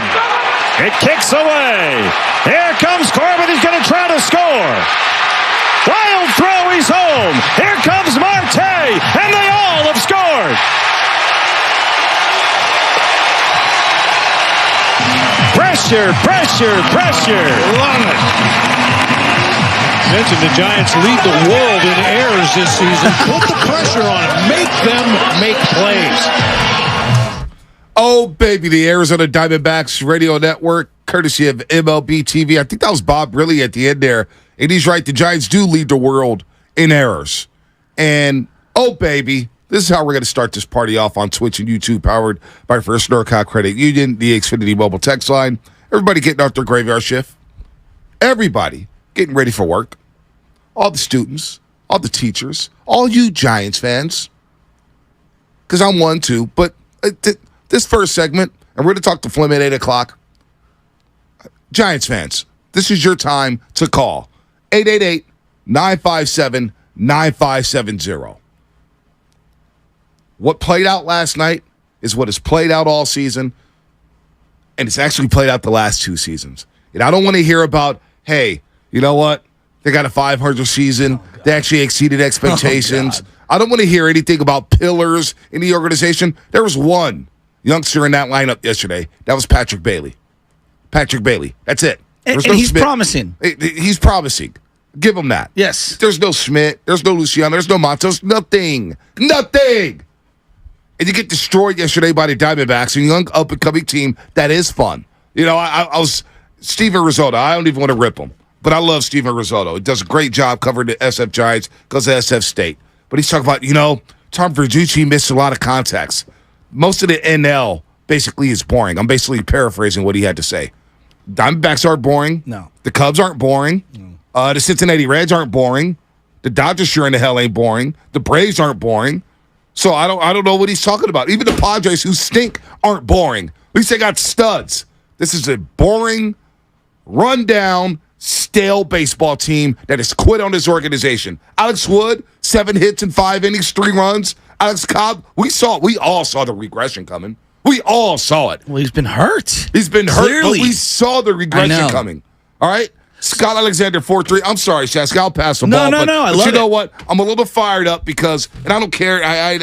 third. It kicks away. Here comes Corbin. He's going to try to score. Wild throw. He's home. Here comes Marte. And they all have scored. Pressure, pressure, pressure. Love it. Mentioned the Giants lead the world in errors this season. Put the pressure on them. Make them make plays. Oh, baby, the Arizona Diamondbacks radio network, courtesy of MLB TV. I think that was Bob really at the end there. And he's right. The Giants do lead the world in errors. And, oh, baby, this is how we're going to start this party off on Twitch and YouTube, powered by First NorCal Credit Union, the Xfinity Mobile Text Line. Everybody getting out their graveyard shift. Everybody getting ready for work. All the students, all the teachers, all you Giants fans. Because I'm one, too. But this first segment, and we're going to talk to Fleming at 8 o'clock. Giants fans, this is your time to call. 888-957-9570. What played out last night is what has played out all season, and it's actually played out the last 2 seasons. And I don't want to hear about, hey, you know what? They got a 500 season. They actually exceeded expectations. I don't want to hear anything about pillars in the organization. There was one youngster in that lineup yesterday. That was Patrick Bailey. Patrick Bailey. That's it. And he's promising. He's promising. Give him that. Yes. There's no Schmidt. There's no Luciano. There's no Matos. Nothing. Nothing. And you get destroyed yesterday by the Diamondbacks, a young up-and-coming team that is fun. You know, I was Steven Risotto. I don't even want to rip him, but I love Steven Risotto. He does a great job covering the SF Giants because of SF State. But he's talking about, Tom Verducci missed a lot of contacts. Most of the NL basically is boring. I'm basically paraphrasing what he had to say. Diamondbacks aren't boring. No. The Cubs aren't boring. No. The Cincinnati Reds aren't boring. The Dodgers sure in the hell ain't boring. The Braves aren't boring. So I don't know what he's talking about. Even the Padres, who stink, aren't boring. At least they got studs. This is a boring, run-down, stale baseball team that has quit on this organization. Alex Wood, 7 hits in 5 innings, 3 runs. Alex Cobb, we all saw the regression coming. We all saw it. Well, he's been hurt. He's been hurt, Clearly. but we saw the regression coming. All right? Scott Alexander, 4-3. I'm sorry, Shask. I'll pass the ball. No. I love it. You know what? I'm a little fired up because, and I don't care.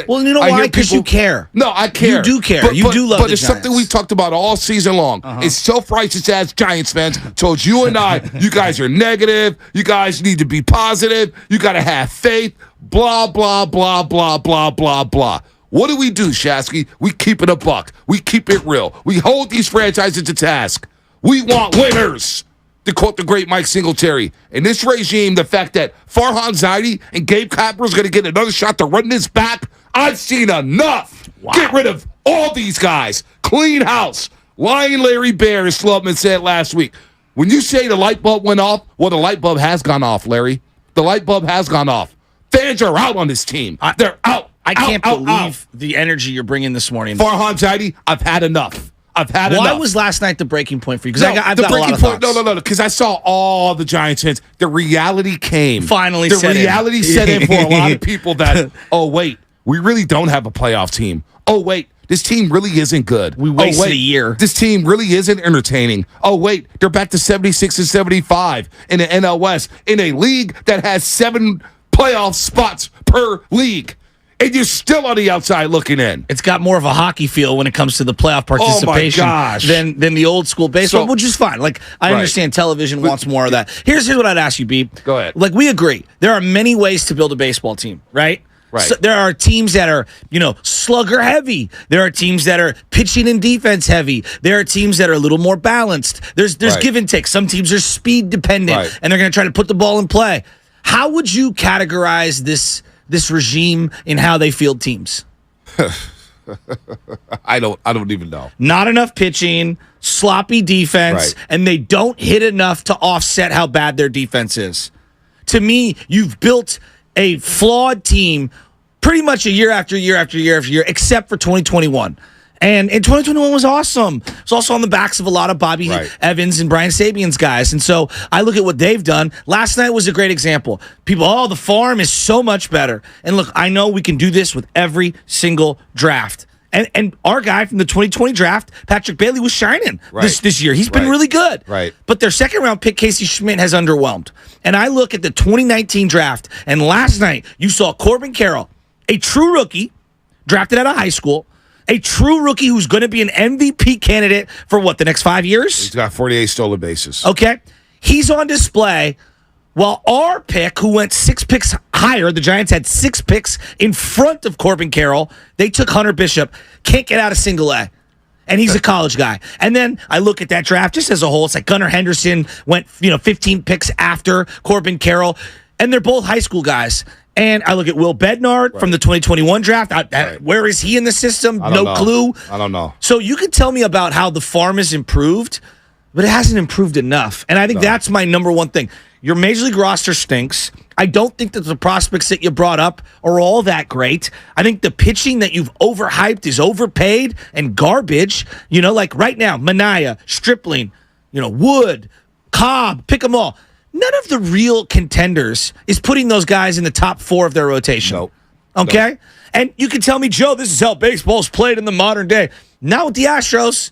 Well, you know why? Because you care. No, I care. You do care. You do love But the it's Giants. something we've talked about all season long. It's self-righteous as Giants fans told you and I, you guys are negative. You guys need to be positive. You got to have faith. Blah, blah, blah, blah, blah, blah, blah. What do we do, Shasky? We keep it a buck. We keep it real. We hold these franchises to task. We want winners, to quote the great Mike Singletary. In this regime, the fact that Farhan Zaidi and Gabe Kapler is going to get another shot to run this back, I've seen enough. Wow. Get rid of all these guys. Clean house. Lying Larry Bear, as Slubman said last week. When you say the light bulb went off, well, the light bulb has gone off, Larry. The light bulb has gone off. Fans are out on this team. They're out. I can't believe the energy you're bringing this morning. Farhan Zaidi, I've had enough. Why was last night the breaking point for you? Because I've got a lot of thoughts. No. Because I saw all the Giants fans. The reality came. Finally set in for a lot of people that, oh, wait, we really don't have a playoff team. Oh, wait, this team really isn't good. We wasted a year. This team really isn't entertaining. Oh, wait, they're back to 76 and 75 in the NL West in a league that has 7 playoff spots per league. And you're still on the outside looking in. It's got more of a hockey feel when it comes to the playoff participation than the old school baseball, which is fine. Like, I understand television wants more of that. Here's what I'd ask you, B. Go ahead. Like, we agree. There are many ways to build a baseball team, right? Right. So there are teams that are, slugger heavy. There are teams that are pitching and defense heavy. There are teams that are a little more balanced. There's give and take. Some teams are speed dependent, and they're going to try to put the ball in play. How would you categorize this regime in how they field teams? I don't even know. Not enough pitching, sloppy defense, and they don't hit enough to offset how bad their defense is. To me, you've built a flawed team pretty much a year after year after year after year, except for 2021. And 2021 was awesome. It was also on the backs of a lot of Bobby Evans and Brian Sabian's guys. And so I look at what they've done. Last night was a great example. People, the farm is so much better. And look, I know we can do this with every single draft. And our guy from the 2020 draft, Patrick Bailey, was shining this year. He's been really good. Right. But their second-round pick, Casey Schmidt, has underwhelmed. And I look at the 2019 draft, and last night you saw Corbin Carroll, a true rookie, drafted out of high school, a true rookie who's going to be an MVP candidate for the next 5 years? He's got 48 stolen bases. Okay. He's on display. While our pick, who went 6 picks higher, the Giants had 6 picks in front of Corbin Carroll. They took Hunter Bishop. Can't get out of single A. And he's a college guy. And then I look at that draft just as a whole. It's like Gunnar Henderson went 15 picks after Corbin Carroll. And they're both high school guys. And I look at Will Bednar from the 2021 draft. Where is he in the system? No clue. I don't know. So you can tell me about how the farm has improved, but it hasn't improved enough. And I think that's my number one thing. Your Major League roster stinks. I don't think that the prospects that you brought up are all that great. I think the pitching that you've overhyped is overpaid and garbage. Like right now, Minaya, Stripling, Wood, Cobb, pick them all. None of the real contenders is putting those guys in the top 4 of their rotation. Nope. Okay? Nope. And you can tell me, Joe, this is how baseball's played in the modern day. Not with the Astros.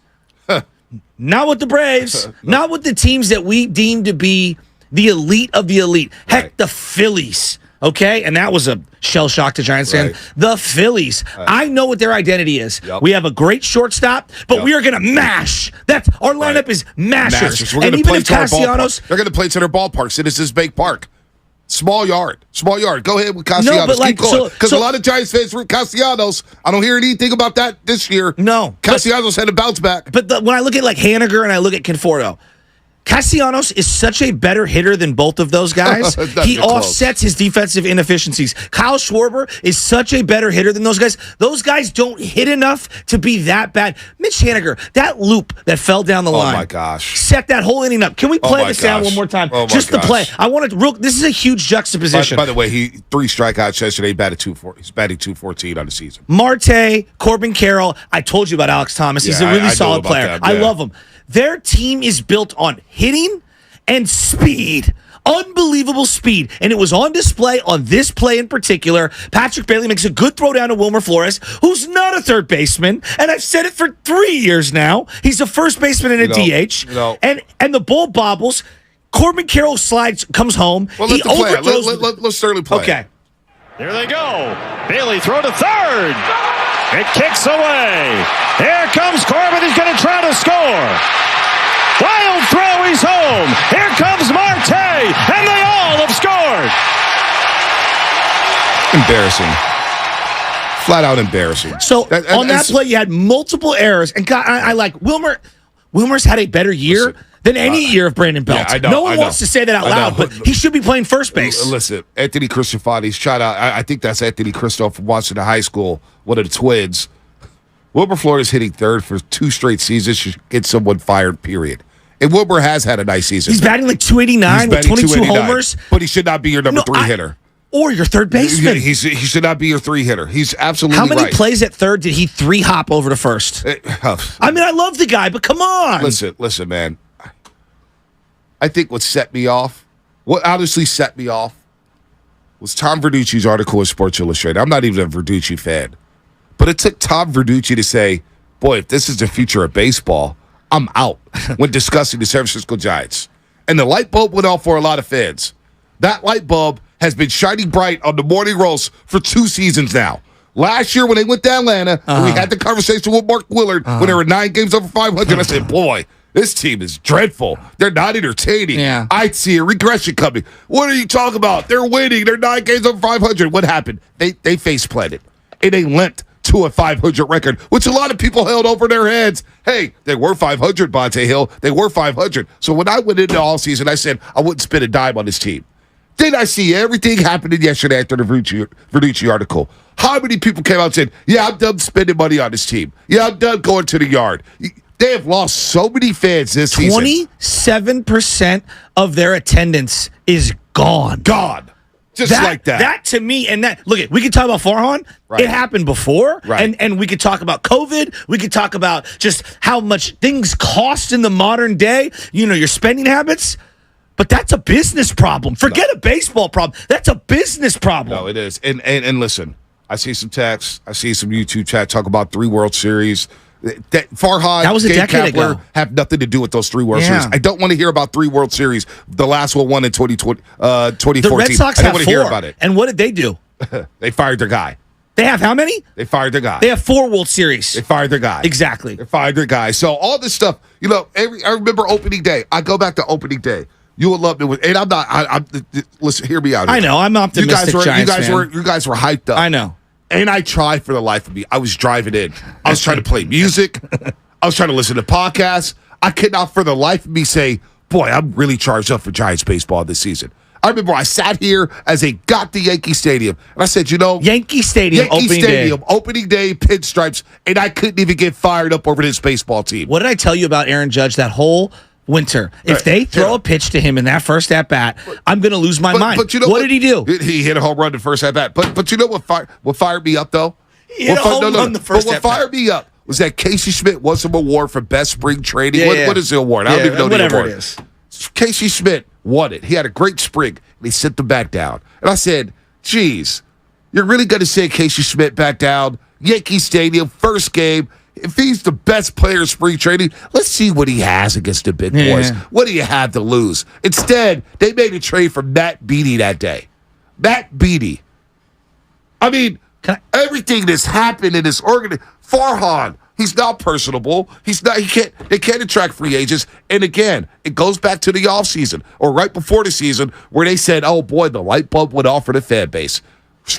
Not with the Braves. Not with the teams that we deem to be the elite of the elite. Heck, the Phillies. Okay? And that was a shell shock to Giants fans. The Phillies. I know what their identity is. Yep. We have a great shortstop, but we are going to mash. That's our lineup is mashers. We're and even if Castellanos, they're going to play to their ballpark. Citizens Bank Park. Small yard. Go ahead with Castellanos. Keep going. Because a lot of Giants fans root Castellanos. I don't hear anything about that this year. No. Castellanos had a bounce back. But when I look at Haniger and I look at Conforto, Castellanos is such a better hitter than both of those guys. He offsets his defensive inefficiencies. Kyle Schwarber is such a better hitter than those guys. Those guys don't hit enough to be that bad. Mitch Haniger, that loop that fell down the line. Oh, my gosh. Set that whole inning up. Can we play this down one more time? Just the play. I want to. This is a huge juxtaposition. By the way, he 3 strikeouts yesterday. He's batting .214 on the season. Marte, Corbin Carroll. I told you about Alex Thomas. He's a really solid player. That, I love him. Their team is built on hitting and speed. Unbelievable speed. And it was on display on this play in particular. Patrick Bailey makes a good throw down to Wilmer Flores, who's not a third baseman. And I've said it for 3 years now. He's a first baseman and a DH. And the ball bobbles. Corbin Carroll comes home. Well, let's certainly play. Okay. There they go. Bailey throw to third. It kicks away. Here comes Corbin. He's going to try to score. Wild throw. He's home. Here comes Marte. And they all have scored. Embarrassing. Flat out embarrassing. So on that play, you had multiple errors. And God, I like Wilmer. Wilmer's had a better year than any year of Brandon Belt. Yeah, I know, no one wants to say that out loud, but he should be playing first base. Listen, Anthony Cristofani's shot out. I think that's Anthony Cristo from Washington High School, one of the twins. Wilmer Flores hitting third for 2 straight seasons should get someone fired, period. And Wilmer has had a nice season. He's batting like 289 with 22 homers. But he should not be your number 3 hitter. Or your third baseman. He should not be your 3 hitter. He's absolutely right. How many plays at third did he 3-hop over to first? I mean, I love the guy, but come on. Listen, man. I think what honestly set me off, was Tom Verducci's article in Sports Illustrated. I'm not even a Verducci fan. But it took Tom Verducci to say, boy, if this is the future of baseball, I'm out when discussing the San Francisco Giants. And the light bulb went off for a lot of fans. That light bulb has been shining bright on the morning roast for 2 seasons now. Last year when they went to Atlanta, and we had the conversation with Mark Willard when there were 9 games over 500, I said, boy, this team is dreadful. They're not entertaining. Yeah. I see a regression coming. What are you talking about? They're winning. They're 9 games over 500. What happened? They face planted. And they limped to a 500 record, which a lot of people held over their heads. Hey, they were 500, Bonte Hill. They were 500. So when I went into all season, I said I wouldn't spend a dime on this team. Then I see everything happening yesterday after the Verducci article. How many people came out and said, yeah, I'm done spending money on this team. Yeah, I'm done going to the yard. They have lost so many fans this season. 27% of their attendance is gone. Gone. Just like that. That to me, and that, look, we could talk about Farhan. Right. It happened before. Right. And we could talk about COVID. We could talk about just how much things cost in the modern day, your spending habits. But that's a business problem. Forget a baseball problem. That's a business problem. No, it is. And listen, I see some texts. I see some YouTube chat talk about 3 World Series. Farhan, that was a Gabe decade Kapler ago. have nothing to do with those 3 World Series. I don't want to hear about 3 World Series. The last one won in 2014. The Red Sox I don't have want 4. to hear about it. And what did they do? They fired their guy. They have how many? They fired their guy. They have 4 World Series. They fired their guy. Exactly. They fired their guy. So all this stuff, I remember opening day. I go back to opening day. You would love it. And I'm not. Listen, hear me out here. I know. I'm optimistic. You Giants fan. guys were hyped up. I know. And I tried for the life of me. I was driving in. I was trying to play music. I was trying to listen to podcasts. I could not for the life of me say, boy, I'm really charged up for Giants baseball this season. I remember I sat here as they got to Yankee Stadium, and I said, Yankee Stadium, opening day, pinstripes, and I couldn't even get fired up over this baseball team. What did I tell you about Aaron Judge that whole winter? If they throw a pitch to him in that first at-bat, I'm going to lose my mind. But what did he do? He hit a home run the first at-bat. But you know what fired me up, though? He hit a home run the first at-bat. But what fired me up was that Casey Schmidt won some award for best spring training. What is the award? I don't even know the award. Whatever it is. Casey Schmidt won it. He had a great spring, and he sent them back down. And I said, geez, you're really going to send Casey Schmidt back down? Yankee Stadium, first game. If he's the best player in spring training, let's see what he has against the big boys. What do you have to lose? Instead, they made a trade for Matt Beatty that day. Matt Beatty. I mean, everything that's happened in this organization. Farhan, he's not personable. They can't attract free agents. And again, it goes back to the offseason or right before the season where they said, oh boy, the light bulb went off for the fan base.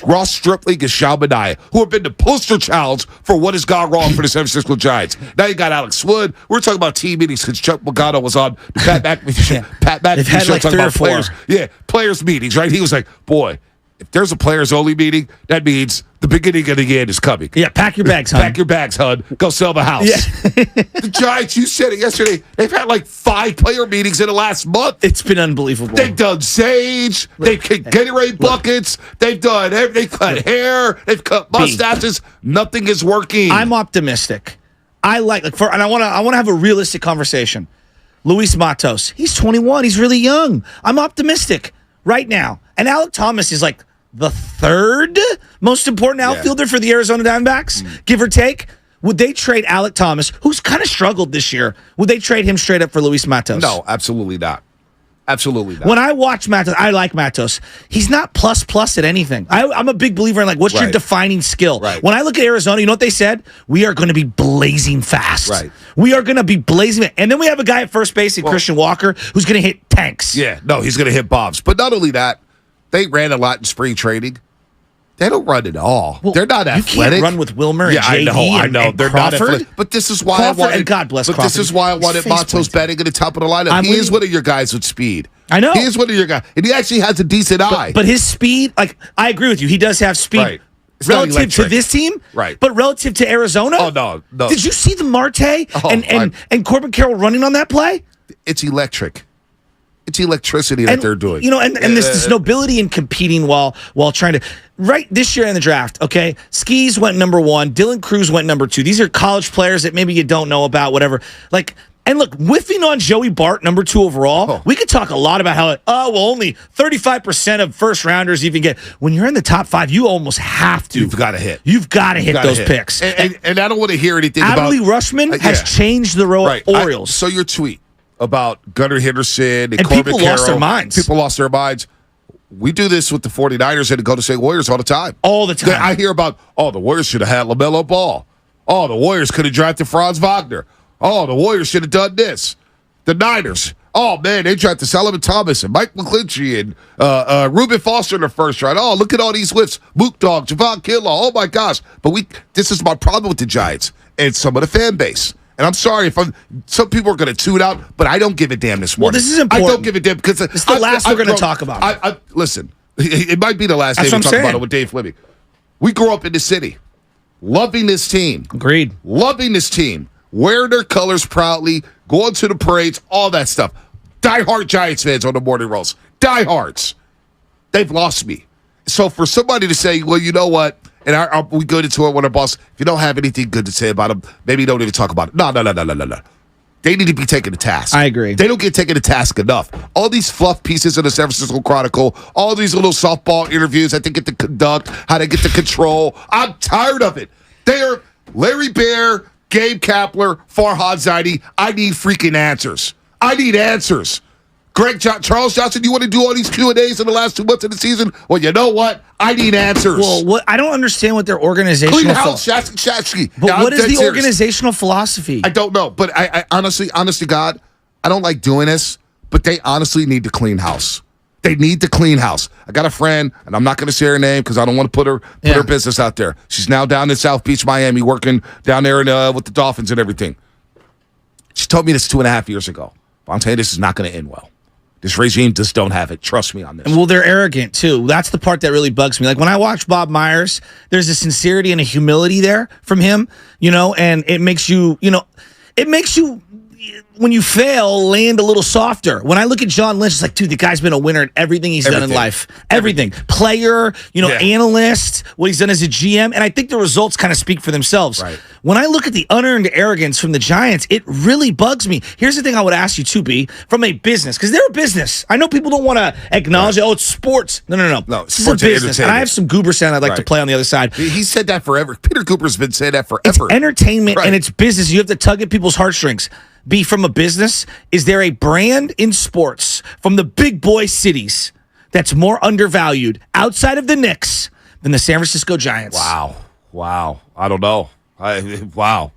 Ross Stripling and Sean Manaea, who have been the poster childs for what has gone wrong for the San Francisco Giants. Now you got Alex Wood. We're talking about team meetings since Chuck Pagano was on the Pat McAfee show talking about players. Yeah, players meetings, right? He was like, boy, if there's a players only meeting, that means the beginning of the end is coming. Yeah, pack your bags, hon. Pack your bags, hon. Go sell the house. Yeah. The Giants, you said it yesterday, they've had like 5 player meetings in the last month. It's been unbelievable. They've done Sage. They've kicked Gatorade buckets. They've done everything. They cut hair. They've cut mustaches. Nothing is working. I'm optimistic. I and I want to have a realistic conversation. Luis Matos, he's 21. He's really young. I'm optimistic right now. And Alec Thomas is like the 3rd most important outfielder for the Arizona Diamondbacks, give or take. Would they trade Alec Thomas, who's kind of struggled this year? Would they trade him straight up for Luis Matos? No, absolutely not. Absolutely not. When I watch Matos, I like Matos. He's not plus at anything. I'm a big believer in what's your defining skill. Right. When I look at Arizona, you know what they said? We are going to be blazing fast. Right. We are going to be blazing. And then we have a guy at first base, Christian Walker, who's going to hit tanks. Yeah, no, he's going to hit bombs. But not only that, they ran a lot in spring training. They don't run at all. Well, they're not athletic. You can't run with Wilmer and JD I know. and They're Crawford. not athletic. But this is why Crawford, I wanted. and God bless but Crawford. This is why I wanted Matos batting at the top of the lineup. He is one of your guys with speed. I know. He is one of your guys. And he actually has a decent eye. But his speed, I agree with you. He does have speed. Right. Relative to this team, right? But relative to Arizona, oh no. Did you see the Marte and Corbin Carroll running on that play? It's electric. It's electricity that they're doing. And this nobility in competing while trying to. Right this year in the draft, okay, Skis went number 1, Dylan Cruz went number 2. These are college players that maybe you don't know about, whatever. And look, whiffing on Joey Bart, number 2 overall, we could talk a lot about how, only 35% of first rounders even get. When you're in the top 5, you almost have to. You've got to hit. You've got to hit those picks. And I don't want to hear anything Adley about. Rutschman has changed the Orioles. So your tweet about Gunnar Henderson and Corbin Carroll. Lost their minds. People lost their minds. We do this with the 49ers and the Golden State Warriors all the time. All the time. I hear about, the Warriors should have had LaMelo Ball. Oh, the Warriors could have drafted Franz Wagner. Oh, the Warriors should have done this. The Niners. Oh, man, they drafted Solomon Thomas and Mike McGlinchey and Reuben Foster in the first round. Oh, look at all these whiffs. Mook Dog, Javon Kinlaw. Oh, my gosh. But this is my problem with the Giants and some of the fan base. And I'm sorry if some people are going to tune out, but I don't give a damn this morning. Well, this is important. I don't give a damn because it's the last we're going to talk about. Listen, it might be the last day we talk about it with Dave Fleming. We grew up in the city, loving this team. Agreed. Loving this team, wearing their colors proudly, going to the parades, all that stuff. Die-hard Giants fans on the morning rolls. Die-hards. They've lost me. So for somebody to say, well, you know what? And we go into it when our boss, if you don't have anything good to say about him, maybe don't even talk about it. No. They need to be taken to task. I agree. They don't get taken to task enough. All these fluff pieces in the San Francisco Chronicle, all these little softball interviews that they get to conduct, how they get to control. I'm tired of it. They are Larry Baer, Gabe Kapler, Farhad Zaidi. I need freaking answers. I need answers. Charles Johnson, you want to do all these Q&As in the last 2 months of the season? Well, you know what? I need answers. Well, I don't understand what their organizational Clean house, Shasky. But what is the organizational philosophy? I don't know. But I honestly, God, I don't like doing this, but they honestly need to clean house. They need to clean house. I got a friend, and I'm not going to say her name because I don't want to put her business out there. She's now down in South Beach, Miami, working down there with the Dolphins and everything. She told me this 2.5 years ago. But I'm telling you, this is not going to end well. This regime just don't have it. Trust me on this. Well, they're arrogant, too. That's the part that really bugs me. Like, when I watch Bob Myers, there's a sincerity and a humility there from him, and it makes you, when you fail, land a little softer. When I look at John Lynch, it's like, dude, the guy's been a winner at everything he's done in life. Everything. Player, analyst, what he's done as a GM. And I think the results kind of speak for themselves. Right. When I look at the unearned arrogance from the Giants, it really bugs me. Here's the thing I would ask you to be from a business, because they're a business. I know people don't want to acknowledge, it's sports. No. This is a business. And I have some goober sound I'd like to play on the other side. He said that forever. Peter Cooper's been saying that forever. It's entertainment and it's business. You have to tug at people's heartstrings. Be from a business. Is there a brand in sports from the big boy cities that's more undervalued outside of the Knicks than the San Francisco Giants? Wow. I don't know. Wow.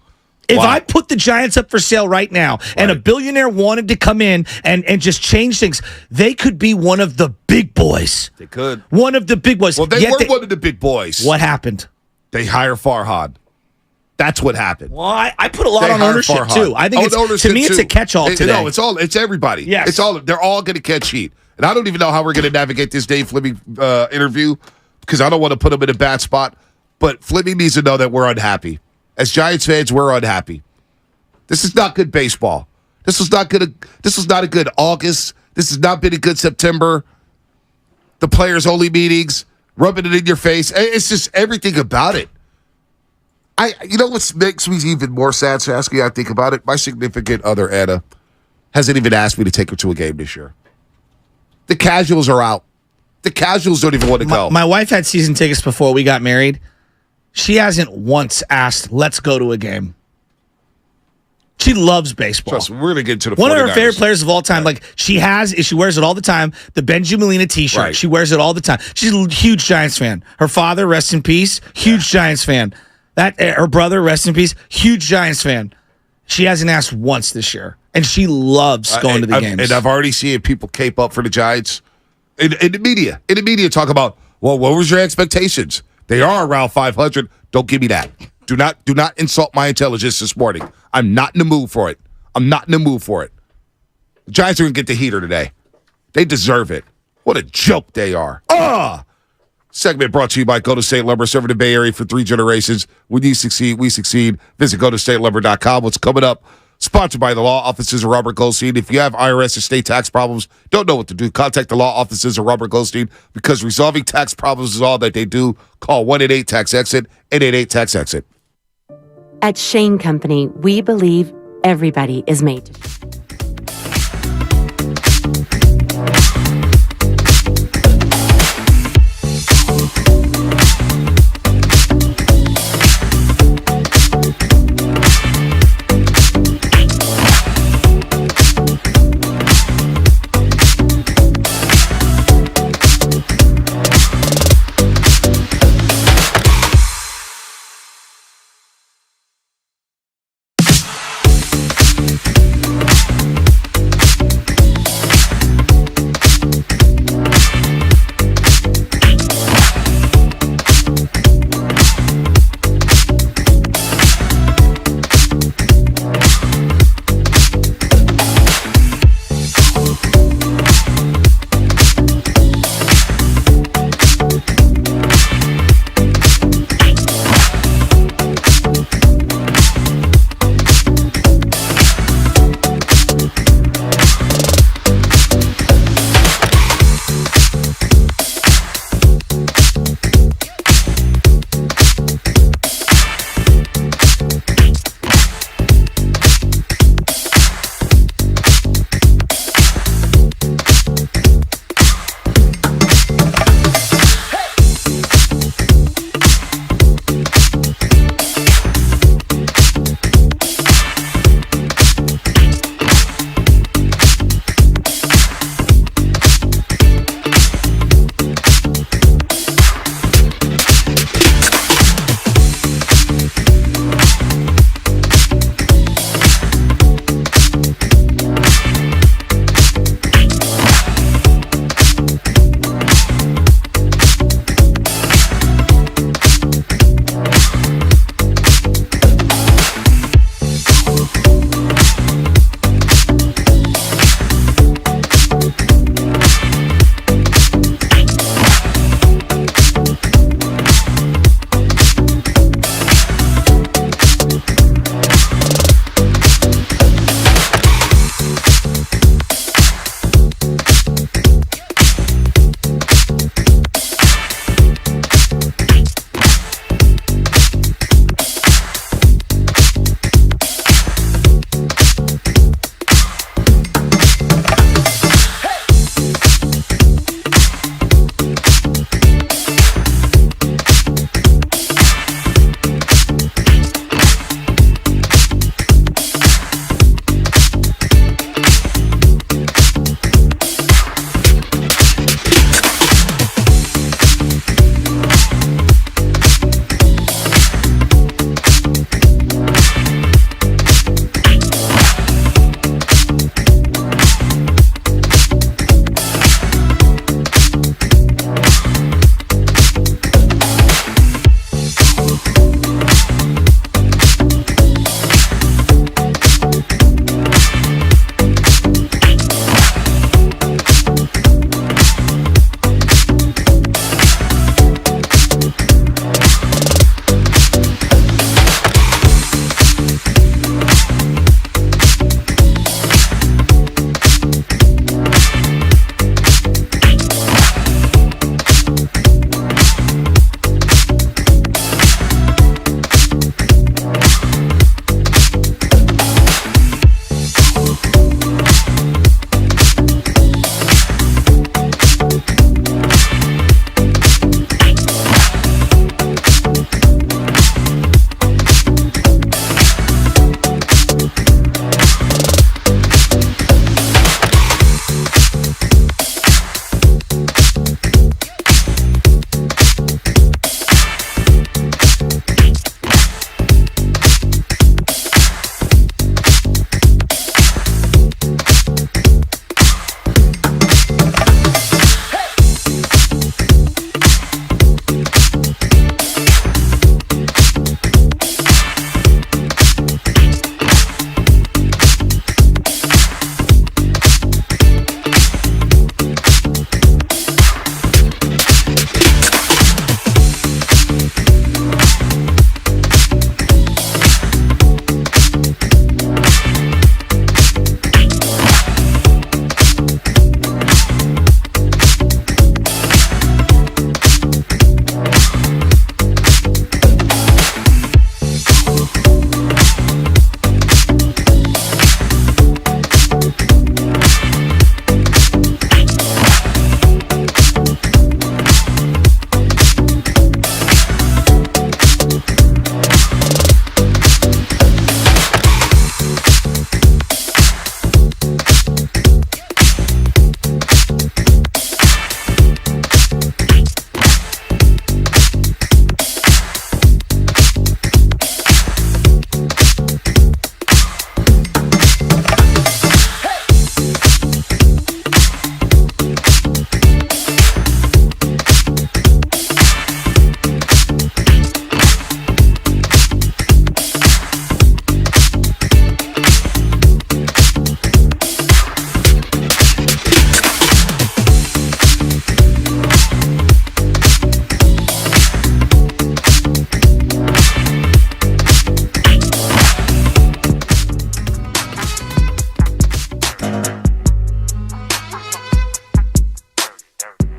If I put the Giants up for sale right now and a billionaire wanted to come in and just change things, they could be one of the big boys. They could. One of the big boys. Well, they were one of the big boys. What happened? They hire Farhad. That's what happened. Well, I put a lot on ownership Farhad. too. I think it's a catch-all today. No, it's everybody. Yes. They're all going to catch heat. And I don't even know how we're going to navigate this Dave Fleming interview because I don't want to put him in a bad spot. But Fleming needs to know that we're unhappy. As Giants fans, we're unhappy. This is not good baseball. This was not good. This was not a good August. This has not been a good September. The players' only meetings, rubbing it in your face. It's just everything about it. What makes me even more sad, Sasky, I think about it? My significant other, Anna, hasn't even asked me to take her to a game this year. The casuals are out. The casuals don't even want to go. My wife had season tickets before we got married. She hasn't once asked, let's go to a game. She loves baseball. Trust me, we're going to get to the 49ers. One of her favorite players of all time. Like, she wears it all the time. The Benji Molina t-shirt. Right. She wears it all the time. She's a huge Giants fan. Her father, rest in peace, huge Giants fan. Her brother, rest in peace, huge Giants fan. She hasn't asked once this year, and she loves going to the games. And I've already seen people cape up for the Giants in the media. In the media, talk about, well, what was your expectations? They are around 500. Don't give me that. Do not insult my intelligence this morning. I'm not in the mood for it. The Giants are going to get the heater today. They deserve it. What a joke they are. Segment brought to you by Golden State Lumber, serving the Bay Area for 3 generations. When you succeed, we succeed. Visit GoldenStateLumber.com. What's coming up? Sponsored by the law offices of Robert Goldstein. If you have IRS or state tax problems, don't know what to do, contact the law offices of Robert Goldstein because resolving tax problems is all that they do. Call 1-888-TAX-EXIT, 888-TAX-EXIT. At Shane Company, we believe everybody is made to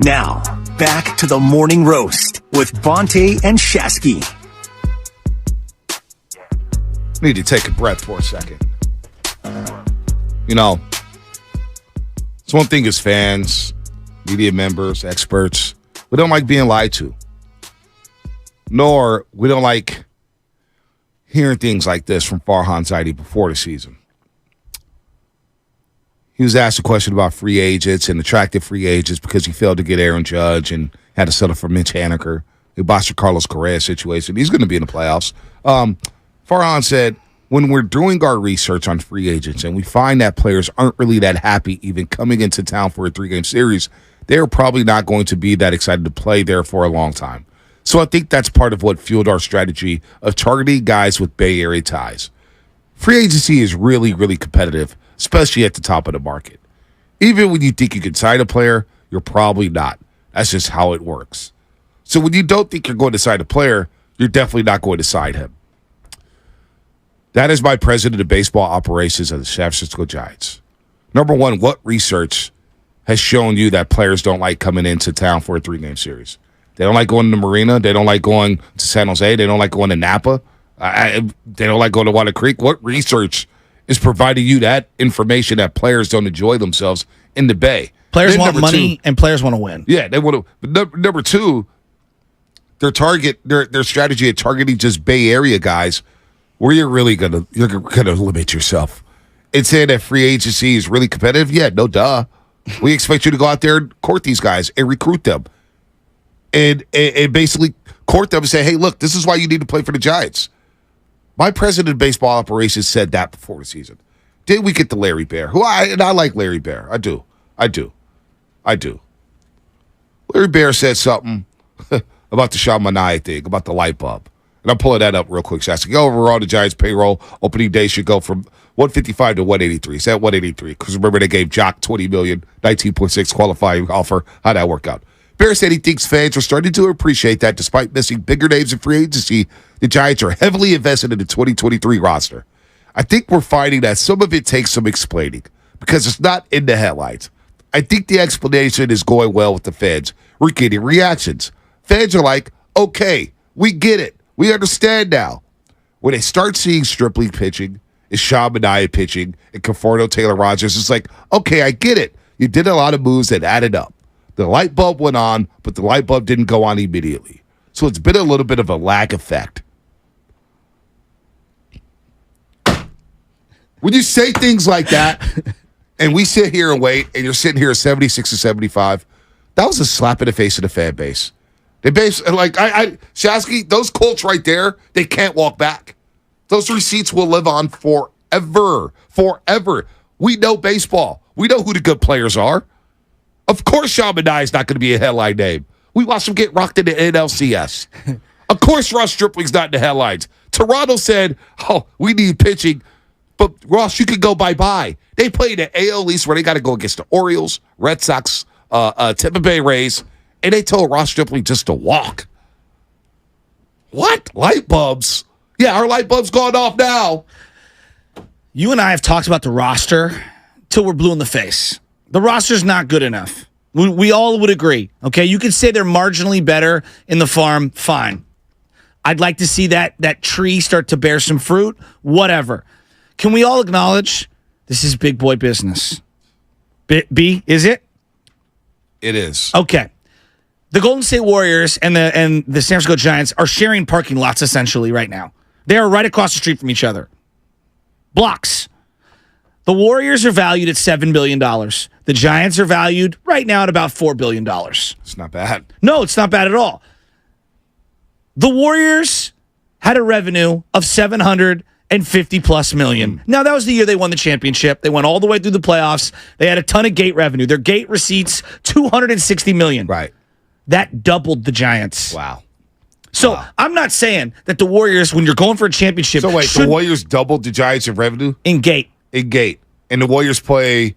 Now, back to the Morning Roast with Bonte and Shasky. Need to take a breath for a second. You know, it's one thing as fans, media members, experts, we don't like being lied to. Nor we don't like hearing things like this from Farhan Zaidi before the season. He was asked a question about free agents and attractive free agents because he failed to get Aaron Judge and had to settle for Mitch Haniker. The Boston Carlos Correa situation. He's going to be in the playoffs. Farhan said, when we're doing our research on free agents and we find that players aren't really that happy even coming into town for a 3-game series, they're probably not going to be that excited to play there for a long time. So I think that's part of what fueled our strategy of targeting guys with Bay Area ties. Free agency is really, really competitive, especially at the top of the market. Even when you think you can sign a player, you're probably not. That's just how it works. So when you don't think you're going to sign a player, you're definitely not going to sign him. That is my president of baseball operations of the San Francisco Giants. Number one, what research has shown you that players don't like coming into town for a 3-game series? They don't like going to the marina. They don't like going to San Jose. They don't like going to Napa. They don't like going to Water Creek. What research is providing you that information that players don't enjoy themselves in the Bay? Players want money and players want to win. Yeah, they want to. But number two, their strategy of targeting just Bay Area guys, where you're gonna limit yourself. And saying that free agency is really competitive, yeah, no duh. We expect you to go out there and court these guys and recruit them. And basically court them and say, hey, look, this is why you need to play for the Giants. My president of baseball operations said that before the season. Did we get the Larry Bear? I like Larry Bear. I do. Larry Bear said something about the Sean Manaea thing, about the light bulb. And I'm pulling that up real quick. So I said, overall, the Giants' payroll opening day should go from 155 to 183. Is that 183? Because remember, they gave Jock $20 million, 19.6 qualifying offer. How'd that work out? Bear said he thinks fans are starting to appreciate that despite missing bigger names in free agency, the Giants are heavily invested in the 2023 roster. I think we're finding that some of it takes some explaining because it's not in the headlines. I think the explanation is going well with the fans. We're getting reactions. Fans are like, okay, we get it. We understand now. When they start seeing Stripling pitching, is Sean Manaea pitching, and Conforto Taylor Rogers, it's like, okay, I get it. You did a lot of moves that added up. The light bulb went on, but the light bulb didn't go on immediately. So it's been a little bit of a lag effect. When you say things like that, and we sit here and wait, and you're sitting here at 76 or 75, that was a slap in the face of the fan base. They Shasky, those Colts right there, they can't walk back. Those receipts will live on forever. Forever. We know baseball. We know who the good players are. Of course, Sean Manaea is not going to be a headline name. We watched him get rocked in the NLCS. Of course, Ross Stripling's not in the headlines. Toronto said, oh, we need pitching. But, Ross, you could go bye-bye. They played at AL East where they got to go against the Orioles, Red Sox, Tampa Bay Rays, and they told Ross Stripling just to walk. What? Light bulbs? Yeah, our light bulb's gone off now. You and I have talked about the roster till we're blue in the face. The roster's not good enough. We all would agree. Okay, you could say they're marginally better in the farm. Fine. I'd like to see that tree start to bear some fruit. Whatever. Can we all acknowledge this is big boy business? B, is it? It is. Okay. The Golden State Warriors and the San Francisco Giants are sharing parking lots essentially right now. They are right across the street from each other. Blocks. The Warriors are valued at $7 billion. The Giants are valued right now at about $4 billion. It's not bad. No, it's not bad at all. The Warriors had a revenue of $750+ million. Now, that was the year they won the championship. They went all the way through the playoffs. They had a ton of gate revenue. Their gate receipts, $260 million. Right. That doubled the Giants. Wow. So I'm not saying that the Warriors, when you're going for a championship... So wait, the Warriors doubled the Giants in revenue? In gate. In gate. And the Warriors play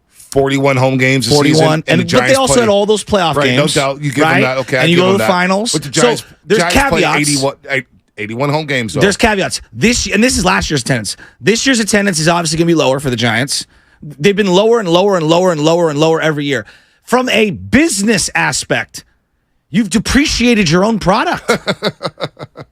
41 home games this 41. season. But they also had all those playoff games. No doubt. You give them that. Okay, and you go to the finals. But the Giants, so there's caveats. Play 81 home games, though. There's caveats. This is last year's attendance. This year's attendance is obviously going to be lower for the Giants. They've been lower and lower and lower and lower and lower every year. from a business aspect, you've depreciated your own product.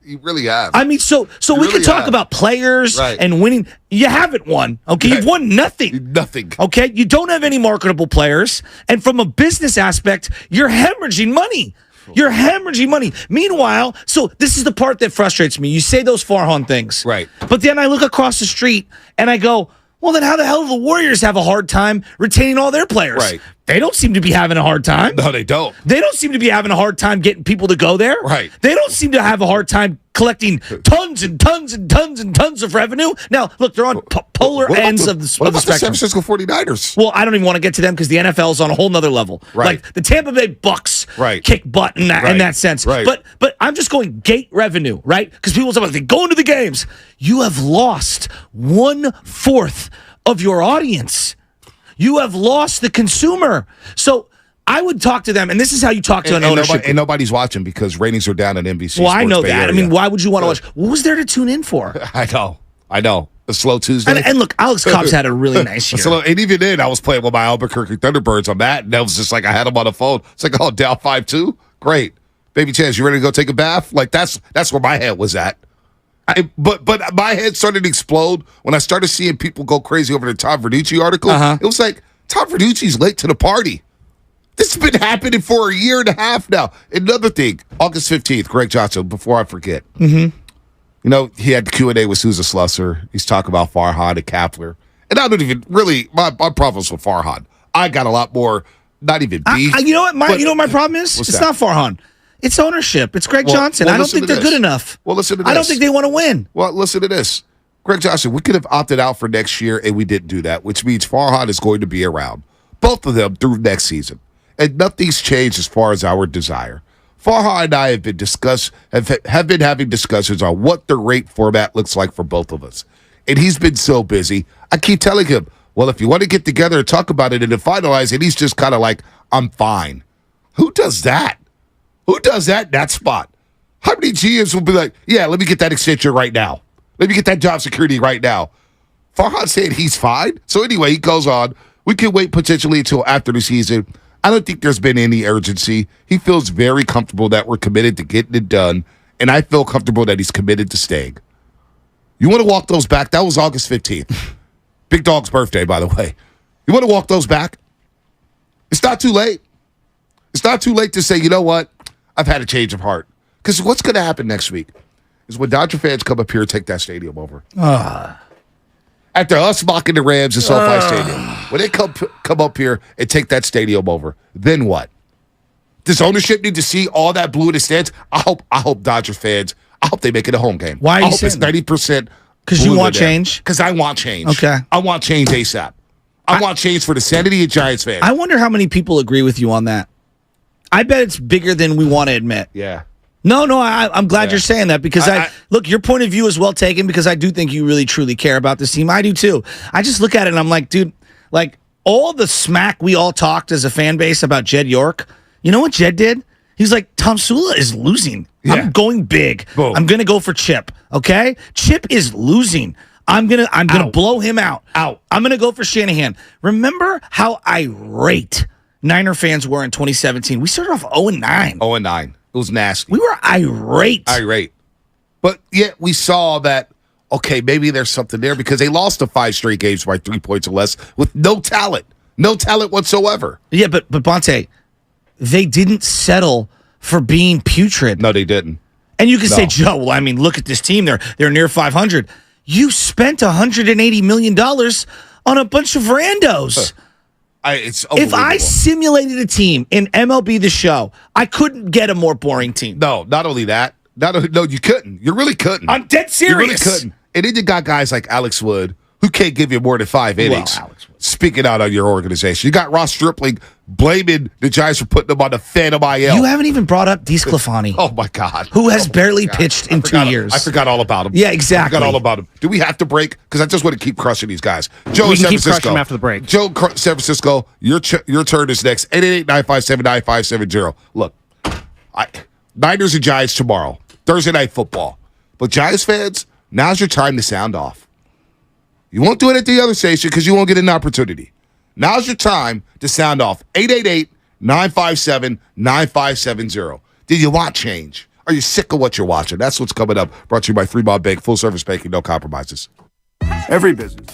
You really have. I mean, so we really can talk have. about players Right. and winning. You haven't won. Okay, you've won nothing. Nothing. Okay, you don't have any marketable players, and from a business aspect, you're hemorrhaging money. You're hemorrhaging money. Meanwhile, so this is the part that frustrates me. You say those Farhan things, Right. But then I look across the street and I go, well, then how the hell do the Warriors have a hard time retaining all their players? Right. They don't seem to be having a hard time. No, they don't. They don't seem to be having a hard time getting people to go there. Right. They don't seem to have a hard time collecting tons and tons and tons and tons of revenue. Now, look, they're on polar What about ends the- of the What about the spectrum. San Francisco 49ers? Well, I don't even want to get to them because the NFL is on a whole nother level. Right. Like the Tampa Bay Bucks Right. kick butt in that sense. Right. But I'm just going gate revenue, right? Because people say, they go into the games. You have lost 1/4 of your audience. You have lost the consumer. So I would talk to them, and this is how you talk to an ownership. And nobody's watching because ratings are down on NBC. Well, I Sports know Bay that. Area. I mean, why would you want to watch? What was there to tune in for? I know. A slow Tuesday. And look, Alex Cobb's had a really nice year. And even then, I was playing with my Albuquerque Thunderbirds on that, and that was just like I had them on the phone. It's like, oh, down 5-2? Great. Baby Chance, you ready to go take a bath? Like, that's where my head was at. But my head started to explode when I started seeing people go crazy over the Tom Verducci article. It was like, Tom Verducci's late to the party. This has been happening for a year and a half now. Another thing, August 15th, Greg Johnson, before I forget. Mm-hmm. You know, he had the Q&A with Sousa Slusser. He's talking about Farhan and Kapler. And I don't even really, my problems with Farhan. I got a lot more, not even beef. You know what my problem is? What's It's that? not Farhan. It's ownership. It's Greg Johnson. well, I don't listen think to they're this. good enough. Well, listen to this. I don't think they want to win. Well, listen to this. Greg Johnson, we could have opted out for next year, and we didn't do that, which means Farhan is going to be around. Both of them through next season. And nothing's changed as far as our desire. Farhan and I have been having discussions on what the rate format looks like for both of us. And he's been so busy. I keep telling him, well, if you want to get together and talk about it and then finalize it, he's just kind of like, I'm fine. Who does that? Who does that in that spot? How many GMs will be like, yeah, let me get that extension right now. Let me get that job security right now. Farhan saying he's fine. So anyway, he goes on. We can wait potentially until after the season. I don't think there's been any urgency. He feels very comfortable that we're committed to getting it done, and I feel comfortable that he's committed to staying. You want to walk those back? That was August 15th. Big Dog's birthday, by the way. You want to walk those back? It's not too late. It's not too late to say, you know what? I've had a change of heart. Because what's going to happen next week is when Dodger fans come up here and take that stadium over. After us mocking the Rams in SoFi Stadium, when they come up here and take that stadium over, then what? Does ownership need to see all that blue in the stands? I hope Dodger fans, I hope they make it a home game. Why are you I hope it's saying that? 90%. Because you want change? Because I want change. Okay. I want change ASAP. I want change for the sanity of Giants fans. I wonder how many people agree with you on that. I bet it's bigger than we want to admit. Yeah. No, I'm glad you're saying that because look, your point of view is well taken because I do think you really truly care about this team. I do too. I just look at it and I'm like, dude, like all the smack we all talked as a fan base about Jed York, you know what Jed did? He's like, Tom Sula is losing. Yeah. I'm going big. Boom. I'm gonna go for Chip. Okay? Chip is losing. I'm gonna blow him out. I'm gonna go for Shanahan. Remember how irate Niner fans were in 2017? We started off 0-9. 0-9. It was nasty. We were irate. But yet we saw that, okay, maybe there's something there because they lost the 5 straight games by 3 points or less with no talent. No talent whatsoever. Yeah, but Bonte, they didn't settle for being putrid. No, they didn't. And you can say, Joe, well, I mean, look at this team. They're near 500. You spent $180 million on a bunch of randos. It's If I unbelievable. simulated a team in MLB The Show, I couldn't get a more boring team. No, not only that. No, you couldn't. You really couldn't. I'm dead serious. You really couldn't. And then you got guys like Alex Wood who can't give you more than 5 innings. Alex Wood. Speaking out on your organization. You got Ross Stripling blaming the Giants for putting them on the Phantom IL. You haven't even brought up DeSclafani, Oh, my God. who has barely God. pitched in 2 years. I forgot all about him. Yeah, exactly. I forgot all about him. Do we have to break? Because I just want to keep crushing these guys. Joe We in can San keep Francisco. crushing them after the break. Joe, San Francisco, your turn is next. 888-957-9570. Look, Niners and Giants tomorrow. Thursday Night Football. But Giants fans, now's your time to sound off. You won't do it at the other station because you won't get an opportunity. Now's your time to sound off. 957-9570. Do you want change? Are you sick of what you're watching? That's what's coming up. Brought to you by Fremont Bank. Full service banking, no compromises. Every business.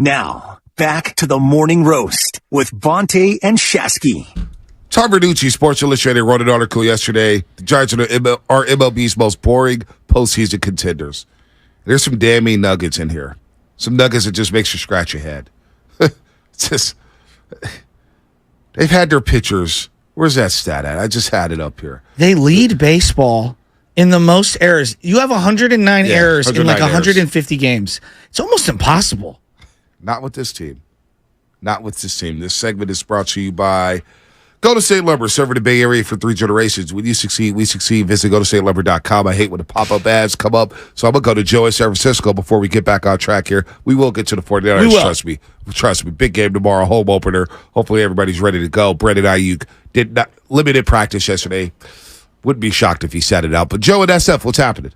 Now, back to the morning roast with Bonte and Shasky. Tom Verducci, Sports Illustrated, wrote an article yesterday. The Giants are MLB's most boring postseason contenders. There's some damning nuggets in here. Some nuggets that just makes you scratch your head. It's just, they've had their pitchers. Where's that stat at? I just had it up here. They lead baseball in the most errors. You have 109 errors in like 150 games. It's almost impossible. Not with this team. Not with this team. This segment is brought to you by Golden State Lumber, serving the Bay Area for 3 generations. When you succeed, we succeed. Visit GoldenStateLumber.com. I hate when the pop-up ads come up, so I'm going to go to Joe in San Francisco before we get back on track here. We will get to the 49ers. Trust me. Trust me. Big game tomorrow, home opener. Hopefully everybody's ready to go. Brandon Ayuk did not limited practice yesterday. Wouldn't be shocked if he sat it out. But Joe and SF, what's happening?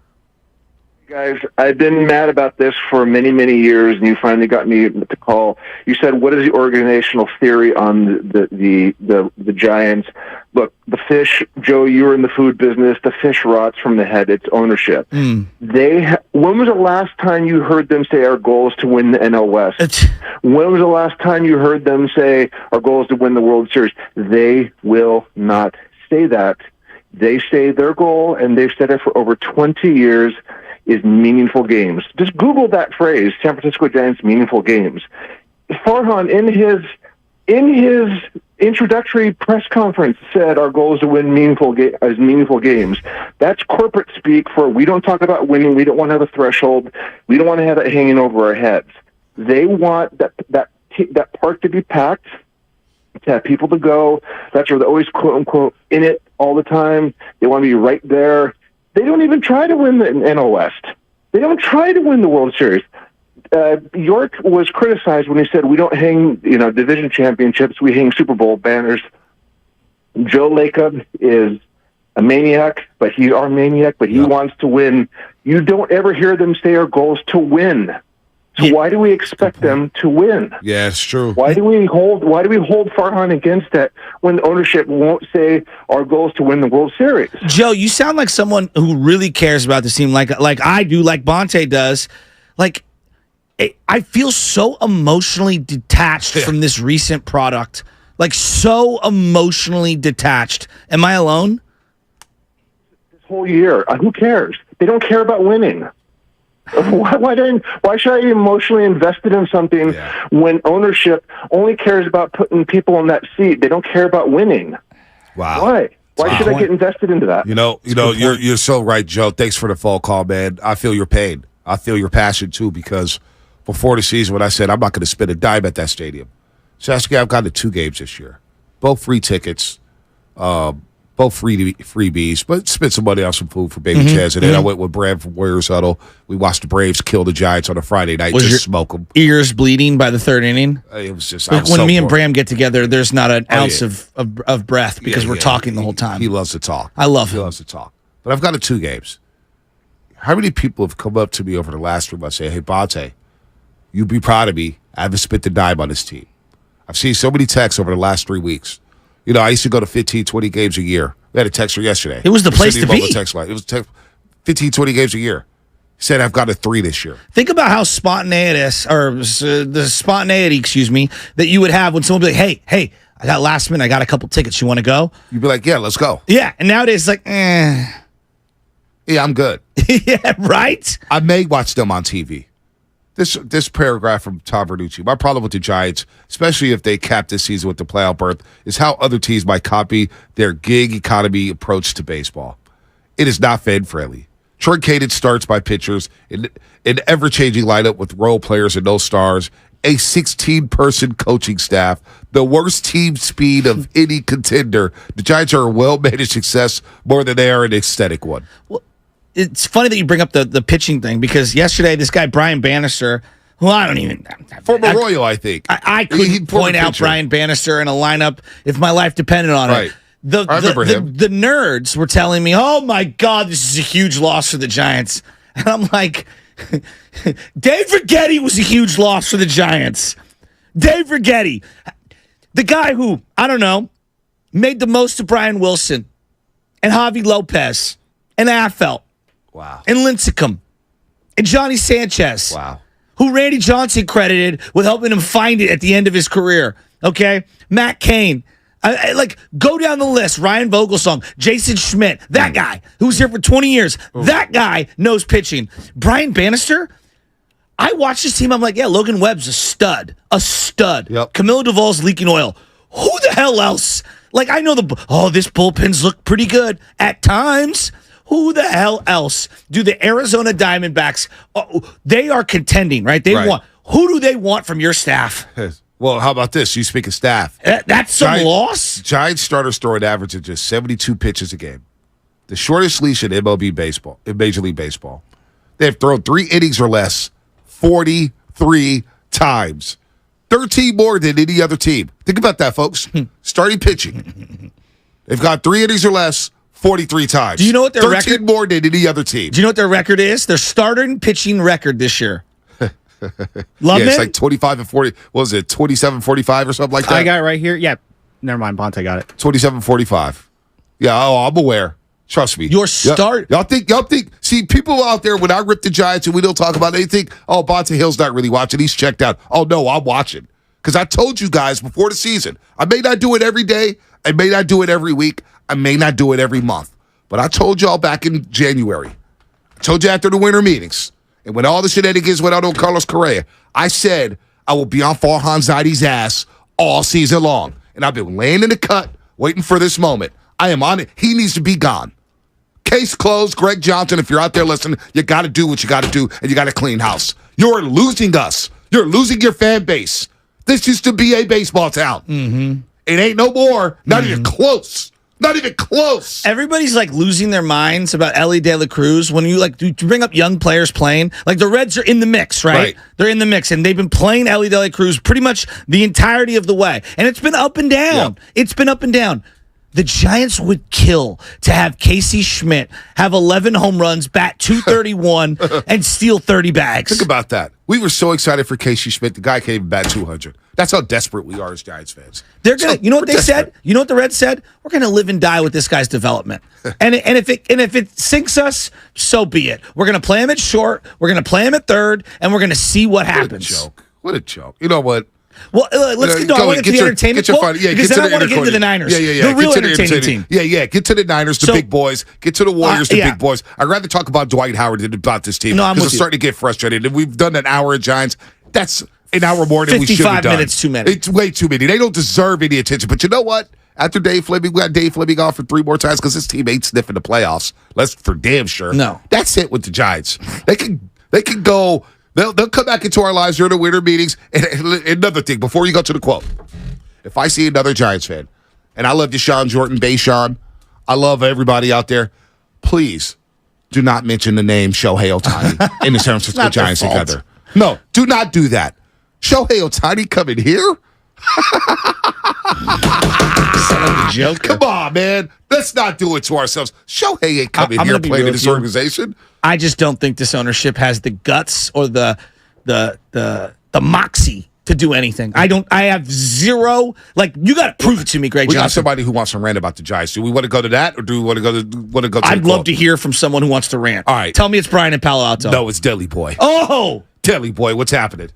Guys, I've been mad about this for many, many years, and you finally got me to call. You said, "What is the organizational theory on the Giants?" Look, the fish, Joe. You were in the food business. The fish rots from the head. It's ownership. When was the last time you heard them say our goal is to win the NL West? When was the last time you heard them say our goal is to win the World Series? They will not say that. They say their goal, and they've said it for over 20 years. Is meaningful games. Just Google that phrase, San Francisco Giants meaningful games. Farhan, in his introductory press conference, said our goal is to win meaningful games. That's corporate speak for we don't talk about winning. We don't want to have a threshold. We don't want to have it hanging over our heads. They want that park to be packed, to have people to go. That's where they're always quote unquote in it all the time. They want to be right there. They don't even try to win the NL West. They don't try to win the World Series. York was criticized when he said, we don't hang, division championships. We hang Super Bowl banners. Joe Lacob is a maniac, but he's our maniac, but he wants to win. You don't ever hear them say our goal is to win. So why do we expect them to win? Yeah, it's true. Why do we hold Farhan against that when ownership won't say our goal is to win the World Series? Joe, you sound like someone who really cares about this team, like I do, like Bonte does. Like, I feel so emotionally detached from this recent product. Like, so emotionally detached. Am I alone? This whole year, who cares? They don't care about winning. Why should I be emotionally invested in something when ownership only cares about putting people in that seat? They don't care about winning. Wow. Why should I get invested into that? You're so right, Joe. Thanks for the phone call, man. I feel your pain. I feel your passion too, because before the season, when I said I'm not going to spend a dime at that stadium, Shasky, I've gone to 2 games this year, both free tickets. Both freebies, but spent some money on some food for Baby Chaz. And then I went with Brad from Warriors Huddle. We watched the Braves kill the Giants on a Friday night, smoke them. Ears bleeding by the 3rd inning? It was just when me and Bram get together, there's not an ounce of breath because we're talking the whole time. He loves to talk. I love him. He loves to talk. But I've got to 2 games. How many people have come up to me over the last 3 months saying, hey, Bonte, you'd be proud of me. I haven't spent a dime on this team. I've seen so many texts over the last 3 weeks. I used to go to 15, 20 games a year. We had a texter yesterday. It was the place to be. Text line. It was 15, 20 games a year. He said, I've got a 3 this year. Think about how spontaneous, or the spontaneity, that you would have when someone would be like, hey, I got last minute. I got a couple tickets. You want to go? You'd be like, yeah, let's go. Yeah. And nowadays it's like, Yeah, I'm good. Yeah, right? I may watch them on TV. This paragraph from Tom Verducci. My problem with the Giants, especially if they cap this season with the playoff berth, is how other teams might copy their gig economy approach to baseball. It is not fan-friendly. Truncated starts by pitchers, an ever-changing lineup with role players and no stars, a 16-person coaching staff, the worst team speed of any contender. The Giants are a well-managed success more than they are an aesthetic one. Well, it's funny that you bring up the pitching thing, because yesterday this guy Brian Bannister, who I don't even former Royal, I think I couldn't point out Brian Bannister in a lineup if my life depended on it. I remember him. The nerds were telling me, "Oh my God, this is a huge loss for the Giants," and I'm like, Dave Righetti was a huge loss for the Giants. Dave Righetti, the guy who made the most of Brian Wilson and Javi Lopez and Affelt. Wow. And Lincecum. And Johnny Sanchez. Wow. who Randy Johnson credited with helping him find it at the end of his career. Okay? Matt Cain. Go down the list. Ryan Vogelsong, Jason Schmidt, that guy who was here for 20 years. That guy knows pitching. Brian Bannister, I watched this team. I'm like, yeah, Logan Webb's a stud. A stud. Yep. Camilo Duvall's leaking oil. Who the hell else? Like, I know this bullpen's look pretty good at times. Who the hell else do the Arizona Diamondbacks, they are contending, right? Who do they want from your staff? Well, how about this? You speak of staff. That's some loss. Giants starters throw an average of just 72 pitches a game. The shortest leash in MLB baseball, in Major League Baseball. They have thrown 3 innings or less 43 times. 13 more than any other team. Think about that, folks. Starting pitching. They've got 3 innings or less 43 times. Do you know what their 13 record? more than any other team. Do you know what their record is? Their starting pitching record this year. Love It's it? like 25 and 40. What was it? 27-45 or something like that? I got it right here. Yeah. Never mind. Bonte got it. 27-45. Yeah, I'm aware. Trust me. Your start. Y'all think, see, people out there, when I rip the Giants and we don't talk about it, they think, oh, Bonte Hill's not really watching. He's checked out. Oh, no, I'm watching. Because I told you guys before the season, I may not do it every day. I may not do it every week. I may not do it every month. But I told y'all back in January. I told you after the winter meetings. And when all the shenanigans went out on Carlos Correa, I said I will be on Farhan Zaidi's ass all season long. And I've been laying in the cut, waiting for this moment. I am on it. He needs to be gone. Case closed. Greg Johnson, if you're out there listening, you got to do what you got to do, and you got to clean house. You're losing us. You're losing your fan base. This used to be a baseball town. Mm-hmm. It ain't no more. Not even close. Not even close. Everybody's like losing their minds about Ellie De La Cruz when you bring up young players playing. Like the Reds are in the mix, right? They're in the mix, and they've been playing Ellie De La Cruz pretty much the entirety of the way. And it's been up and down. Yep. It's been up and down. The Giants would kill to have Casey Schmidt have 11 home runs, bat 231, and steal 30 bags. Think about that. We were so excited for Casey Schmidt. The guy can't even bat 200. That's how desperate we are as Giants fans. They're gonna. You know what they said? You know what the Reds said? We're gonna live and die with this guy's development. and if it sinks us, so be it. We're gonna play him at short. We're gonna play him at third, and we're gonna see what happens. What a joke. You know what? Well, let's get to the entertainment quote, because then I want to get into the Niners. Yeah. The real entertaining team. Yeah. Get to the Niners, the big boys. Get to the Warriors, the big boys. I'd rather talk about Dwight Howard than about this team. No, I'm because I'm starting to get frustrated. And we've done an hour of Giants. That's an hour more than we should have done. 55 minutes too many. It's way too many. They don't deserve any attention. But you know what? After Dave Fleming, we got Dave Fleming on for 3 more times because this team ain't sniffing the playoffs. That's for damn sure. No. That's it with the Giants. They can go. They'll come back into our lives during the winter meetings. And another thing, before you go to the quote, if I see another Giants fan, and I love Deshaun Jordan, Bayshawn, I love everybody out there, please do not mention the name Shohei Ohtani in the San Francisco Giants together. No, do not do that. Shohei Ohtani coming here? Joke. Come on, man. Let's not do it to ourselves. Shohei ain't coming here playing in this organization. I just don't think this ownership has the guts or the moxie to do anything. I have zero. Like, you got to prove it to me, Greg Johnson. We got somebody who wants to rant about the Giants. Do we want to go to that, or do we want to go to? I'd love to hear from someone who wants to rant. All right, tell me it's Brian in Palo Alto. No, it's Deli Boy. Oh, Deli Boy, what's happening?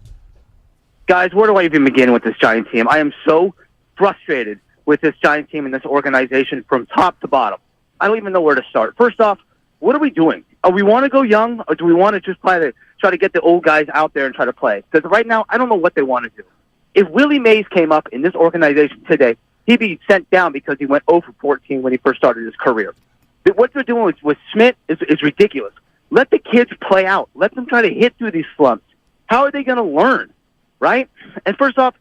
Guys, where do I even begin with this Giant team? I am so frustrated with this Giant team and this organization from top to bottom. I don't even know where to start. First off, what are we doing? Do we want to go young, or do we want to just try to get the old guys out there and try to play? Because right now, I don't know what they want to do. If Willie Mays came up in this organization today, he'd be sent down because he went 0 for 14 when he first started his career. What they're doing with Smith is ridiculous. Let the kids play out. Let them try to hit through these slumps. How are they going to learn, right? And first off,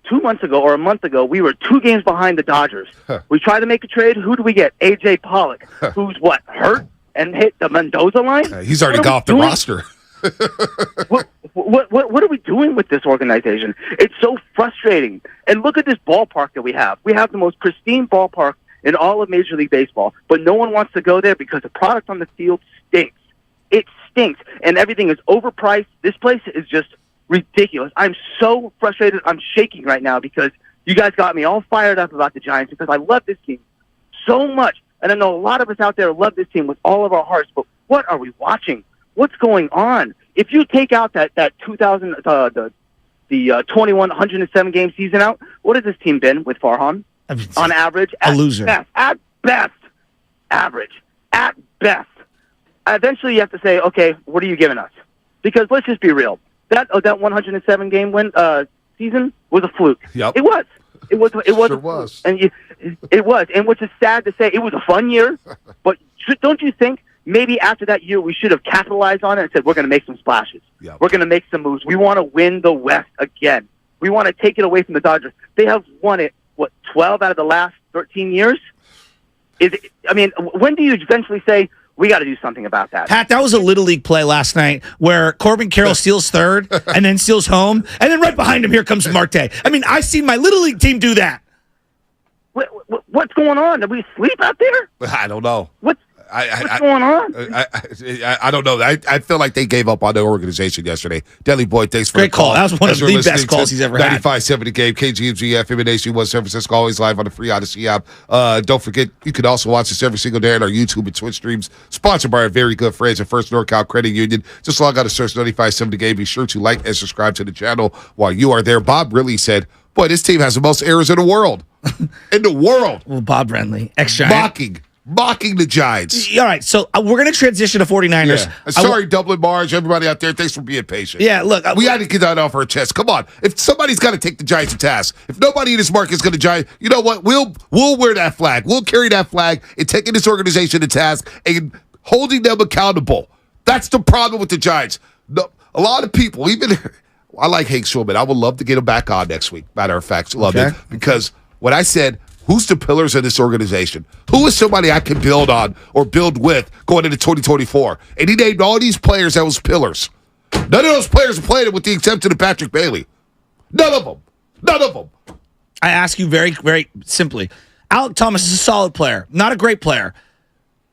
2 months ago or a month ago, we were 2 games behind the Dodgers. We tried to make a trade. Who do we get? A.J. Pollock, who's hurt and hit the Mendoza line? He's already got off the roster. What are we doing with this organization? It's so frustrating. And look at this ballpark that we have. We have the most pristine ballpark in all of Major League Baseball, but no one wants to go there because the product on the field stinks. It stinks, and everything is overpriced. This place is just ridiculous. I'm so frustrated. I'm shaking right now because you guys got me all fired up about the Giants because I love this team so much. And I know a lot of us out there love this team with all of our hearts, but what are we watching? What's going on? If you take out that 2000 the 107 game season out, what has this team been with Farhan? On average, a loser. At best, average. At best. Eventually, you have to say, okay, what are you giving us? Because let's just be real. That 107 game season was a fluke. Yep. It was. It was. Sure was. And it was. And which is sad to say, it was a fun year. But don't you think maybe after that year we should have capitalized on it and said we're going to make some splashes. Yep. We're going to make some moves. We want to win the West again. We want to take it away from the Dodgers. They have won it 12 out of the last 13 years. When do you eventually say we got to do something about that? Pat, that was a Little League play last night where Corbin Carroll steals third and then steals home, and then right behind him, here comes Marte. I've seen my Little League team do that. What's going on? Did we sleep out there? I don't know. What's going on? I don't know. I feel like they gave up on their organization yesterday. Deli Boy, thanks for Great the call. call. That was one of As you're the best listening calls to he's ever had. 95.7 The Game, KGMG, FM Nation, San Francisco, always live on the free Odyssey app. Don't forget, you can also watch us every single day on our YouTube and Twitch streams, sponsored by our very good friends at First NorCal Credit Union. Just log on to search 95.7 The Game. Be sure to like and subscribe to the channel while you are there. Bob really said, boy, this team has the most errors in the world. In the world. Well, Bob Renly, ex-Giant. Mocking the Giants. All right, so we're going to transition to 49ers. Yeah. Sorry, Dublin Marge, everybody out there. Thanks for being patient. Yeah, look. We had to get that off our chest. Come on. If somebody's got to take the Giants to task, if nobody in this market is going to Giant, you know what? We'll wear that flag. We'll carry that flag and taking this organization to task and holding them accountable. That's the problem with the Giants. A lot of people, even I like Hank Schulman. I would love to get him back on next week. Matter of fact, love it. Because what I said, who's the pillars of this organization? Who is somebody I can build on or build with going into 2024? And he named all these players that was pillars. None of those players are playing with the exception of Patrick Bailey. None of them. None of them. I ask you very, very simply. Alec Thomas is a solid player, not a great player.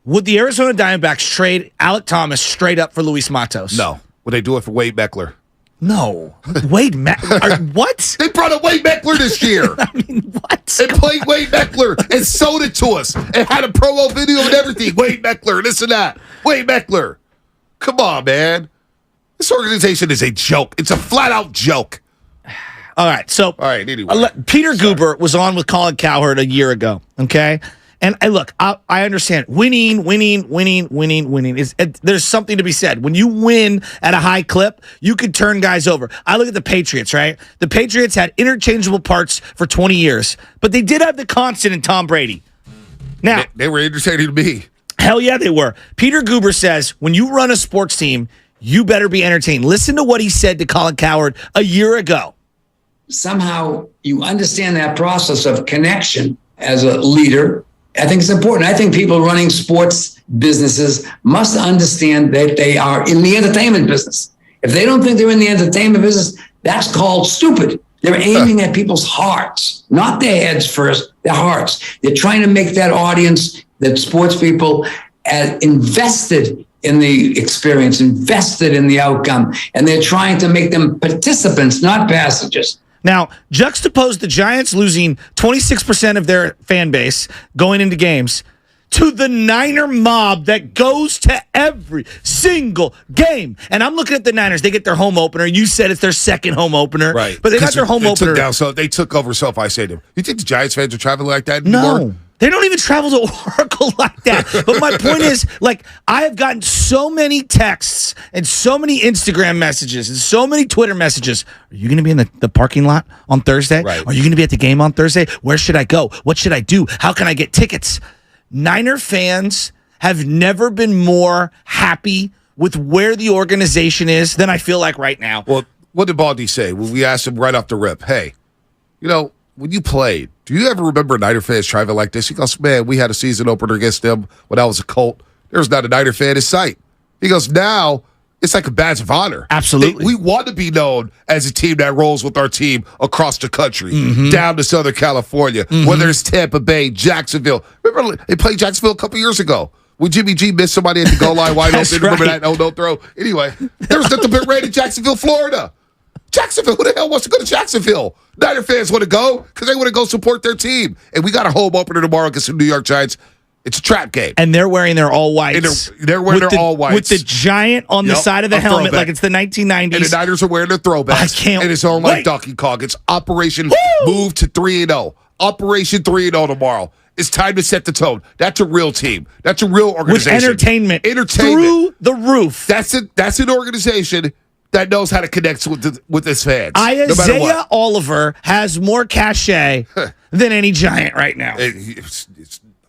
Would the Arizona Diamondbacks trade Alec Thomas straight up for Luis Matos? No. Would they do it for Wade Meckler? No. Wade Meckler? What? They brought up Wade Meckler this year. What? And played Wade Meckler and sold it to us and had a promo video and everything. Wade Meckler, this and that. Wade Meckler. Come on, man. This organization is a joke. It's a flat-out joke. All right, so anyway. Peter Guber was on with Colin Cowherd a year ago, okay? And look, I understand. Winning. There's something to be said. When you win at a high clip, you could turn guys over. I look at the Patriots, right? The Patriots had interchangeable parts for 20 years, but they did have the constant in Tom Brady. Now, they were entertaining to me. Hell yeah, they were. Peter Guber says, when you run a sports team, you better be entertained. Listen to what he said to Colin Cowherd a year ago. Somehow you understand that process of connection as a leader. I think it's important. I think people running sports businesses must understand that they are in the entertainment business. If they don't think they're in the entertainment business, that's called stupid. They're aiming at people's hearts, not their heads first, their hearts. They're trying to make that audience, that sports people, invested in the experience, invested in the outcome, and they're trying to make them participants, not passengers. Now, juxtapose the Giants losing 26% of their fan base going into games to the Niner mob that goes to every single game. And I'm looking at the Niners. They get their home opener. You said it's their second home opener. Right. But they got their home opener. They took over SoFi Stadium. You think the Giants fans are traveling like that anymore? No. They don't even travel to Oracle like that. But my point is, I have gotten so many texts and so many Instagram messages and so many Twitter messages. Are you going to be in the parking lot on Thursday? Right. Are you going to be at the game on Thursday? Where should I go? What should I do? How can I get tickets? Niner fans have never been more happy with where the organization is than I feel like right now. Well, what did Baldy say? Well, we asked him right off the rip, hey, when you played, do you ever remember Niner fans traveling like this? He goes, man, we had a season opener against them when I was a Colt. There was not a Niner fan in sight. He goes, now it's like a badge of honor. Absolutely. We want to be known as a team that rolls with our team across the country, down to Southern California, whether it's Tampa Bay, Jacksonville. Remember, they played Jacksonville a couple years ago when Jimmy G missed somebody at the goal line wide open. Remember that no throw? Anyway, there was nothing but rain in Jacksonville, Florida. Jacksonville, who the hell wants to go to Jacksonville? Niner fans want to go because they want to go support their team. And we got a home opener tomorrow against the New York Giants. It's a trap game. And they're wearing their all whites. They're wearing their all whites. With the giant on the side of the helmet throwback. like it's the 1990s. And the Niners are wearing their throwbacks. I can't And it's on wait. like Donkey Kong. It's Operation Move to 3-0. Operation 3-0 tomorrow. It's time to set the tone. That's a real team. That's a real organization. With entertainment. Through the roof. That's an organization that knows how to connect with its fans. Isaiah Oliver has more cachet than any Giant right now.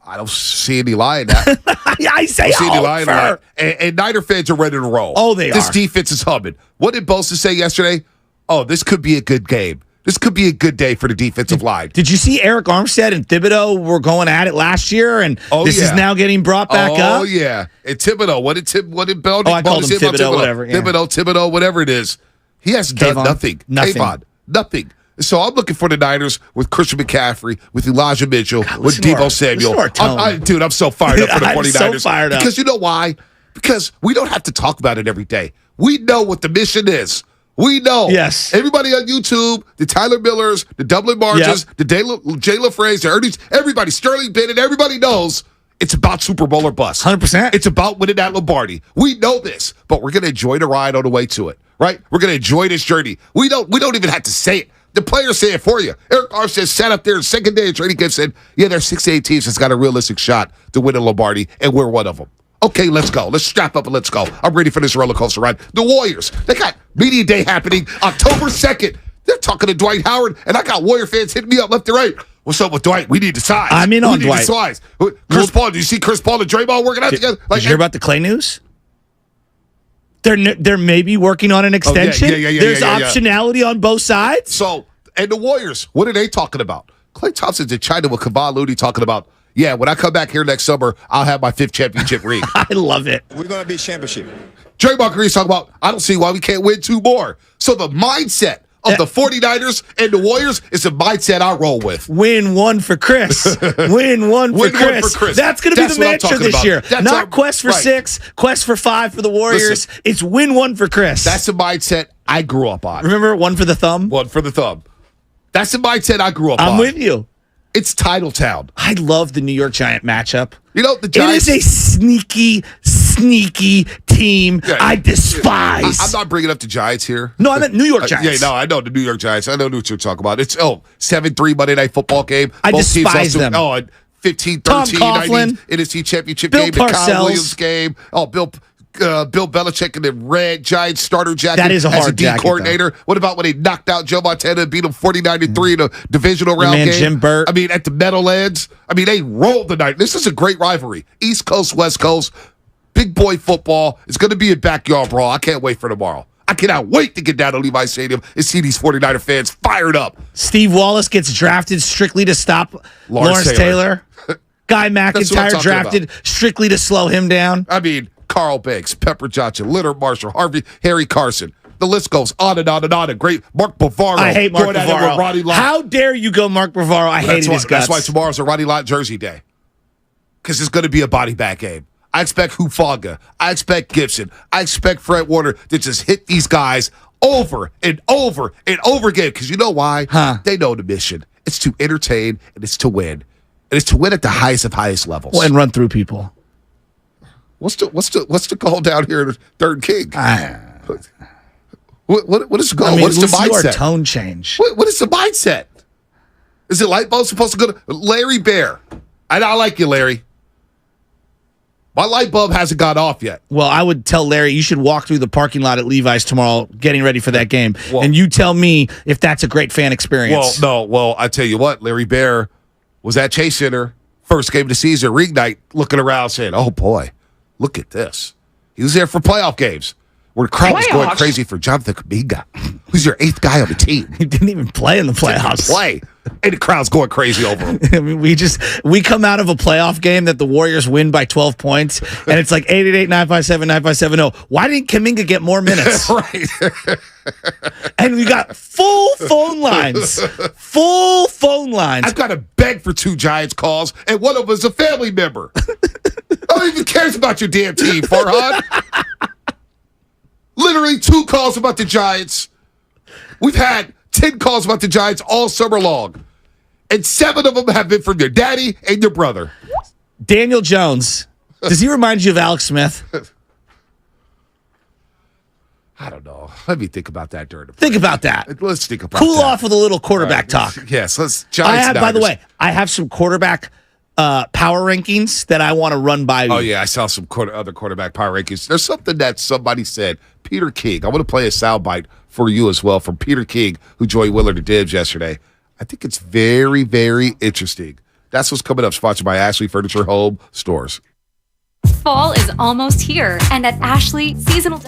I don't see any lie in that. Isaiah Oliver. And Niner fans are ready to roll. Oh, they This are. defense is humming. What did Bosa say yesterday? Oh, this could be a good game. This could be a good day for the defensive line. Did you see Eric Armstead and Thibodeau were going at it last year, and this is now getting brought back up? Oh, yeah. And Thibodeau, what did Bell I called him Thibodeau, whatever. Yeah. Thibodeau, whatever it is. He has done nothing. Nothing. So I'm looking for the Niners with Christian McCaffrey, with Elijah Mitchell, with Deebo Samuel. Dude, I'm so fired up for the 49ers. I'm so fired up. Because you know why? Because we don't have to talk about it every day. We know what the mission is. We know. Yes. Everybody on YouTube, the Tyler Millers, the Dublin Marches, the Jay LaFrays, the Ernie's, everybody, Sterling Bennett, everybody knows it's about Super Bowl or bust. 100%. It's about winning that Lombardi. We know this, but we're going to enjoy the ride on the way to it, right? We're going to enjoy this journey. We don't even have to say it. The players say it for you. Eric Armstead sat up there in second day of training camp said, yeah, there's 6 to 8 teams that's got a realistic shot to win a Lombardi, and we're one of them. Okay, let's go. Let's strap up and let's go. I'm ready for this roller coaster ride. The Warriors, they got media day happening October 2nd. They're talking to Dwight Howard, and I got Warrior fans hitting me up left and right. What's up with Dwight? We need the size. I'm in on Dwight. We need the size. Chris Paul, do you see Chris Paul and Draymond working out together? Did you hear about the Clay news? They're maybe working on an extension. There's optionality on both sides. So, and the Warriors, what are they talking about? Klay Thompson's in China with Kevon Looney talking about, yeah, when I come back here next summer, I'll have my 5th championship ring. I love it. We're going to be championship. Draymond Green's talking about, I don't see why we can't win 2 more. So the mindset of the 49ers and the Warriors is a mindset I roll with. Win one for Chris. Win one for Chris. That's going to be the mantra this year. Not quest for 6, quest for 5 for the Warriors. Listen, it's win one for Chris. That's the mindset I grew up on. Remember one for the thumb? One for the thumb. That's the mindset I grew up on. I'm with you. It's Title Town. I love the New York Giant matchup. You know, the Giants. It is a sneaky team I despise. I'm not bringing up the Giants here. No, I meant New York Giants. I know the New York Giants. I know what you're talking about. It's 7-3 Monday Night Football game. I despise them. 15-13 Tom Coughlin, NFC Championship Bill game. Parcells. The Kyle Williams game. Bill Belichick in the red Giants starter jacket. That is a hard as a D jacket, coordinator. though. What about when they knocked out Joe Montana and beat him 49-3 in a divisional round game? Jim Burt. I mean, at the Meadowlands. I mean, they rolled the night. This is a great rivalry. East Coast, West Coast. Big boy football. It's going to be a backyard brawl. I can't wait for tomorrow. I cannot wait to get down to Levi Stadium and see these 49er fans fired up. Steve Wallace gets drafted strictly to stop Lawrence Taylor. Guy McIntyre drafted strictly to slow him down. I mean, Carl Banks, Pepper Johnson, Leonard Marshall, Harry Carson. The list goes on and on and on. A great Mark Bavaro. I hate Mark Bavaro. Ronnie Lott. How dare you go Mark Bavaro? I hated his guts. That's why tomorrow's a Ronnie Lott jersey day. Because it's going to be a body bag game. I expect Hufanga. I expect Gibson. I expect Fred Warner to just hit these guys over and over and over again. Because you know why? They know the mission. It's to entertain and it's to win. And it's to win at the highest of highest levels. Well, and run through people. What's the goal down here at Third King? What is the goal? What is the mindset? Our tone change. What is the mindset? Is it light bulb supposed to go to Larry Bear? I like you, Larry. My light bulb hasn't got off yet. Well, I would tell Larry you should walk through the parking lot at Levi's tomorrow getting ready for that game. Well, and you tell me if that's a great fan experience. Well, I tell you what, Larry Bear was at Chase Center, first game of the season, ring night, looking around saying, oh boy, look at this. He was there for playoff games where the crowd was going crazy for Jonathan Kuminga, who's your 8th guy on the team. He didn't even play in the playoffs. And the crowd's going crazy over him. I mean, we come out of a playoff game that the Warriors win by 12 points, and it's like 888-957-9570. Why didn't Kuminga get more minutes? Right. And we got full phone lines. Full phone lines. I've got to beg for 2 Giants calls, and one of them is a family member. Nobody even cares about your damn team, Farhad. Literally 2 calls about the Giants. We've had 10 calls about the Giants all summer long. And 7 of them have been from your daddy and your brother. Daniel Jones, does he remind you of Alex Smith? I don't know. Let me think about that during the Think about that. Let's think about Cool that. off with a little quarterback All right. talk. Yes, let's. By the way, I have some quarterback power rankings that I want to run by you. Oh, yeah, I saw some other quarterback power rankings. There's something that somebody said. Peter King. I want to play a soundbite for you as well from Peter King, who joined Willard and Dibs yesterday. I think it's very, very interesting. That's what's coming up, sponsored by Ashley Furniture Home Stores. Fall is almost here, and at Ashley, seasonal...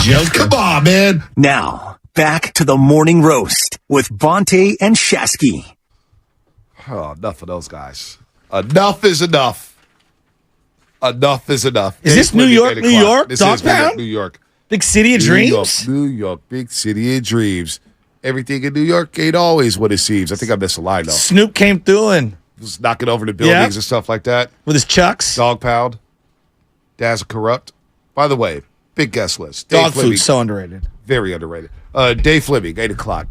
joking. Come on, man. Now, back to the morning roast with Bonte and Shasky. Oh, enough of those guys. Enough is enough. Enough is enough. Is this New York, New York? This Dog is New York, pound? New York. Big city of dreams? New York, big city of dreams. Everything in New York ain't always what it seems. I think I missed a line, though. Snoop came through and Was knocking over the buildings and stuff like that. with his chucks. Dog pound. Dad's corrupt. By the way, big guest list. Dog food's so underrated. Very underrated. Dave Fleming, 8 o'clock.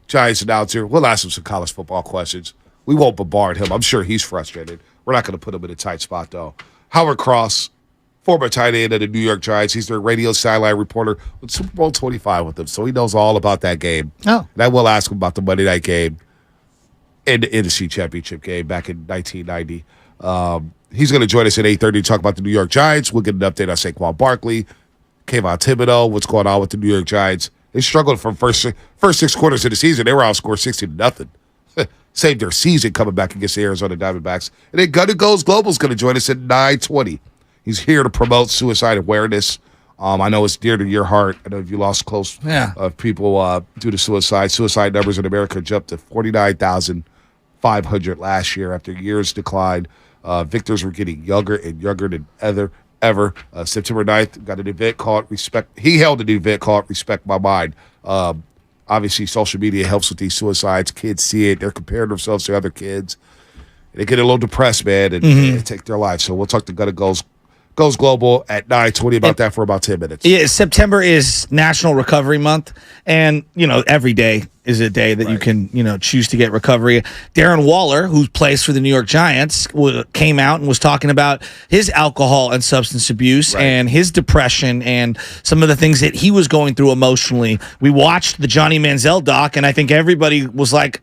Giants announcer. We'll ask him some college football questions. We won't bombard him. I'm sure he's frustrated. We're not going to put him in a tight spot, though. Howard Cross, former tight end of the New York Giants. He's their radio sideline reporter with Super Bowl 25 with them, so he knows all about that game. Oh. And I will ask him about the Monday night game and the NFC Championship game back in 1990. He's going to join us at 8:30 to talk about the New York Giants. We'll get an update on Saquon Barkley, Kayvon Thibodeau, what's going on with the New York Giants. They struggled from first 6 quarters of the season. They were outscored 60-0. Saved their season coming back against the Arizona Diamondbacks. And then Gunner Goes Global is going to join us at 9:20. He's here to promote suicide awareness. I know it's dear to your heart. I know if you lost close of people due to suicide. Suicide numbers in America jumped to 49,500 last year after years declined. Victors were getting younger and younger than ever. September 9th, got an event called Respect. He held an event called Respect My Mind. Obviously, social media helps with these suicides. Kids see it. They're comparing themselves to other kids. They get a little depressed, man, and take their lives. So we'll talk to Gunner Goes Global at 9:20 about that for about 10 minutes. Yeah, September is National Recovery Month, and every day is a day that you can choose to get recovery. Darren Waller, who plays for the New York Giants, came out and was talking about his alcohol and substance abuse and his depression and some of the things that he was going through emotionally. We watched the Johnny Manziel doc, and I think everybody was like,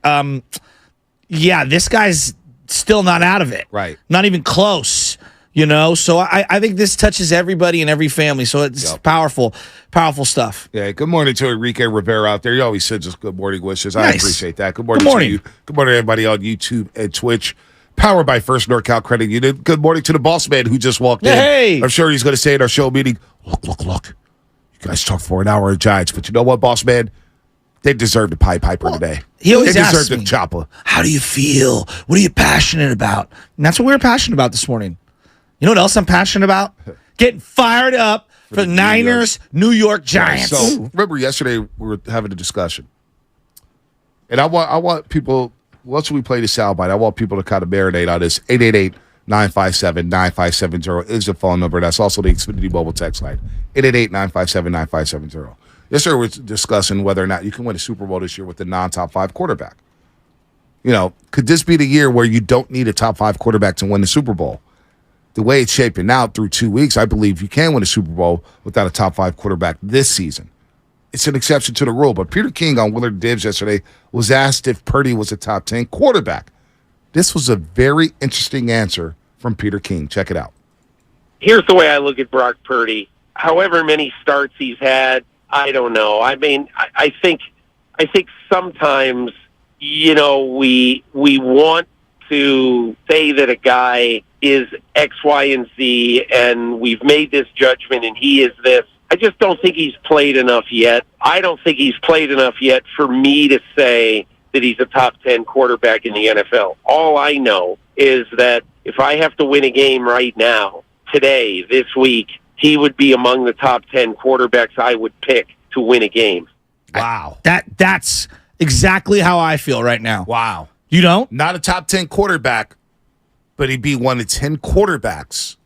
"Yeah, this guy's still not out of it, not even close." So I think this touches everybody in every family. So it's powerful stuff. Yeah, good morning to Enrique Rivera out there. He always sends us good morning wishes. I appreciate that. Good morning to you. Good morning to everybody on YouTube and Twitch. Powered by First NorCal Credit Union. Good morning to the boss man who just walked in. Hey! I'm sure he's going to say in our show meeting, look. You guys talk for an hour of Giants, but you know what, boss man? They deserve the Pied Piper today. He always they asks deserve the chopper. How do you feel? What are you passionate about? And that's what we were passionate about this morning. You know what else I'm passionate about? Getting fired up for the Niners, New York Giants. So remember yesterday we were having a discussion. And I want people, once we play the soundbite, I want people to kind of marinate on this. 888-957-9570 is the phone number. That's also the Xfinity mobile text line. 888-957-9570. Yesterday we were discussing whether or not you can win a Super Bowl this year with a non-top 5 quarterback. Could this be the year where you don't need a top 5 quarterback to win the Super Bowl? The way it's shaping out through 2 weeks, I believe you can win a Super Bowl without a top 5 quarterback this season. It's an exception to the rule. But Peter King on Willard Dibs yesterday was asked if Purdy was a top 10 quarterback. This was a very interesting answer from Peter King. Check it out. Here's the way I look at Brock Purdy. However many starts he's had, I don't know. I mean, I think sometimes, we want to say that a guy is X, Y, and Z, and we've made this judgment, and he is this. I just don't think he's played enough yet. I don't think he's played enough yet for me to say that he's a top 10 quarterback in the NFL. All I know is that if I have to win a game right now, today, this week, he would be among the top 10 quarterbacks I would pick to win a game. Wow. That's exactly how I feel right now. Wow. You don't? Not a top 10 quarterback, but he'd be one of 10 quarterbacks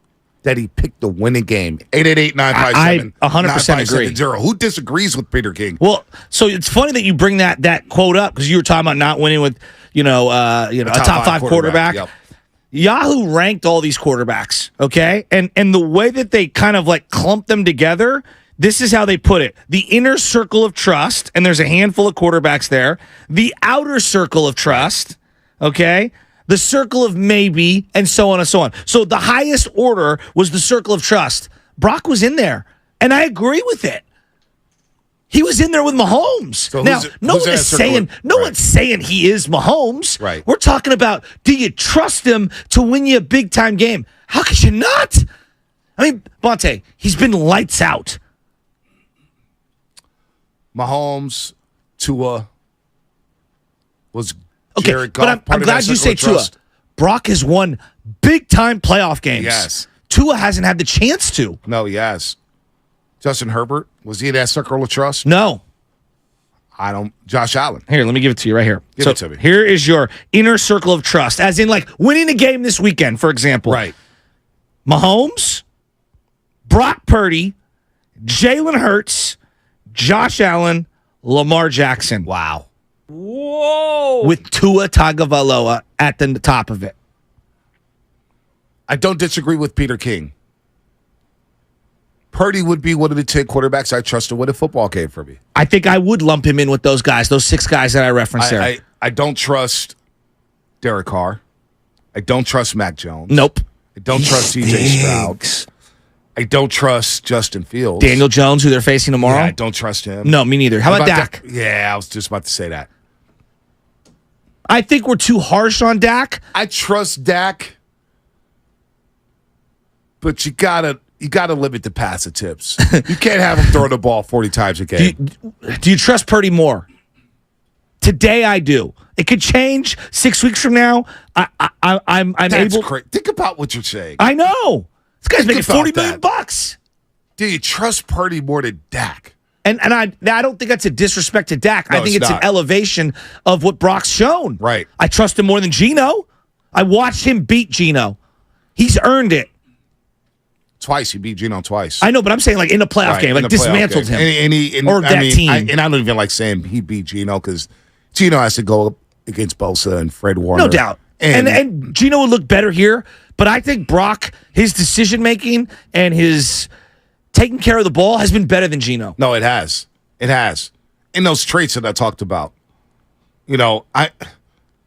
that he picked to win a game. 888-957. I 100% agree. Who disagrees with Peter King? Well, so it's funny that you bring that quote up because you were talking about not winning with a top 5 quarterback. Yep. Yahoo ranked all these quarterbacks, okay? And the way that they kind of like clump them together, this is how they put it. The inner circle of trust, and there's a handful of quarterbacks there. The outer circle of trust, okay? The circle of maybe, and so on and so on. So the highest order was the circle of trust. Brock was in there, and I agree with it. He was in there with Mahomes. So now, no one's saying he is Mahomes. Right. We're talking about, do you trust him to win you a big-time game? How could you not? I mean, Bonte, he's been lights out. Mahomes, Tua, was Okay, Jared Goff but part I'm of glad that you say circle of Tua. trust? Brock has won big-time playoff games. Yes. Tua hasn't had the chance to. No, he has. Justin Herbert, was he in that circle of trust? No. Josh Allen. Here, let me give it to you right here. Give it to me. Here is your inner circle of trust, as in like winning a game this weekend, for example. Right. Mahomes, Brock Purdy, Jalen Hurts, Josh Allen, Lamar Jackson. Wow. Whoa. With Tua Tagovailoa at the top of it. I don't disagree with Peter King. Purdy would be one of the 10 quarterbacks I trust to win a football game for me. I think I would lump him in with those guys, those 6 guys that I referenced there. I don't trust Derek Carr. I don't trust Mac Jones. Nope. I don't trust C.J. Stroud. I don't trust Justin Fields. Daniel Jones, who they're facing tomorrow. Yeah, I don't trust him. No, me neither. How about Dak? Yeah, I was just about to say that. I think we're too harsh on Dak. I trust Dak, but you gotta limit the pass attempts. You can't have him throw the ball 40 times a game. Do you trust Purdy more? Today I do. It could change 6 weeks from now. I'm That's able. crazy. Think about what you're saying. I know this guy's Think making about $40 million bucks. Do you trust Purdy more than Dak? And I don't think that's a disrespect to Dak. No, I think it's an not. elevation of what Brock's shown. Right. I trust him more than Geno. I watched him beat Geno. He's earned it. Twice. He beat Geno twice. I know, but I'm saying like in a playoff Right, game, in like the playoff dismantled game. him. And that team. and I don't even like saying he beat Geno because Geno has to go up against Bosa and Fred Warner. No doubt. And Geno would look better here, but I think Brock, his decision making and his taking care of the ball has been better than Geno. No, it has. It has. In those traits that I talked about. You know,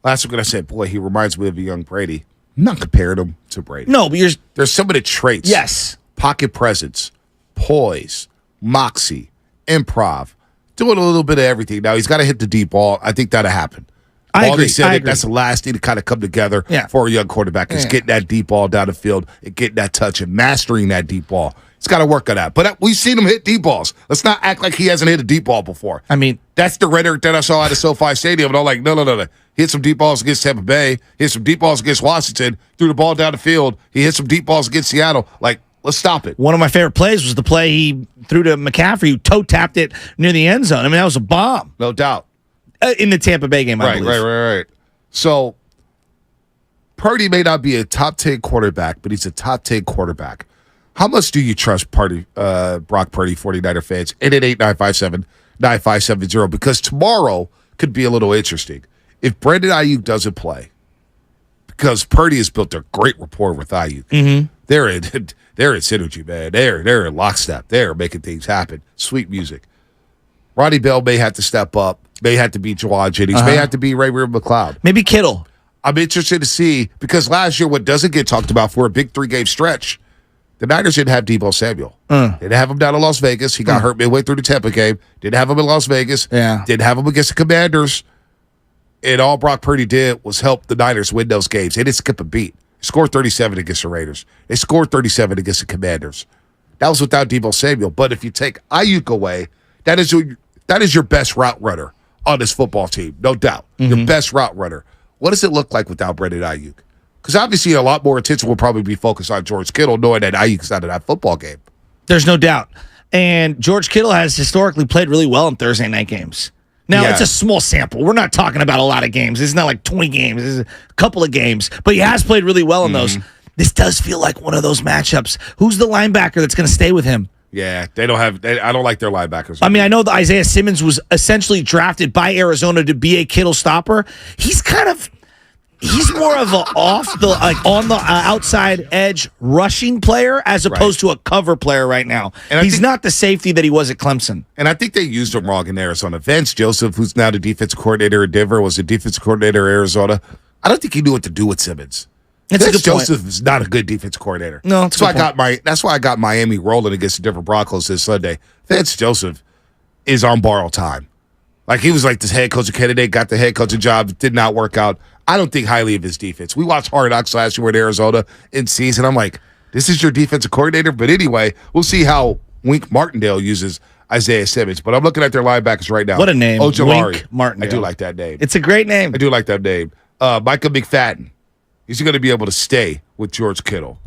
last week I said, boy, he reminds me of a young Brady. I'm not comparing him to Brady. No, but there's some of the traits. Yes. Pocket presence, poise, moxie, improv, doing a little bit of everything. Now, he's got to hit the deep ball. I think that'll happen. I All agree. they said, I agree. that's the last thing to kind of come together for a young quarterback is getting that deep ball down the field and getting that touch and mastering that deep ball. He's got to work on that. But we've seen him hit deep balls. Let's not act like he hasn't hit a deep ball before. I mean, that's the rhetoric that I saw at the SoFi Stadium. And I'm like, no. He hit some deep balls against Tampa Bay. Hit some deep balls against Washington. Threw the ball down the field. He hit some deep balls against Seattle. Like, let's stop it. One of my favorite plays was the play he threw to McCaffrey, who toe-tapped it near the end zone. I mean, that was a bomb. No doubt. In the Tampa Bay game, I believe. Right. So, Purdy may not be a top 10 quarterback, but he's a top 10 quarterback. How much do you trust Brock Purdy, 49er fans? 888-957-9570. Because tomorrow could be a little interesting. If Brandon Ayuk doesn't play, because Purdy has built a great rapport with Ayuk. Mm-hmm. They're in synergy, man. They're in lockstep. They're making things happen. Sweet music. Ronnie Bell may have to step up. May have to be Jawan Jennings. May have to be Ray McLeod. Maybe Kittle. I'm interested to see, because last year what doesn't get talked about for a big 3-game stretch, the Niners didn't have Deebo Samuel. Didn't have him down in Las Vegas. He got hurt midway through the Tampa game. Didn't have him in Las Vegas. Yeah. Didn't have him against the Commanders. And all Brock Purdy did was help the Niners win those games. They didn't skip a beat. They scored 37 against the Raiders. They scored 37 against the Commanders. That was without Deebo Samuel. But if you take Ayuk away, that is your best route runner on this football team, no doubt. Your best route runner. What does it look like without Brandon Ayuk? Because obviously a lot more attention will probably be focused on George Kittle, knowing that Ayuk's out of that football game. There's no doubt. And George Kittle has historically played really well in Thursday night games. Now, it's a small sample. We're not talking about a lot of games. It's not like 20 games. It's a couple of games. But he has played really well in those. This does feel like one of those matchups. Who's the linebacker that's going to stay with him? Yeah, I don't like their linebackers. I mean, I know that Isaiah Simmons was essentially drafted by Arizona to be a Kittle stopper. He's more of a on the outside edge rushing player as opposed to a cover player right now. And he's not the safety that he was at Clemson. And I think they used him wrong in Arizona. Vance Joseph, who's now the defensive coordinator in Denver, was the defensive coordinator in Arizona. I don't think he knew what to do with Simmons. Vance Joseph is not a good defensive coordinator. No, that's why I got Miami rolling against the Denver Broncos this Sunday. Vance Joseph is on borrowed time. Like, he was like this head coaching candidate, got the head coaching job, did not work out. I don't think highly of his defense. We watched Hard Knocks last year in Arizona in season. I'm like, this is your defensive coordinator? But anyway, we'll see how Wink Martindale uses Isaiah Simmons. But I'm looking at their linebackers right now. What a name. Ojulari. Wink Martindale. I do like that name. It's a great name. I do like that name. Micah McFadden. Is he going to be able to stay with George Kittle?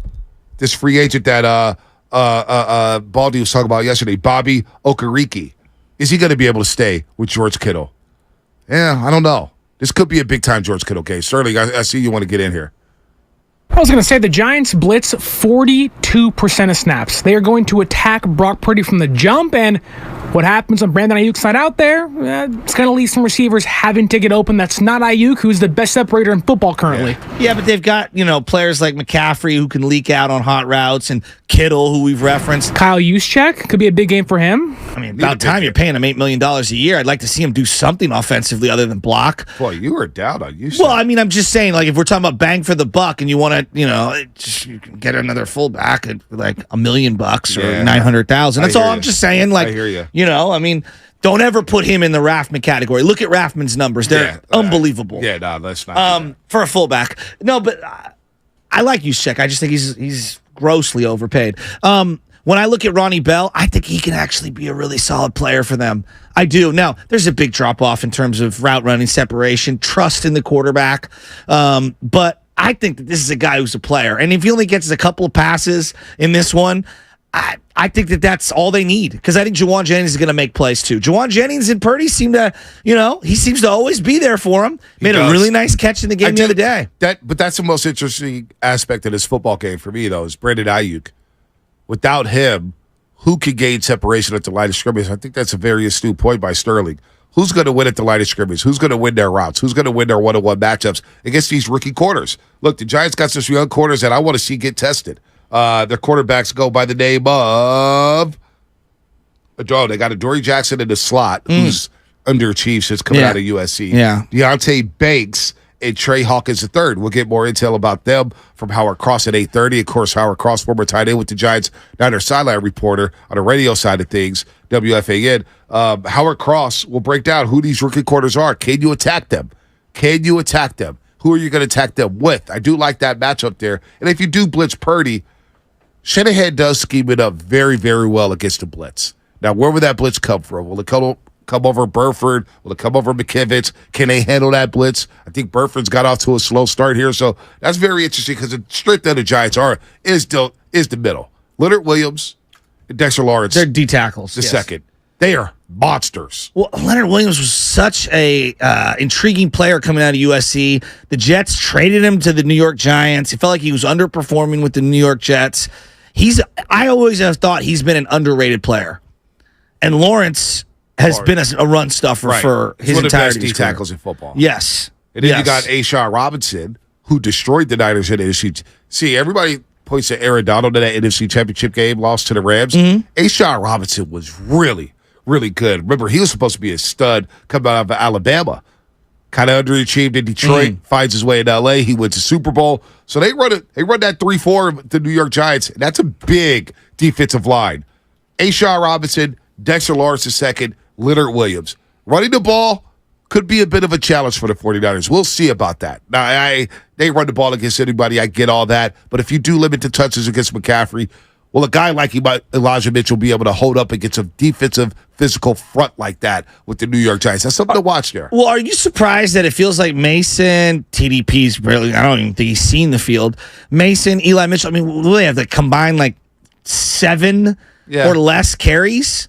This free agent that Baldy was talking about yesterday, Bobby Okereke. Is he going to be able to stay with George Kittle? Yeah, I don't know. This could be a big-time George Kittle case. Sterling, I see you want to get in here. I was going to say the Giants blitz 42% of snaps. They are going to attack Brock Purdy from the jump, and what happens when Brandon Ayuk's not out there, it's going to leave some receivers having to get open. That's not Ayuk, who's the best separator in football currently. Yeah, but they've got, players like McCaffrey who can leak out on hot routes, and Kittle, who we've referenced. Kyle Juszczyk could be a big game for him. I mean, about time you're paying him $8 million a year. I'd like to see him do something offensively other than block. Boy, you were down on Juszczyk. Well, I mean, I'm just saying, like, if we're talking about bang for the buck and you want to, you can get another fullback at like $1 million or $900,000. That's all I'm just saying. Like, I hear you. I mean, don't ever put him in the Raffman category. Look at Raffman's numbers; they're unbelievable. Let's not. For a fullback. No, but I like Juszczyk. I just think he's grossly overpaid. When I look at Ronnie Bell, I think he can actually be a really solid player for them. I do. Now, there's a big drop off in terms of route running, separation, trust in the quarterback, but I think that this is a guy who's a player. And if he only gets a couple of passes in this one, I think that that's all they need, because I think Juwan Jennings is going to make plays too. Juwan Jennings and Purdy seem to, he seems to always be there for him. Made a really nice catch in the game the other day. But that's the most interesting aspect of this football game for me, though, is Brandon Ayuk. Without him, who could gain separation at the line of scrimmage? I think that's a very astute point by Sterling. Who's going to win at the line of scrimmage? Who's going to win their routes? Who's going to win their one-on-one matchups against these rookie corners? Look, the Giants got some young corners that I want to see get tested. Their quarterbacks go by the name of they got Adoree Jackson in the slot, who's underachieved since coming out of USC. Yeah. Deontay Banks and Trey Hawkins III. We'll get more intel about them from Howard Cross at 8:30. Of course, Howard Cross, former tight end with the Giants, now their sideline reporter on the radio side of things, WFAN. Howard Cross will break down who these rookie corners are. Can you attack them? Who are you going to attack them with? I do like that matchup there. And if you do blitz Purdy, Shanahan does scheme it up very, very well against the blitz. Now, where will that blitz come from? Will it come over Burford? Will it come over McKivitz? Can they handle that blitz? I think Burford's got off to a slow start here, so that's very interesting, because the strength of the Giants is the middle. Leonard Williams and Dexter Lawrence. They're D tackles. The second. They are monsters. Well, Leonard Williams was such a intriguing player coming out of USC. The Jets traded him to the New York Giants. It felt like he was underperforming with the New York Jets. I always have thought he's been an underrated player. And Lawrence has been a run stuffer for his entire D tackles in football. Yes. And then you got Ashawn Robinson, who destroyed the Niners in the NFC. See, everybody points to Aaron Donald in that NFC Championship game, lost to the Rams. Ashawn Robinson was really, really good. Remember, he was supposed to be a stud coming out of Alabama. Kind of underachieved in Detroit, finds his way in L.A. He wins the Super Bowl. So they run that 3-4 with the New York Giants. That's a big defensive line. Ashawn Robinson, Dexter Lawrence II, Leonard Williams. Running the ball could be a bit of a challenge for the 49ers. We'll see about that. Now, they run the ball against anybody. I get all that. But if you do limit the touches against McCaffrey, well, a guy like Elijah Mitchell will be able to hold up against a defensive, physical front like that with the New York Giants. That's something to watch there. Well, are you surprised that it feels like Mason, TDP's really, I don't even think he's seen the field. Mason, Eli Mitchell, I mean, will they have to combine like 7 or less carries?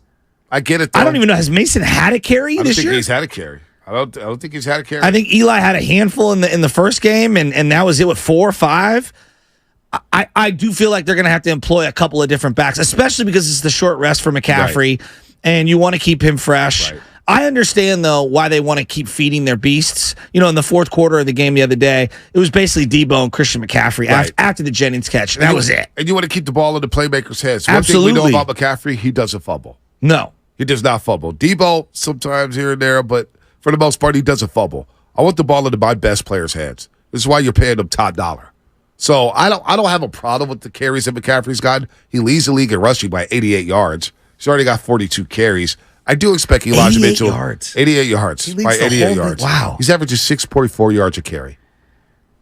I get it, though. I don't even know. Has Mason had a carry this year? I don't think he's had a carry. I don't think he's had a carry. I think Eli had a handful in the first game, and that was it with 4 or 5. I do feel like they're going to have to employ a couple of different backs, especially because it's the short rest for McCaffrey, and you want to keep him fresh. Right. I understand, though, why they want to keep feeding their beasts. In the fourth quarter of the game the other day, it was basically Debo and Christian McCaffrey after the Jennings catch. And that was it. And you want to keep the ball in the playmaker's hands. Absolutely. One thing we know about McCaffrey, he doesn't fumble. No. He does not fumble. Debo, sometimes here and there, but for the most part, he doesn't fumble. I want the ball into my best player's hands. This is why you're paying him top dollar. So I don't have a problem with the carries that McCaffrey's gotten. He leads the league in rushing by 88 yards. He's already got 42 carries. I do expect Elijah Mitchell. 88 yards. He leads by the 88 whole yards. Wow. He's averaging 6.4 yards a carry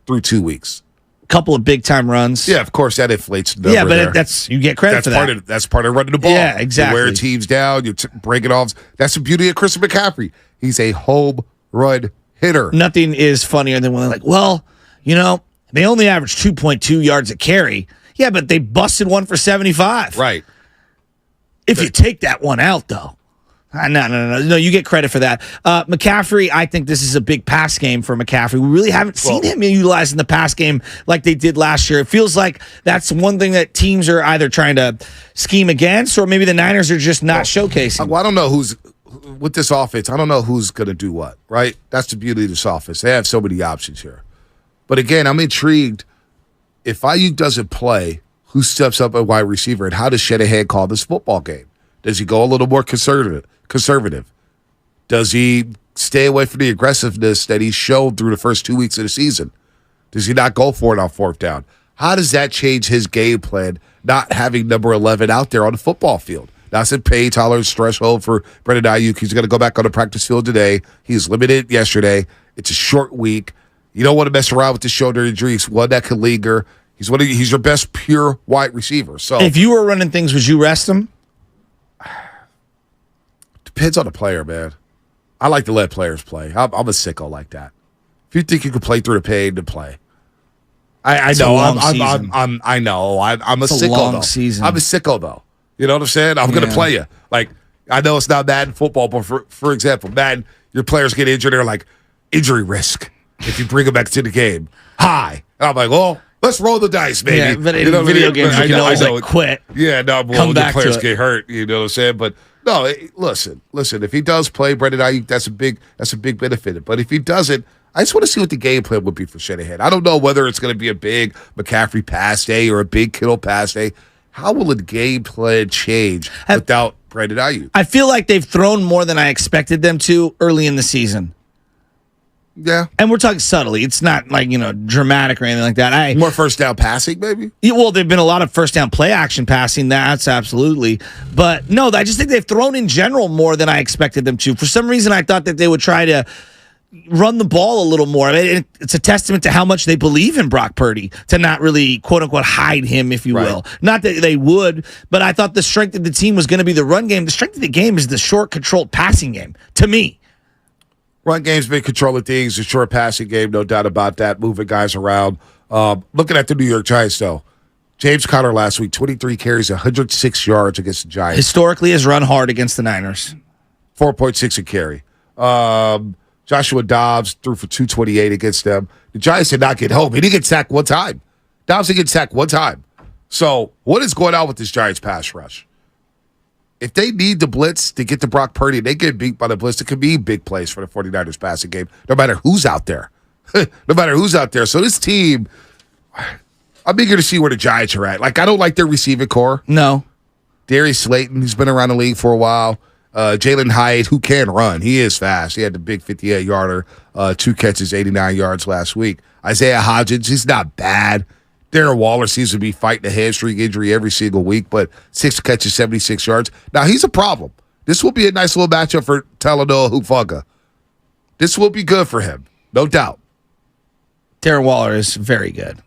through 2 weeks. couple of big-time runs. Yeah, of course, that inflates the number but there. you get credit for that. That's part of running the ball. Yeah, exactly. You wear teams down, you break it off. That's the beauty of Christian McCaffrey. He's a home run hitter. Nothing is funnier than when they're like, well, they only averaged 2.2 yards a carry. Yeah, but they busted one for 75. Right. If you take that one out, though. No, you get credit for that. McCaffrey, I think this is a big pass game for McCaffrey. We really haven't seen him utilized in the pass game like they did last year. It feels like that's one thing that teams are either trying to scheme against, or maybe the Niners are just not showcasing. Well, I don't know who's with this offense. I don't know who's going to do what, right? That's the beauty of this offense. They have so many options here. But again, I'm intrigued. If Ayuk doesn't play, who steps up at wide receiver, and how does Shanahan call this football game? Does he go a little more conservative? Does he stay away from the aggressiveness that he showed through the first 2 weeks of the season? Does he not go for it on fourth down? How does that change his game plan, not having number 11 out there on the football field? That's a pay tolerance threshold for Brandon Ayuk. He's going to go back on the practice field today. He was limited yesterday. It's a short week. You don't want to mess around with the shoulder injury. It's one that can linger. He's your best pure wide receiver. So if you were running things, would you rest him? Depends on the player, man. I like to let players play. I'm a sicko like that. If you think you can play through the pain, then play. I know. I know. I'm a sicko though. Season. I'm a sicko though. You know what I'm saying? I'm going to play you. Like, I know it's not Madden football, but for example, Madden, your players get injured. They're like, injury risk if you bring them back to the game. High. And I'm like, well, let's roll the dice, baby. Yeah, but in video games, you can always quit. Yeah, no, well, the players get hurt. You know what I'm saying? But no, listen. If he does play Brandon Ayuk, that's a big benefit. But if he doesn't, I just want to see what the game plan would be for Shanahan. I don't know whether it's going to be a big McCaffrey pass day or a big Kittle pass day. How will the game plan change without Brandon Ayuk? I feel like they've thrown more than I expected them to early in the season. Yeah. And we're talking subtly. It's not like, dramatic or anything like that. More first down passing, maybe? Yeah, well, there've been a lot of first down play action passing. That's absolutely. But no, I just think they've thrown in general more than I expected them to. For some reason, I thought that they would try to run the ball a little more. I mean, it's a testament to how much they believe in Brock Purdy to not really, quote unquote, hide him, if you will. Not that they would, but I thought the strength of the team was going to be the run game. The strength of the game is the short, controlled passing game, to me. Run game's been controlling things. A short passing game, no doubt about that. Moving guys around. Looking at the New York Giants, though. James Conner last week, 23 carries, 106 yards against the Giants. Historically has run hard against the Niners. 4.6 a carry. Joshua Dobbs threw for 228 against them. The Giants did not get home. He didn't get sacked one time. Dobbs didn't get sacked one time. So what is going on with this Giants pass rush? If they need the blitz to get to Brock Purdy, they get beat by the blitz. It could be big plays for the 49ers passing game, no matter who's out there. So this team, I'm eager to see where the Giants are at. Like, I don't like their receiving core. No. Darius Slayton, who's been around the league for a while. Jalen Hyatt, who can run. He is fast. He had the big 58-yarder, 2 catches, 89 yards last week. Isaiah Hodgins, he's not bad. Darren Waller seems to be fighting a hamstring injury every single week, but 6 catches, 76 yards. Now, he's a problem. This will be a nice little matchup for Talanoa Hufanga. This will be good for him, no doubt. Darren Waller is very good.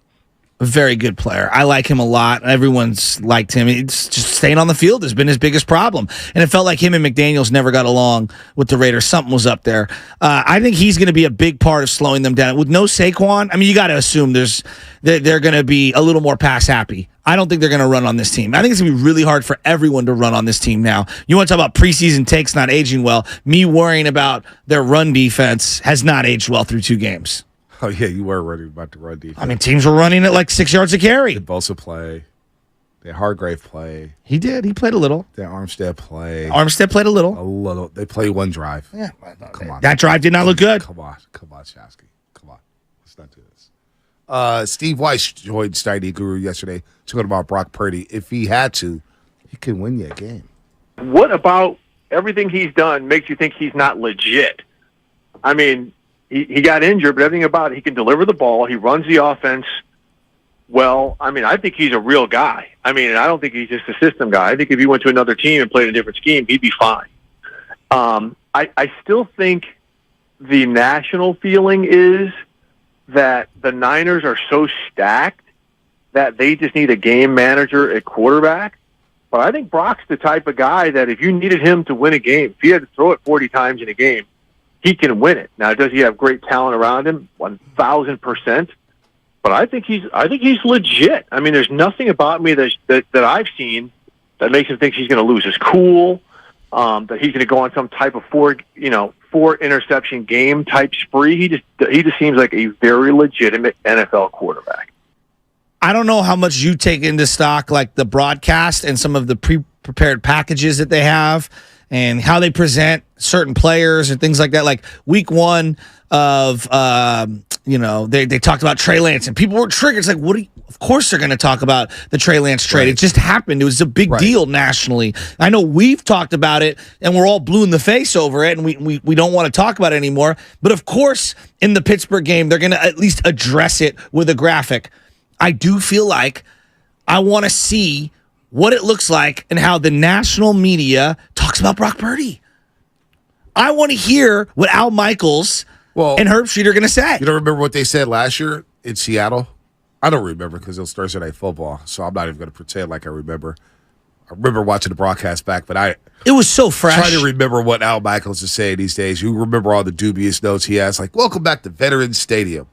A very good player. I like him a lot. Everyone's liked him. It's just staying on the field has been his biggest problem. And it felt like him and McDaniels never got along with the Raiders. Something was up there. I think he's going to be a big part of slowing them down. With no Saquon, I mean, you got to assume they're going to be a little more pass happy. I don't think they're going to run on this team. I think it's going to be really hard for everyone to run on this team now. You want to talk about preseason takes not aging well. Me worrying about their run defense has not aged well through 2 games. Oh, yeah, you were worried about the run defense. I mean, teams were running at like 6 yards a carry. Did Bosa play? Did Hargrave play? He did. He played a little. Did Armstead play? Armstead played a little. A little. They played 1 drive. Yeah. Come on. That drive did not look good. Come on, Shasky. Come on. Let's not do this. Steve Weiss joined Steiny Guru yesterday talking about Brock Purdy. If he had to, he could win you a game. What about everything he's done makes you think he's not legit? I mean, he got injured, but everything about it, he can deliver the ball. He runs the offense well. I mean, I think he's a real guy. I mean, I don't think he's just a system guy. I think if he went to another team and played a different scheme, he'd be fine. I still think the national feeling is that the Niners are so stacked that they just need a game manager at quarterback. But I think Brock's the type of guy that if you needed him to win a game, if he had to throw it 40 times in a game, he can win it. Now, does he have great talent around him? 1,000%. But I think he's legit. I mean, there's nothing about me that I've seen that makes him think he's going to lose his cool, that he's going to go on some type of four interception game type spree. He just seems like a very legitimate NFL quarterback. I don't know how much you take into stock, like the broadcast and some of the pre-prepared packages that they have and how they present certain players and things like that. Like week one of, they talked about Trey Lance and people were triggered. It's like, of course they're going to talk about the Trey Lance trade. Right. It just happened. It was a big deal nationally. I know we've talked about it and we're all blue in the face over it and we don't want to talk about it anymore. But of course, in the Pittsburgh game, they're going to at least address it with a graphic. I do feel like I want to see what it looks like and how the national media talks about Brock Purdy. I want to hear what Al Michaels and Herb Street are going to say. You don't remember what they said last year in Seattle? I don't remember because it was Thursday Night Football, so I'm not even going to pretend like I remember. I remember watching the broadcast back, but it was so fresh. Trying to remember what Al Michaels is saying these days. You remember all the dubious notes he has, like "Welcome back to Veterans Stadium."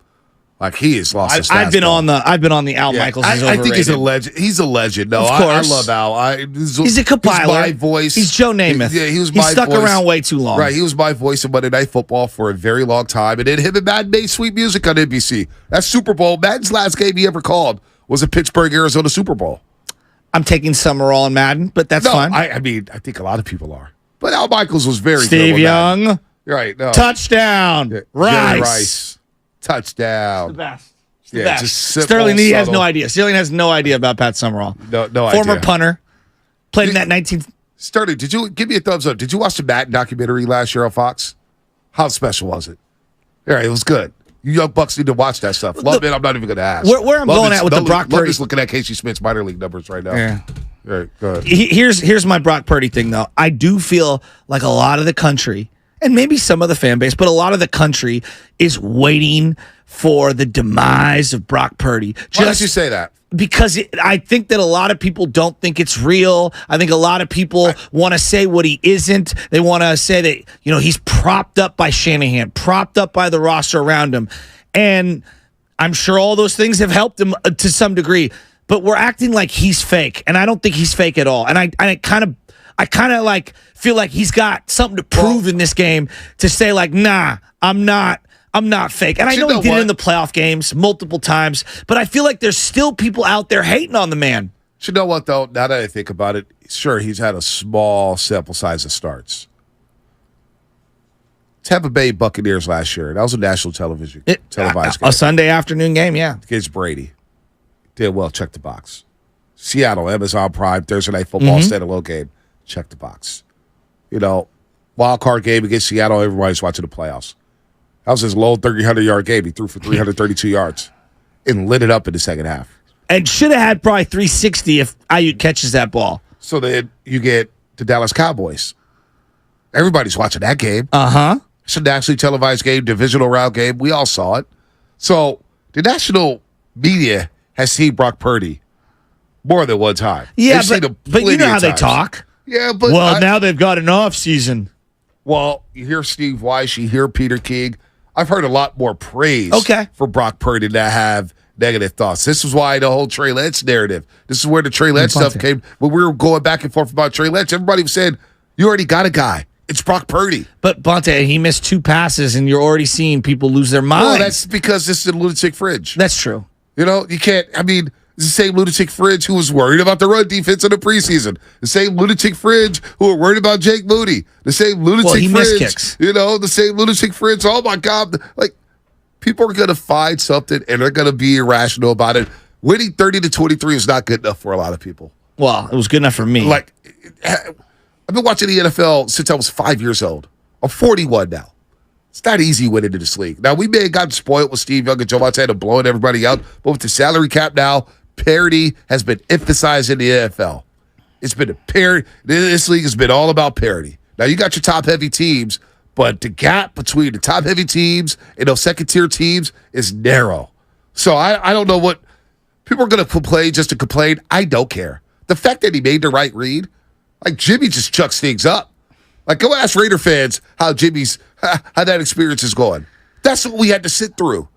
Like he has lost his I've been on the Al Michaels. I think he's a legend. He's a legend. No, of course. I love Al. He's a compiler. He's my voice. He's Joe Namath. He's stuck around way too long. Right. He was my voice of Monday Night Football for a very long time, and then him and Madden made sweet music on NBC. That Super Bowl, Madden's last game he ever called was a Pittsburgh, Arizona Super Bowl. I'm taking Summerall and Madden, but that's fine. I mean, I think a lot of people are. But Al Michaels was very Steve good. Young. Right. No. Touchdown. Yeah. Rice. Touchdown. The best. Yeah, just simple, Sterling Lee has subtle. no idea. Sterling has no idea about Pat Summerall. No Former idea. punter. Played in that 19... Sterling, did you give me a thumbs up? Did you watch the Madden documentary last year on Fox? How special was it? Yeah, it was good. You young bucks need to watch that stuff. Love it. I'm not even going to ask. Where I'm going at with the Brock Purdy. Love is looking at Casey Smith's minor league numbers right now. Yeah. All right, go ahead. Here's my Brock Purdy thing, though. I do feel like a lot of the country, and maybe some of the fan base, but a lot of the country is waiting for the demise of Brock Purdy. Why did you say that? Because I think that a lot of people don't think it's real. I think a lot of people want to say what he isn't. They want to say that, he's propped up by Shanahan, propped up by the roster around him. And I'm sure all those things have helped him to some degree. But we're acting like he's fake. And I don't think he's fake at all. And I kind of like feel like he's got something to prove in this game to say like, nah, I'm not fake. And I know he did it in the playoff games multiple times, but I feel like there's still people out there hating on the man. You know what, though? Now that I think about it, sure, he's had a small sample size of starts. Tampa Bay Buccaneers last year. That was a national televised game. A Sunday afternoon game, yeah. Against Brady. Did well, check the box. Seattle, Amazon Prime, Thursday Night Football, standalone game. Check the box. Wild card game against Seattle, everybody's watching the playoffs. That was his low 300-yard game. He threw for 332 yards and lit it up in the second half. And should have had probably 360 if Ayuk catches that ball. So then you get the Dallas Cowboys. Everybody's watching that game. Uh-huh. It's a nationally televised game, divisional round game. We all saw it. So the national media has seen Brock Purdy more than one time. Yeah, but you know how they talk. Yeah, but now they've got an off season. Well, you hear Steve Weiss, you hear Peter King. I've heard a lot more praise for Brock Purdy than I have negative thoughts. This is why the whole Trey Lance narrative. This is where the Trey Lance stuff came. When we were going back and forth about Trey Lance, everybody was saying, you already got a guy. It's Brock Purdy. But, Bonte, he missed 2 passes, and you're already seeing people lose their minds. Well, that's because this is a lunatic fringe. That's true. You can't, it's the same lunatic fringe who was worried about the run defense in the preseason. The same lunatic fringe who were worried about Jake Moody. The same lunatic fringe. Kicks. The same lunatic fringe. Oh, my God. Like, people are going to find something, and they're going to be irrational about it. Winning 30-23 is not good enough for a lot of people. Well, it was good enough for me. Like, I've been watching the NFL since I was 5 years old. I'm 41 now. It's not easy winning in this league. Now, we may have gotten spoiled with Steve Young and Joe Montana blowing everybody out, but with the salary cap now, parity has been emphasized in the NFL. It's been a parity. This league has been all about parity. Now, you got your top-heavy teams, but the gap between the top-heavy teams and those second-tier teams is narrow. So I don't know what people are going to complain just to complain. I don't care. The fact that he made the right read, like Jimmy just chucks things up. Like, go ask Raider fans how that experience is going. That's what we had to sit through.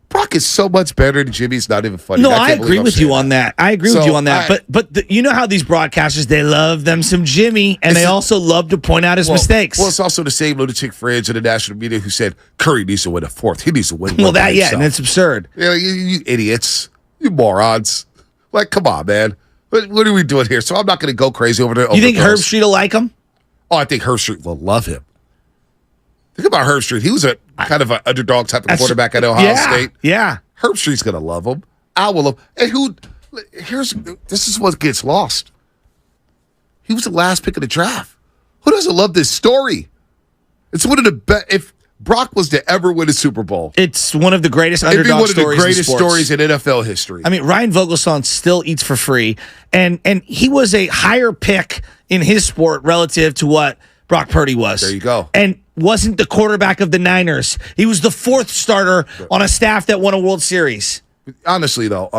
Brock is so much better than Jimmy. It's not even funny. No, I agree with you on that. I agree with you on that. But you know how these broadcasters, they love them some Jimmy, and they also love to point out his mistakes. Well, it's also the same lunatic fringe in the national media who said Curry needs to win a fourth. He needs to win. Well, and it's absurd. You idiots, you morons. Like, come on, man. What are we doing here? So I'm not going to go crazy over there. You think Herb Street will like him? Oh, I think Herb Street will love him. Think about Herb Street. He was a kind of an underdog type of quarterback at Ohio State. Yeah. Herb Street's going to love him. Al will love him. And this is what gets lost. He was the last pick of the draft. Who doesn't love this story? It's one of the best. If Brock was to ever win a Super Bowl, it's one of the greatest underdog stories. It'd be one of the greatest stories in NFL history. I mean, Ryan Vogelsong still eats for free, and he was a higher pick in his sport relative to what Brock Purdy was. There you go. And wasn't the quarterback of the Niners. He was the fourth starter on a staff that won a World Series. Honestly, though,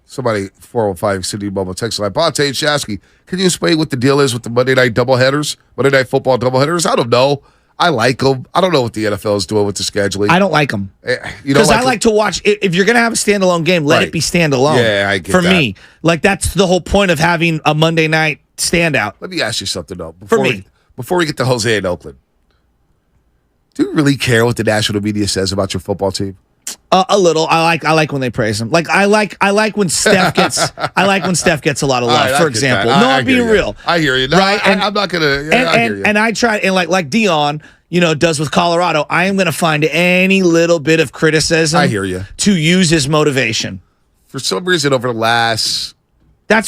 somebody, 405 City Mobile text line, Bonte and Shasky, can you explain what the deal is with the Monday Night Football doubleheaders? I don't know. I like them. I don't know what the NFL is doing with the scheduling. I don't like them. Because I like to watch, if you're going to have a standalone game, let it be standalone. Yeah, I get For that. me. Like, that's the whole point of having a Monday night standout. Let me ask you something, though. Before we get to Jose in Oakland, do you really care what the national media says about your football team? A little. I like when they praise him. Like I like when Steph gets a lot of love. For example, I'm being real. I hear you. No, right? I'm not gonna. I hear you. And I try and like Dion, does with Colorado. I am gonna find any little bit of criticism. I hear you. To use as motivation. For some reason, that's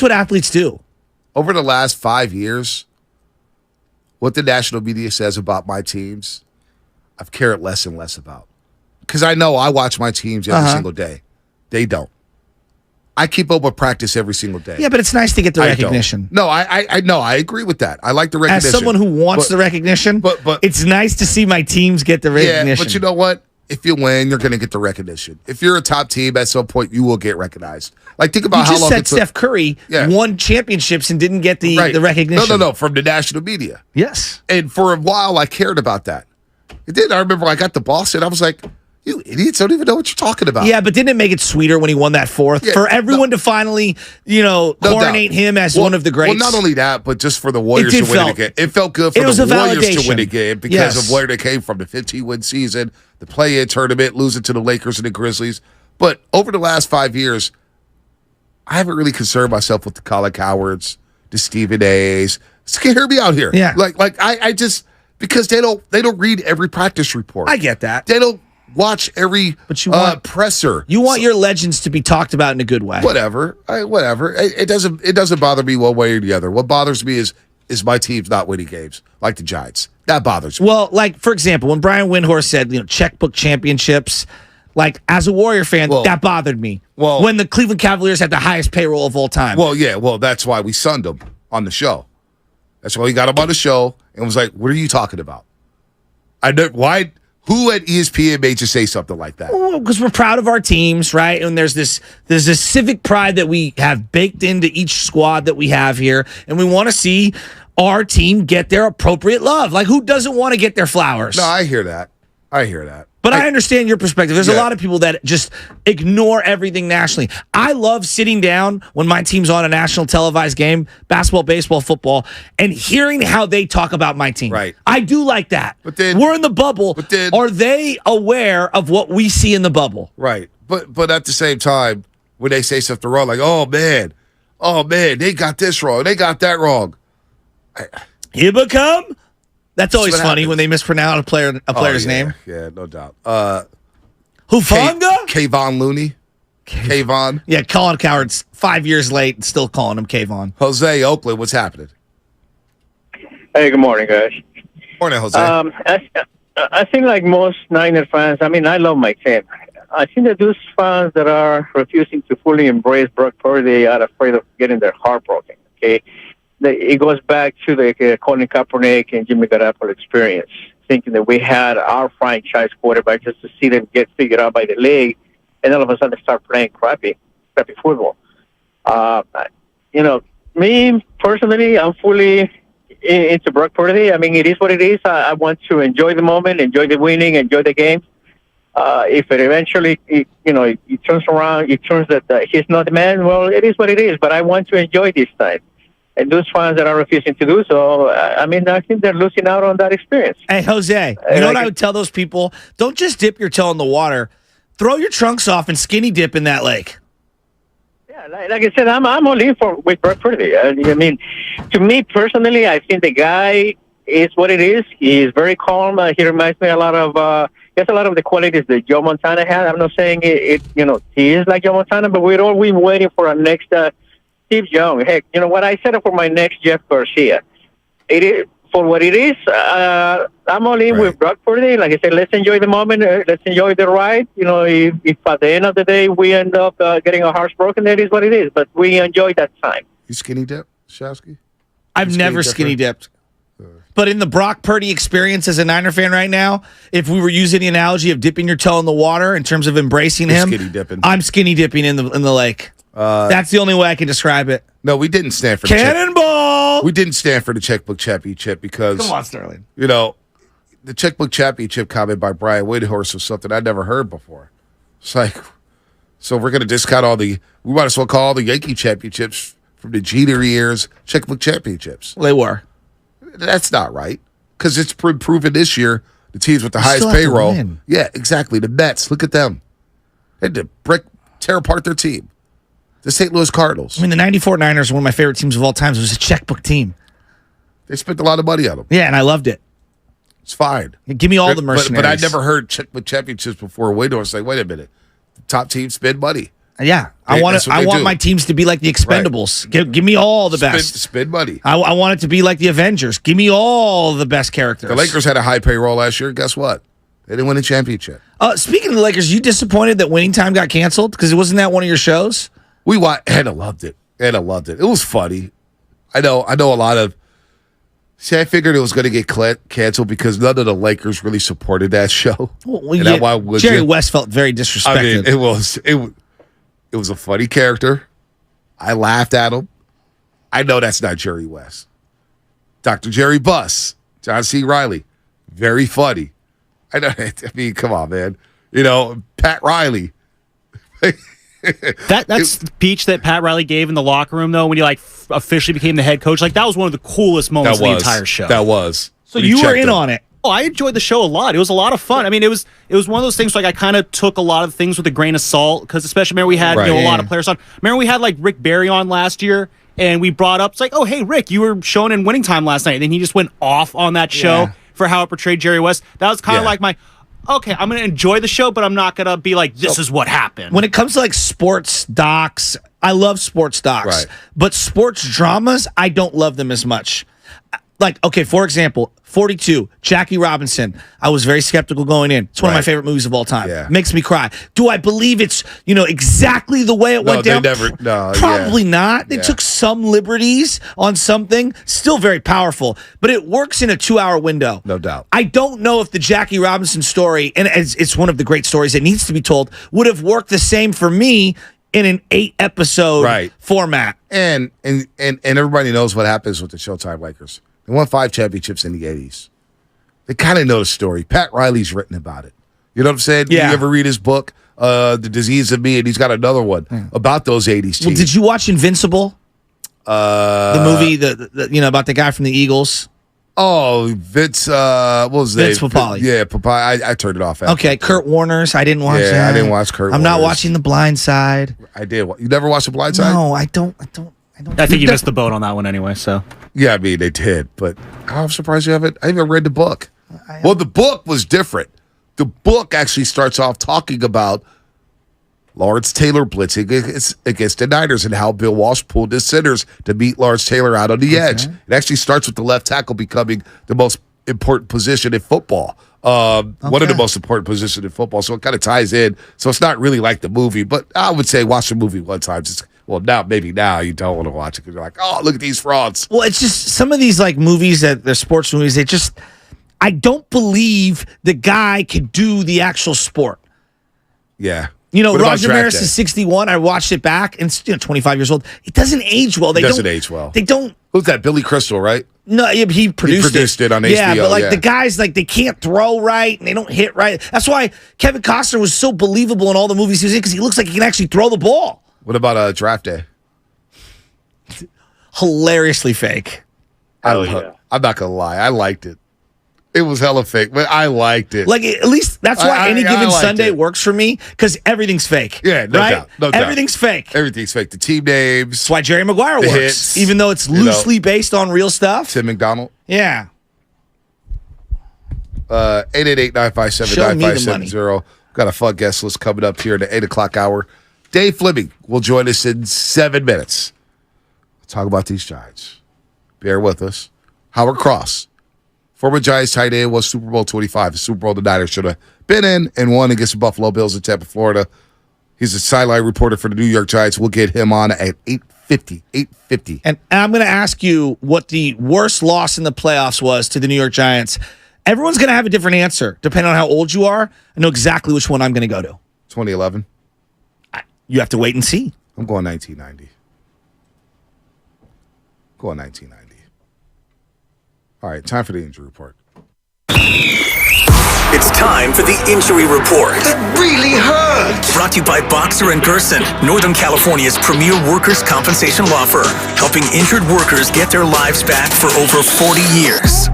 what athletes do. Over the last 5 years, what the national media says about my teams, I've cared less and less about. Because I know I watch my teams every single day. They don't. I keep up with practice every single day. Yeah, but it's nice to get the recognition. No, I know. I agree with that. I like the recognition. As someone who wants the recognition, but it's nice to see my teams get the recognition. Yeah, but you know what? If you win, you're going to get the recognition. If you're a top team, at some point, you will get recognized. Like, think about how long it took. Steph Curry won championships and didn't get the recognition. No, from the national media. Yes. And for a while, I cared about that. It did. I remember I got the boss, and I was like, you idiots don't even know what you're talking about. Yeah, but didn't it make it sweeter when he won that fourth? For everyone to finally, coronate him as one of the greats. Well, not only that, but just for the Warriors to win it again. It felt good for the Warriors to win again because of where they came from, the 15-win season, the play-in tournament, losing to the Lakers and the Grizzlies. But over the last 5 years, I haven't really concerned myself with the Colin Cowards, the Stephen A's. Hear me out here. Yeah. I just, because they don't read every practice report. I get that. They don't watch every presser. You want your legends to be talked about in a good way. Whatever. It doesn't bother me one way or the other. What bothers me is my team's not winning games like the Giants. That bothers me. Well, like, for example, when Brian Windhorst said, checkbook championships, like, as a Warrior fan, that bothered me. Well, when the Cleveland Cavaliers had the highest payroll of all time. Well, yeah. Well, that's why we sunned them on the show. That's why we got them on the show and was like, what are you talking about? Why? Who at ESPN made you say something like that? Well, because we're proud of our teams, right? And there's this civic pride that we have baked into each squad that we have here, and we want to see our team get their appropriate love. Like, who doesn't want to get their flowers? No, I hear that. But I understand your perspective. There's a lot of people that just ignore everything nationally. I love sitting down when my team's on a national televised game, basketball, baseball, football, and hearing how they talk about my team. Right. I do like that. But then we're in the bubble. Are they aware of what we see in the bubble? Right. But at the same time, when they say something wrong, like, oh man, they got this wrong, they got that wrong. Here become. That's always funny when they mispronounce a player's name. Yeah, no doubt. Hufanga? Kayvon Looney. Kayvon. Yeah, Colin Coward's 5 years late and still calling him Kayvon. Jose, Oakland, what's happening? Hey, good morning, guys. Morning, Jose. I think like most Niner fans, I mean, I love my team. I think that those fans that are refusing to fully embrace Brock Purdy are afraid of getting their heart broken, okay? It goes back to the Colin Kaepernick and Jimmy Garoppolo experience. thinking that we had our franchise quarterback just to see them get figured out by the league, and all of a sudden start playing crappy football. Me personally, I'm fully into Brock Purdy. I mean, it is what it is. I want to enjoy the moment, enjoy the winning, enjoy the game. If it eventually, it turns around, it turns that he's not the man, well, it is what it is. But I want to enjoy this time. And those fans that are refusing to do so, I think they're losing out on that experience. Hey, Jose, you know what I would tell those people? Don't just dip your toe in the water. Throw your trunks off and skinny dip in that lake. Yeah, like I said, I'm all in with Brock Purdy. I mean, to me personally, I think the guy is what it is. He's very calm. He reminds me a lot of he has a lot of the qualities that Joe Montana had. I'm not saying he is like Joe Montana, but we're always waiting for our next Steve Young. Heck, you know what? I set up for my next Jeff Garcia. It is for what it is. I'm all in with Brock Purdy. Like I said, let's enjoy the moment. Let's enjoy the ride. If at the end of the day we end up getting our hearts broken, that is what it is. But we enjoy that time. You skinny dip, Shasky? I've never skinny dipped. But in the Brock Purdy experience as a Niner fan right now, if we were using the analogy of dipping your toe in the water in terms of embracing him, skinny dipping. I'm skinny dipping in the lake. That's the only way I can describe it. No, we didn't stand for Cannonball. We didn't stand for the checkbook championship because come on, Sterling. The checkbook championship comment by Brian Windhorst was something I'd never heard before. It's like, so we're going to discount we might as well call all the Yankee championships from the Jeter years checkbook championships. Well, they were. That's not right because it's proven this year the teams with the highest payroll. Yeah, exactly. The Mets, look at them. They had to tear apart their team. The St. Louis Cardinals. I mean, the 94 Niners are one of my favorite teams of all time. It was a checkbook team. They spent a lot of money on them. Yeah, and I loved it. It's fine. Give me all the mercenaries. But I'd never heard checkbook championships before. Wait a minute. The top teams spend money. Yeah, I want my teams to be like the Expendables. Right. Give me all the best. Spend money. I want it to be like the Avengers. Give me all the best characters. The Lakers had a high payroll last year. Guess what? They didn't win a championship. Speaking of the Lakers, you disappointed that Winning Time got canceled? Because wasn't that one of your shows? We watched. Anna loved it. It was funny. I know a lot of. See, I figured it was going to get canceled because none of the Lakers really supported that show. Well, Jerry West felt very disrespected. I mean, it was a funny character. I laughed at him. I know that's not Jerry West. Dr. Jerry Buss, John C. Reilly, very funny. I know. I mean, come on, man. Pat Riley. That's the speech that Pat Riley gave in the locker room, though, when he officially became the head coach. That was one of the coolest moments of the entire show. That was. So you were in on it. Oh, I enjoyed the show a lot. It was a lot of fun. I mean, it was one of those things I kind of took a lot of things with a grain of salt because especially remember we had a lot of players on. Remember we had Rick Barry on last year, and we brought up it's like, oh hey Rick, you were shown in Winning Time last night, and then he just went off on that show for how it portrayed Jerry West. That was kind of like my. Okay, I'm going to enjoy the show, but I'm not going to be like, this is what happened. When it comes to sports docs, I love sports docs. Right. But sports dramas, I don't love them as much. For example, 42, Jackie Robinson. I was very skeptical going in. It's one of my favorite movies of all time. Yeah. Makes me cry. Do I believe it's, exactly the way it went down? Probably not. They took some liberties on something. Still very powerful. But it works in a 2-hour window. No doubt. I don't know if the Jackie Robinson story, and it's one of the great stories that needs to be told, would have worked the same for me in an 8-episode format. And everybody knows what happens with the Showtime Lakers. They won 5 championships in the 80s. They kind of know the story. Pat Riley's written about it. You know what I'm saying? Yeah. You ever read his book, The Disease of Me? And he's got another one about those 80s teams. Well, did you watch Invincible? The movie, about the guy from the Eagles? Oh, Vince, what was that? Vince Papale. Yeah, Papale. I turned it off after. Okay, Kurt Warner's. I didn't watch that. Yeah, I didn't watch Kurt Warner's. I'm not watching The Blind Side. I did. You never watched The Blind Side? No, I don't. I think you missed the boat on that one anyway, so. Yeah, I mean, they did, but I'm surprised you haven't. I haven't read the book. Well, the book was different. The book actually starts off talking about Lawrence Taylor blitzing against the Niners and how Bill Walsh pulled his centers to meet Lawrence Taylor out on the edge. It actually starts with the left tackle becoming the most important position in football. One of the most important positions in football. So it kind of ties in. So it's not really like the movie, but I would say watch the movie one time. Maybe now you don't want to watch it because you're like, oh, look at these frauds. Well, it's just some of these movies that they're sports movies. I don't believe the guy could do the actual sport. Yeah. You know, What about Roger draft Maris day? is 61. I watched it back, and it's 25 years old. It doesn't age well. It doesn't age well. They don't. Who's that? Billy Crystal, right? No, he produced it on Yeah, HBO, but like yeah. the guys, like they can't throw right and they don't hit right. That's why Kevin Costner was so believable in all the movies he was in, because he looks like he can actually throw the ball. What about draft day? Hilariously fake. I'm not going to lie. I liked it. It was hella fake, but I liked it. Like, at least that's why any given liked Sunday it. works for me, because everything's fake. Yeah, no right? doubt. No doubt. Everything's fake. Everything's fake. The team names. That's why Jerry Maguire the works, hits, even though it's you know. loosely based on real stuff. Tim McDonald. Yeah. 888-957-9570. Got a fun guest list coming up here in the 8 o'clock hour. Dave Fleming will join us in 7 minutes. We'll talk about these Giants. Bear with us. Howard Cross, former Giants tight end, was Super Bowl 25. The Super Bowl the Niners should have been in and won against the Buffalo Bills in Tampa, Florida. He's a sideline reporter for the New York Giants. We'll get him on at 8:50. And I'm going to ask you what the worst loss in the playoffs was to the New York Giants. Everyone's going to have a different answer depending on how old you are. I know exactly which one I'm going to go to. 2011. You have to wait and see. I'm going 1990. Going 1990. All right, time for the injury report. It's time for the injury report. It really hurts. Brought to you by Boxer & Gerson, Northern California's premier workers' compensation law firm, helping injured workers get their lives back for over 40 years.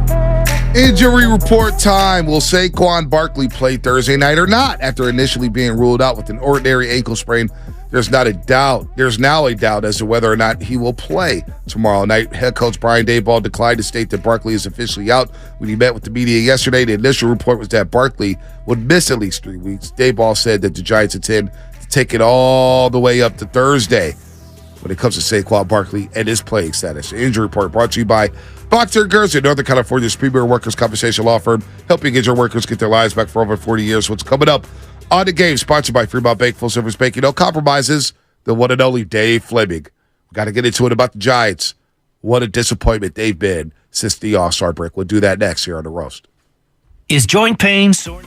Injury report time. Will Saquon Barkley play Thursday night or not? After initially being ruled out with an ordinary ankle sprain, there's now a doubt as to whether or not he will play tomorrow night. Head coach Brian Daboll declined to state that Barkley is officially out. When he met with the media yesterday, the initial report was that Barkley would miss at least 3 weeks. Daboll said that the Giants intend to take it all the way up to Thursday when it comes to Saquon Barkley and his playing status. The injury report brought to you by Boxer & Gerson, Northern California's premier workers' compensation law firm, helping injured workers get their lives back for over 40 years. What's coming up on the game, sponsored by Fremont Bank, full service banking, no compromises. The one and only Dave Fleming. We got to get into it about the Giants. What a disappointment they've been since the All-Star break. We'll do that next here on The Roast. Is joint pain sore?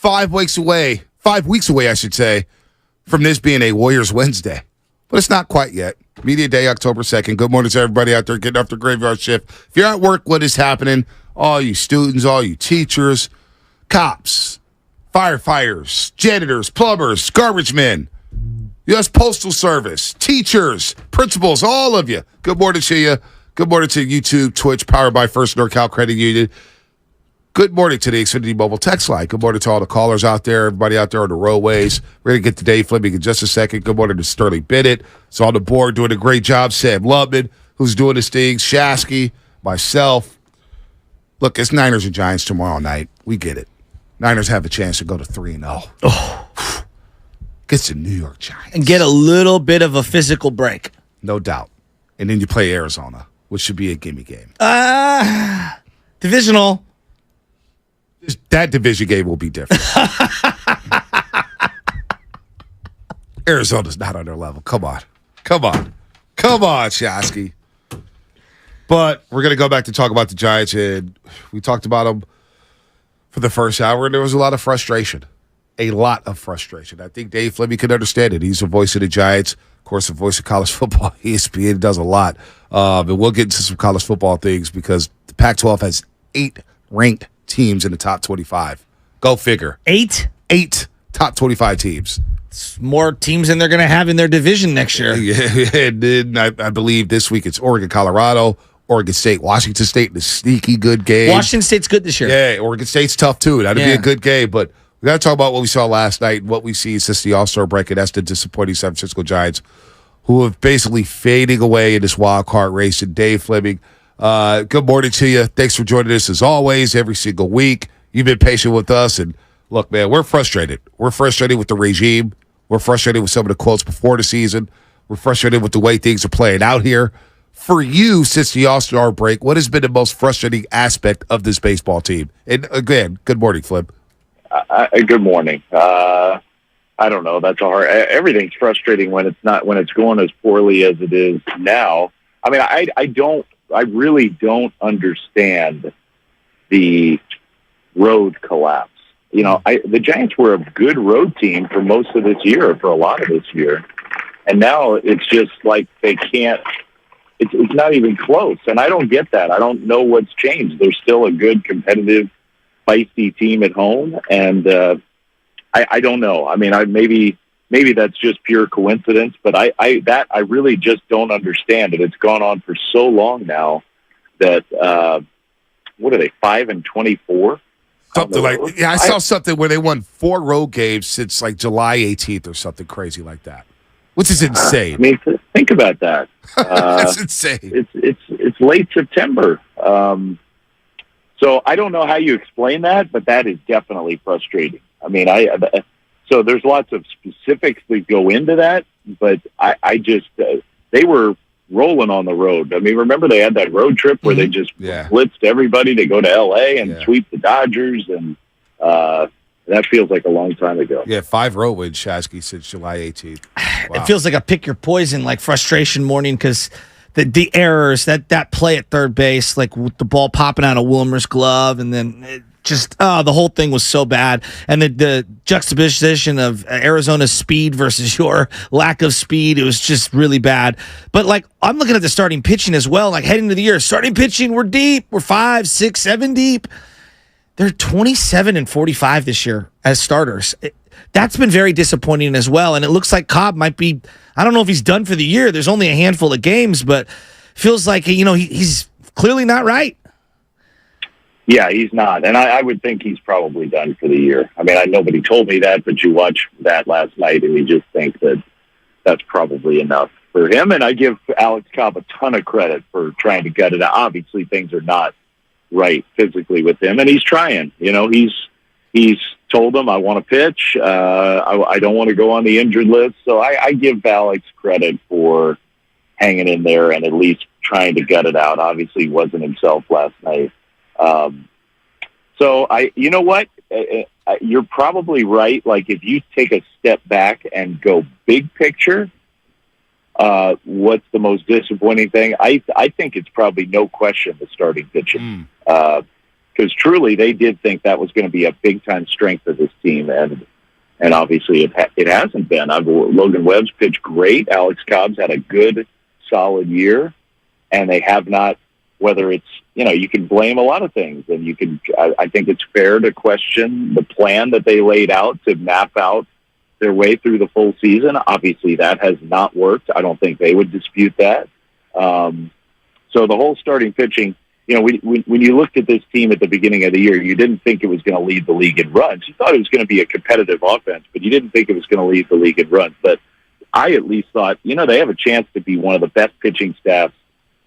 5 weeks away, I should say, from this being a Warriors Wednesday. But it's not quite yet. Media Day, October 2nd. Good morning to everybody out there getting off the graveyard shift. If you're at work, what is happening? All you students, all you teachers, cops, firefighters, janitors, plumbers, garbage men, U.S. Postal Service, teachers, principals, all of you. Good morning to you. Good morning to YouTube, Twitch, powered by First NorCal Credit Union. Good morning to the Xfinity Mobile Text Line. Good morning to all the callers out there, everybody out there on the roadways. We're going to get to Dave Fleming in just a second. Good morning to Sterling Bennett. It's on the board doing a great job. Sam Lubman, who's doing his things. Shasky, myself. Look, it's Niners and Giants tomorrow night. We get it. Niners have a chance to go to 3-0. Oh. Gets the New York Giants. And get a little bit of a physical break. No doubt. And then you play Arizona, which should be a gimme game. Divisional. That division game will be different. Arizona's not on their level. Come on, Shasky. But we're going to go back to talk about the Giants, and we talked about them for the first hour, and there was a lot of frustration. I think Dave Fleming can understand it. He's the voice of the Giants, of course, the voice of college football. ESPN does a lot. And we'll get into some college football things because the Pac-12 has 8 ranked teams in the top 25. Go figure. 8 top 25 teams. It's more teams than they're going to have in their division next year. Yeah, and then I believe this week it's Oregon, Colorado, Oregon State, Washington State in a sneaky good game. Washington State's good this year. Yeah, Oregon State's tough too. That'd be a good game, but we got to talk about what we saw last night and what we see since the All-Star break, and that's the disappointing San Francisco Giants, who have basically fading away in this wild card race. And Dave Fleming, good morning to you. Thanks for joining us as always, every single week. You've been patient with us. And look, man, we're frustrated. We're frustrated with the regime. We're frustrated with some of the quotes before the season. We're frustrated with the way things are playing out here. For you, since the All-Star break, what has been the most frustrating aspect of this baseball team? And again, good morning, Flip. Good morning. I don't know. That's hard. Everything's frustrating when it's going as poorly as it is now. I mean, I really don't understand the road collapse. You know, the Giants were a good road team for most of this year, for a lot of this year. And now it's just like they can't, it's not even close. And I don't get that. I don't know what's changed. They're still a good, competitive, feisty team at home. And I don't know. I mean, maybe that's just pure coincidence, but I really just don't understand it. It's gone on for so long now that, what are they, 5-24? Something like, yeah, I saw something where they won 4 road games since like July 18th or something crazy like that, which is insane. I mean, think about that. That's insane. It's late September. So I don't know how you explain that, but that is definitely frustrating. I mean, so there's lots of specifics that go into that, but I just, they were rolling on the road. I mean, remember they had that road trip where they just blitzed everybody to go to L.A. and sweep the Dodgers, and that feels like a long time ago. Yeah, 5 road wins, Shasky, since July 18th. Wow. It feels like a pick your poison, like frustration morning, because the errors, that play at third base, like with the ball popping out of Wilmer's glove, and then the whole thing was so bad. And the juxtaposition of Arizona's speed versus your lack of speed, it was just really bad. But, like, I'm looking at the starting pitching as well. Like, heading into the year, starting pitching, we're deep. We're 5, 6, 7 deep. They're 27-45 this year as starters. That's been very disappointing as well. And it looks like Cobb might be, I don't know if he's done for the year. There's only a handful of games, but feels like, he's clearly not right. Yeah, he's not. And I would think he's probably done for the year. I mean, nobody told me that, but you watch that last night and you just think that that's probably enough for him. And I give Alex Cobb a ton of credit for trying to gut it out. Obviously, things are not right physically with him, and he's trying. He's told them, I want to pitch. I don't want to go on the injured list. So I give Alex credit for hanging in there and at least trying to gut it out. Obviously, he wasn't himself last night. So you know what? You're probably right. Like, if you take a step back and go big picture, what's the most disappointing thing? I think it's probably no question the starting pitching. because truly they did think that was going to be a big-time strength of this team, and obviously it hasn't been. Logan Webb's pitched great. Alex Cobb's had a good, solid year, and they have not, whether it's, you can blame a lot of things, and I think it's fair to question the plan that they laid out to map out their way through the full season. Obviously, that has not worked. I don't think they would dispute that. So the whole starting pitching, when you looked at this team at the beginning of the year, you didn't think it was going to lead the league in runs. You thought it was going to be a competitive offense, but you didn't think it was going to lead the league in runs. But I at least thought, they have a chance to be one of the best pitching staffs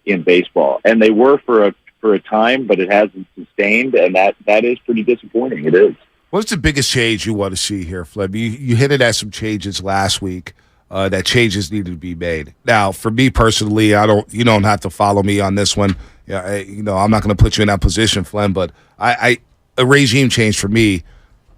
in baseball. And they were for a time, but it hasn't sustained, and that is pretty disappointing. It is. What's the biggest change you want to see here, Flem? You hinted at some changes last week. That changes needed to be made. Now, for me personally, you don't have to follow me on this one. I'm not going to put you in that position, Flem. But a regime change for me.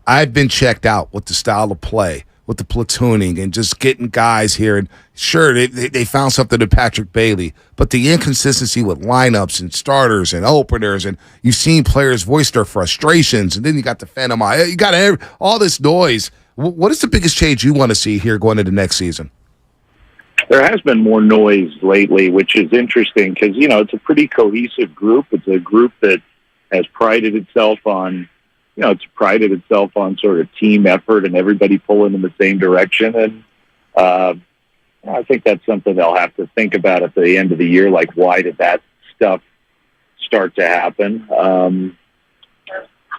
I've been checked out with the style of play, with the platooning, and just getting guys here. And sure, they found something in Patrick Bailey, but the inconsistency with lineups and starters and openers, and you've seen players voice their frustrations, and then you got the Phantom Eye. You got all this noise. What is the biggest change you want to see here going into next season? There has been more noise lately, which is interesting because, it's a pretty cohesive group. It's a group that has prided itself on, sort of team effort and everybody pulling in the same direction. And I think that's something they'll have to think about at the end of the year. Like, why did that stuff start to happen?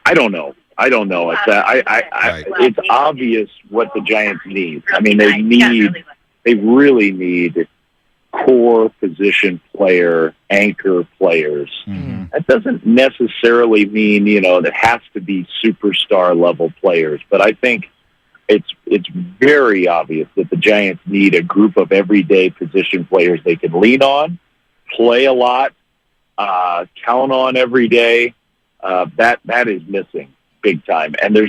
I don't know. It's obvious what the Giants need. I mean, they really need core position player, anchor players. Mm-hmm. That doesn't necessarily mean, that has to be superstar level players, but I think it's very obvious that the Giants need a group of everyday position players they can lean on, play a lot, count on every day. That is missing big time. And there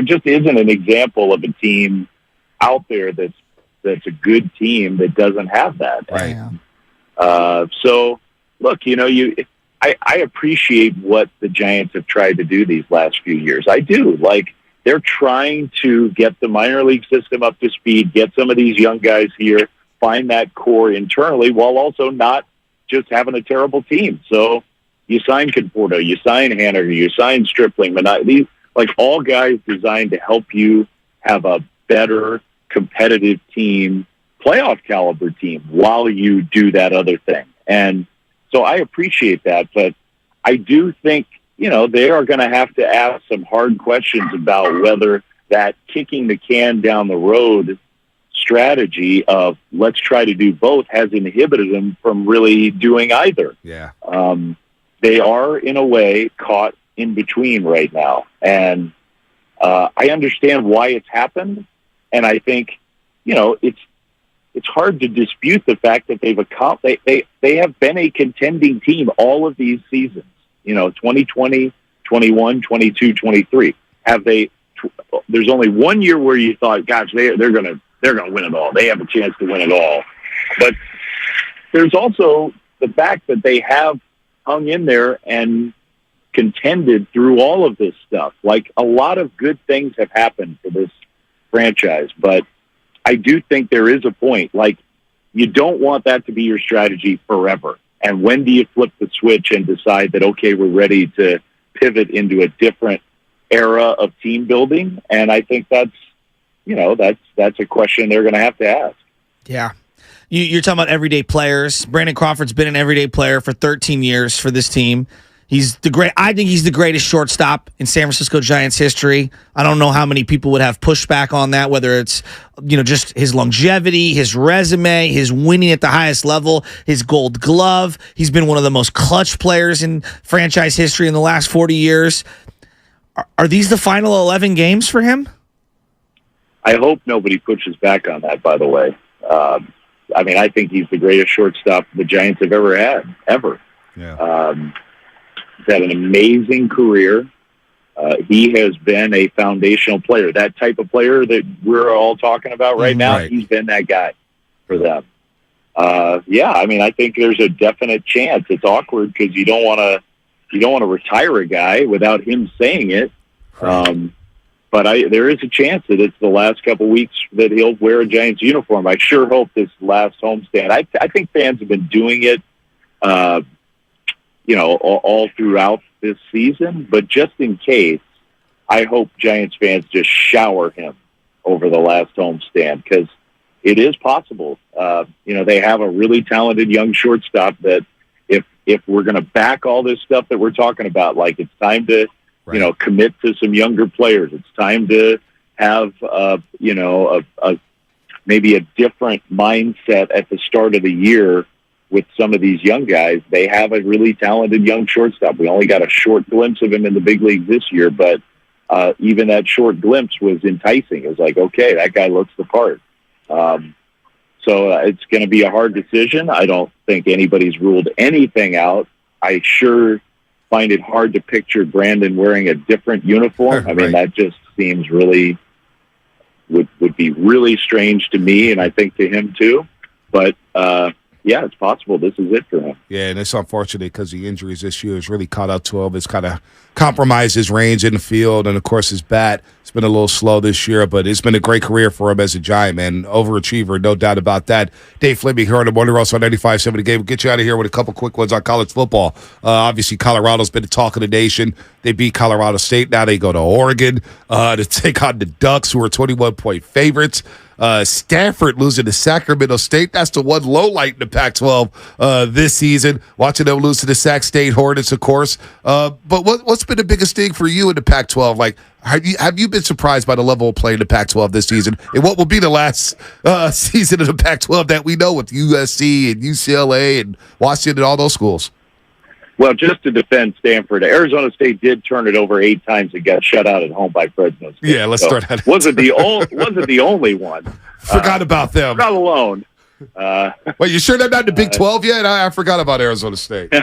just isn't an example of a team out there that's a good team that doesn't have that. Right. So look, I appreciate what the Giants have tried to do these last few years. I do. Like, they're trying to get the minor league system up to speed, get some of these young guys here, find that core internally while also not just having a terrible team. So you sign Conforto, you sign Haniger, you sign Stripling, these all guys designed to help you have a better competitive team, playoff caliber team, while you do that other thing. And so I appreciate that, but I do think, they are going to have to ask some hard questions about whether that kicking the can down the road strategy of let's try to do both has inhibited them from really doing either. Yeah. They are, in a way, caught in between right now. And I understand why it's happened. And I think, it's hard to dispute the fact that they have been a contending team all of these seasons. 2020, 21, 22, 23. There's only 1 year where you thought, gosh, they're gonna win it all. They have a chance to win it all. But there's also the fact that they have hung in there and contended through all of this stuff. Like, a lot of good things have happened for this franchise, but I do think there is a point. Like, you don't want that to be your strategy forever. And when do you flip the switch and decide that, okay, we're ready to pivot into a different era of team building? And I think that's a question they're going to have to ask. Yeah. You're talking about everyday players. Brandon Crawford's been an everyday player for 13 years for this team. I think he's the greatest shortstop in San Francisco Giants history. I don't know how many people would have pushback on that, whether it's, just his longevity, his resume, his winning at the highest level, his Gold Glove. He's been one of the most clutch players in franchise history in the last 40 years. Are these the final 11 games for him? I hope nobody pushes back on that, by the way. I think he's the greatest shortstop the Giants have ever had, ever. Yeah. He's had an amazing career. He has been a foundational player. That type of player that we're all talking about right now, right. He's been that guy for them. I think there's a definite chance. It's awkward because you don't want to want to retire a guy without him saying it. But there is a chance that it's the last couple weeks that he'll wear a Giants uniform. I sure hope this last homestand. I think fans have been doing it, all throughout this season. But just in case, I hope Giants fans just shower him over the last homestand, because it is possible. They have a really talented young shortstop that if we're going to back all this stuff that we're talking about, like it's time to commit to some younger players. It's time to have, maybe a different mindset at the start of the year with some of these young guys. They have a really talented young shortstop. We only got a short glimpse of him in the big league this year, but even that short glimpse was enticing. It was like, okay, that guy looks the part. So it's going to be a hard decision. I don't think anybody's ruled anything out. I sure find it hard to picture Brandon wearing a different uniform. I mean, that just seems really would be really strange to me, and I think to him too. But yeah, it's possible this is it for him. Yeah, and it's unfortunate because the injuries this year has really caught up to him. It's kind of compromised his range in the field, and of course his bat. It's been a little slow this year, but it's been a great career for him as a Giant, man. Overachiever, no doubt about that. Dave Fleming here on the Wonder Roast on 95.7 The Game. We'll get you out of here with a couple quick ones on college football. Obviously, Colorado's been the talk of the nation. They beat Colorado State. Now they go to Oregon to take on the Ducks, who are 21-point favorites. Stanford losing to Sacramento State. That's the one low light in the Pac-12 this season. Watching them lose to the Sac State Hornets, of course. But what's been the biggest thing for you in the Pac-12? Like, have you been surprised by the level of play in the Pac-12 this season? And what will be the last season of the Pac-12 that we know with USC and UCLA and Washington and all those schools? Well, just to defend Stanford, Arizona State did turn it over 8 times and got shut out at home by Fresno State. Yeah, let's start that. Wasn't the only one. Forgot about them. Not alone. Wait, you sure they're not in the Big 12 yet? I forgot about Arizona State.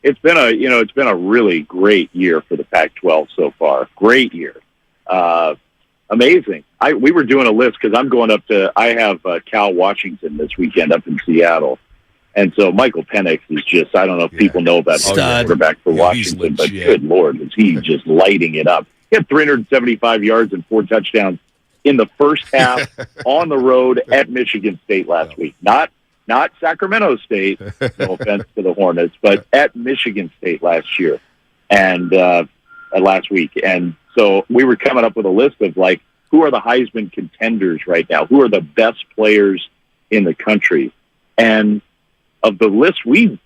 It's been a really great year for the Pac-12 so far. Great year. Amazing. We were doing a list because I'm going up to. I have Cal Washington this weekend up in Seattle. And so Michael Penix is just, I don't know if people know about him, quarterback for Washington, but good Lord, is he just lighting it up. He had 375 yards and 4 touchdowns in the first half on the road at Michigan State last week. Not Sacramento State, no offense to the Hornets, but at Michigan State last year and last week. And so we were coming up with a list of, like, who are the Heisman contenders right now? Who are the best players in the country? And of the list we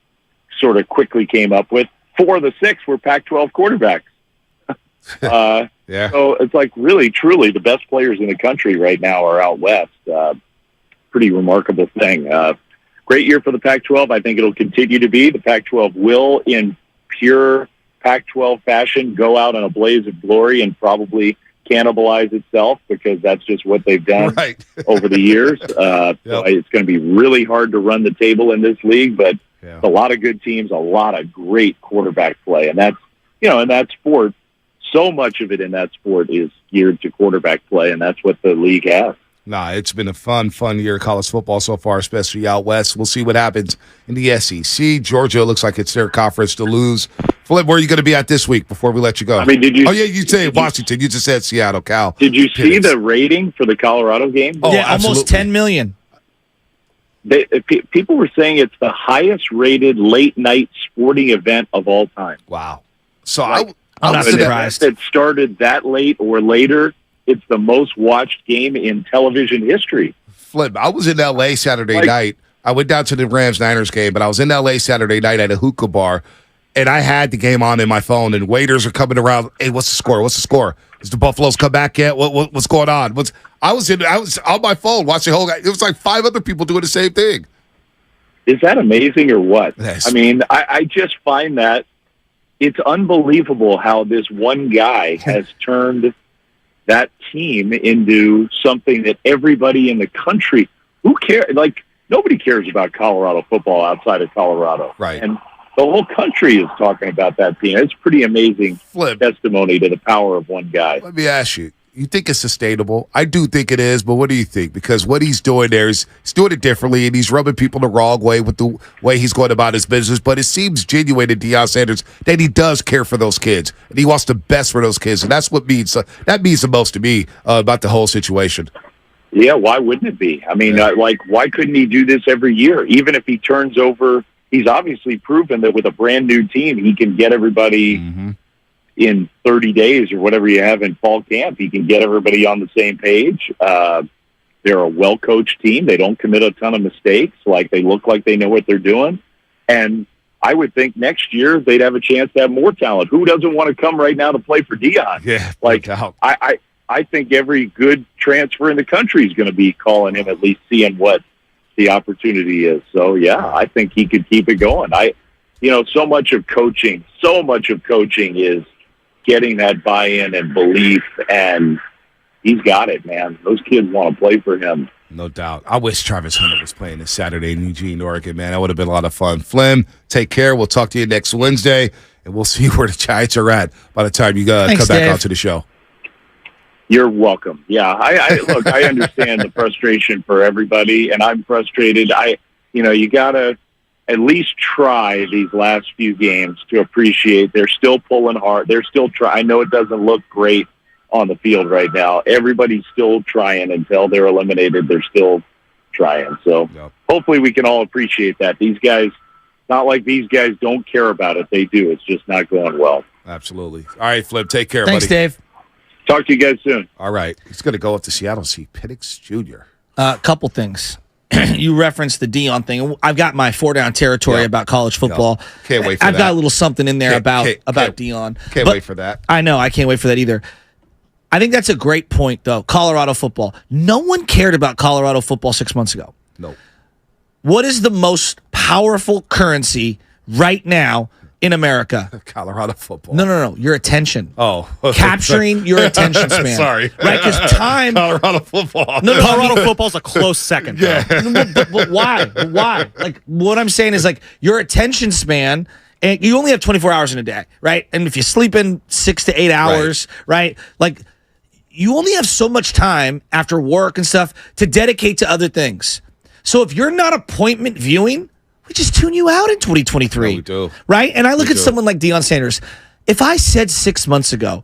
sort of quickly came up with, 4 of the 6 were Pac-12 quarterbacks. Yeah. So it's like really, truly the best players in the country right now are out west. Pretty remarkable thing. Great year for the Pac-12. I think it'll continue to be. The Pac-12 will, in pure Pac-12 fashion, go out in a blaze of glory and probably cannibalize itself, because that's just what they've done over the years. So it's going to be really hard to run the table in this league, but a lot of good teams, a lot of great quarterback play. And that's, in that sport, so much of it in that sport is geared to quarterback play, and that's what the league has. Nah, it's been a fun year of college football so far, especially out west. We'll see what happens in the SEC. Georgia looks like it's their conference to lose. Flip, where are you going to be at this week before we let you go? I mean, you said Washington. You just said Seattle, Cal. Did you see the rating for the Colorado game? Oh, yeah, almost 10 million. People were saying it's the highest rated late night sporting event of all time. Wow. So I'm not surprised. It started that late or later. It's the most watched game in television history. Flip, I was in L.A. Saturday night. I went down to the Rams-Niners game, but I was in L.A. Saturday night at a hookah bar, and I had the game on in my phone, and waiters are coming around. Hey, what's the score? What's the score? Is the Buffaloes come back yet? What's going on? I was on my phone watching the whole guy. It was like 5 other people doing the same thing. Is that amazing or what? I mean, I just find that it's unbelievable how this one guy has turned that team into something that everybody in the country, who cares? Like, nobody cares about Colorado football outside of Colorado. Right. And the whole country is talking about that team. It's pretty amazing testimony to the power of one guy. Let me ask you, You think it's sustainable? I do think it is, but what do you think? Because what he's doing there is he's doing it differently, and he's rubbing people the wrong way with the way he's going about his business. But it seems genuine to Deion Sanders that he does care for those kids, and he wants the best for those kids, and that's what means the most to me about the whole situation. Yeah, why wouldn't it be? I mean, why couldn't he do this every year? Even if he turns over, he's obviously proven that with a brand new team, he can get everybody in 30 days or whatever you have in fall camp. He can get everybody on the same page. They're a well-coached team. They don't commit a ton of mistakes. Like, they look like they know what they're doing. And I would think next year they'd have a chance to have more talent. Who doesn't want to come right now to play for Deion? Yeah, like I think every good transfer in the country is going to be calling him, at least seeing what the opportunity is. So, yeah, I think he could keep it going. So much of coaching is getting that buy-in and belief, and he's got it, man. Those kids want to play for him. No doubt. I wish Travis Hunter was playing this Saturday in Eugene, Oregon, man. That would have been a lot of fun. Flem, take care. We'll talk to you next Wednesday, and we'll see where the Giants are at by the time you come back out to the show. You're welcome. Yeah, look, I understand the frustration for everybody, and I'm frustrated. You got to at least try these last few games to appreciate they're still pulling hard. They're still trying. I know it doesn't look great on the field right now. Everybody's still trying until they're eliminated. They're still trying. So hopefully we can all appreciate that. These guys, not like these guys don't care about it. They do. It's just not going well. Absolutely. All right, Flip, take care, Thanks, buddy. Dave. Talk to you guys soon. All right. He's going to go up to Seattle, see Penix Jr. Couple things. You referenced the Deion thing. I've got my 4-down territory about college football. Can't wait for I've that. got a little something in there about Deion. Can't wait for that. I know. I can't wait for that either. I think that's a great point, though. Colorado football. No one cared about Colorado football 6 months ago. No. What is the most powerful currency right now in America? Colorado football. No. Your attention. Oh. Capturing your attention span. Sorry. Right? Because time. Colorado football. Colorado football's a close second. Yeah. But why? Why? Like, what I'm saying is, like, your attention span, and you only have 24 hours in a day, right? And if you sleep in 6 to 8 hours, right? Like, you only have so much time after work and stuff to dedicate to other things. So if you're not appointment viewing, we just tune you out in 2023. Yeah, we do. Right? And I look at someone like Deion Sanders. If I said 6 months ago,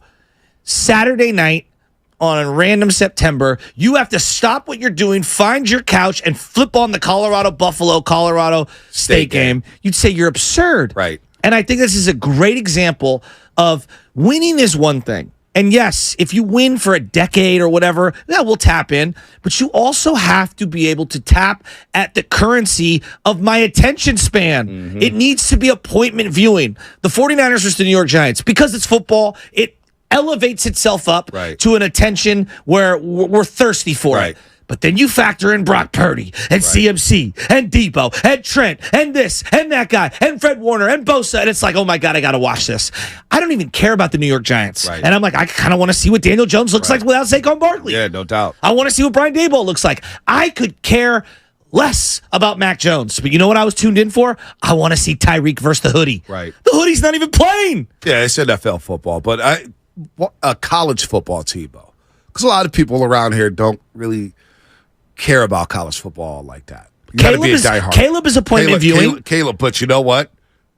Saturday night on a random September, you have to stop what you're doing, find your couch, and flip on the Colorado State game, you'd say you're absurd. Right. And I think this is a great example of winning is one thing. And yes, if you win for a decade or whatever, yeah, we'll tap in. But you also have to be able to tap at the currency of my attention span. It needs to be appointment viewing. The 49ers versus the New York Giants, because it's football, it elevates itself up to an attention where we're thirsty for it. But then you factor in Brock Purdy and CMC and Debo and Trent and this and that guy and Fred Warner and Bosa. And it's like, oh, my God, I got to watch this. I don't even care about the New York Giants. And I'm like, I kind of want to see what Daniel Jones looks like without Saquon Barkley. Yeah, no doubt. I want to see what Brian Daboll looks like. I could care less about Mac Jones. But you know what I was tuned in for? I want to see Tyreek versus the hoodie. Right. The hoodie's not even playing. Yeah, it's NFL football. But a college football team, though. Because a lot of people around here don't really care about college football like that. You gotta be a diehard. Caleb is appointment viewing. Caleb, but you know what?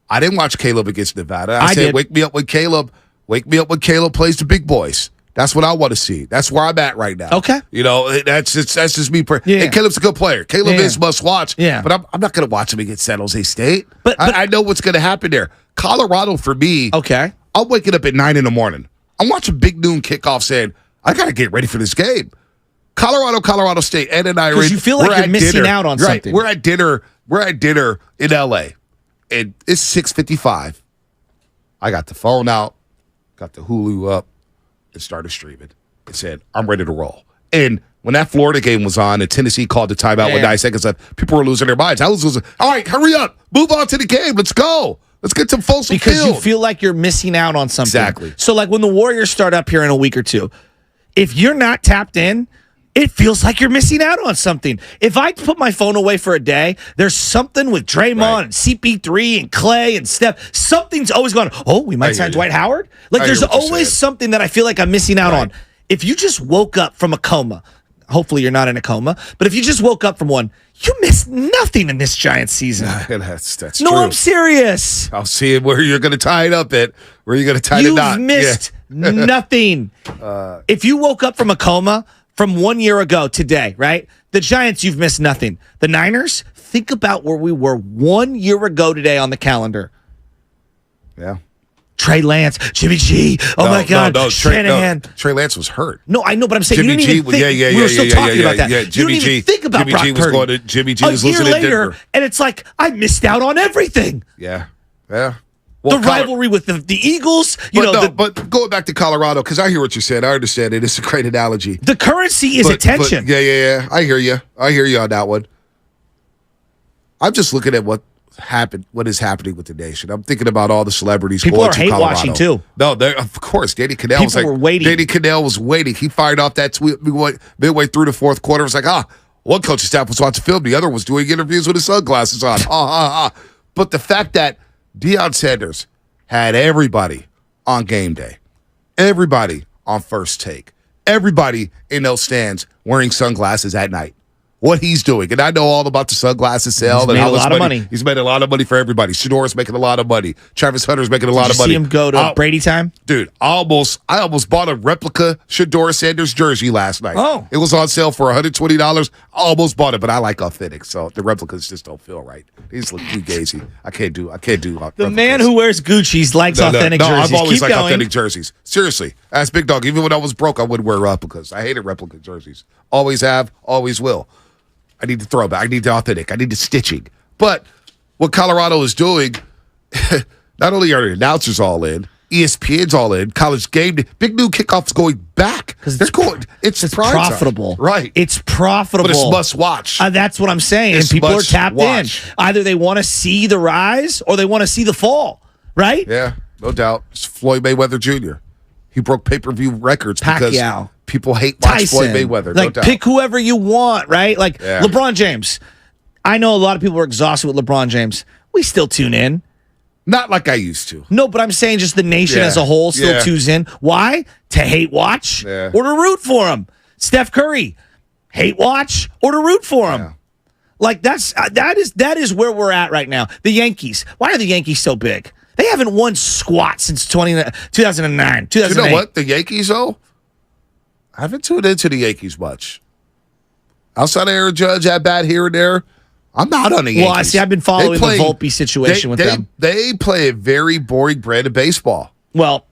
I didn't watch Caleb against Nevada. I said, wake me up when Caleb plays the big boys. That's what I want to see. that's where I'm at right now. Okay. You know, that's just me. And Caleb's a good player. Caleb is must watch. Yeah. But I'm not going to watch him against San Jose State. But I know what's going to happen there. Colorado, for me, I'm waking up at 9 in the morning. I'm watching big noon kickoff saying, I got to get ready for this game. Colorado State, Ed and I are in. Because you feel like you're missing out on something. We're at dinner in L.A., and it's 6:55. I got the phone out, got the Hulu up, and started streaming. It said, I'm ready to roll. And when that Florida game was on and Tennessee called the timeout with 9 seconds left, people were losing their minds. I was losing. All right, hurry up. Move on to the game. Let's go. Let's get to Folsom Field. Because you feel like you're missing out on something. Exactly. So like when the Warriors start up here in a week or two, if you're not tapped in, it feels like you're missing out on something. If I put my phone away for a day, there's something with Draymond and CP3 and Clay and Steph. Something's always going, we might sign Dwight Howard. Like there's always something that I feel like I'm missing out on. if you just woke up from a coma, hopefully you're not in a coma, but if you just woke up from one, you missed nothing in this Giants season. That's no, true. I'm serious. I'll see where you're going to tie it up at. Where you're going to tie the knot. You've missed nothing. If you woke up from a coma from 1 year ago today, right? The Giants, you've missed nothing. The Niners, think about where we were 1 year ago today on the calendar. Yeah. Trey Lance, Jimmy G. Oh my God, Shanahan. Trey Lance was hurt. No, I know, but I'm saying Jimmy you didn't even think. We were still talking about that. Yeah, Jimmy G. You didn't even think about Brock Purdy. Jimmy G was listening a year later, Denver. and it's like I missed out on everything. Yeah. Well, the rivalry with the Eagles, but going back to Colorado, because I hear what you said. I understand it. It's a great analogy. The currency is attention. Yeah. I hear you. On that one. I'm just looking at what is happening with the nation. I'm thinking about all the celebrities People going are to hate Colorado. watching too. No, of course. Danny Cannell People were waiting. Danny Cannell was waiting. He fired off that tweet midway through the fourth quarter. It was like, one coaching staff was watching film. The other was doing interviews with his sunglasses on. But the fact that Deion Sanders had everybody on game day, everybody on first take, everybody in those stands wearing sunglasses at night. What he's doing. And I know all about the sunglasses sale. He's made a lot of money. He's made a lot of money for everybody. Shador's making a lot of money. Travis Hunter's making a lot of money. Did you see him go to Brady time? Dude, I almost bought a replica Shador Sanders jersey last night. Oh. It was on sale for $120. I almost bought it, but I like authentic, so the replicas just don't feel right. They just look too gazy. I can't do The man who wears Gucci's likes authentic jerseys. I've always liked going. authentic jerseys. Seriously. Ask Big Dog. Even when I was broke, I wouldn't wear replicas. I hated replica jerseys. Always have, always will. I need the throwback. I need the authentic. I need the stitching. But what Colorado is doing, not only are the announcers all in, ESPN's all in, college game, big new kickoff's going back. Because it's profitable. Time. Right. It's profitable. But it's must watch. That's what I'm saying. And people are tapped in. Either they want to see the rise or they want to see the fall. Right? Yeah, no doubt. It's Floyd Mayweather Jr. He broke pay-per-view records because people hate watch Floyd Mayweather. Like, pick whoever you want, right? Like, LeBron James. I know a lot of people are exhausted with LeBron James. We still tune in. Not like I used to. No, but I'm saying just the nation as a whole still tunes in. Why? To hate watch or to root for him. Steph Curry, hate watch or to root for him. Yeah. Like, that is where we're at right now. The Yankees. Why are the Yankees so big? They haven't won squat since 2009, 2008. You know what? The Yankees, though, I haven't tuned into the Yankees much. Outside of Aaron Judge, at bat here and there, I'm not on the Yankees. Well, I see. I've been following the Volpe situation with them. They play a very boring brand of baseball. Well,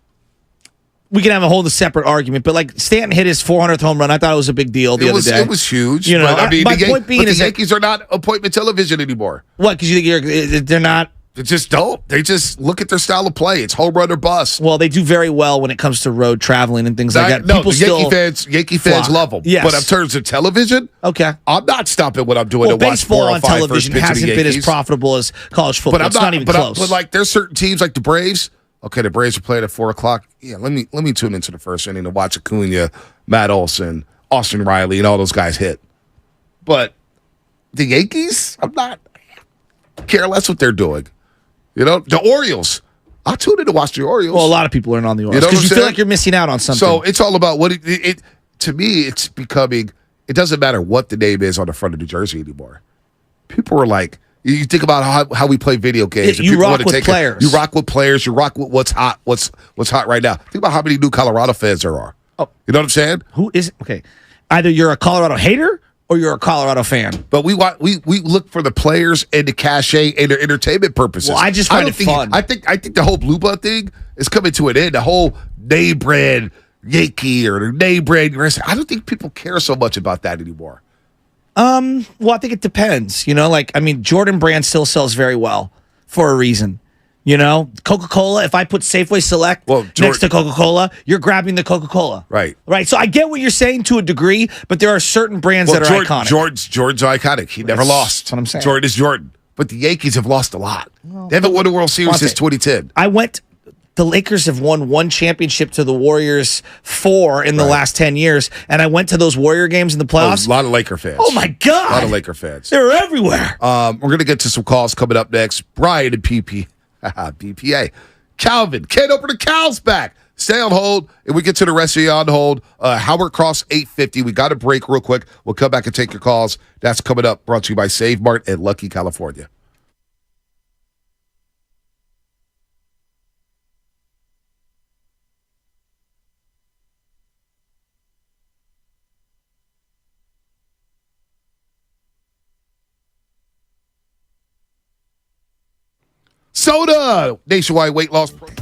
we can have a whole separate argument, but like Stanton hit his 400th home run. I thought it was a big deal the other day. It was huge. You know, but, my point being is the Yankees are not appointment television anymore. What? Because you think they're not? They just don't. They just look at their style of play. It's home run or bust. Well, they do very well when it comes to road traveling and things like that. No, the Yankee fans love them. Yes. But in terms of television, I'm not stopping what I'm doing to watch baseball on television hasn't been as profitable as college football. It's not even close. But like, there's certain teams like the Braves. Okay, the Braves are playing at 4:00. Yeah, let me tune into the first inning to watch Acuna, Matt Olson, Austin Riley, and all those guys hit. But the Yankees, I'm not care less what they're doing. You know, the Orioles. I tune in to watch the Orioles. Well, a lot of people are on the Orioles because you feel like you're missing out on something. So it's all about what it to me, it's becoming, it doesn't matter what the name is on the front of the jersey anymore. People are like, you think about how we play video games. You rock with players. You rock with players. You rock with what's hot right now. Think about how many new Colorado fans there are. Oh, you know what I'm saying? Who is okay? Either you're a Colorado hater or you're a Colorado fan. But we look for the players and the cachet and their entertainment purposes. Well, I just find it fun. I think the whole Blue Blood thing is coming to an end. The whole name brand Yankee or the name brand. I don't think people care so much about that anymore. Well, I think it depends. You know, like, I mean, Jordan Brand still sells very well for a reason. You know, Coca-Cola, if I put Safeway Select next to Coca-Cola, you're grabbing the Coca-Cola. Right. Right. So I get what you're saying to a degree, but there are certain brands that are iconic. Jordan's iconic. He never lost. That's what I'm saying. Jordan is Jordan. But the Yankees have lost a lot. They haven't won a World Series since 2010. The Lakers have won one championship to the Warriors 4 in the last 10 years, and I went to those Warrior games in the playoffs. A lot of Laker fans. Oh, my God. A lot of Laker fans. They're everywhere. We're going to get to some calls coming up next. Brian and BPA. Calvin. Can't open the Cal's back. Stay on hold, and we get to the rest of you on hold. Howard Cross 850. We got a break real quick. We'll come back and take your calls. That's coming up, brought to you by Save Mart and Lucky, California. Soda, nationwide weight loss program.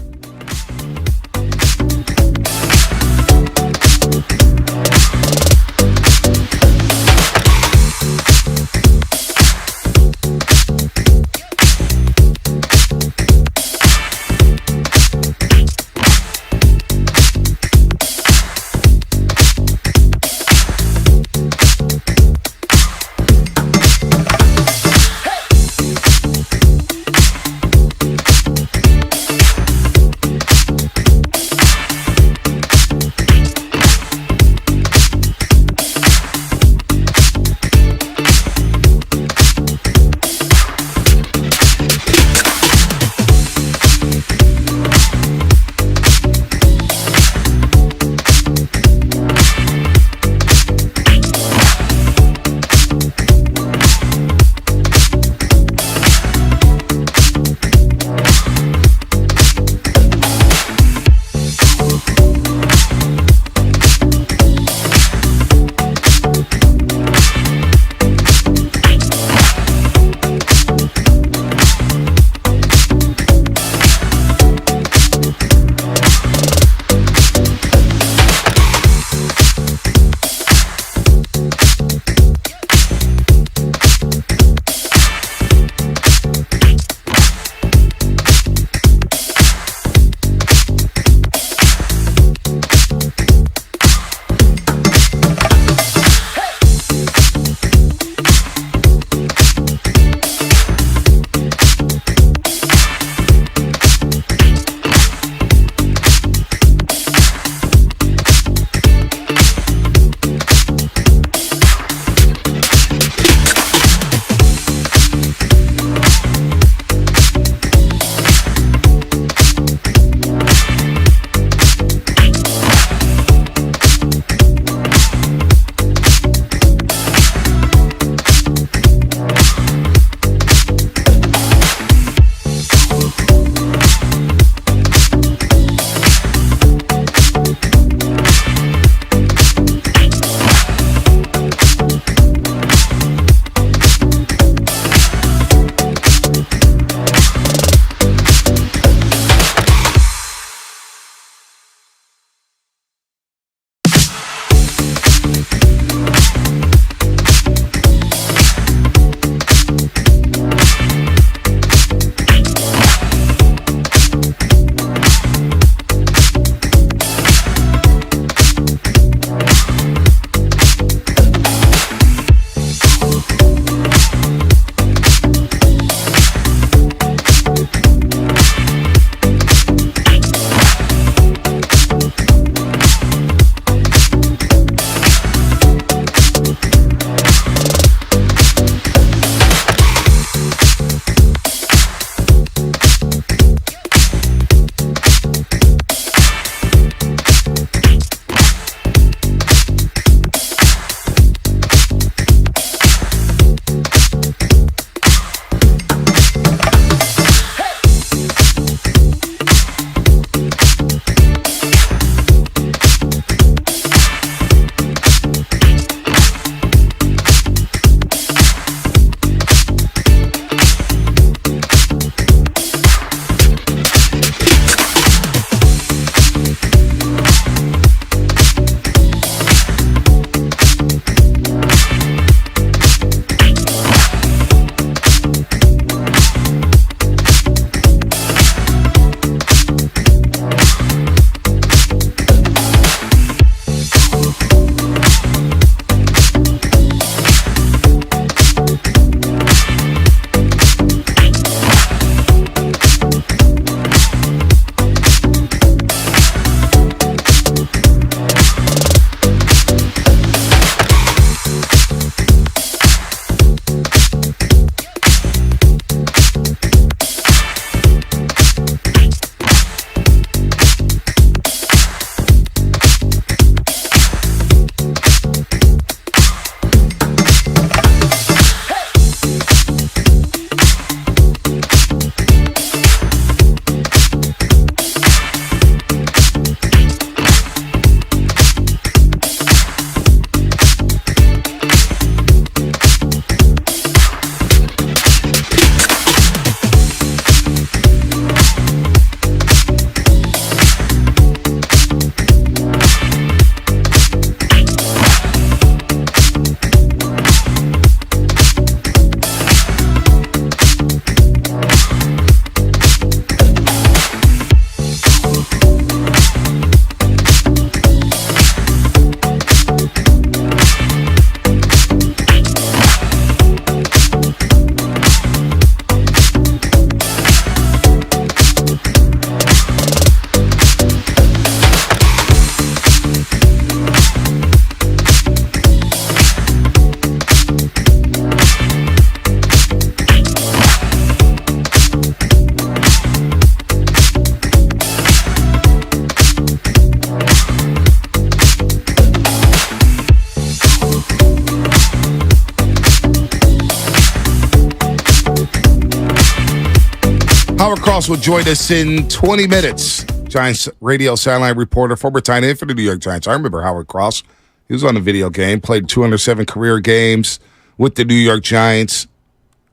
Howard Cross will join us in 20 minutes. Giants radio sideline reporter, former tight end for the New York Giants. I remember Howard Cross. He was on the video game, played 207 career games with the New York Giants.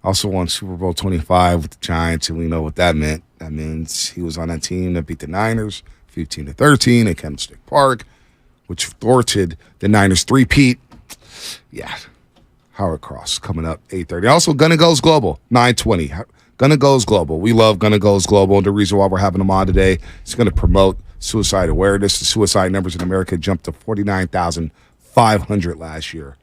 Also won Super Bowl 25 with the Giants, and we know what that meant. That means he was on that team that beat the Niners 15-13 at Candlestick Park, which thwarted the Niners three-peat. Yeah, Howard Cross coming up 8:30. Also, Gunna Goes Global, 9:20. Gunna Goes Global. We love Gunna Goes Global, and the reason why we're having them on today is going to promote suicide awareness. The suicide numbers in America jumped to 49,500 last year.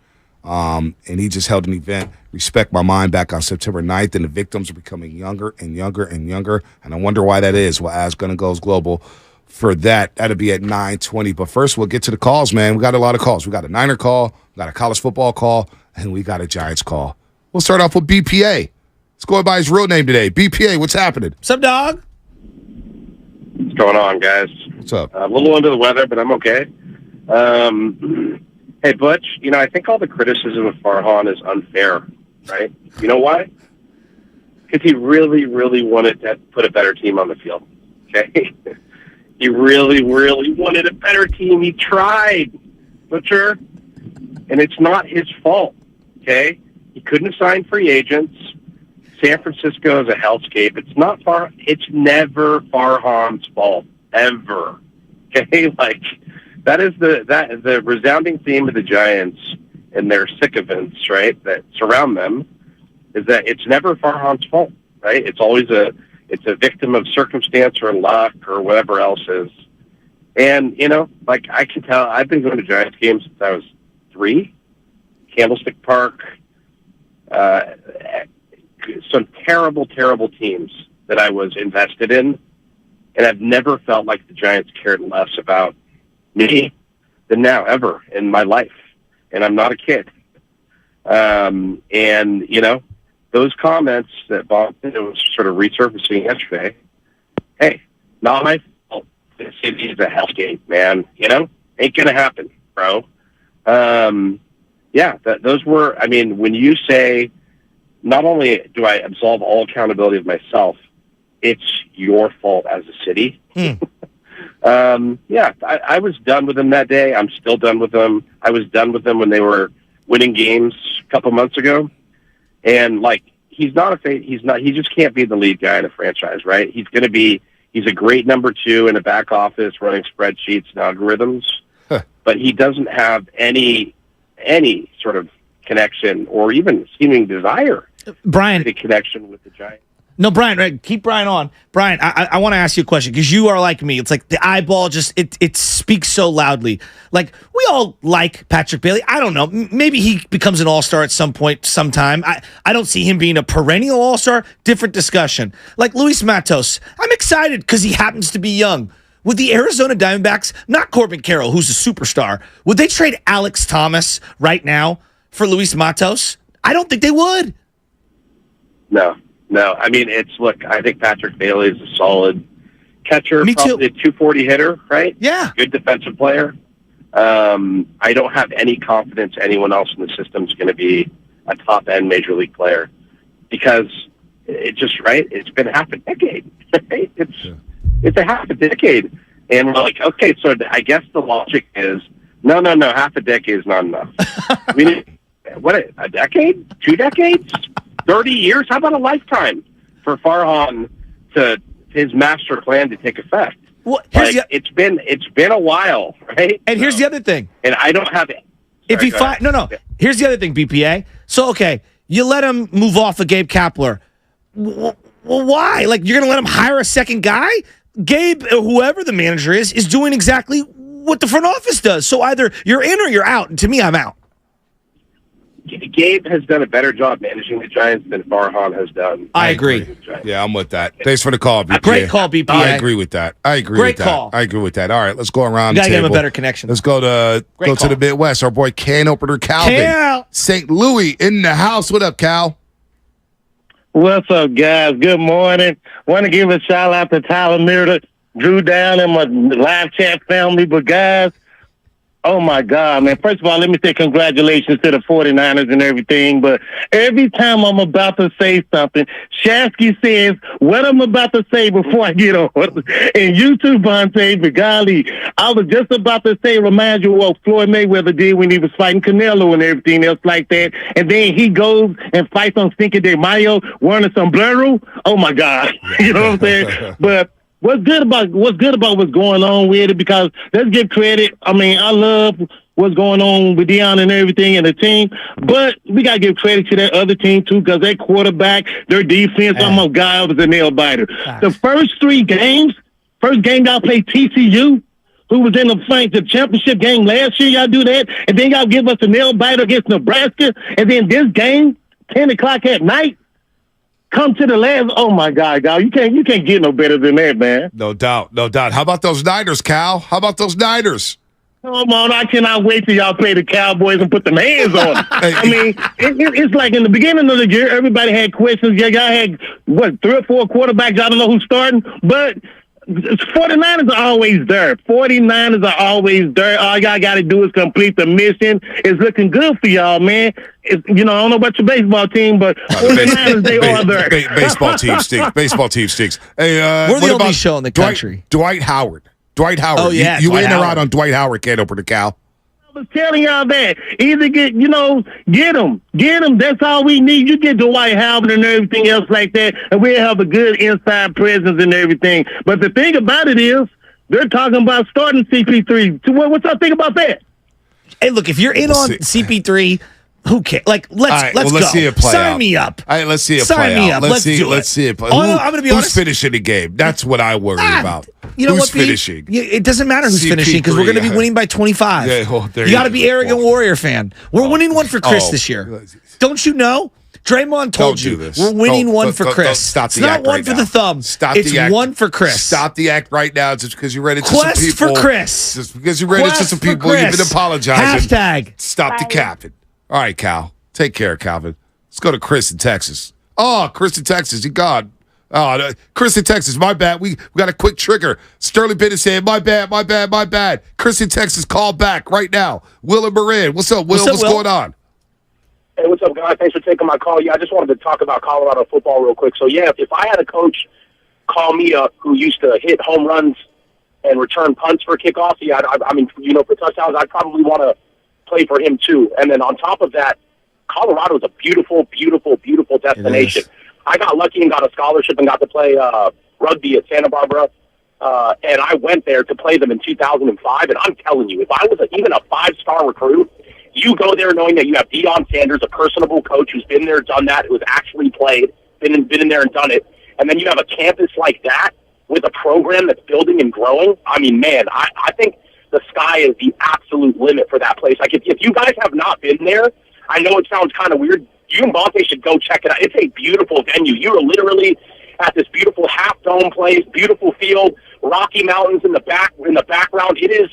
And he just held an event, Respect My Mind, back on September 9th, and the victims are becoming younger and younger and younger, and I wonder why that is. We'll ask Gunna Goes Global for that. That'll be at 9:20. But first, we'll get to the calls, man. We got a lot of calls. We got a Niner call, we got a college football call, and we got a Giants call. We'll start off with BPA. Let's go by his real name today. BPA, what's happening? What's up, dog? What's going on, guys? What's up? A little under the weather, but I'm okay. Hey, Butch, I think all the criticism of Farhan is unfair, right? You know why? Because he really, really wanted to put a better team on the field, okay? He really, really wanted a better team. He tried, Butcher, and it's not his fault, okay? He couldn't sign free agents. San Francisco is a hellscape. It's never Farhan's fault, ever, okay? That is the resounding theme of the Giants and their sycophants, right, that surround them, is that it's never Farhan's fault, right? It's always it's a victim of circumstance or luck or whatever else is. And, I can tell, I've been going to Giants games since I was 3, Candlestick Park, some terrible, terrible teams that I was invested in, and I've never felt like the Giants cared less about me than now, ever in my life. And I'm not a kid. Those comments that Bob was sort of resurfacing yesterday, hey, not my fault. The city is a hellscape, man. Ain't gonna happen, bro. Those were, when you say, not only do I absolve all accountability of myself, it's your fault as a city. I was done with them that day. I'm still done with them. I was done with them when they were winning games a couple months ago. And he just can't be the lead guy in a franchise, right? He's a great number 2 in a back office running spreadsheets and algorithms, but he doesn't have any sort of connection or even seeming desire. Brian, the connection with the Giants. No, Brian, right, keep Brian on. Brian, I want to ask you a question because you are like me. It's like the eyeball just, it speaks so loudly. Like, we all like Patrick Bailey. I don't know. Maybe he becomes an all-star at some point, sometime. I don't see him being a perennial all-star. Different discussion. Like Luis Matos, I'm excited because he happens to be young. Would the Arizona Diamondbacks, not Corbin Carroll, who's a superstar, would they trade Alex Thomas right now for Luis Matos? I don't think they would. No. I think Patrick Bailey is a solid catcher, Me too. Probably a 240 hitter, right? Yeah. Good defensive player. I don't have any confidence anyone else in the system is going to be a top-end major league player because it's been half a decade, right? It's a half a decade. And we're like, okay, so I guess the logic is, no, half a decade is not enough. A decade? 2 decades? 30 years? How about a lifetime for Farhan to his master plan to take effect? Well, it's been a while, right? And here's the other thing. And I don't have it. If he here's the other thing, BPA. So okay, you let him move off of Gabe Kapler. Well, why? You're going to let him hire a second guy? Gabe, or whoever the manager is doing exactly what the front office does. So either you're in or you're out. And to me, I'm out. Gabe has done a better job managing the Giants than Farhan has done. I agree. Yeah, I'm with that. Thanks for the call, BPA. Great call, BPA. I agree with that. Great call. I agree with that. All right, let's go around the gotta table. get him a better connection. Let's go to the Midwest. Our boy Can Opener Calvin. Cal. St. Louis in the house. What up, Cal? What's up, guys? Good morning. Want to give a shout out to Tyler Mirda, Drew Down, and my live chat family. But guys, Oh, my God, man. First of all, let me say congratulations to the 49ers and everything. But every time I'm about to say something, Shasky says what I'm about to say before I get on. And you too, Vontae, but golly, I was just about to say, remind you of what Floyd Mayweather did when he was fighting Canelo and everything else like that. And then he goes and fights on Cinco de Mayo wearing a sombrero. Oh, my God. You know what I'm saying? But what's good about what's going on with it, because let's give credit. I mean, I love what's going on with Deion and everything and the team, but we got to give credit to that other team too, because that quarterback, their defense, oh my God, was a nail biter. The first game y'all played TCU, who was in the championship game last year. Y'all do that, and then y'all give us a nail biter against Nebraska, and then this game, 10 o'clock at night, come to the last. Oh my God, Cal, you can't get no better than that, man. No doubt. How about those Niners, Cal? How about those Niners? Come on, I cannot wait till y'all play the Cowboys and put them hands on them. I mean, it's like in the beginning of the year, everybody had questions. Yeah, y'all had, 3 or 4 quarterbacks. I don't know who's starting, but 49ers are always there. 49ers are always there. All y'all got to do is complete the mission. It's looking good for y'all, man. I don't know about your baseball team, but 49ers, they are there. Baseball team stinks. Hey, we're the only show in the country. Dwight Howard. Oh, yeah. You in or out on Dwight Howard, can't open the Cal? I was telling y'all that. Either get him. That's all we need. You get Dwight Howard and everything else like that, and we'll have a good inside presence and everything. But the thing about it is, they're talking about starting CP3. What's y'all think about that? Hey, look, if you're in on CP3, who cares? Like, let's go. See it play Sign out. me up. All right, let's see it Sign play me out. up. Let's see it play. I'm going to be honest. Who's finishing the game? That's what I worry about. You know who's what, finishing? It doesn't matter who's CP3, finishing, because we're going to be winning by 25. Yeah, you got to be arrogant Warrior fan. We're winning one for Chris this year. Don't you know? Draymond told you we're winning one for Chris. Stop it's the not act one right for now. the thumb. It's one for Chris. Stop the act right now, just because you read it to Quest some people. for Chris. Just because you read it to some people, you've been apologizing. Hashtag. Stop the capping. All right, Cal. Take care, Calvin. Let's go to Chris in Texas. Oh, Chris in Texas. You gone. Oh, Chris in Texas. My bad. We got a quick trigger. Sterling Bennett saying, my bad. Chris in Texas, call back right now. Will and Marin. What's up, Will? What's going on? Hey, what's up, guys? Thanks for taking my call. Yeah, I just wanted to talk about Colorado football real quick. So, yeah, if I had a coach call me up who used to hit home runs and return punts for kickoffs, yeah, I mean, for touchdowns, I'd probably want to play for him too. And then on top of that, Colorado is a beautiful, beautiful, beautiful destination. I got lucky and got a scholarship and got to play rugby at Santa Barbara. And I went there to play them in 2005. And I'm telling you, if I was even a 5-star recruit, you go there knowing that you have Deion Sanders, a personable coach who's been there, done that, who's actually played, been in there and done it. And then you have a campus like that with a program that's building and growing. I mean, man, I think the sky is the absolute limit for that place. Like, if you guys have not been there, I know it sounds kind of weird. You and Bonte should go check it out. It's a beautiful venue. You are literally at this beautiful half-dome place, beautiful field, Rocky Mountains in the background. It is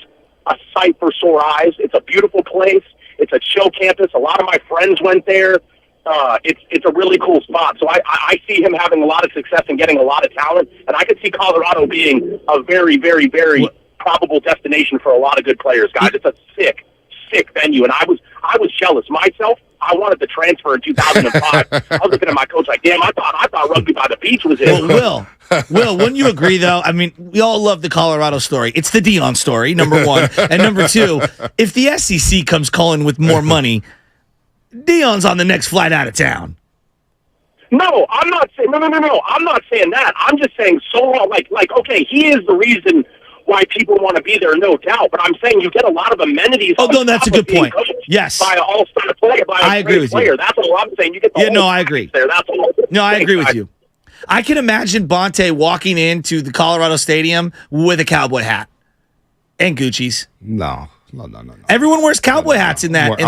a sight for sore eyes. It's a beautiful place. It's a chill campus. A lot of my friends went there. It's a really cool spot. So I see him having a lot of success and getting a lot of talent, and I could see Colorado being a very, very, very probable destination for a lot of good players, guys. It's a sick venue, and I was jealous myself. I wanted to transfer in 2005. I was looking at my coach like, damn, I thought rugby by the beach was it. Well, Will, wouldn't you agree though? I mean, we all love the Colorado story. It's the Deion story, number one, and number two. If the SEC comes calling with more money, Deion's on the next flight out of town. No, I'm not saying no. I'm not saying that. I'm just saying like okay, he is the reason why people want to be there, no doubt. But I'm saying you get a lot of amenities. Oh, no, that's a good point. Yes, by an all-star player, I agree with you. That's all I'm saying. You get I agree. There. That's all. No, I agree with you. I can imagine Bonte walking into the Colorado Stadium with a cowboy hat and Gucci's. No. Everyone wears cowboy hats in that.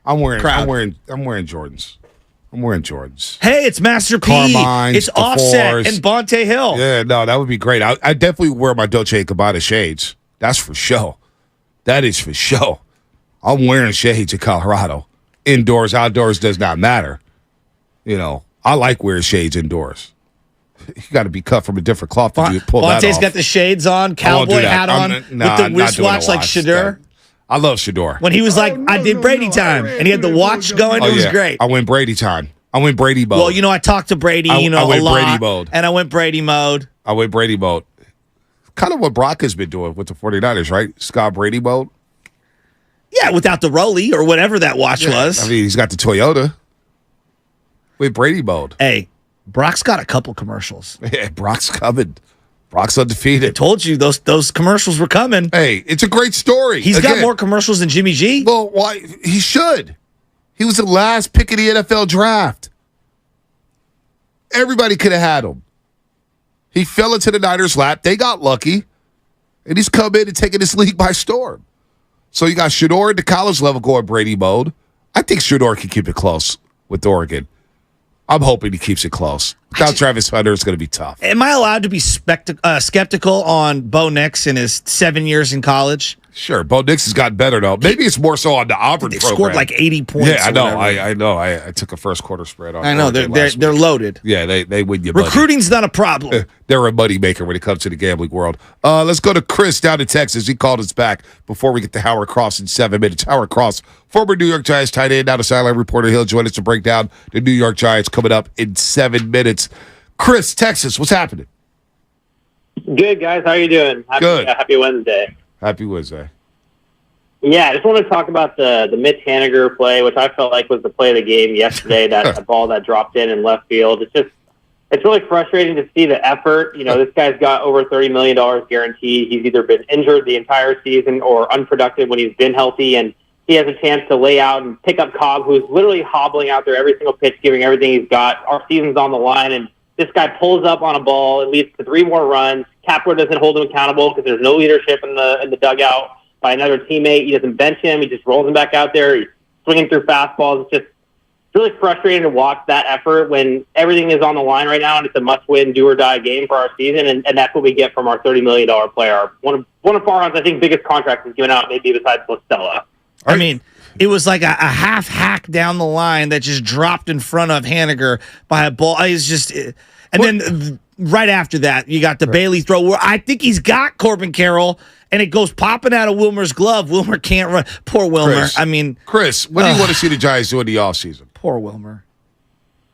I'm wearing Jordans. I'm wearing Jordans. Hey, it's Master P. Carmines, it's Offset and Bonte Hill. Yeah, no, that would be great. I definitely wear my Dolce & Gabbana shades. That's for sure. That is for sure. I'm wearing shades in Colorado. Indoors, outdoors does not matter. You know, I like wearing shades indoors. You got to be cut from a different cloth to pull that off. Bonte's got the shades on, cowboy hat on, with the wristwatch like Shadur. I love Shador. When he was I did Brady time, and he had the watch going. It was great. I went Brady time. I went Brady mode. Well, I talked to Brady, I went a lot. Brady mode. And I went Brady mode. I went Brady mode. Kind of what Brock has been doing with the 49ers, right? Scott Brady mode. Yeah, without the Rolly or whatever that watch was. I mean, he's got the Toyota. With Brady mode. Hey, Brock's got a couple commercials. Yeah, Brock's coming. Brock's undefeated. I told you those commercials were coming. Hey, it's a great story. He's got more commercials than Jimmy G. Well, why? He should. He was the last pick of the NFL draft. Everybody could have had him. He fell into the Niners' lap. They got lucky. And he's come in and taken this league by storm. So you got Shador at the college level going Brady mode. I think Shador can keep it close with Oregon. I'm hoping he keeps it close. Without Travis Hunter, it's going to be tough. Am I allowed to be skeptical on Bo Nix in his 7 years in college? Sure. Bo Nix has gotten better, though. Maybe it's more so on the Auburn program. They scored like 80 points. Yeah, I know. I know. I took a first quarter spread on. I know. They're loaded. Yeah, they win you money. Recruiting's not a problem. They're a money maker when it comes to the gambling world. Let's go to Chris down in Texas. He called us back before we get to Howard Cross in 7 minutes. Howard Cross, former New York Giants tight end, now the sideline reporter. He'll join us to break down the New York Giants coming up in 7 minutes. Chris, Texas, what's happening? Good, guys. How are you doing? Happy Wednesday. Happy Wednesday. Yeah, I just want to talk about the Mitch Haniger play, which I felt like was the play of the game yesterday, that ball that dropped in left field. It's really frustrating to see the effort. This guy's got over $30 million guaranteed. He's either been injured the entire season or unproductive when he's been healthy, and he has a chance to lay out and pick up Cobb, who's literally hobbling out there every single pitch, giving everything he's got. Our season's on the line, and this guy pulls up on a ball. It leads to 3 more runs. Kapler doesn't hold him accountable because there's no leadership in the dugout by another teammate. He doesn't bench him. He just rolls him back out there. He's swinging through fastballs. It's just really frustrating to watch that effort when everything is on the line right now, and it's a must-win, do-or-die game for our season, and that's what we get from our $30 million player. One of Farhan's, I think, biggest contracts he's given out, maybe besides Listella. I mean, it was like a half hack down the line that just dropped in front of Haniger by a ball. It's just, and then right after that, you got the Bailey throw where I think he's got Corbin Carroll, and it goes popping out of Wilmer's glove. Wilmer can't run. Poor Wilmer. Chris, what do you want to see the Giants do in the offseason? Poor Wilmer.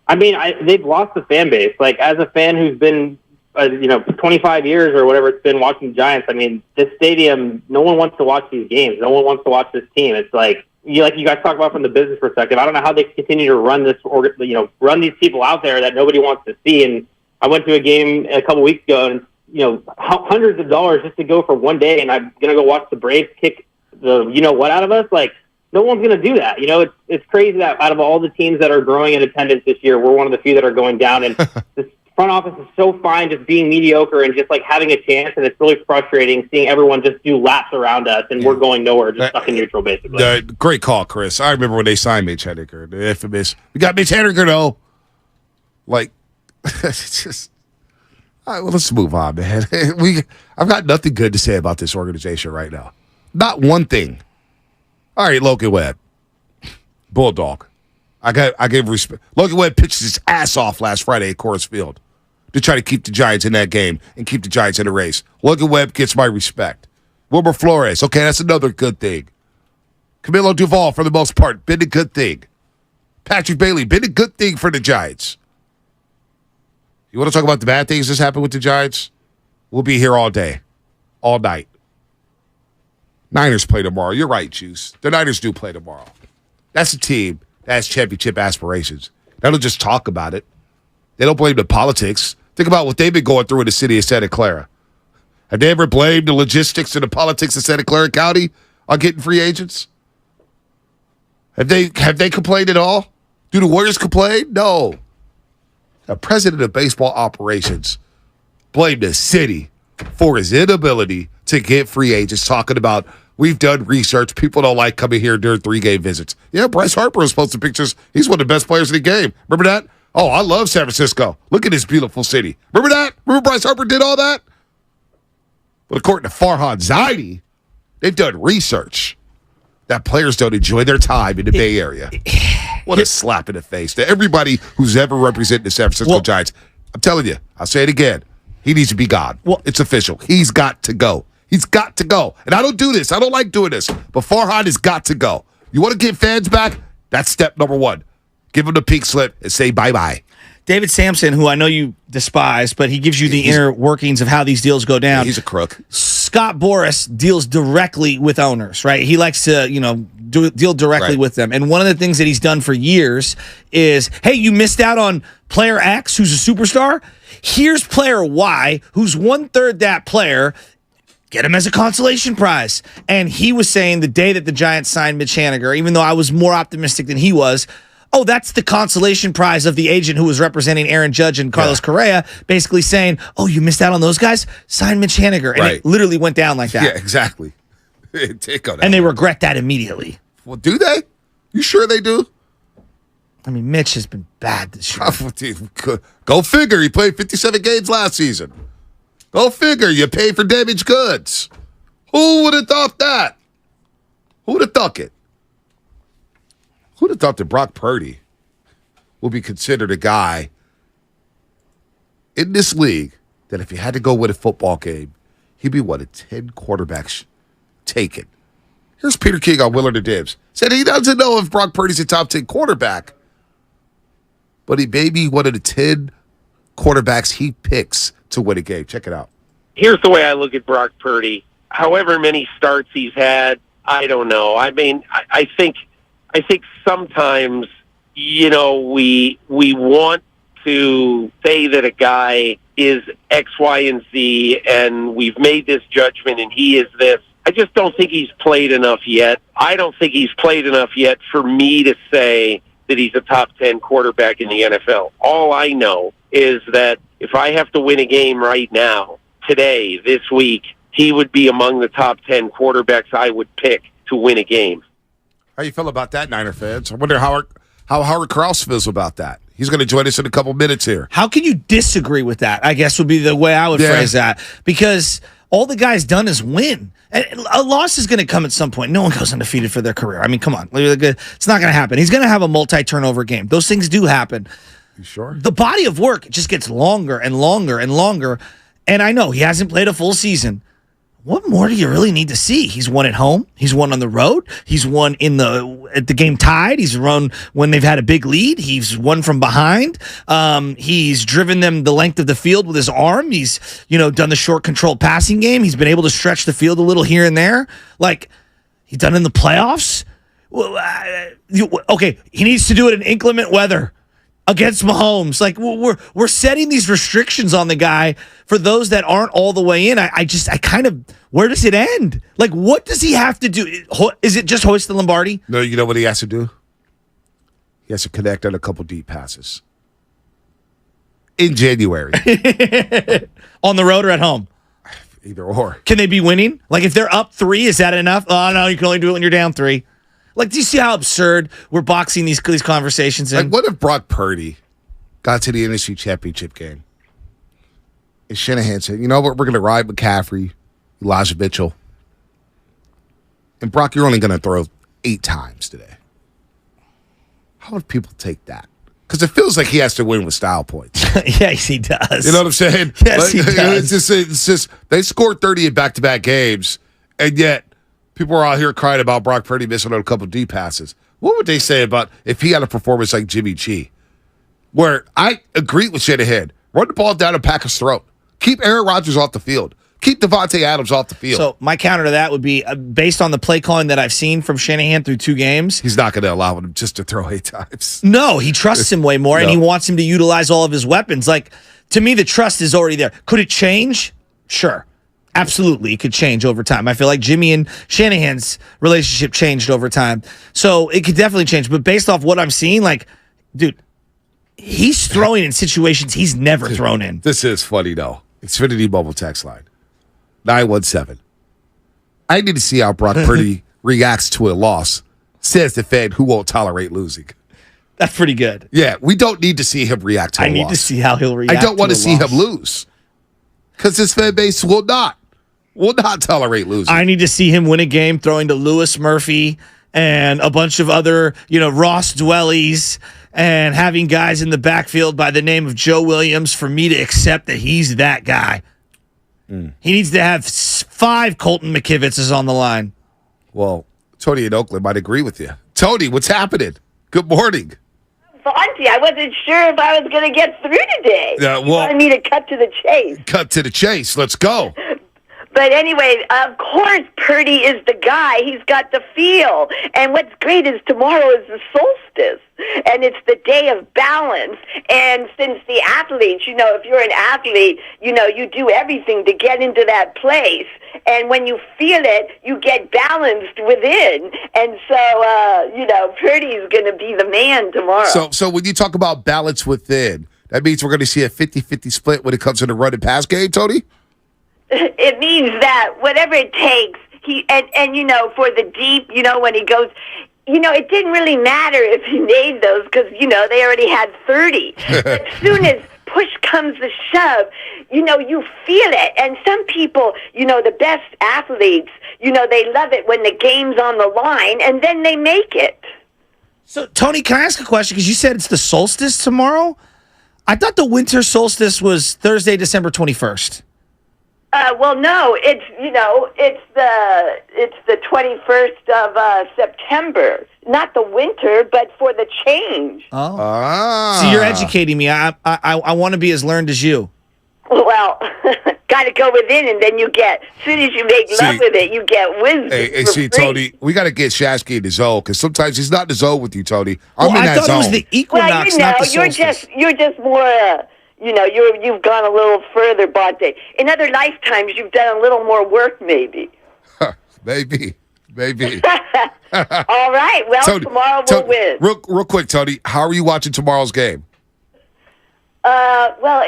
I mean, they've lost the fan base. Like, as a fan who's been, 25 years or whatever it's been watching the Giants, I mean, this stadium, no one wants to watch these games. No one wants to watch this team. It's like you guys talk about from the business perspective. I don't know how they continue to run this, run these people out there that nobody wants to see. And I went to a game a couple weeks ago, and hundreds of dollars just to go for one day, and I'm gonna go watch the Braves kick the what out of us. Like, no one's gonna do that. It's crazy that out of all the teams that are growing in attendance this year, we're one of the few that are going down. And this front office is so fine just being mediocre and just like having a chance, and it's really frustrating seeing everyone just do laps around us, and we're going nowhere, just stuck in neutral basically. Great call, Chris. I remember when they signed Mitch Haniger, the infamous. We got Mitch Haniger though. Like, it's just. All right, well, let's move on, man. I've got nothing good to say about this organization right now. Not one thing. All right, Logan Webb. Bulldog. I gave respect. Logan Webb pitched his ass off last Friday at Coors Field to try to keep the Giants in that game and keep the Giants in the race. Logan Webb gets my respect. Wilmer Flores. Okay, that's another good thing. Camilo Duvall, for the most part, been a good thing. Patrick Bailey, been a good thing for the Giants. You want to talk about the bad things that's happened with the Giants? We'll be here all day, all night. Niners play tomorrow. You're right, Juice. The Niners do play tomorrow. That's a team that has championship aspirations. They don't just talk about it. They don't blame the politics. Think about what they've been going through in the city of Santa Clara. Have they ever blamed the logistics and the politics of Santa Clara County on getting free agents? Have they complained at all? Do the Warriors complain? No. The president of baseball operations blamed the city for his inability to get free agents, talking about, we've done research. People don't like coming here during 3-game visits. Yeah, Bryce Harper was posting pictures. He's one of the best players in the game. Remember that? Oh, I love San Francisco. Look at this beautiful city. Remember that? Remember Bryce Harper did all that? But according to Farhan Zaidi, they've done research that players don't enjoy their time in the Bay Area. What a slap in the face to everybody who's ever represented the San Francisco Giants. I'm telling you, I'll say it again. He needs to be gone. It's official. He's got to go. He's got to go. And I don't do this. I don't like doing this. But Farhan has got to go. You want to get fans back? That's step number one. Give him the pink slip and say bye-bye. David Sampson, who I know you despise, but he gives you the inner workings of how these deals go down. He's a crook. Scott Boras deals directly with owners, right? He likes to, deal directly with them. And one of the things that he's done for years is, hey, you missed out on player X, who's a superstar. Here's player Y, who's 1/3 that player. Get him as a consolation prize. And he was saying the day that the Giants signed Mitch Haniger, even though I was more optimistic than he was, oh, that's the consolation prize of the agent who was representing Aaron Judge and Carlos Correa, basically saying, oh, you missed out on those guys? Sign Mitch Haniger. And it literally went down like that. Yeah, exactly. And they regret that immediately. Well, do they? You sure they do? I mean, Mitch has been bad this year. Go figure. He played 57 games last season. Go figure. You pay for damaged goods. Who would have thought that? Who would have thought it? Who would have thought that Brock Purdy would be considered a guy in this league that if he had to go win a football game, he'd be one of 10 quarterbacks taken. Here's Peter King on Willard and Dibs. Said he doesn't know if Brock Purdy's a top 10 quarterback, but he may be one of the 10 quarterbacks he picks to win a game. Check it out. Here's the way I look at Brock Purdy. However many starts he's had, I don't know. I mean, I think sometimes, we want to say that a guy is X, Y, and Z, and we've made this judgment, and he is this. I just don't think he's played enough yet. I don't think he's played enough yet for me to say that he's a top 10 quarterback in the NFL. All I know is that if I have to win a game right now, today, this week, he would be among the top 10 quarterbacks I would pick to win a game. How you feel about that, Niner fans? I wonder how Howard Krause feels about that. He's going to join us in a couple minutes here. How can you disagree with that? I guess would be the way I would phrase that. Because all the guy's done is win. And a loss is going to come at some point. No one goes undefeated for their career. I mean, come on. It's not going to happen. He's going to have a multi-turnover game. Those things do happen. You sure? The body of work just gets longer and longer and longer. And I know he hasn't played a full season. What more do you really need to see? He's won at home. He's won on the road. He's won at the game tied. He's run when they've had a big lead. He's won from behind. He's driven them the length of the field with his arm. He's, done the short controlled passing game. He's been able to stretch the field a little here and there. Like, he's done it in the playoffs. Okay, he needs to do it in inclement weather against Mahomes. Like, we're setting these restrictions on the guy for those that aren't all the way in. Where does it end? Like, what does he have to do? Is it just hoist the Lombardi? No, you know what he has to do? He has to connect on a couple deep passes. In January. On the road or at home? Either or. Can they be winning? Like, if they're up 3, is that enough? Oh, no, you can only do it when you're down 3. Like, do you see how absurd we're boxing these conversations in? Like, what if Brock Purdy got to the NFC Championship game and Shanahan said, you know what, we're going to ride McCaffrey, Elijah Mitchell, and Brock, you're only going to throw 8 times today. How would people take that? Because it feels like he has to win with style points. Yes, he does. You know what I'm saying? Yes, he does. It's just they scored 30 in back-to-back games, and yet people are out here crying about Brock Purdy missing on a couple deep passes. What would they say about if he had a performance like Jimmy G? Where I agree with Shanahan. Run the ball down a Packers' throat. Keep Aaron Rodgers off the field. Keep Devontae Adams off the field. So my counter to that would be, based on the play calling that I've seen from Shanahan through 2 games. He's not going to allow him just to throw 8 times. No, he trusts him way more, and he wants him to utilize all of his weapons. Like, to me, the trust is already there. Could it change? Sure. Absolutely, it could change over time. I feel like Jimmy and Shanahan's relationship changed over time. So it could definitely change. But based off what I'm seeing, like, dude, he's throwing in situations he's never thrown in. This is funny, though. Xfinity mobile text line. 917. I need to see how Brock Purdy reacts to a loss, says the fan who won't tolerate losing. That's pretty good. Yeah, we don't need to see him react to a loss. I need to see how he'll react. I don't want to see him lose. Because his fan base will not tolerate losing. I need to see him win a game throwing to Lewis Murphy and a bunch of other, Ross Dwellies, and having guys in the backfield by the name of Joe Williams for me to accept that he's that guy. He needs to have 5 Colton McKivitzes on the line. Well, Tony in Oakland might agree with you. Tony, what's happening? Good morning. Fonzie, I wasn't sure if I was going to get through today. Well, you wanted me to cut to the chase. Cut to the chase. Let's go. But anyway, of course, Purdy is the guy. He's got the feel. And what's great is tomorrow is the solstice. And it's the day of balance. And since the athletes, if you're an athlete, you do everything to get into that place. And when you feel it, you get balanced within. And so, Purdy's going to be the man tomorrow. So when you talk about balance within, that means we're going to see a 50-50 split when it comes to the run and pass game, Tony? It means that whatever it takes, for the deep, when he goes, it didn't really matter if he made those because, they already had 30. But as soon as push comes to shove, you feel it. And some people, the best athletes, they love it when the game's on the line and then they make it. So, Tony, can I ask a question? Because you said it's the solstice tomorrow. I thought the winter solstice was Thursday, December 21st. Well, no, it's the 21st of September, not the winter, but for the change. Oh, so you're educating me. I want to be as learned as you. Well, got to go within, and then as soon as you make love with it, you get wisdom. Hey, see, Tony, we got to get Shasky in the zone because sometimes he's not in the zone with you, Tony. I'm in that I thought zone. It was the equinox, not the solstice. You're just more. You've gone a little further, Bonte. In other lifetimes, you've done a little more work, maybe. Maybe. All right. Well, Tony, tomorrow we'll win. Real quick, Tony, how are you watching tomorrow's game? Well,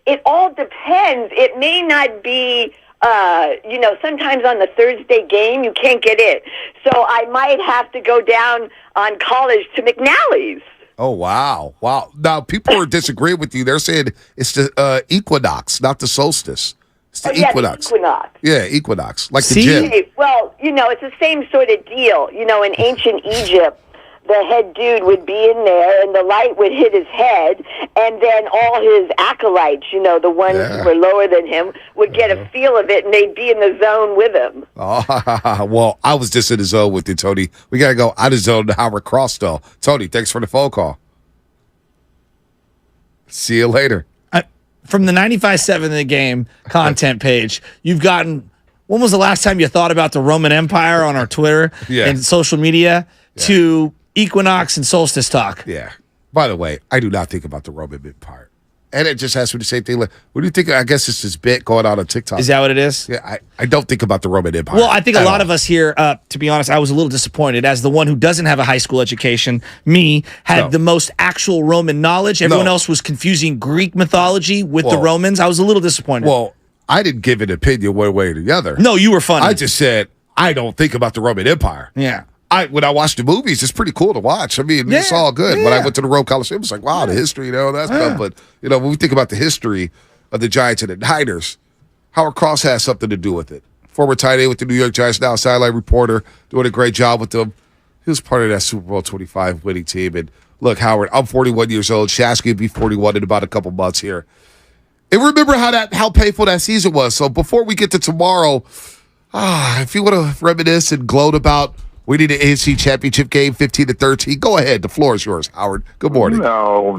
it all depends. It may not be, sometimes on the Thursday game, you can't get in. So I might have to go down on College to McNally's. Oh, wow. Now, people are disagreeing with you. They're saying it's the equinox, not the solstice. It's the equinox. The equinox. Yeah, equinox, like the gym. Well, it's the same sort of deal. In ancient Egypt, the head dude would be in there, and the light would hit his head, and then all his acolytes, the ones who were lower than him, would get a feel of it, and they'd be in the zone with him. Oh, well, I was just in the zone with you, Tony. We got to go out of zone to Howard Cross, though. Tony, thanks for the phone call. See you later. From the 95.7 The Game content page, you've gotten, when was the last time you thought about the Roman Empire on our Twitter and social media to equinox and solstice talk? Yeah. By the way, I do not think about the Roman Empire. And it just has to be the same thing. Like, what do you think? I guess it's this bit going on TikTok. Is that what it is? Yeah, I don't think about the Roman Empire. Well, I think a lot of us here, to be honest, I was a little disappointed. As the one who doesn't have a high school education, had the most actual Roman knowledge. Everyone else was confusing Greek mythology with the Romans. I was a little disappointed. Well, I didn't give an opinion one way or the other. No, you were funny. I just said, I don't think about the Roman Empire. Yeah. When I watch the movies, it's pretty cool to watch. I mean, it's all good. When I went to the Rome Coliseum, it's like, wow, the history, that's stuff. But, when we think about the history of the Giants and the Niners, Howard Cross has something to do with it. Former tight end with the New York Giants, now sideline reporter, doing a great job with them. He was part of that Super Bowl 25 winning team. And look, Howard, I'm 41 years old. Shasky will be 41 in about a couple months here. And remember how painful that season was. So before we get to tomorrow, if you want to reminisce and gloat about we need an AFC Championship game, 15-13. Go ahead. The floor is yours, Howard. Good morning. No.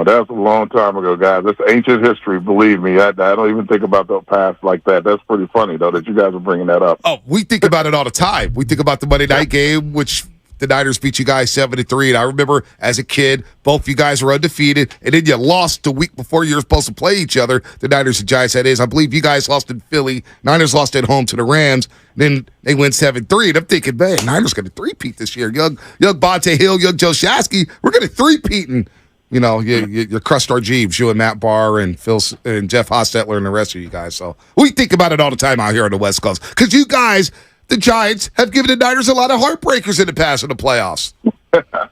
That was a long time ago, guys. That's ancient history. Believe me. I don't even think about the past like that. That's pretty funny, though, that you guys are bringing that up. Oh, we think about it all the time. We think about the Monday night game, which the Niners beat you guys 7-3. And I remember as a kid, both you guys were undefeated. And then you lost the week before you were supposed to play each other. The Niners and Giants, that is. I believe you guys lost in Philly. Niners lost at home to the Rams. Then they win 7-3. And I'm thinking, man, Niners going to three-peat this year. Young Bonte Hill, young Joe Shasky, we're going to three-peat. And, you crushed our Jeeves, you and Matt Barr and Phil and Jeff Hostetler and the rest of you guys. So we think about it all the time out here on the West Coast. Because you guys, the Giants, have given the Niners a lot of heartbreakers in the past in the playoffs.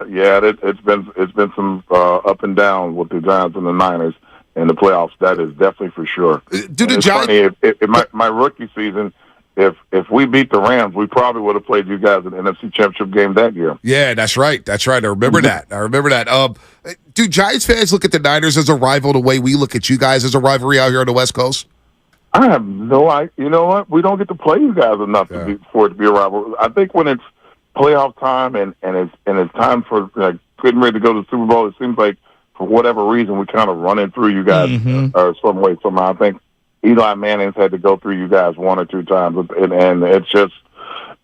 Yeah, it's been some up and down with the Giants and the Niners in the playoffs. That is definitely for sure. Do the Giants? Funny, my rookie season, if we beat the Rams, we probably would have played you guys in the NFC Championship game that year. Yeah, that's right. I remember that. Do Giants fans look at the Niners as a rival the way we look at you guys as a rivalry out here on the West Coast? I have no idea. You know what? We don't get to play you guys enough for it to be a rivalry. I think when it's playoff time and it's time for getting ready to go to the Super Bowl, it seems like for whatever reason we kind of running through you guys or some way somehow. I think Eli Manning's had to go through you guys one or two times, and it's just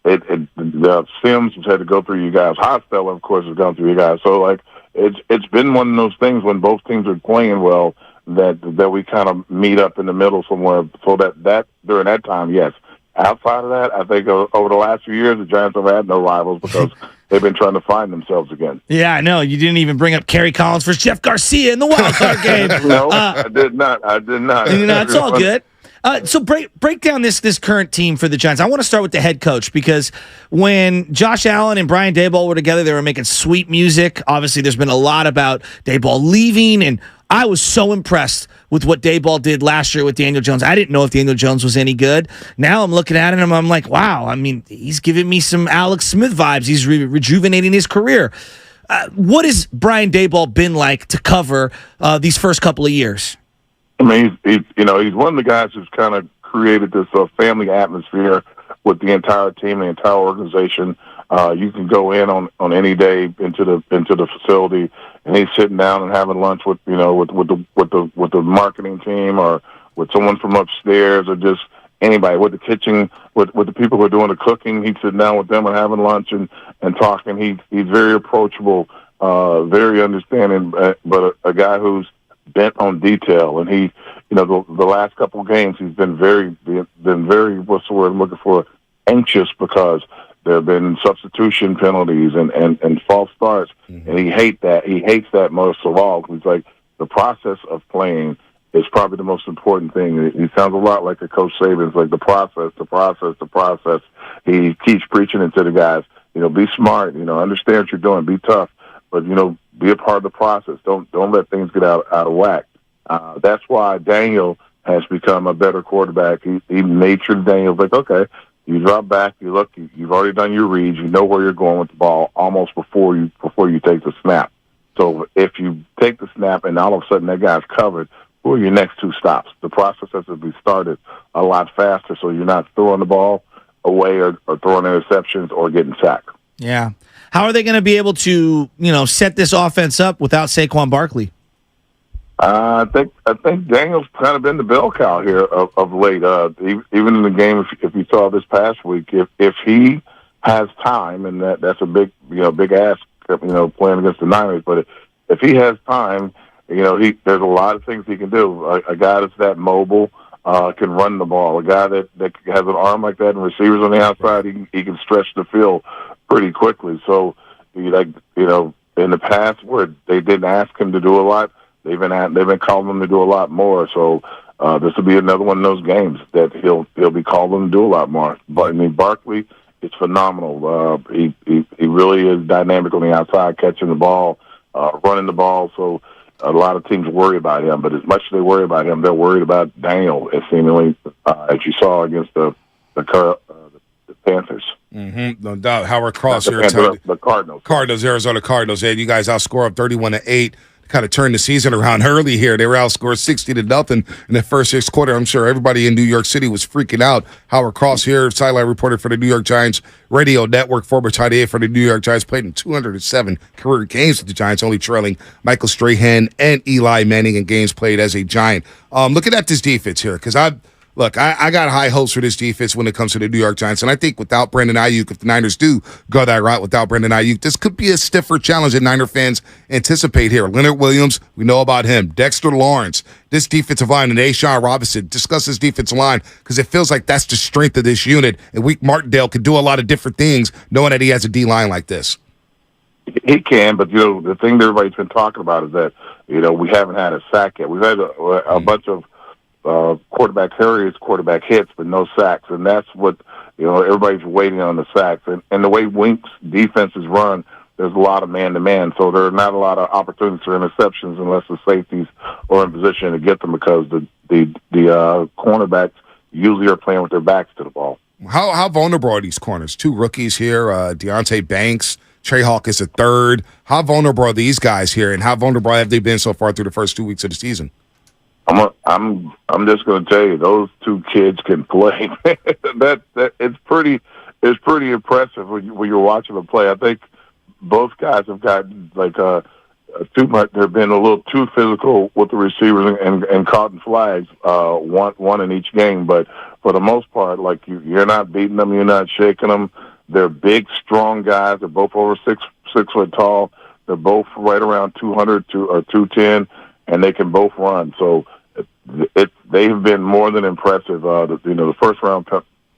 the Sims has had to go through you guys. Hostetler, of course, has gone through you guys. So like it's been one of those things when both teams are playing well that we kind of meet up in the middle somewhere. So that during that time, yes. Outside of that, I think over the last few years, the Giants have had no rivals because they've been trying to find themselves again. Yeah, I know. You didn't even bring up Kerry Collins versus Jeff Garcia in the wild card game. No, I did not. It's all good. So break down this current team for the Giants. I want to start with the head coach because when Josh Allen and Brian Daboll were together, they were making sweet music. Obviously, there's been a lot about Daboll leaving, and I was so impressed with what Daboll did last year with Daniel Jones. I didn't know if Daniel Jones was any good. Now I'm looking at him, I'm like, wow. I mean, he's giving me some Alex Smith vibes. He's rejuvenating his career. What has Brian Daboll been like to cover these first couple of years? I mean, he's one of the guys who's kind of created this family atmosphere with the entire team, the entire organization. You can go in on any day into the facility, and he's sitting down and having lunch with the marketing team or with someone from upstairs or just anybody with the kitchen with the people who are doing the cooking. He's sitting down with them and having lunch and talking. He's very approachable, very understanding, but a guy who's bent on detail. And he, the last couple of games, he's been very what's the word I'm looking for, anxious because there have been substitution penalties and false starts, and he hates that most of all. He's like, the process of playing is probably the most important thing. He sounds a lot like a Coach Saban. It's like the process. He keeps preaching it to the guys. Be smart. Understand what you're doing. Be tough, but be a part of the process. Don't let things get out of whack. That's why Daniel has become a better quarterback. He made sure Daniel's like, okay, you drop back, you look, you've already done your reads, you know where you're going with the ball almost before you take the snap. So if you take the snap and all of a sudden that guy's covered, who are your next two stops? The process has to be started a lot faster so you're not throwing the ball away or throwing interceptions or getting sacked. Yeah. How are they going to be able to, set this offense up without Saquon Barkley? I think Daniel's kind of been the bell cow here of late. Even in the game, if you saw this past week, if he has time, and that's a big ask, playing against the Niners. But if he has time, there's a lot of things he can do. A guy that's that mobile can run the ball. A guy that has an arm like that and receivers on the outside, he can stretch the field pretty quickly. So, in the past where they didn't ask him to do a lot, they've been calling him to do a lot more. So this will be another one of those games that he'll be calling to do a lot more. But I mean, Barkley is phenomenal. He really is dynamic on the outside, catching the ball, running the ball. So a lot of teams worry about him. But as much as they worry about him, they're worried about Daniel. Seemingly, as you saw against the Panthers. Mm-hmm. No doubt. Howard Cross here. The Cardinals. Arizona Cardinals. And you guys outscore up 31-8. Kind of turned the season around early here. They were outscored 60-0 in the first 6 quarters. I'm sure everybody in New York City was freaking out. Howard Cross here, sideline reporter for the New York Giants radio network, former tight end for the New York Giants, played in 207 career games with the Giants, only trailing Michael Strahan and Eli Manning in games played as a Giant. Looking at this defense here, because I got high hopes for this defense when it comes to the New York Giants, and I think without Brandon Ayuk, if the Niners do go that route without Brandon Ayuk, this could be a stiffer challenge that Niner fans anticipate here. Leonard Williams, we know about him. Dexter Lawrence, this defensive line, and Ashawn Robinson. Discuss this defensive line because it feels like that's the strength of this unit, and Wink Martindale could do a lot of different things knowing that he has a D-line like this. He can, but, the thing that everybody's been talking about is that, we haven't had a sack yet. We've had a bunch of quarterback carries, quarterback hits, but no sacks. And that's what, everybody's waiting on the sacks. And the way Wink's defense is run, there's a lot of man-to-man. So there are not a lot of opportunities for interceptions unless the safeties are in position to get them because the cornerbacks usually are playing with their backs to the ball. How vulnerable are these corners? 2 rookies here, Deonte Banks, Trey Hawk is a third. How vulnerable are these guys here, and how vulnerable have they been so far through the first 2 weeks of the season? I'm just going to tell you, those two kids can play. that it's pretty impressive when you're watching them play. I think both guys have gotten too much. They've been a little too physical with the receivers and caught flags, one in each game. But for the most part, like you're not beating them, you're not shaking them. They're big, strong guys. They're both over 6 foot tall. They're both right around 200 or 210, and they can both run. So they've been more than impressive. The first round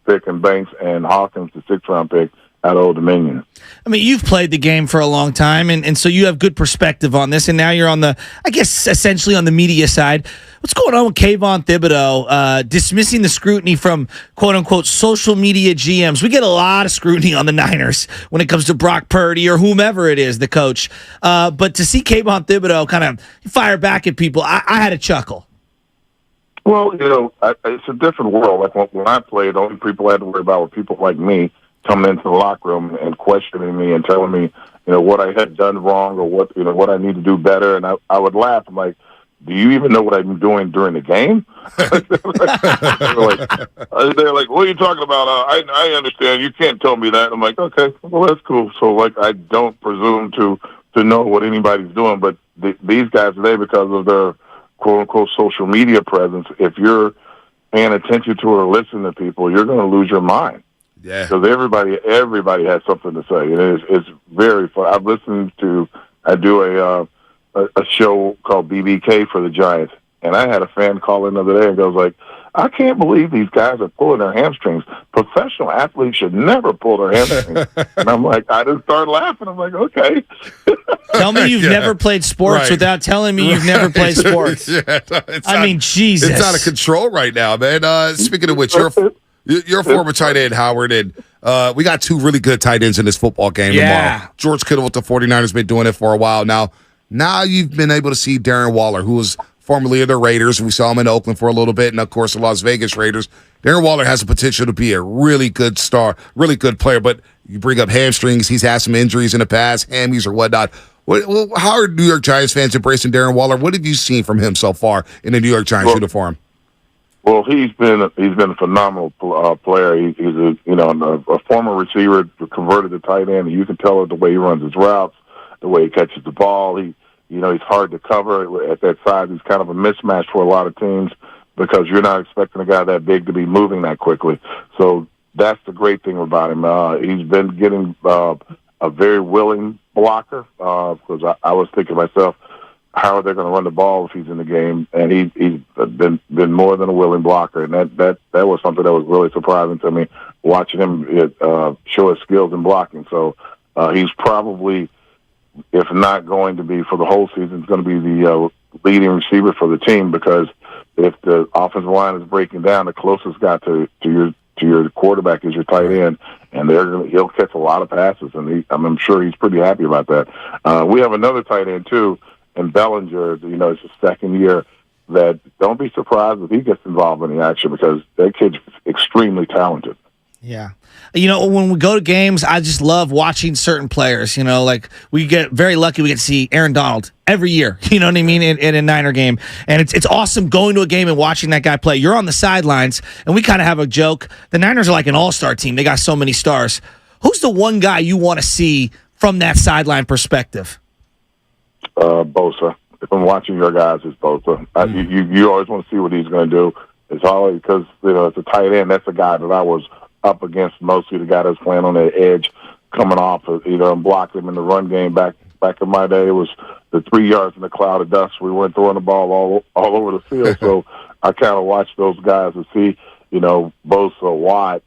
pick in Banks and Hawkins, the 6th round pick at Old Dominion. I mean, you've played the game for a long time, and so you have good perspective on this, and now you're on the, I guess, essentially on the media side. What's going on with Kayvon Thibodeau dismissing the scrutiny from quote-unquote social media GMs? We get a lot of scrutiny on the Niners when it comes to Brock Purdy or whomever it is, the coach. But to see Kayvon Thibodeau kind of fire back at people, I had a chuckle. Well, it's a different world. Like when I played, the only people I had to worry about were people like me coming into the locker room and questioning me and telling me, what I had done wrong or what I need to do better. And I would laugh. I'm like, do you even know what I'm doing during the game? They're like, what are you talking about? I understand. You can't tell me that. I'm like, okay, well, that's cool. So, I don't presume to know what anybody's doing. But these guys today, because of their quote-unquote social media presence, if you're paying attention to or listening to people, you're going to lose your mind. Yeah. Because everybody has something to say. And it's very fun. I do a show called BBK for the Giants, and I had a fan call in the other day and goes like, I can't believe these guys are pulling their hamstrings. Professional athletes should never pull their hamstrings. And I'm like, I just started laughing. I'm like, okay. Tell me you've never played sports without telling me you've never played sports. Jesus. It's out of control right now, man. Speaking of which, you're a former tight end, Howard, and we got two really good tight ends in this football game tomorrow. George Kittle with the 49ers been doing it for a while now. Now you've been able to see Darren Waller, who was formerly of the Raiders. We saw him in Oakland for a little bit, and, of course, the Las Vegas Raiders. Darren Waller has the potential to be a really good star, really good player, but you bring up hamstrings. He's had some injuries in the past, hammies or whatnot. How are New York Giants fans embracing Darren Waller? What have you seen from him so far in the New York Giants uniform? Well, he's been a phenomenal player. He's a former receiver converted to tight end, and you can tell it the way he runs his routes, the way he catches the ball. He's hard to cover at that size. He's kind of a mismatch for a lot of teams because you're not expecting a guy that big to be moving that quickly. So that's the great thing about him. He's been getting a very willing blocker because I was thinking to myself, how are they going to run the ball if he's in the game? And he's been more than a willing blocker, and that was something that was really surprising to me, watching him show his skills in blocking. So he's probably, if not going to be for the whole season, it's going to be the leading receiver for the team, because if the offensive line is breaking down, the closest guy to your quarterback is your tight end, and he'll catch a lot of passes, and I'm sure he's pretty happy about that. We have another tight end too, in Bellinger. It's his second year. That don't be surprised if he gets involved in the action, because that kid's extremely talented. Yeah. When we go to games, I just love watching certain players. Like we get very lucky we get to see Aaron Donald every year, you know what I mean, in a Niner game. And it's awesome going to a game and watching that guy play. You're on the sidelines, and we kind of have a joke. The Niners are like an all-star team. They got so many stars. Who's the one guy you want to see from that sideline perspective? Bosa. If I'm watching your guys, it's Bosa. You always want to see what he's going to do. It's always because, it's a tight end. That's the guy that I was up against mostly, the guy that's playing on the edge, coming off and blocking him in the run game. Back in my day, it was the 3 yards in a cloud of dust. We weren't throwing the ball all over the field. So I kind of watched those guys to see, Bosa, Watt,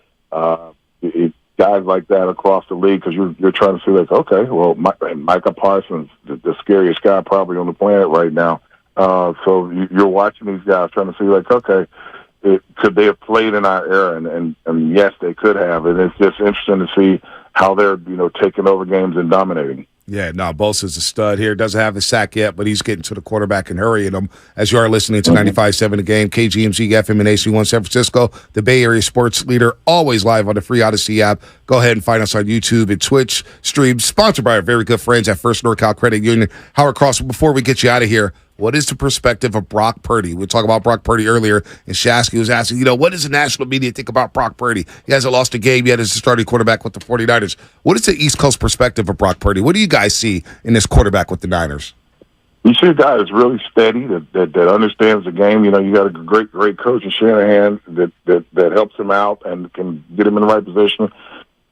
guys like that across the league, because you're trying to see, like, okay, well, Micah Parsons, the scariest guy probably on the planet right now. So you're watching these guys trying to see, like, okay, could they have played in our era? And yes, they could have. And it's just interesting to see how they're, taking over games and dominating. Yeah, no, Bosa's a stud here. Doesn't have the sack yet, but he's getting to the quarterback and hurrying him. As you are listening to 95.7 The Game, KGMZ, FM, and AC1 San Francisco, the Bay Area sports leader, always live on the free Odyssey app. Go ahead and find us on YouTube and Twitch streams, sponsored by our very good friends at First NorCal Credit Union. Howard Cross, before we get you out of here, what is the perspective of Brock Purdy? We talked about Brock Purdy earlier, and Shasky was asking, what does the national media think about Brock Purdy? He hasn't lost a game yet as a starting quarterback with the 49ers. What is the East Coast perspective of Brock Purdy? What do you guys see in this quarterback with the Niners? You see a guy that's really steady, that understands the game. You got a great coach in Shanahan that helps him out and can get him in the right position.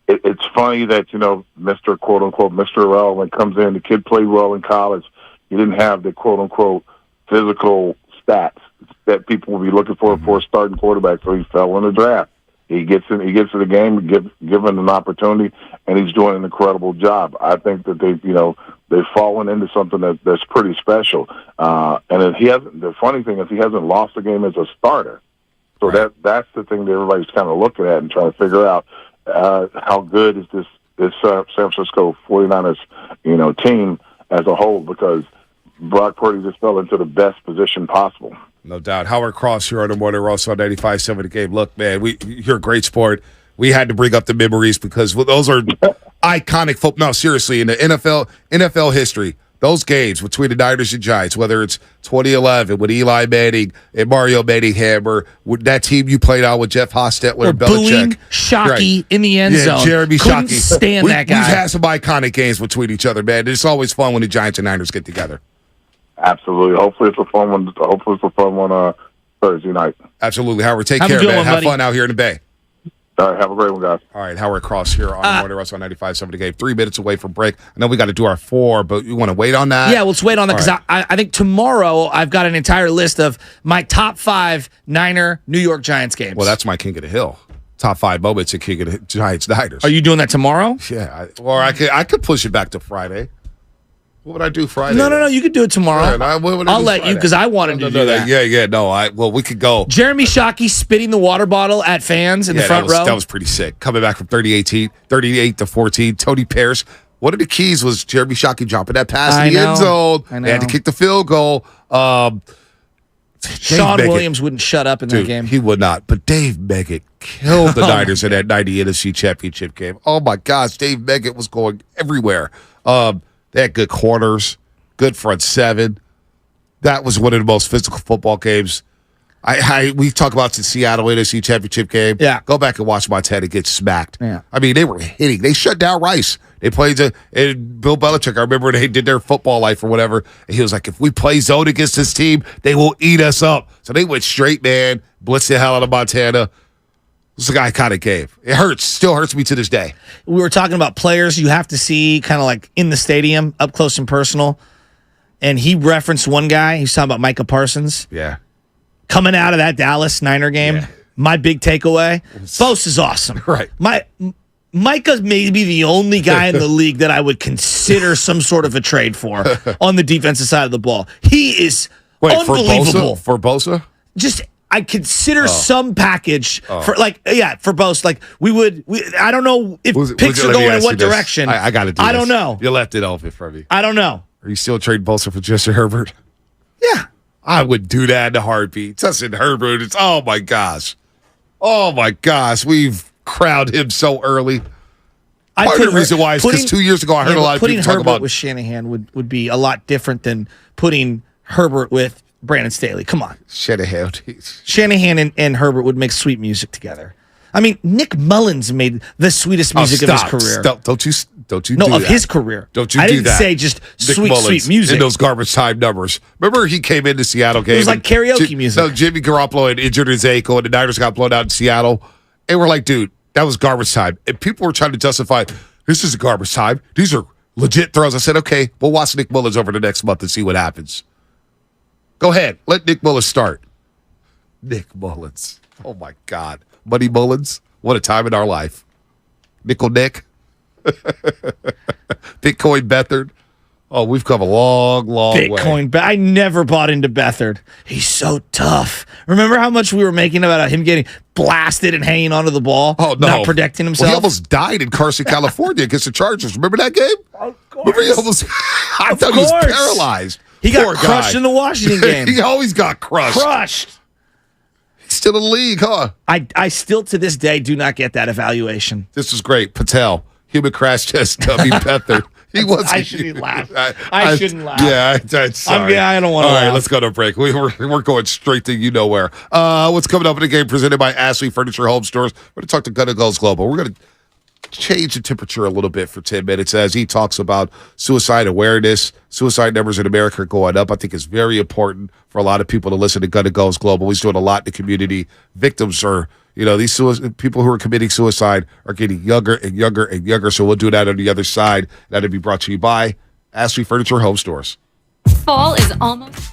It's funny that, Mr. quote-unquote, Mr. Irrelevant comes in. The kid played well in college. He didn't have the quote-unquote physical stats that people will be looking for a starting quarterback, so he fell in the draft. He gets in the game, given an opportunity, and he's doing an incredible job. I think that they've fallen into something that's pretty special. And the funny thing is he hasn't lost a game as a starter. So that's the thing that everybody's kind of looking at and trying to figure out how good is this San Francisco 49ers, team as a whole, because Brock Purdy just fell into the best position possible. No doubt. Howard Cross here on the Morning Roast on 95.7 The Game. Look, man, you're a great sport. We had to bring up the memories because those are iconic football. No, seriously, in the NFL history, those games between the Niners and Giants, whether it's 2011 with Eli Manning and Mario Manningham, with that team you played on with Jeff Hostetler and Belichick. Booing Shockey in the end zone. Jeremy Couldn't Shockey. stand that guy. We've had some iconic games between each other, man. It's always fun when the Giants and Niners get together. Absolutely. Hopefully it's a fun one Thursday night. Absolutely. Howard, take care, man. Have fun out here in the Bay. All right, have a great one, guys. All right, Howard Cross here on the Morning Roast on 95.7 The Game. 3 minutes away from break. I know we got to do our 4, but you want to wait on that? Yeah, let's wait on that because I think tomorrow I've got an entire list of my top 5 Niner New York Giants games. Well, that's my King of the Hill. Top 5 moments at King of the Giants Niners. Are you doing that tomorrow? Yeah, or I could push it back to Friday. What would I do Friday? No. You could do it tomorrow. Right, I'll let you because I wanted to do that. Yeah. No, we could go. Jeremy Shockey spitting the water bottle at fans in the front row. That was pretty sick. Coming back from 38 to 14. Tony Pierce. One of the keys was Jeremy Shockey dropping that pass in the end zone. They had to kick the field goal. Sean Williams wouldn't shut up in that game. He would not. But Dave Meggett killed the Niners in that 90 NFC Championship game. Oh, my gosh. Dave Meggett was going everywhere. They had good corners, good front seven. That was one of the most physical football games. We talk about the Seattle NFC Championship game. Yeah. Go back and watch Montana get smacked. Yeah. I mean, they were hitting. They shut down Rice. They played and Bill Belichick. I remember they did their football life or whatever. And he was like, if we play zone against this team, they will eat us up. So they went straight, man, blitzed the hell out of Montana. It's an iconic game. It hurts. Still hurts me to this day. We were talking about players you have to see kind of like in the stadium, up close and personal. And he referenced one guy. He was talking about Micah Parsons. Yeah. Coming out of that Dallas Niner game, my big takeaway, Bose is awesome. Right. Micah's maybe the only guy in the league that I would consider some sort of a trade for on the defensive side of the ball. He is unbelievable. For Bosa? Just I consider some package for Bose. Like I don't know if picks are going in what direction. I got to do I don't know. You left it open for me. I don't know. Are you still trading Bosa for Justin Herbert? Yeah. I would do that in a heartbeat. Justin Herbert, oh my gosh. We've crowned him so early. Part of the reason why is because 2 years ago I heard a lot of people talk about... Putting Herbert with Shanahan would be a lot different than putting Herbert with Brandon Staley. Come on. Shanahan and Herbert would make sweet music together. I mean, Nick Mullins made the sweetest music of his career. Don't you do of that. his career. Don't you I do didn't that. say just Nick Mullins sweet music. in those garbage time numbers. Remember he came into Seattle game. It was like karaoke music. No, Jimmy Garoppolo had injured his ankle and the Niners got blown out in Seattle. And we're like, dude, that was garbage time. And people were trying to justify, this is a garbage time. These are legit throws. I said, okay, we'll watch Nick Mullins over the next month and see what happens. Go ahead. Let Nick Mullins start. Nick Mullins. Oh, my God. Buddy Mullins. What a time in our life. Nickel Nick. Bitcoin Beathard. Oh, we've come a long way. I never bought into Beathard. He's so tough. Remember how much we were making about him getting blasted and hanging onto the ball? Oh, no. Not protecting himself? Well, he almost died in Carson, California against the Chargers. Remember that game? Of course. Remember he almost... I thought he was paralyzed. He got crushed in the Washington game. He always got crushed. He's still in the league, huh? I still, to this day, do not get that evaluation. This was great. Patel. Human crash test dummy Beathard. He wasn't. I shouldn't laugh. I shouldn't laugh. Yeah, sorry. I don't want to All laugh. right, let's go to a break. We're going straight to you know where. What's coming up in the game presented by Ashley Furniture Home Stores. We're going to talk to Gun and Goals Global. We're going to change the temperature a little bit for 10 minutes as he talks about suicide awareness. Suicide numbers in America are going up. I think it's very important for a lot of people to listen to Gun and Goals Global. He's doing a lot in the community. Victims are, these people who are committing suicide are getting younger and younger and younger. So we'll do that on the other side. That'll be brought to you by Ashley Furniture Home Stores. Fall is almost.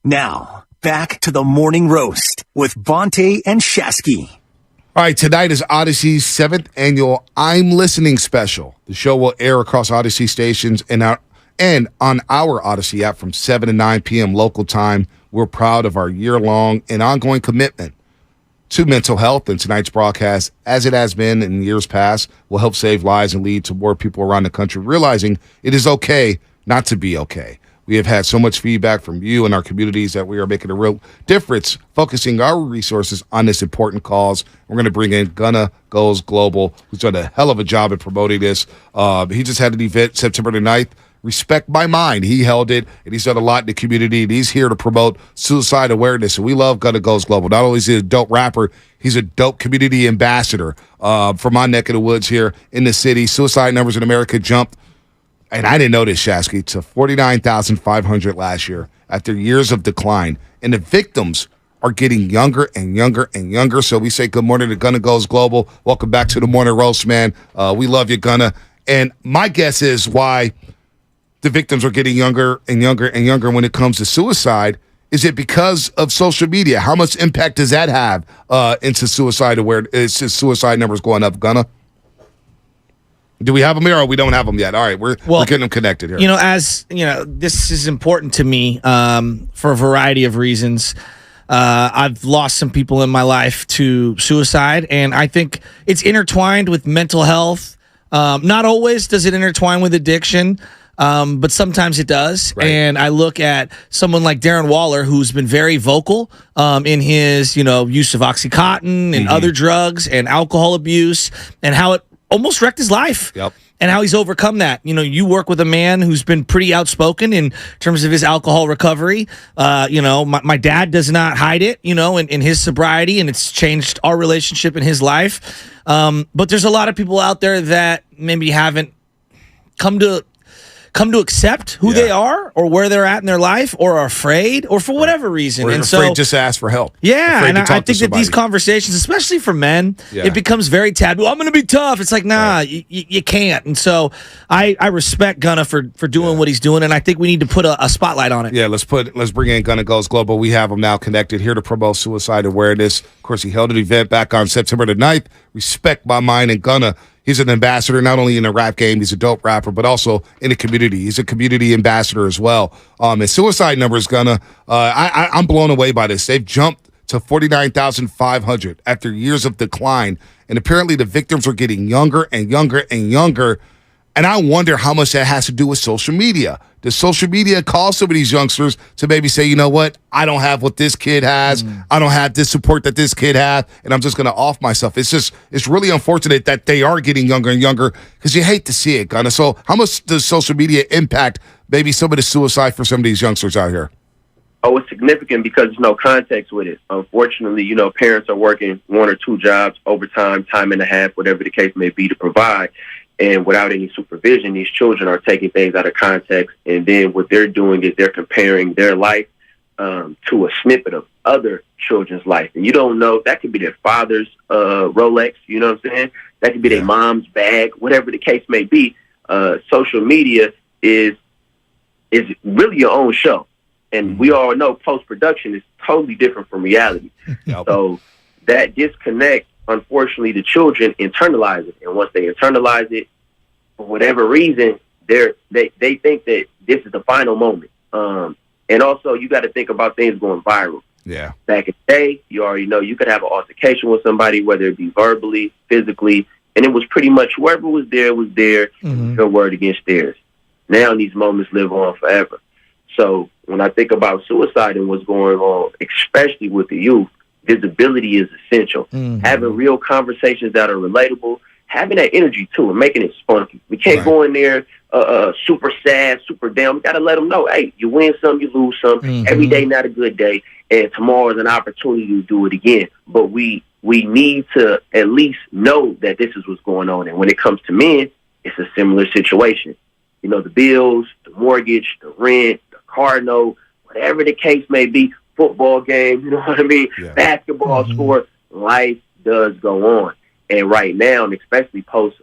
Now, back to the morning roast with Bonte and Shasky. All right, tonight is Odyssey's 7th annual I'm Listening special. The show will air across Odyssey stations and on our Odyssey app from 7 to 9 p.m. local time. We're proud of our year-long and ongoing commitment to mental health, and tonight's broadcast, as it has been in years past, will help save lives and lead to more people around the country realizing it is okay not to be okay. We have had so much feedback from you and our communities that we are making a real difference, focusing our resources on this important cause. We're going to bring in Gunna Goes Global, who's done a hell of a job at promoting this. He just had an event September the 9th, Respect My Mind. He held it, and he's done a lot in the community, and he's here to promote suicide awareness. And we love Gunna Goes Global. Not only is he a dope rapper, he's a dope community ambassador from my neck of the woods here in the city. Suicide numbers in America jumped, and I didn't know this, Shasky, to 49,500 last year after years of decline. And the victims are getting younger and younger and younger. So we say good morning to Gunna Goes Global. Welcome back to the Morning Roast, man. We love you, Gunna. And my guess is why the victims are getting younger and younger and younger when it comes to suicide. Is it because of social media? How much impact does that have into suicide awareness? Suicide numbers going up, Gunna? Do we have them here or we don't have them yet? All right, we're getting them connected here. This is important to me for a variety of reasons. I've lost some people in my life to suicide, and I think it's intertwined with mental health. Not always does it intertwine with addiction, but sometimes it does. Right. And I look at someone like Darren Waller, who's been very vocal in his use of Oxycontin and other drugs and alcohol abuse, and how it almost wrecked his life. Yep. And how he's overcome that. You work with a man who's been pretty outspoken in terms of his alcohol recovery. My dad does not hide it, in his sobriety, and it's changed our relationship in his life. But there's a lot of people out there that maybe haven't come to accept who they are or where they're at in their life, or are afraid, or for whatever reason. Or afraid just to ask for help. Yeah, and I think that these conversations, especially for men, it becomes very taboo. I'm going to be tough. It's like, nah, you can't. And so I respect Gunna for doing what he's doing, and I think we need to put a spotlight on it. Yeah, let's bring in Gunna Goes Global. We have him now connected here to promote suicide awareness. Of course, he held an event back on September the 9th, Respect My Mind, and Gunna. He's an ambassador, not only in the rap game, he's a dope rapper, but also in the community. He's a community ambassador as well. And suicide numbers, Gunna, I'm blown away by this. They've jumped to 49,500 after years of decline. And apparently the victims are getting younger and younger and younger. And I wonder how much that has to do with social media. Does social media cause some of these youngsters to maybe say, you know what, I don't have what this kid has. I don't have this support that this kid has, and I'm just going to off myself. It's really unfortunate that they are getting younger and younger, because you hate to see it, Gunna. So how much does social media impact maybe some of the suicide for some of these youngsters out here? Oh, it's significant because there's no context with it. Unfortunately, parents are working 1 or 2 jobs, overtime, time and a half, whatever the case may be, to provide. And without any supervision, these children are taking things out of context. And then what they're doing is they're comparing their life to a snippet of other children's life. And you don't know, that could be their father's Rolex, you know what I'm saying? That could be their mom's bag, whatever the case may be. Social media is really your own show. And we all know post-production is totally different from reality. So that disconnect, unfortunately, the children internalize it, and once they internalize it, for whatever reason, they think that this is the final moment. And also, you got to think about things going viral. Yeah. Back in the day, you already know you could have an altercation with somebody, whether it be verbally, physically, and it was pretty much whoever was there, your word against theirs. Now these moments live on forever. So when I think about suicide and what's going on, especially with the youth, visibility is essential. Having real conversations that are relatable, having that energy too, and making it spunky. We can't go in there super sad, super down. We got to let them know, hey, you win some, you lose some. Every day not a good day, and tomorrow is an opportunity to do it again. But we need to at least know that this is what's going on. And when it comes to men, it's a similar situation. The bills, the mortgage, the rent, the car note, whatever the case may be, football game, you know what I mean? Yeah. Basketball score, life does go on. And right now, and especially post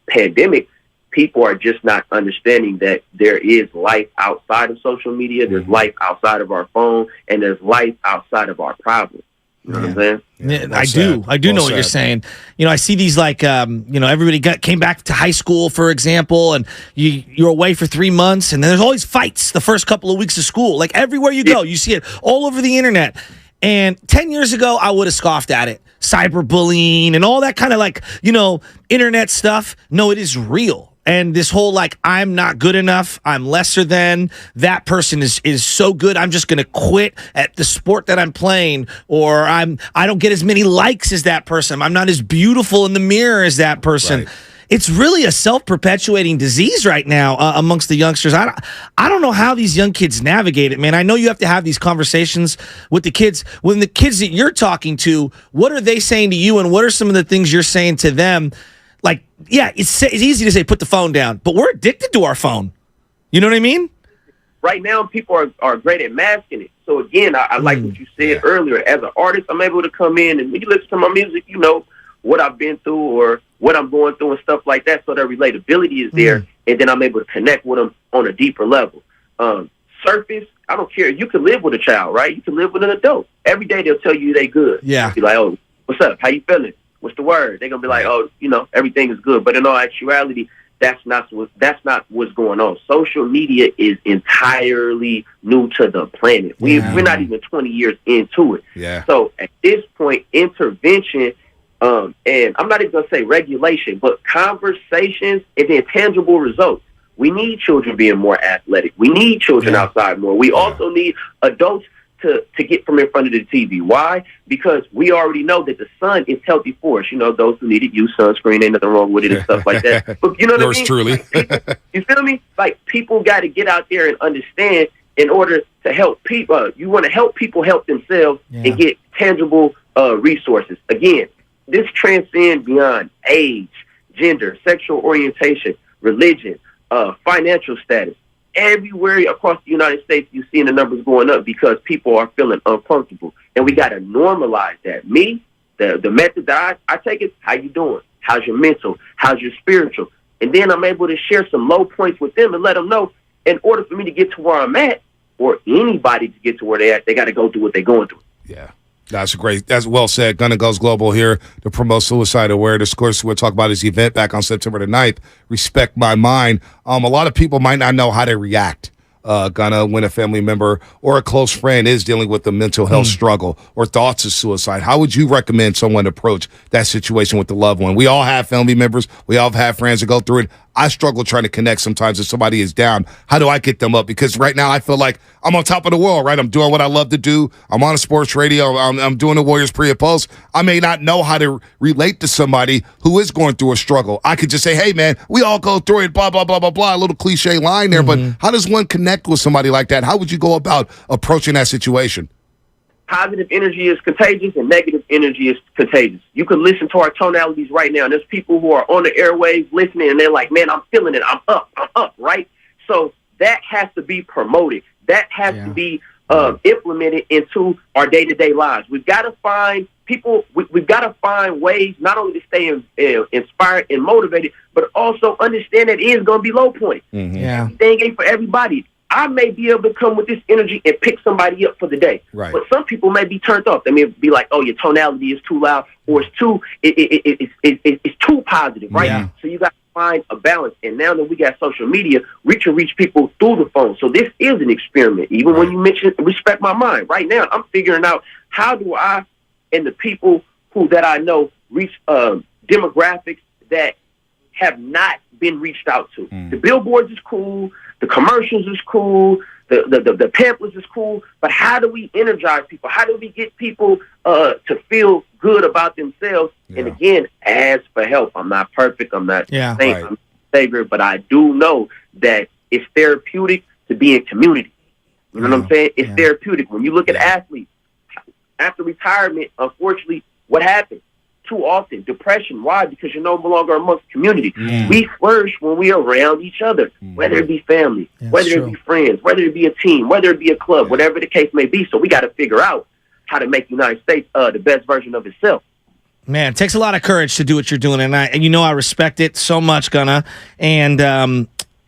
pandemic, people are just not understanding that there is life outside of social media, there's life outside of our phone, and there's life outside of our problems. You know what I'm saying? Yeah, I do know what you're saying. You know, I see these like, everybody came back to high school, for example, and you're away for 3 months, and then there's always fights the first couple of weeks of school. Like everywhere you go, you see it all over the internet. And 10 years ago, I would have scoffed at it. Cyberbullying and all that kind of like, internet stuff. No, it is real. And this whole like, I'm not good enough, I'm lesser than, that person is so good, I'm just going to quit at the sport that I'm playing, or I don't get as many likes as that person, I'm not as beautiful in the mirror as that person. Right. It's really a self-perpetuating disease right now amongst the youngsters. I don't know how these young kids navigate it, man. I know you have to have these conversations with the kids. When the kids that you're talking to, what are they saying to you, and what are some of the things you're saying to them? Like, yeah, it's easy to say put the phone down, but we're addicted to our phone. You know what I mean? Right now, people are great at masking it. So, again, I like what you said earlier. As an artist, I'm able to come in, and when you listen to my music, you know what I've been through or what I'm going through and stuff like that, so that relatability is there, and then I'm able to connect with them on a deeper level. Surface, I don't care. You can live with a child, right? You can live with an adult. Every day they'll tell you they good. Yeah. You'll be like, oh, what's up? How you feeling? What's the word? They're going to be like, oh, everything is good. But in all actuality, that's not what's going on. Social media is entirely new to the planet. We're not even 20 years into it. Yeah. So at this point, intervention, and I'm not even going to say regulation, but conversations and then tangible results. We need children being more athletic. We need children outside more. We also need adults to get from in front of the TV. Why? Because we already know that the sun is healthy for us. Those who need it use sunscreen, ain't nothing wrong with it and stuff like that. But you know what I mean? Truly. Like, you feel me? Like, people got to get out there and understand, in order to help people, you want to help people help themselves and get tangible resources. Again, this transcends beyond age, gender, sexual orientation, religion, financial status. Everywhere across the United States, you're seeing the numbers going up because people are feeling uncomfortable. And we got to normalize that. Me, the method that I take is, how you doing? How's your mental? How's your spiritual? And then I'm able to share some low points with them and let them know, in order for me to get to where I'm at, or anybody to get to where they're at, they got to go through what they're going through. Yeah. That's great. That's well said. Gunna Goes Global here to promote suicide awareness. Of course, we'll talk about his event back on September the 9th, Respect My Mind. A lot of people might not know how to react, Gunna, when a family member or a close friend is dealing with a mental health struggle or thoughts of suicide. How would you recommend someone approach that situation with the loved one? We all have family members. We all have friends that go through it. I struggle trying to connect sometimes if somebody is down. How do I get them up? Because right now I feel like I'm on top of the world, right? I'm doing what I love to do. I'm on a sports radio. I'm doing the Warriors pre and post. I may not know how to relate to somebody who is going through a struggle. I could just say, hey, man, we all go through it, blah, blah, blah, blah, blah, a little cliche line there. But how does one connect with somebody like that? How would you go about approaching that situation? Positive energy is contagious and negative energy is contagious. You can listen to our tonalities right now. And there's people who are on the airwaves listening, and they're like, man, I'm feeling it. I'm up, right? So that has to be promoted. That has to be implemented into our day-to-day lives. We've got to find people, we've got to find ways not only to stay inspired and motivated, but also understand that it is going to be low point. Everything ain't for everybody. I may be able to come with this energy and pick somebody up for the day. Right. But some people may be turned off. They may be like, oh, your tonality is too loud, or it's too positive, right? Yeah. So you got to find a balance. And now that we got social media, we can reach people through the phone. So this is an experiment. Even when you mention Respect My Mind, right now I'm figuring out, how do I and the people that I know reach demographics that have not been reached out to. The billboards is cool. The commercials is cool. The pamphlets is cool. But how do we energize people? How do we get people to feel good about themselves? And again, ask for help. I'm not perfect. I'm not saint. I'm not savior. But I do know that it's therapeutic to be in community. You know what I'm saying? It's therapeutic. When you look at athletes, after retirement, unfortunately, what happens? Too often, depression. Why? Because you're no longer amongst community. We flourish when we are around each other, whether it be family, whether it be friends, whether it be a team, whether it be a club, whatever the case may be. So we got to figure out how to make the United States the best version of itself. Man, it takes a lot of courage to do what you're doing, and I respect it so much, Gunna. And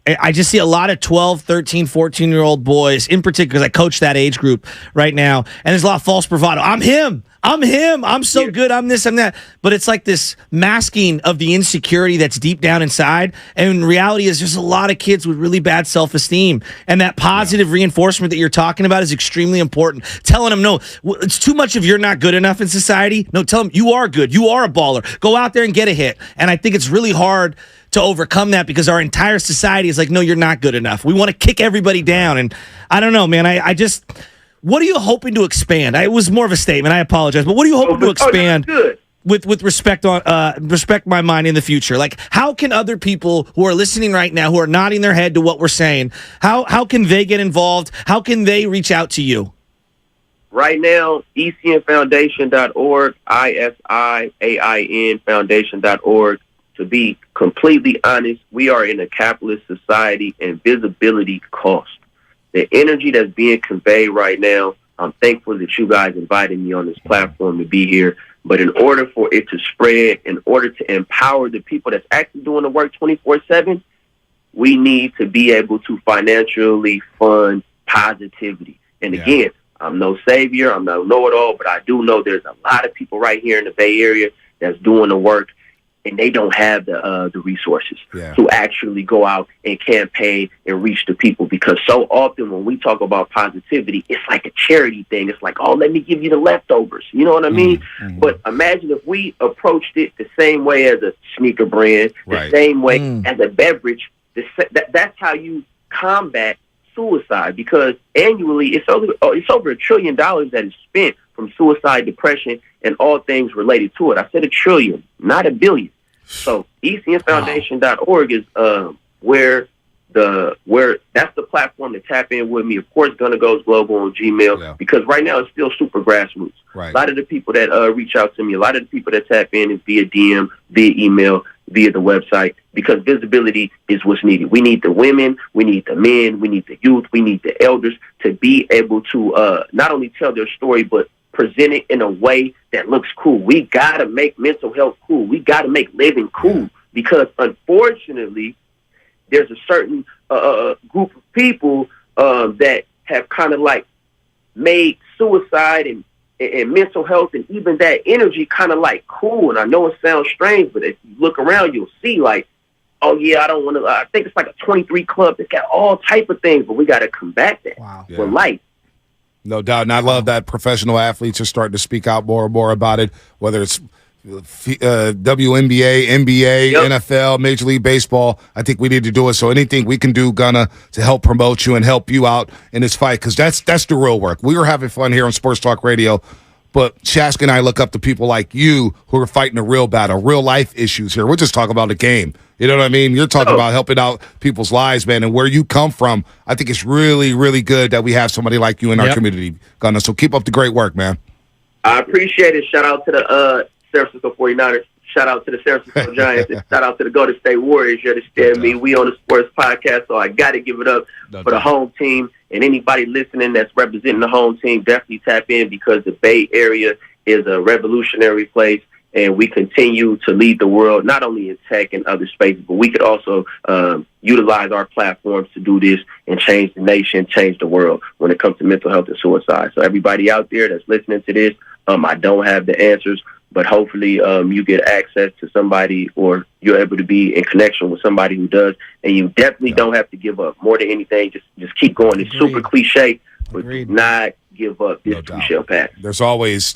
I just see a lot of 12, 13, 14-year-old boys, in particular, because I coach that age group right now, and there's a lot of false bravado. I'm him. I'm so good. I'm this, I'm that. But it's like this masking of the insecurity that's deep down inside. And reality is there's a lot of kids with really bad self-esteem. And that positive reinforcement that you're talking about is extremely important. Telling them, no, it's too much of you're not good enough in society. No, tell them you are good. You are a baller. Go out there and get a hit. And I think it's really hard to overcome that because our entire society is like, no, you're not good enough. We want to kick everybody down. And I don't know, man. I just... What are you hoping to expand? It was more of a statement. I apologize, but what are you hoping to expand with respect my mind in the future? Like, how can other people who are listening right now, who are nodding their head to what we're saying, how can they get involved? How can they reach out to you? Right now, ECNFoundation.org, ISIAIN Foundation.org. To be completely honest, we are in a capitalist society, and visibility costs. The energy that's being conveyed right now, I'm thankful that you guys invited me on this platform to be here. But in order for it to spread, in order to empower the people that's actually doing the work 24/7, we need to be able to financially fund positivity. And again, I'm no savior, I'm no know-it-all, but I do know there's a lot of people right here in the Bay Area that's doing the work, and they don't have the resources to actually go out and campaign and reach the people. Because so often when we talk about positivity, it's like a charity thing. It's like, oh, let me give you the leftovers. You know what I mean? Mm-hmm. But imagine if we approached it the same way as a sneaker brand, the same way as a beverage. That's how you combat suicide. Because annually, it's over $1 trillion that is spent from suicide, depression, and all things related to it. I said $1 trillion, not $1 billion. So ECNFoundation.org is where that's the platform to tap in with me. Of course, Gunna Goes Global on Gmail, because right now it's still super grassroots. Right. A lot of the people that reach out to me, a lot of the people that tap in is via DM, via email, via the website, because visibility is what's needed. We need the women, we need the men, we need the youth, we need the elders to be able to not only tell their story, but present it in a way that looks cool. We got to make mental health cool. We got to make living cool, because unfortunately, there's a certain group of people that have kind of like made suicide and mental health and even that energy kind of like cool. And I know it sounds strange, but if you look around, you'll see like, oh yeah, I don't want to. I think it's like a 23 club that's got all type of things, but we got to combat that with life. No doubt. And I love that professional athletes are starting to speak out more and more about it, whether it's WNBA, NBA, NFL, Major League Baseball. I think we need to do it. So anything we can do, Gunna, to help promote you and help you out in this fight, because that's the real work. We were having fun here on Sports Talk Radio, but Shaska and I look up to people like you who are fighting a real battle, real life issues here. We're just talking about the game. You know what I mean? You're talking about helping out people's lives, man, and where you come from. I think it's really, really good that we have somebody like you in our community, Gunna. So keep up the great work, man. I appreciate it. Shout out to the San Francisco 49ers. Shout out to the San Francisco Giants. And shout out to the Golden State Warriors. You understand me? We on the Sports Podcast, so I got to give it up for the home team. And anybody listening that's representing the home team, definitely tap in, because the Bay Area is a revolutionary place. And we continue to lead the world, not only in tech and other spaces, but we could also utilize our platforms to do this and change the nation, change the world when it comes to mental health and suicide. So everybody out there that's listening to this, I don't have the answers, but hopefully you get access to somebody, or you're able to be in connection with somebody who does. And you definitely don't have to give up. More than anything, just keep going. It's super cliche, but do not give up. This too shall pass. There's always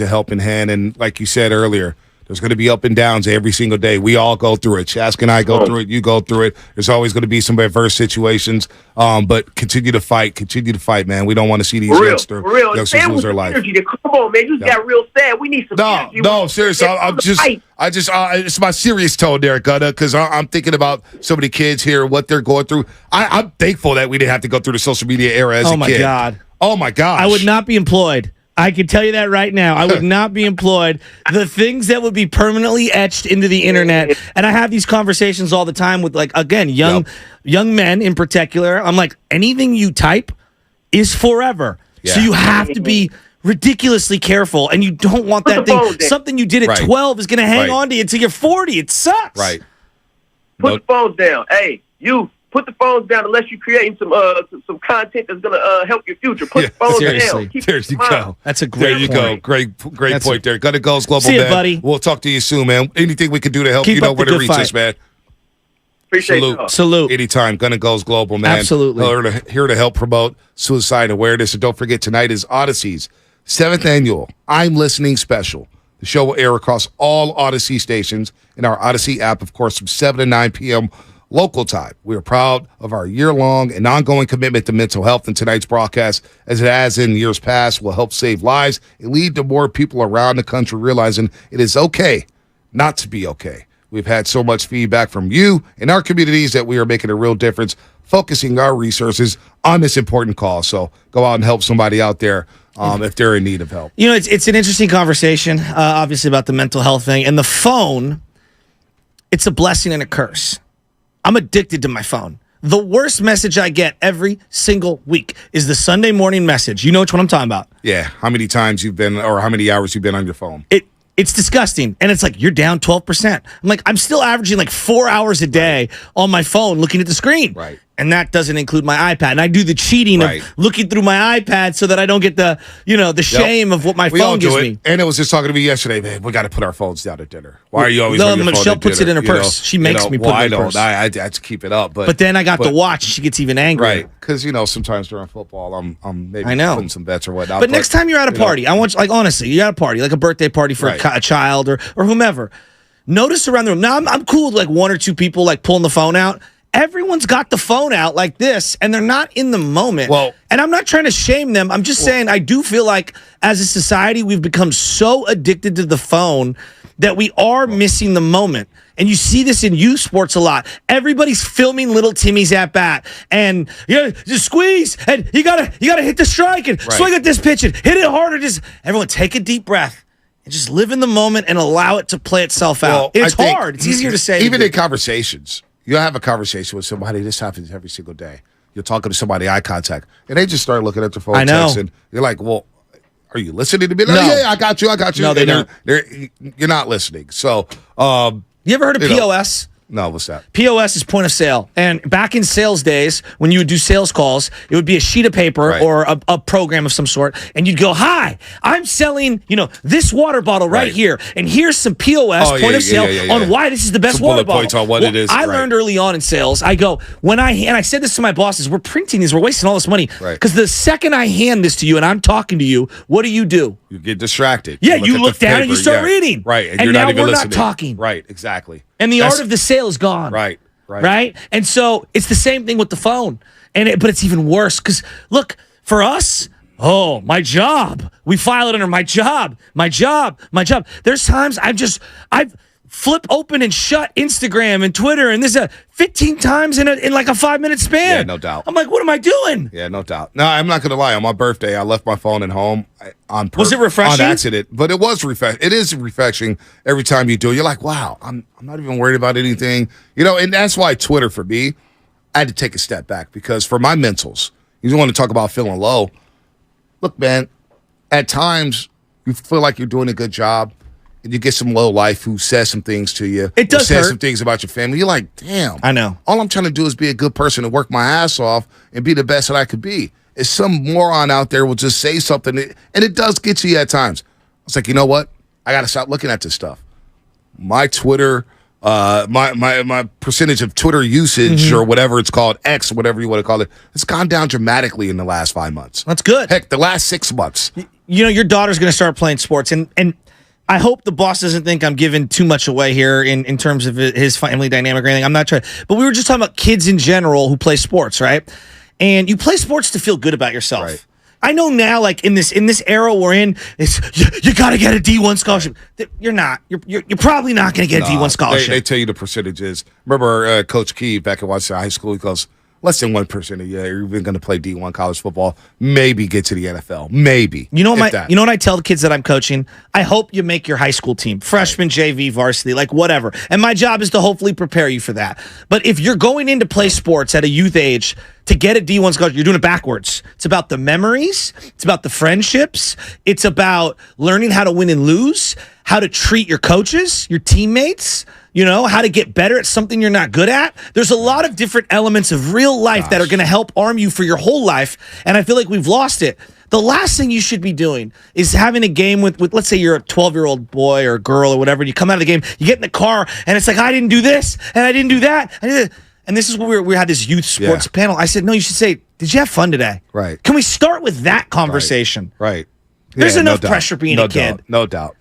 a helping hand, and like you said earlier, there's going to be up and downs every single day. We all go through it. Shask and I go through it. You go through it. There's always going to be some adverse situations, but continue to fight, man. We don't want to see these youngsters lose their life. Come on, man. You got real sad. We need some energy. No, seriously. It's my serious tone there, Gunna, because I'm thinking about so many kids here, what they're going through. I'm thankful that we didn't have to go through the social media era as a kid. Oh, my God. I would not be employed. I can tell you that right now. I would not be employed. The things that would be permanently etched into the internet, and I have these conversations all the time with, like, again, young men in particular. I'm like, anything you type is forever. So you have to be ridiculously careful, and you don't want that thing. Something you did at 12 is going to hang on to you until you're 40. It sucks. Right. Put the phones down. Hey, you put the phones down unless you're creating some content that's gonna help your future. Put the phones down. There you go. That's a great There you point. go. Great point there. Gonna Goes Global, See you, man. buddy. We'll talk to you soon, man. Anything we can do to help, Keep you know up where the to good reach fight. us, man. Appreciate you. Salute. Anytime. Gonna Goes Global, man. Absolutely. Here to help promote suicide awareness. And don't forget, tonight is Odyssey's 7th annual I'm Listening special. The show will air across all Odyssey stations in our Odyssey app, of course, from 7 to 9 p.m. local time. We are proud of our year-long and ongoing commitment to mental health, and tonight's broadcast, as it has in years past, will help save lives and lead to more people around the country realizing it is okay not to be okay. We've had so much feedback from you and our communities that we are making a real difference, focusing our resources on this important cause. So go out and help somebody out there if they're in need of help. You know, it's an interesting conversation, obviously, about the mental health thing. And the phone, it's a blessing and a curse. I'm addicted to my phone. The worst message I get every single week is the Sunday morning message. You know which one I'm talking about. Yeah. How many times you've been, or how many hours you've been on your phone? It's disgusting. And it's like, you're down 12%. I'm like, I'm still averaging like 4 hours a day on my phone looking at the screen. Right. And that doesn't include my iPad. And I do the cheating of looking through my iPad so that I don't get the shame of what my phone gives me. And it was just talking to me yesterday, man, we got to put our phones down at dinner. Why are you always on your phone Michelle at puts dinner? it in her purse. She makes me put it in her purse. I have to keep it up. But then I got the watch. She gets even angry. Right. Because, sometimes during football, I'm maybe putting some bets or whatnot. But next time you're at a party, I want you, like, honestly, you're at a party, like a birthday party for a child or whomever. Notice around the room. Now, I'm cool with like one or two people like pulling the phone out. Everyone's got the phone out like this, and they're not in the moment. Well, and I'm not trying to shame them. I'm just saying I do feel like as a society, we've become so addicted to the phone that we are missing the moment. And you see this in youth sports a lot. Everybody's filming little Timmy's at bat, and just squeeze, and you gotta hit the strike and swing at this pitch and hit it harder. Just everyone take a deep breath and just live in the moment and allow it to play itself out. It's hard. It's easier to say. Even in conversations. You'll have a conversation with somebody. This happens every single day. You're talking to somebody, eye contact, and they just start looking at their phone, texting. You're like, well, are you listening to me? No. Yeah, I got you. No, they don't. You're not listening. So, you ever heard of POS? No, what's that? POS is point of sale. And back in sales days, when you would do sales calls, it would be a sheet of paper or a program of some sort. And you'd go, hi, I'm selling, this water bottle right here. And here's some POS, point of sale, on why this is the best water bottle. Points on what it is. I learned early on in sales, I go, and I said this to my bosses, we're printing these, we're wasting all this money. Because the second I hand this to you and I'm talking to you, what do? You get distracted. Yeah, you look down and you start reading. Right. And you're now not even we're listening. not talking. Right, exactly. And the art of the sale is gone. Right. And so it's the same thing with the phone. But it's even worse because, look, for us, my job. We file it under my job. There's times I've flip open and shut Instagram and Twitter and this 15 times in like a 5-minute span. Yeah, no doubt. I'm like, what am I doing? Yeah, no doubt. No, I'm not going to lie. On my birthday, I left my phone at home on purpose. Was it refreshing? On accident, but it was refreshing. It is refreshing every time you do it. You're like, wow, I'm not even worried about anything. And that's why Twitter, for me, I had to take a step back because for my mentals, you don't want to talk about feeling low. Look, man, at times you feel like you're doing a good job. And you get some low life who says some things to you. It does says hurt. some things about your family. You're like, damn. I know. All I'm trying to do is be a good person and work my ass off and be the best that I could be. If some moron out there will just say something, and it does get you at times. It's like, you know what? I got to stop looking at this stuff. My Twitter, my percentage of Twitter usage or whatever it's called, X, whatever you want to call it, it's gone down dramatically in the last 5 months. That's good. Heck, the last 6 months. Your daughter's going to start playing sports, and I hope the boss doesn't think I'm giving too much away here in terms of his family dynamic or anything. I'm not trying. But we were just talking about kids in general who play sports, right? And you play sports to feel good about yourself. Right. I know now, like in this era we're in, you got to get a D1 scholarship. You're not. You're probably not going to get a D1 scholarship. They tell you the percentages. Remember Coach Key back at Washington High School? He goes, less than 1% of you are even going to play D1 college football, maybe get to the NFL. Maybe. You know what I tell the kids that I'm coaching? I hope you make your high school team, freshman, JV, varsity, like whatever. And my job is to hopefully prepare you for that. But if you're going in to play sports at a youth age to get a D1 scholarship, you're doing it backwards. It's about the memories. It's about the friendships. It's about learning how to win and lose, how to treat your coaches, your teammates, how to get better at something you're not good at. There's a lot of different elements of real life that are going to help arm you for your whole life, and I feel like we've lost it. The last thing you should be doing is having a game with let's say you're a 12-year-old boy or girl or whatever, and you come out of the game, you get in the car, and it's like, I didn't do this, and I didn't do that. And this is what we had this youth sports panel. I said, no, you should say, did you have fun today? Right. Can we start with that conversation? Right. There's enough pressure being a kid. No doubt.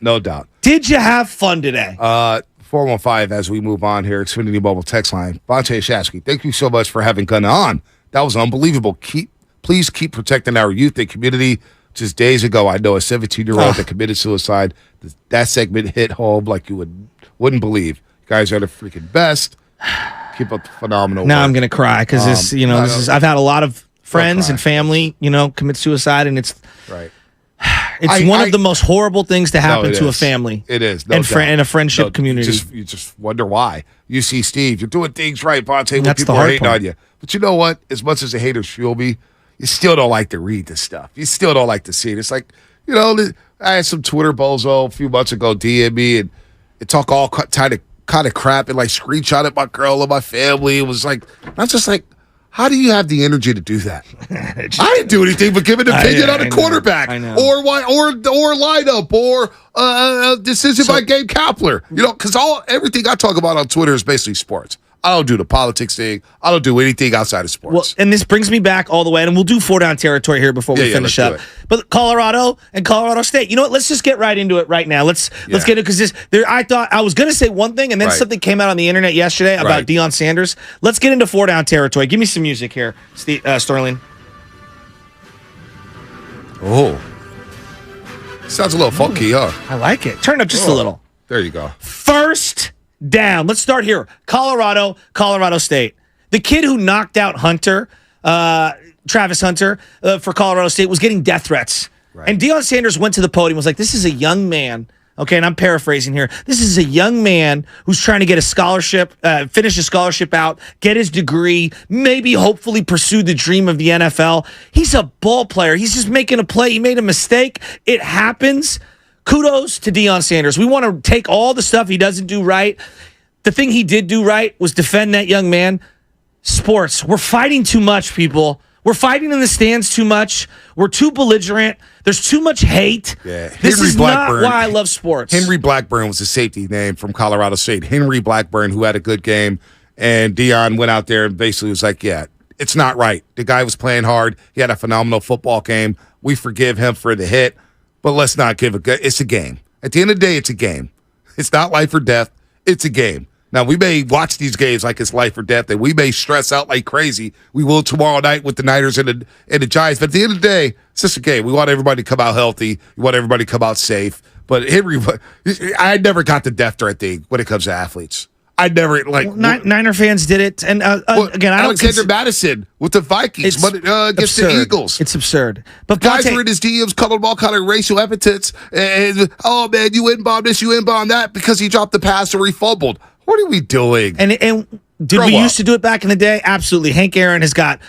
Did you have fun today? 415 as we move on here, Xfinity Mobile text line. Bonte Shasky, thank you so much for having Gunna on. That was unbelievable. Please keep protecting our youth and community. Just days ago, I know a 17-year-old that committed suicide. That segment hit home like you wouldn't believe. You guys are the freaking best. Keep up the phenomenal now work. I'm going to cry because I've had a lot of friends and family, commit suicide, and it's right. It's one of the most horrible things to happen to a family. It is. And a friendship community. You just wonder why. You see, Steve, you're doing things right, Bonte, when That's people the are hard hating part. on you. But you know what? As much as the haters fuel me, you still don't like to read this stuff. You still don't like to see it. It's like, I had some Twitter bozo a few months ago DM me and talk all kind of crap and like screenshot at my girl and my family. It was like, I'm just like, how do you have the energy to do that? I didn't do anything but give an opinion on a quarterback or lineup or decision by Gabe Kapler. Because everything I talk about on Twitter is basically sports. I don't do the politics thing. I don't do anything outside of sports. Well, and this brings me back all the way, and we'll do 4-down territory here before we finish up. But Colorado and Colorado State. You know what? Let's just get right into it right now. Let's get it because I thought I was going to say one thing, and then something came out on the internet yesterday about Deion Sanders. Let's get into 4-down territory. Give me some music here, Sterling. Oh, sounds a little funky, huh? I like it. Turn it up just a little. There you go. First down. Let's start here. Colorado State. The kid who knocked out Travis Hunter for Colorado State was getting death threats. Right. And Deion Sanders went to the podium and was like, this is a young man. Okay, and I'm paraphrasing here. This is a young man who's trying to get a scholarship, finish his scholarship out, get his degree, maybe hopefully pursue the dream of the NFL. He's a ball player. He's just making a play. He made a mistake. It happens. Kudos to Deion Sanders. We want to take all the stuff he doesn't do right. The thing he did do right was defend that young man. Sports. We're fighting too much, people. We're fighting in the stands too much. We're too belligerent. There's too much hate. Yeah. This is not why I love sports. Henry Blackburn was the safety name from Colorado State. Henry Blackburn, who had a good game, and Deion went out there and basically was like, yeah, it's not right. The guy was playing hard. He had a phenomenal football game. We forgive him for the hit, but let's not give it's a game. At the end of the day, it's a game. It's not life or death. It's a game. Now, we may watch these games like it's life or death, and we may stress out like crazy. We will tomorrow night with the Niners and the Giants. But at the end of the day, it's just a game. We want everybody to come out healthy. We want everybody to come out safe. But Henry, I never got the death threat thing when it comes to athletes. I never Niner fans did it, and again, I don't. Alexander Madison with the Vikings, but against the Eagles, it's absurd. But guys were in his DMs calling them all kind of racial epithets, and oh man, you in-bomb this, you in-bomb that because he dropped the pass or he fumbled. What are we doing? And did we used to do it back in the day? Absolutely. Hank Aaron has got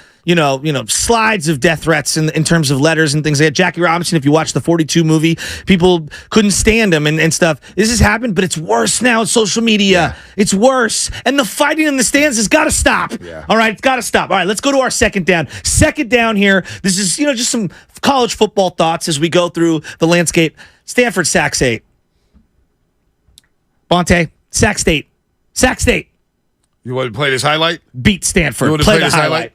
slides of death threats in terms of letters and things like that. Jackie Robinson, if you watch the 42 movie, people couldn't stand him and stuff. This has happened, but it's worse now on social media. Yeah. It's worse. And the fighting in the stands has got to stop. Yeah. All right, it's got to stop. All right, let's go to our second down. Second down here. This is, just some college football thoughts as we go through the landscape. Stanford, Sac State. Bonte, Sac State. Sac State. You want to play this highlight? Beat Stanford. You want to play this highlight?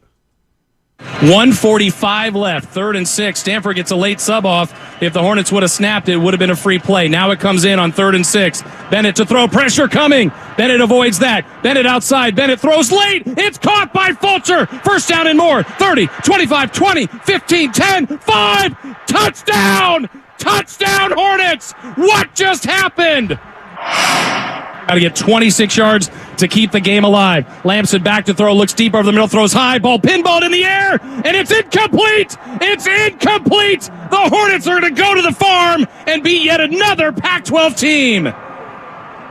1:45 left, 3rd and 6. Stanford gets a late sub off. If the Hornets would have snapped it, would have been a free play. Now it comes in on 3rd and 6. Bennett to throw, pressure coming. Bennett avoids that. Bennett outside. Bennett throws late. It's caught by Fulcher. First down and more. 30, 25, 20, 15, 10, 5. Touchdown! Touchdown Hornets! What just happened? Got to get 26 yards to keep the game alive. Lamson back to throw, looks deep over the middle, throws high, ball pinballed in the air, and it's incomplete! It's incomplete! The Hornets are going to go to the farm and beat yet another Pac-12 team.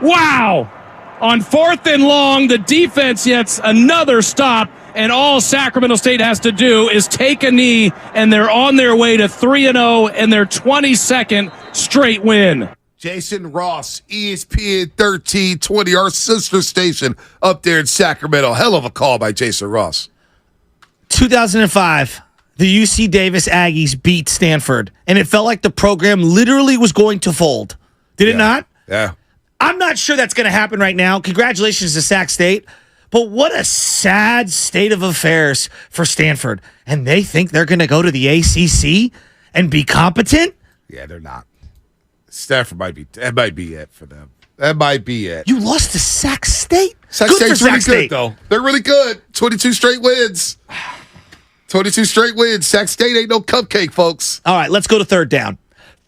Wow! On 4th and long, the defense gets another stop, and all Sacramento State has to do is take a knee, and they're on their way to 3-0 and their 22nd straight win. Jason Ross, ESPN 1320, our sister station up there in Sacramento. Hell of a call by Jason Ross. 2005, the UC Davis Aggies beat Stanford, and it felt like the program literally was going to fold. Did it not? Yeah. I'm not sure that's going to happen right now. Congratulations to Sac State. But what a sad state of affairs for Stanford. And they think they're going to go to the ACC and be competent? Yeah, they're not. Stanford might be it for them. That might be it. You lost to Sac State? Sac State's really good, though. They're really good. 22 straight wins. 22 straight wins. Sac State ain't no cupcake, folks. All right, let's go to third down.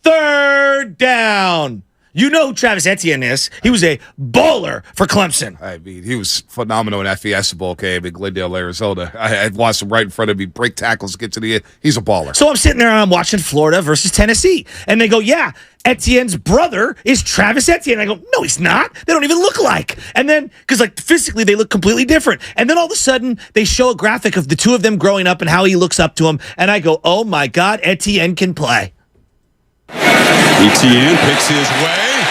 Third down. You know who Travis Etienne is. He was a baller for Clemson. I mean, he was phenomenal in that Fiesta Bowl game in Glendale, Arizona. I watched him right in front of me, break tackles, get to the end. He's a baller. So I'm sitting there and I'm watching Florida versus Tennessee. And they go, yeah, Etienne's brother is Travis Etienne. I go, no, he's not. They don't even look alike. And then, because like physically they look completely different. And then all of a sudden they show a graphic of the two of them growing up and how he looks up to him. And I go, oh my God, Etienne can play. Etienne picks his way,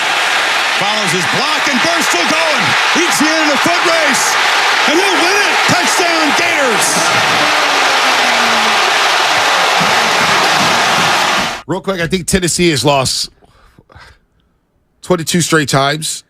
follows his block, and Burns still going. Etienne in a foot race, and he'll win it. Touchdown, Gators. Real quick, I think Tennessee has lost 22 straight times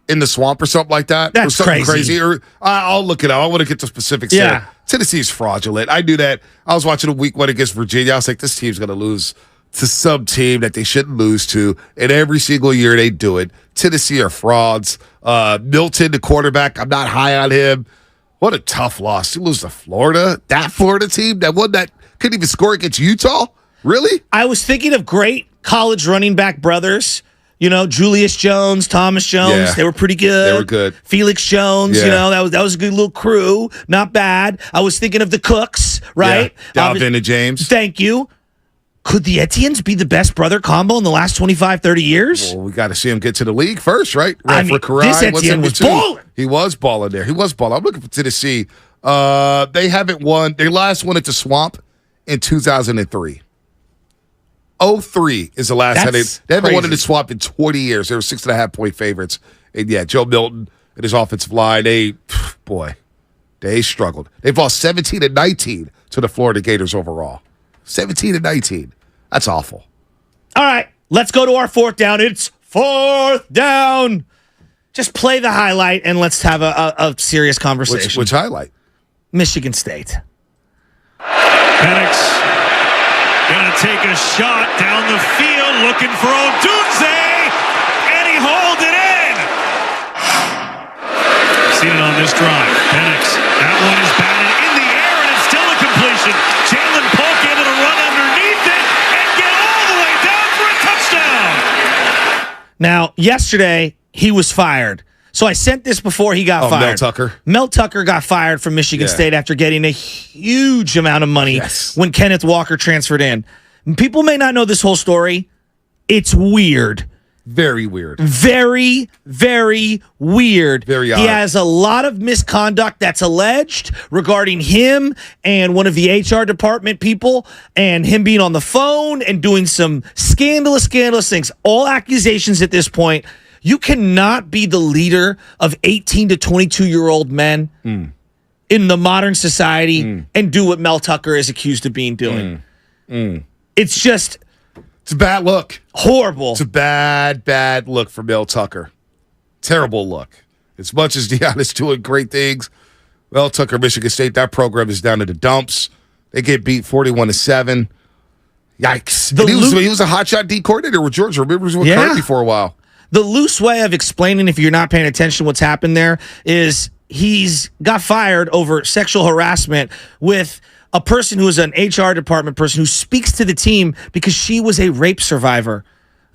in the swamp or something like that. That's or something crazy. Or I'll look it up. I want to get the specifics there. Tennessee is fraudulent. I knew that. I was watching a week one against Virginia. I was like, this team's going to lose to some team that they shouldn't lose to, and every single year they do it. Tennessee are frauds. Milton, the quarterback, I'm not high on him. What a tough loss. To lose to Florida, that Florida team, that one that couldn't even score against Utah? Really? I was thinking of great college running back brothers. You know, Julius Jones, Thomas Jones. Yeah. They were pretty good. They were good. Felix Jones, you know, that was a good little crew. Not bad. I was thinking of the Cooks, right? Yeah. Dalvin and James. Thank you. Could the Etiennes be the best brother combo in the last 25, 30 years? Well, we got to see him get to the league first, right? I mean, this Etienne was balling. He was balling there. He was balling. I'm looking for Tennessee. They haven't won. They last won at the Swamp in 2003. 03 is the last time they haven't won at the Swamp in 20 years. They were 6.5-point favorites. And yeah, Joe Milton and his offensive line, they struggled. They've lost 17-19 to the Florida Gators overall. 17-19. That's awful. All right, let's go to our fourth down. It's fourth down. Just play the highlight and let's have a serious conversation. Which highlight? Michigan State. Penix gonna take a shot down the field, looking for Odunze, and he hauled it in. Seen it on this drive. Penix, that one is batted in the air, and it's still a completion. Jalen Polk able to run underneath it and get all the way down for a touchdown. Now, yesterday, he was fired. So I sent this before he got fired. Mel Tucker. Mel Tucker got fired from Michigan State after getting a huge amount of money when Kenneth Walker transferred in. People may not know this whole story. It's weird. Very weird. Very, very weird. Very odd. He has a lot of misconduct that's alleged regarding him and one of the HR department people and him being on the phone and doing some scandalous things. All accusations at this point. You cannot be the leader of 18 to 22-year-old men in the modern society and do what Mel Tucker is accused of being doing. It's just... It's a bad look. Horrible. It's a bad look for Mel Tucker. Terrible look. As much as Deion's doing great things, Mel Tucker, Michigan State, that program is down to the dumps. They get beat 41-7. Yikes. He was a hotshot D coordinator with Georgia. Remember, he was with Kirby for a while. The loose way of explaining, if you're not paying attention what's happened there, is he's got fired over sexual harassment with a person who is an HR department person who speaks to the team because she was a rape survivor.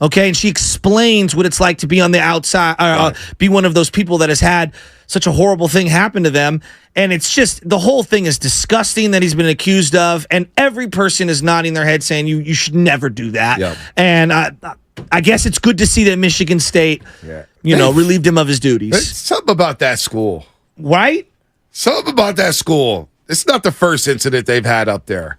Okay, and she explains what it's like to be on the outside, be one of those people that has had such a horrible thing happen to them. And it's just, the whole thing is disgusting that he's been accused of. And every person is nodding their head saying, you should never do that. Yep. And I guess it's good to see that Michigan State, relieved him of his duties. Something about that school. Right? Something about that school. It's not the first incident they've had up there.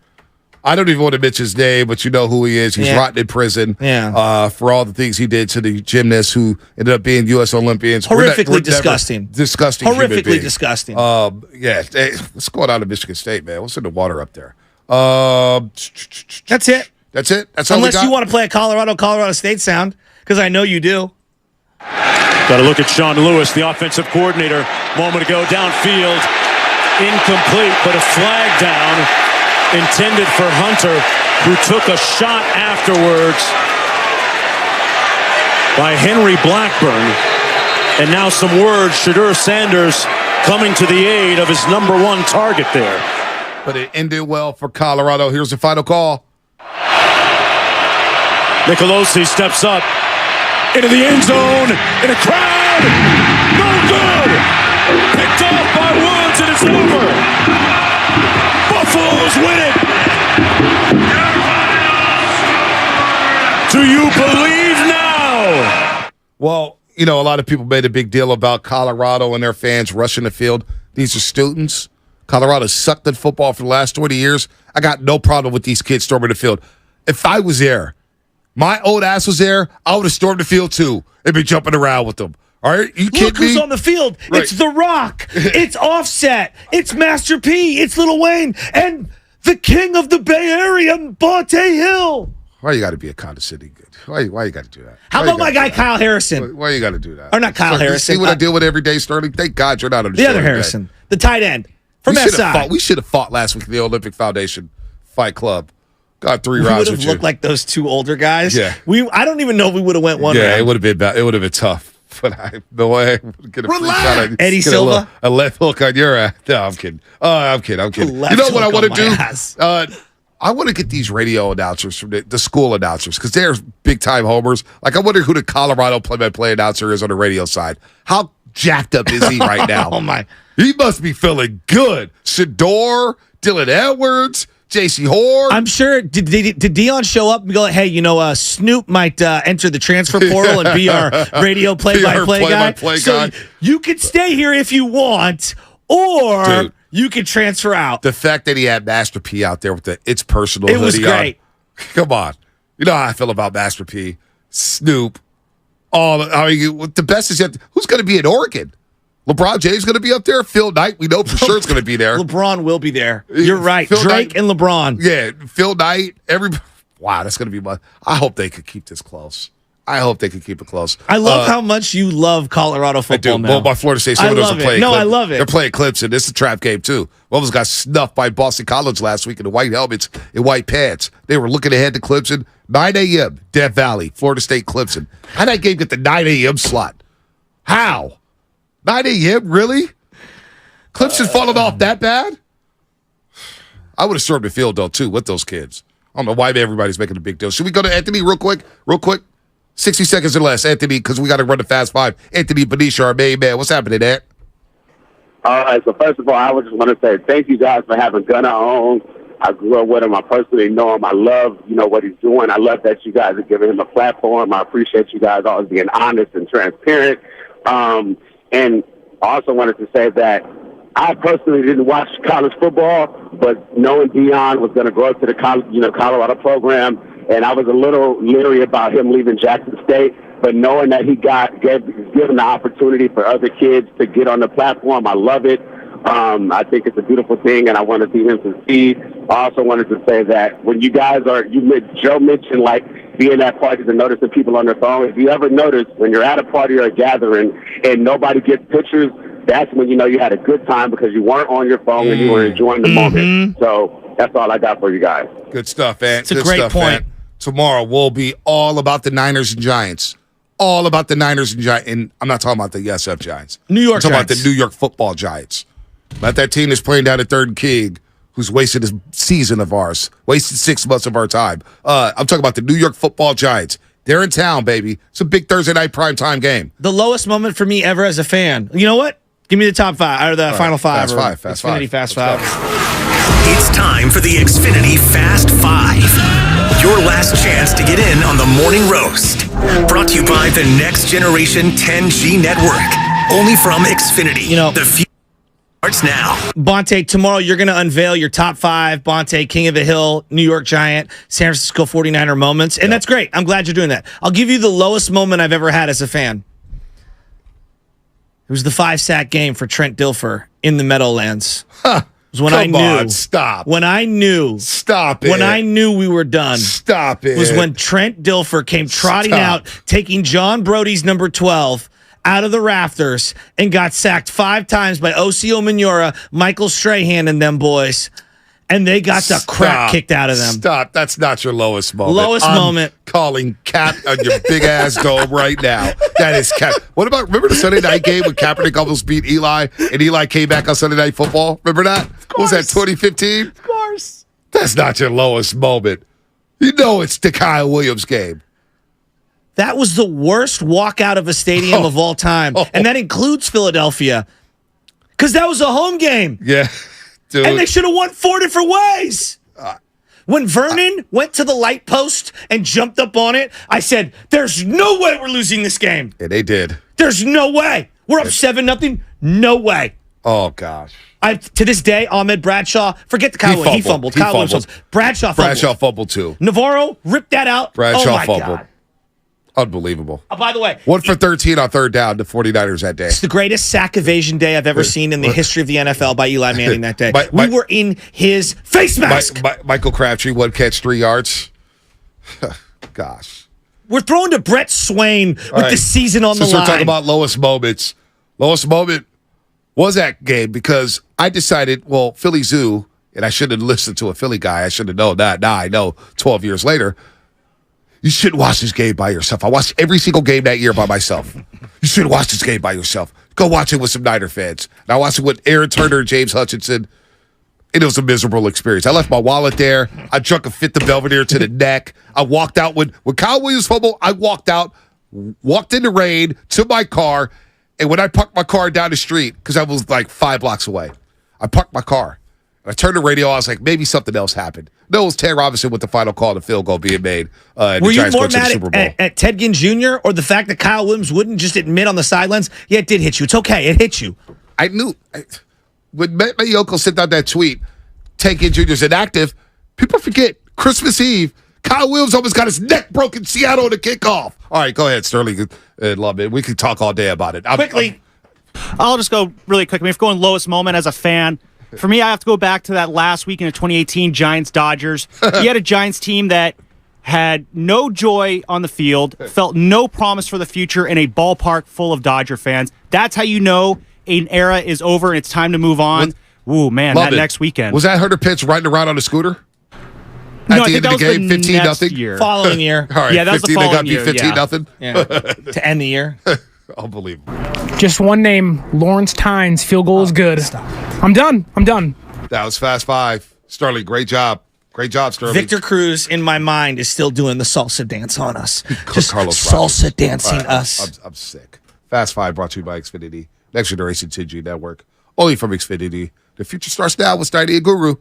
I don't even want to mention his name, but you know who he is. He's rotting in prison for all the things he did to the gymnasts who ended up being U.S. Olympians. Horrifically disgusting. Disgusting. Horrifically disgusting. Hey, what's going on in Michigan State, man? What's in the water up there? That's it. That's it? That's all we got? Unless you want to play a Colorado State sound, because I know you do. Got to look at Sean Lewis, the offensive coordinator. Moment ago, downfield. Incomplete, but a flag down. Intended for Hunter, who took a shot afterwards by Henry Blackburn. And now some words, Shadur Sanders coming to the aid of his number one target there. But it ended well for Colorado. Here's the final call. Nicolosi steps up into the end zone in a crowd. No good. Picked off by Woods, and it's over. Buffaloes win it. Do you believe now? Well, a lot of people made a big deal about Colorado and their fans rushing the field. These are students. Colorado sucked at football for the last 20 years. I got no problem with these kids storming the field. If I was there, my old ass was there, I would have stormed the field too and been jumping around with them. All right, you kidding Look who's me? on the field. Right. It's The Rock. It's Offset. It's Master P. It's Lil Wayne. And the king of the Bay Area, Bonte Hill. Why you got to be a condescending good? Why you got to do that? How about my guy Kyle Harrison? Why you got to do that? Or not Kyle Harrison. See what I deal with every day, Sterling? Thank God you're not on the show. The other Harrison. The tight end from SI. We should have fought last week in the Olympic Foundation Fight Club. Got 3 rounds with you. We would have looked like those two older guys. Yeah. I don't even know if we would have went one round. Yeah, it would have been bad. It would have been tough. But no way. Get a free shot. Eddie Silva? A left hook on your ass. No, I'm kidding. I'm kidding. You know what I want to do? I want to get these radio announcers from the school announcers because they're big-time homers. Like, I wonder who the Colorado play-by-play announcer is on the radio side. How jacked up is he right now? Oh, my. He must be feeling good. Shador, Dylan Edwards, J.C. Horn. I'm sure. Did Dion show up and go, hey, Snoop might enter the transfer portal and be our radio play-by-play guy? So you could stay here if you want, or Dude, you could transfer out. The fact that he had Master P out there with the It's Personal hoodie was great. Come on. You know how I feel about Master P, Snoop. The best is yet. Who's going to be in Oregon? LeBron James going to be up there. Phil Knight, we know for sure it's going to be there. LeBron will be there. You're right. Phil Drake Knight, and LeBron. Yeah, Phil Knight. Wow, that's going to be much. I hope they could keep this close. I hope they can keep it close. I love how much you love Colorado football I do. now. Well, by Florida State Seminoles are playing. I love it. They're playing Clemson. It's a trap game too. One of us got snuffed by Boston College last week in the white helmets and white pants. They were looking ahead to Clemson. 9 a.m. Death Valley, Florida State, Clemson. How that game get the 9 a.m. slot? How? 9 a.m. Really? Clemson falling off that bad? I would have stormed the field though too with those kids. I don't know why everybody's making a big deal. Should we go to Anthony real quick? 60 seconds or less, Anthony, because we got to run the Fast Five. Anthony Benicia, our main man. What's happening, Ant? All right, so first of all, I would just want to say thank you guys for having Gunnar on. I grew up with him. I personally know him. I love, what he's doing. I love that you guys are giving him a platform. I appreciate you guys always being honest and transparent. And I also wanted to say that I personally didn't watch college football, but knowing Dion was going to grow up to the Colorado program, and I was a little leery about him leaving Jackson State, but knowing that he given the opportunity for other kids to get on the platform, I love it. I think it's a beautiful thing, and I want to see him succeed. I also wanted to say that when you guys Joe mentioned being at parties and noticing people on their phone. If you ever notice when you're at a party or a gathering and nobody gets pictures, that's when you know you had a good time because you weren't on your phone and you were enjoying the moment. So that's all I got for you guys. Good stuff, Ant. It's a great point. Ant. Tomorrow will be all about the Niners and Giants. All about the Niners and Giants. And I'm not talking about the SF Giants. New York I'm talking Giants. about the New York football Giants. Not that team that's playing down at Third and King, who's wasted a season of ours, wasted 6 months of our time. I'm talking about the New York football Giants. They're in town, baby. It's a big Thursday night primetime game. The lowest moment for me ever as a fan. You know what? Give me the top 5 or the final 5. Fast five. Xfinity Fast 5. It's time for the Xfinity Fast 5. Your last chance to get in on the morning roast. Brought to you by the Next Generation 10G Network. Only from Xfinity. The future starts now. Bonte, tomorrow you're going to unveil your top 5 Bonte, King of the Hill, New York Giant, San Francisco 49er moments. And that's great. I'm glad you're doing that. I'll give you the lowest moment I've ever had as a fan. It was the 5-sack game for Trent Dilfer in the Meadowlands. It was when I knew. Stop. When I knew. Stop it. When I knew we were done. Stop it. Was when Trent Dilfer came trotting out, taking John Brody's number 12 out of the rafters and got sacked 5 times by Osio Manura, Michael Strahan, and them boys. And they got the crap kicked out of them. Stop. That's not your lowest moment. I'm moment. Calling cap on your big ass dome right now. That is cap. What about, remember the Sunday night game when Kaepernick almost beat Eli and Eli came back on Sunday Night Football? Remember that? What was that, 2015? Of course. That's not your lowest moment. You know it's the Kyle Williams game. That was the worst walkout of a stadium of all time. And that includes Philadelphia. Because that was a home game. Yeah. Dude. And they should have won 4 different ways. When Vernon went to the light post and jumped up on it, I said, there's no way we're losing this game. And they did. There's no way. We're up 7-0. No way. Oh, gosh. To this day, Ahmed Bradshaw, forget the Kyle. He fumbled. Kyle Williams. Bradshaw fumbled too. Navarro ripped that out. Bradshaw fumbled. God. Unbelievable. By the way, 1 for 13 on third down, the 49ers that day. It's the greatest sack evasion day I've ever seen in the history of the NFL by Eli Manning that day. We were in his face mask. Michael Crabtree, 1 catch, 3 yards. Gosh. We're throwing to Brett Swain with the season on the line. Since we're talking about lowest moments, lowest moment was that game because I decided, well, Philly Zoo, and I should have listened to a Philly guy. I should have known that. Now I know 12 years later. You shouldn't watch this game by yourself. I watched every single game that year by myself. You shouldn't watch this game by yourself. Go watch it with some Niner fans. And I watched it with Aaron Turner and James Hutchinson. And it was a miserable experience. I left my wallet there. I drunk a Fit the Belvedere to the neck. I walked out when Kyle Williams fumbled. I walked out, walked in the rain to my car. And when I parked my car down the street, because I was like 5 blocks away, I parked my car. I turned the radio. I was like, maybe something else happened. No, it was Ted Robinson with the final call, the field goal being made. Were you more mad at Ted Ginn Jr. or the fact that Kyle Williams wouldn't just admit on the sidelines, yeah, it did hit you. It's okay. It hit you. I knew. When Matt Mayoko sent out that tweet, Ted Ginn Jr. is inactive, people forget Christmas Eve, Kyle Williams almost got his neck broken in Seattle on the kickoff. All right, go ahead, Sterling and Lubman. We could talk all day about it. Quickly. I'll just go really quick. I mean, if going lowest moment as a fan, for me, I have to go back to that last weekend of 2018 Giants-Dodgers. You had a Giants team that had no joy on the field, felt no promise for the future in a ballpark full of Dodger fans. That's how you know an era is over and it's time to move on. Ooh, man, that next weekend. Was that Hunter Pitts riding around on a scooter? No, I think that was the game, 15-0. Following year. All right, yeah, that was the following year. 15-0. Yeah. To end the year. Unbelievable. Just one name, Lawrence Tynes. Field goal is good. I'm done. That was Fast 5. Sterling, great job. Great job, Sterling. Victor Cruz, in my mind, is still doing the salsa dance on us. Just Carlos salsa dancing us. I'm sick. Fast 5 brought to you by Xfinity. Next Generation 10G Network. Only from Xfinity. The future starts now with Steiny and Guru.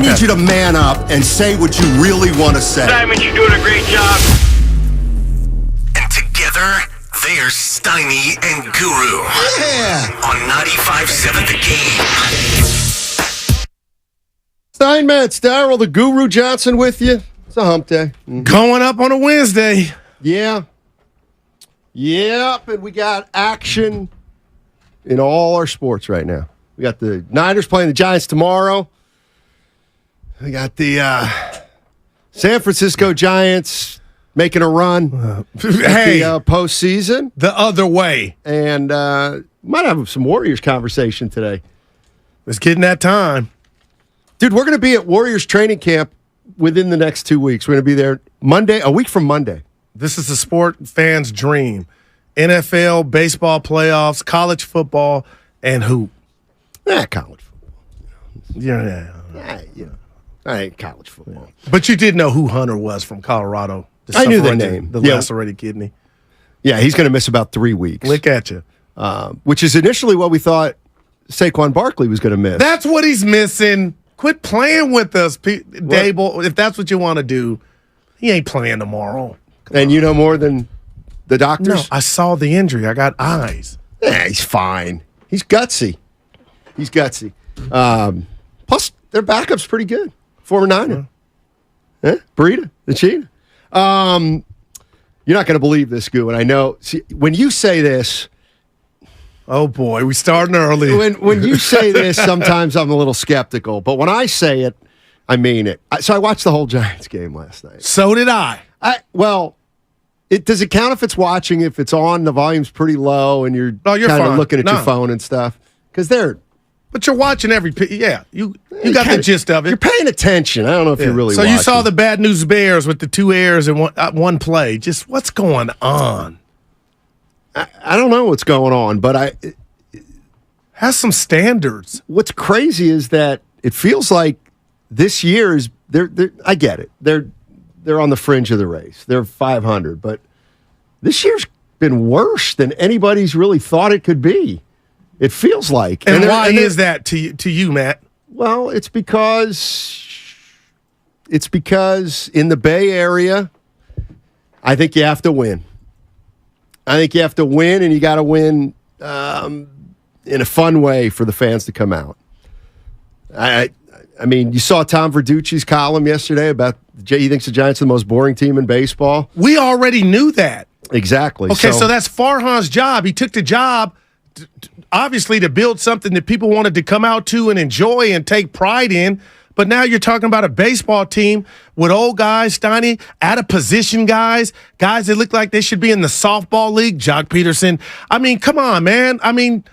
need you to man up and say what you really want to say. Simon, you're doing a great job. And together, they're Steiny and Guru. Yeah. On 95.7 The Game. Steinmetz, Darrell, the Guru Johnson with you. It's a hump day. Going up on a Wednesday. Yeah. Yep, and we got action in all our sports right now. We got the Niners playing the Giants tomorrow. We got the San Francisco Giants making a run. Hey, the postseason. The other way. And might have some Warriors conversation today. It's getting that time. Dude, we're going to be at Warriors training camp within the next 2 weeks. We're going to be there Monday, a week from Monday. This is a sport fan's dream. NFL, baseball playoffs, college football, and hoop. College football. Yeah. I ain't college football. But you did know who Hunter was from Colorado. I knew the name. The lacerated kidney. Yeah, he's going to miss about 3 weeks. Look at you. Which is initially what we thought Saquon Barkley was going to miss. That's what he's missing. Quit playing with us, Dable. If that's what you want to do, he ain't playing tomorrow. And you know more than the doctors? No, I saw the injury. I got eyes. Yeah, he's fine. He's gutsy. Plus, their backup's pretty good. Former Niner. Burrito, the Cheetah. You're not going to believe this, Goo, and I know. See, when you say this... Oh, boy, we starting early. When you say this, sometimes I'm a little skeptical. But when I say it, I mean it. So I watched the whole Giants game last night. So did I. Does it count if it's watching, if it's on, the volume's pretty low, and you're kind of looking at your phone and stuff? Because But you're watching every... Yeah, you got the gist of it. You're paying attention. I don't know if you're really watching. So you saw the Bad News Bears with the 2 errors in one play. Just what's going on? I don't know what's going on, but has some standards. What's crazy is that it feels like this year is I get it. They're on the fringe of the race. They're 500, but this year's been worse than anybody's really thought it could be. It feels like. And why is that to you, Matt? Well, it's because in the Bay Area, I think you have to win. I think you have to win, and you got to win in a fun way for the fans to come out. I mean, you saw Tom Verducci's column yesterday about he thinks the Giants are the most boring team in baseball. We already knew that. Exactly. Okay, so that's Farhan's job. He took the job, obviously, to build something that people wanted to come out to and enjoy and take pride in. But now you're talking about a baseball team with old guys, Steiny, out of position guys that look like they should be in the softball league, Jock Peterson. I mean, come on, man. I mean,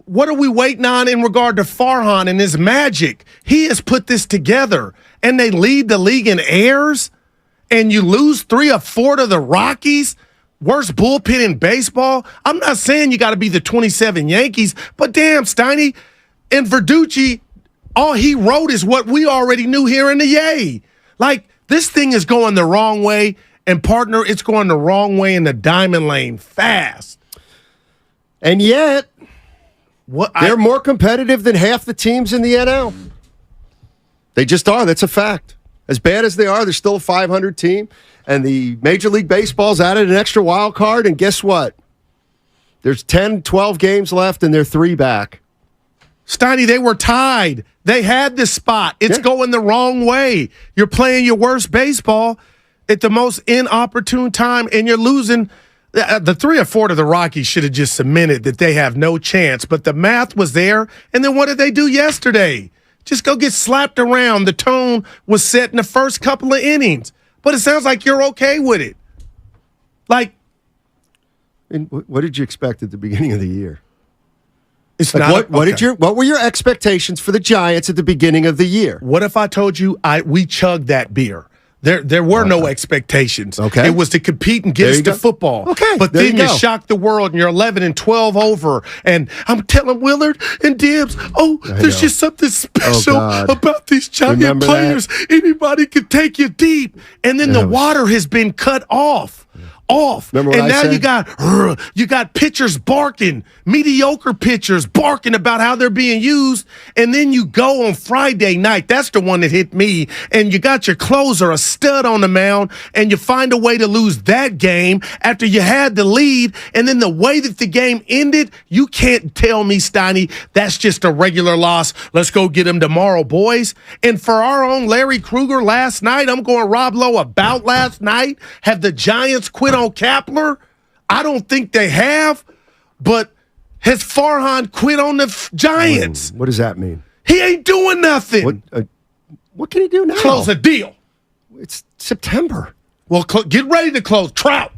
what are we waiting on in regard to Farhan and his magic? He has put this together, and they lead the league in errors, and you lose 3 or 4 to the Rockies. Worst bullpen in baseball. I'm not saying you got to be the 27 Yankees, but damn, Steiny and Verducci, all he wrote is what we already knew here in the Yay. Like, this thing is going the wrong way, and partner, it's going the wrong way in the diamond lane fast. And yet, they're more competitive than half the teams in the NL. They just are. That's a fact. As bad as they are, they're still a 500 team. And the Major League Baseball's added an extra wild card, and guess what? There's 10, 12 games left, and they're 3 back. Steiny, they were tied. They had this spot. It's going the wrong way. You're playing your worst baseball at the most inopportune time, and you're losing. The 3 or 4 to the Rockies should have just cemented that they have no chance, but the math was there. And then what did they do yesterday? Just go get slapped around. The tone was set in the first couple of innings. But it sounds like you're okay with it. Like, and what did you expect at the beginning of the year? It's like what were your expectations for the Giants at the beginning of the year? What if I told you we chugged that beer? There were no expectations. Okay. It was to compete and get us to football. Okay. But then you shock the world and you're 11 and 12 over. And I'm telling Willard and Dibbs, there's just something special about these giant players. Anybody can take you deep. And then the water has been cut off. off. Remember what and I now said? you got pitchers barking, mediocre pitchers barking about how they're being used, and then you go on Friday night. That's the one that hit me. And you got your closer, a stud on the mound, and you find a way to lose that game after you had the lead. And then the way that the game ended, you can't tell me, Steiny, that's just a regular loss. Let's go get him tomorrow, boys. And for our own Larry Krueger last night, I'm going Rob Lowe about last night. Have the Giants quit on Kapler? I don't think they have, but has Farhan quit on the Giants? What does that mean? He ain't doing nothing. What can he do now? Close a deal. It's September. Well, get ready to close. Trout.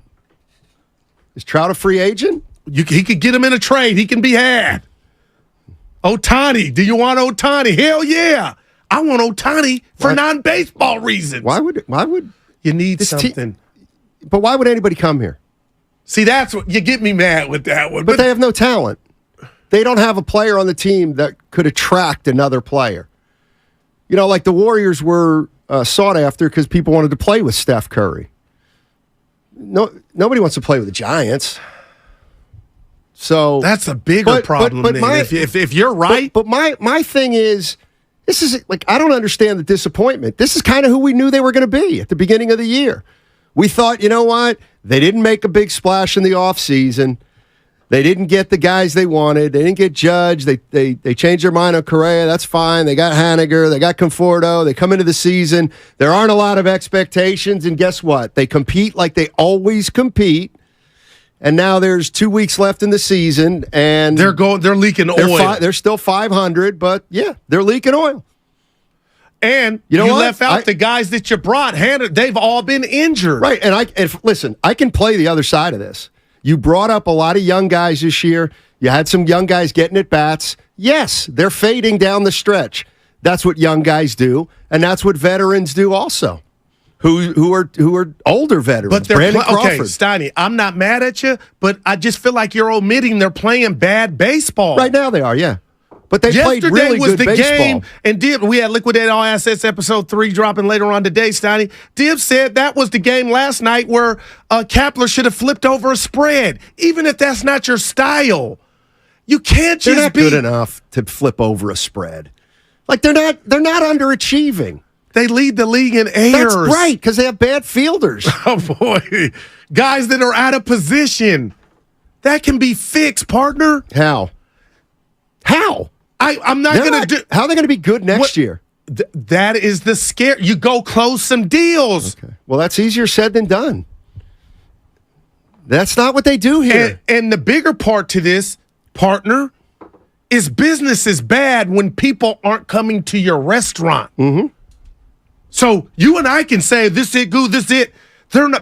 Is Trout a free agent? He could get him in a trade. He can be had. Ohtani. Do you want Ohtani? Hell yeah. I want Ohtani for non-baseball reasons. Why would you need something? But why would anybody come here? See, that's what you get me mad with that one. But they have no talent. They don't have a player on the team that could attract another player. You know, like the Warriors were sought after because people wanted to play with Steph Curry. Nobody wants to play with the Giants. So that's a bigger problem. But if you're right, but my thing is, this is like, I don't understand the disappointment. This is kind of who we knew they were going to be at the beginning of the year. We thought, you know what? They didn't make a big splash in the offseason. They didn't get the guys they wanted. They didn't get Judge. They changed their mind on Correa. That's fine. They got Haniger. They got Conforto. They come into the season. There aren't a lot of expectations. And guess what? They compete like they always compete. And now there's 2 weeks left in the season, and they're leaking oil. They're still 500, but yeah, they're leaking oil. And you left out the guys that you brought. They've all been injured. Right, and listen, I can play the other side of this. You brought up a lot of young guys this year. You had some young guys getting at bats. Yes, they're fading down the stretch. That's what young guys do, and that's what veterans do also. Who are older veterans. But they're Brandon Crawford. Okay, Steiny, I'm not mad at you, but I just feel like you're omitting they're playing bad baseball. Right now they are, yeah. But they played really good baseball. Yesterday was the game, and Dib, we had Liquidate All Assets episode 3 dropping later on today, Steiny. Dib said that was the game last night where Kapler should have flipped over a spread, even if that's not your style. You can't just They're not good enough to flip over a spread. Like they're not underachieving. They lead the league in errors. That's right, because they have bad fielders. Oh, boy. Guys that are out of position. That can be fixed, partner. How? I'm not going to do... How are they going to be good next year? That is the scare. You go close some deals. Okay. Well, that's easier said than done. That's not what they do here. And the bigger part to this, partner, is business is bad when people aren't coming to your restaurant. Mm-hmm. So you and I can say, this it, goo, this it.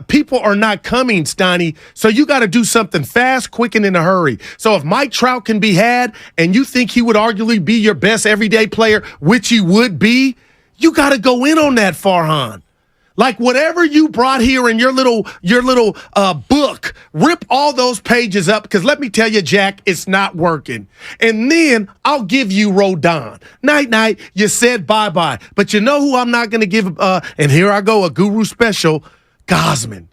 People are not coming, Steiny. So you got to do something fast, quick, and in a hurry. So if Mike Trout can be had and you think he would arguably be your best everyday player, which he would be, you got to go in on that, Farhan. Like whatever you brought here in your little book, rip all those pages up, because let me tell you, Jack, it's not working. And then I'll give you Rodon. Night, you said bye-bye. But you know who I'm not going to give, and here I go, a guru special, Gosman.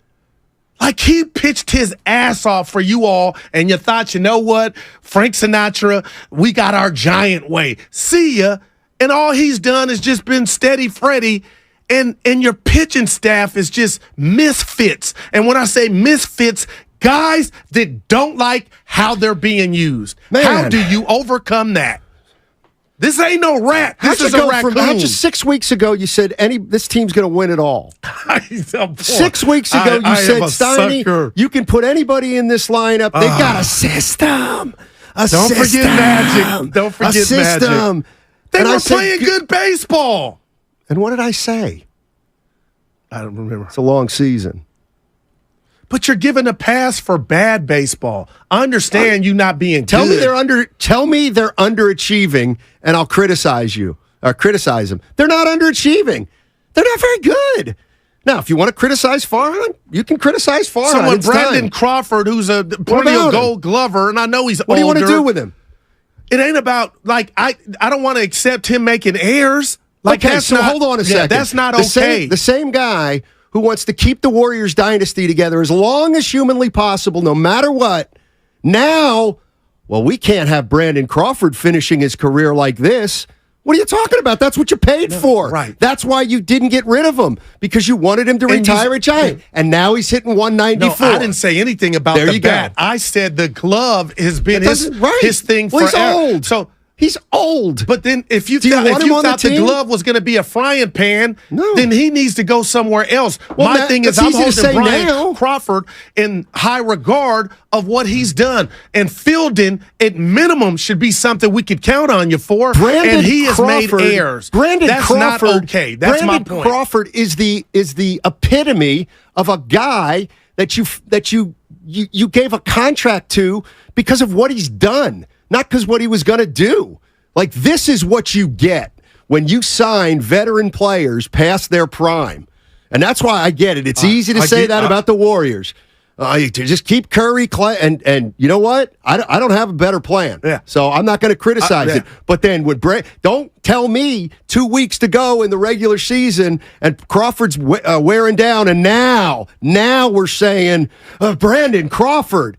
Like he pitched his ass off for you all, and you thought, you know what, Frank Sinatra, we got our giant way. See ya. And all he's done is just been steady Freddy. And your pitching staff is just misfits. And when I say misfits, guys that don't like how they're being used. Man. How do you overcome that? This ain't no rat. This is a raccoon. Just 6 weeks ago, you said this team's going to win it all. 6 weeks ago, you said, Steiny, you can put anybody in this lineup. They've got a system. Don't forget Magic. Don't forget Magic. They were playing good baseball. And what did I say? I don't remember. It's a long season. But you're giving a pass for bad baseball. I understand you not being Tell good. Tell me they're underachieving, and I'll criticize them. They're not underachieving. They're not very good. Now, if you want to criticize Farhan, you can criticize Farhan. Someone, Brandon Crawford, who's a perennial Gold Glover, and I know he's older. What do you want to do with him? It ain't about, like, I don't want to accept him making errors. Like, okay, so hold on a second. That's not okay. The same guy who wants to keep the Warriors dynasty together as long as humanly possible, no matter what. Now, well, we can't have Brandon Crawford finishing his career like this. What are you talking about? That's what you paid for. Right. That's why you didn't get rid of him, because you wanted him to retire a Giant. And now he's hitting 194. No, I didn't say anything about the bat. I said the glove has been his thing forever. He's old. So he's old. But then if you want him on thought the the team? glove was going to be a frying pan, then he needs to go somewhere else. Well, My thing is that's I'm easy to holding say Brian now. Crawford in high regard of what he's done. And fielding, at minimum, should be something we could count on you for. Brandon and he has Crawford, made errors. Brandon That's Crawford, not okay. That's my Brandon point. Crawford is the epitome of a guy that you gave a contract to because of what he's done, not because what he was going to do. Like, this is what you get when you sign veteran players past their prime. And that's why I get it. It's easy to say that about the Warriors. To just keep Curry, Clay, and you know what? I don't have a better plan. Yeah. So I'm not going to criticize it. But then don't tell me 2 weeks to go in the regular season and Crawford's wearing down, and now we're saying Brandon Crawford,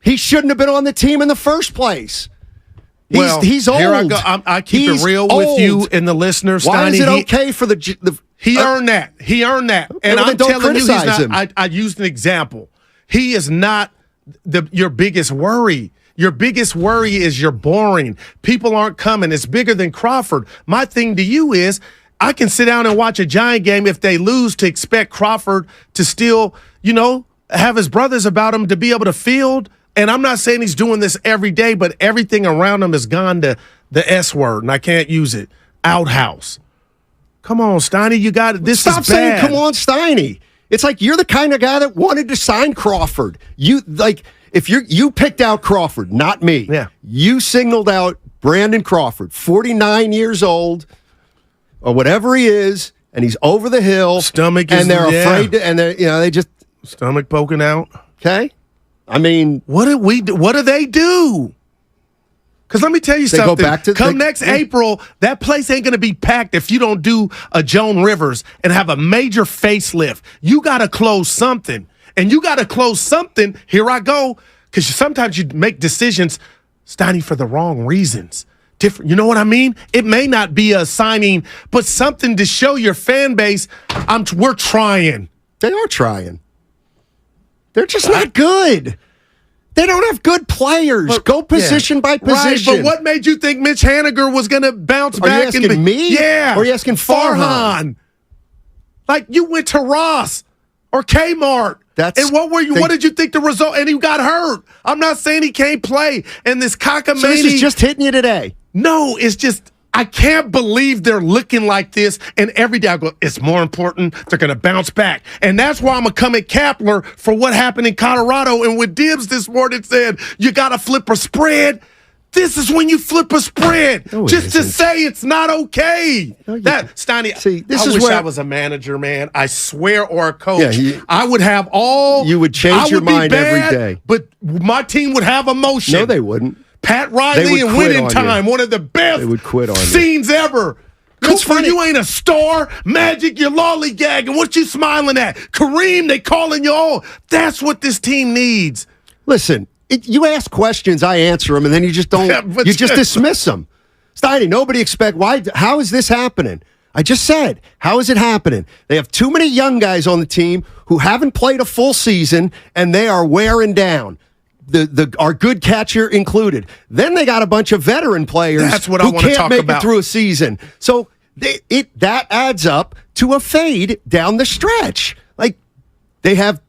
he shouldn't have been on the team in the first place. He's old. Here I go. I keep it real with you and the listeners. Why Steiny. is it okay for the He earned that. He earned that. And well, I'm don't telling you, he's criticize not. him. I used an example. He is not your biggest worry. Your biggest worry is you're boring. People aren't coming. It's bigger than Crawford. My thing to you is I can sit down and watch a Giant game if they lose to expect Crawford to still, have his brothers about him to be able to field. And I'm not saying he's doing this every day, but everything around him has gone to the S word, and I can't use it. Outhouse. Come on, Steiny, you got it. This is bad. Stop saying, come on, Steiny. It's like you're the kind of guy that wanted to sign Crawford. If you picked out Crawford, not me. Yeah. You signaled out Brandon Crawford, 49 years old, or whatever he is, and he's over the hill. Stomach and they're afraid to, and they just stomach poking out. Okay. I mean, what do they do? Because let me tell you they something. Go back to Come next April, that place ain't going to be packed if you don't do a Joan Rivers and have a major facelift. You got to close something. And you got to close something. Here I go. Because sometimes you make decisions, Steiny, for the wrong reasons. Different. You know what I mean? It may not be a signing, but something to show your fan base, we're trying. They are trying. They're just not good. They don't have good players. Go position by position. Right, but what made you think Mitch Haniger was going to bounce back? Are you asking me? Yeah. Or are you asking Farhan? Like, you went to Ross or Kmart. And what did you think the result? And he got hurt. I'm not saying he can't play. And this cockamamie. So this is just hitting you today. No, it's just, I can't believe they're looking like this. And every day I go, it's more important. They're going to bounce back. And that's why I'm going to come at Kapler for what happened in Colorado. And when Dibbs this morning said, you got to flip a spread. This is when you flip a spread. No, just to say it's not okay. Steiny, I wish I was a manager, man. I swear, or a coach. I would have all. You would change your mind every day. But my team would have emotion. No, they wouldn't. Pat Riley and Winning Time, one of the best they would quit on scenes ever. Cooper, you ain't a star. Magic, you're lollygagging. What you smiling at? Kareem, they calling you all. That's what this team needs. Listen, you ask questions, I answer them, and then you just don't. You just dismiss them. Steiny, nobody why? How is this happening? I just said, how is it happening? They have too many young guys on the team who haven't played a full season, and they are wearing down. Our good catcher included. Then they got a bunch of veteran players who can't make it through a season. So that adds up to a fade down the stretch. Like they have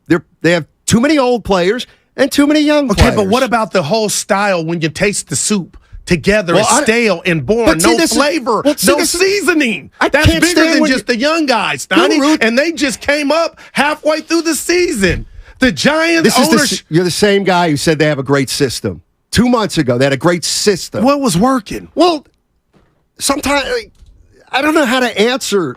too many old players and too many young players. Okay, but what about the whole style when you taste the soup together? It's stale and boring, no flavor, no seasoning. That's bigger than just the young guys, Steiny. And they just came up halfway through the season. The Giants you're the same guy who said they have a great system. 2 months ago, they had a great system. What was working? Well, sometimes I don't know how to answer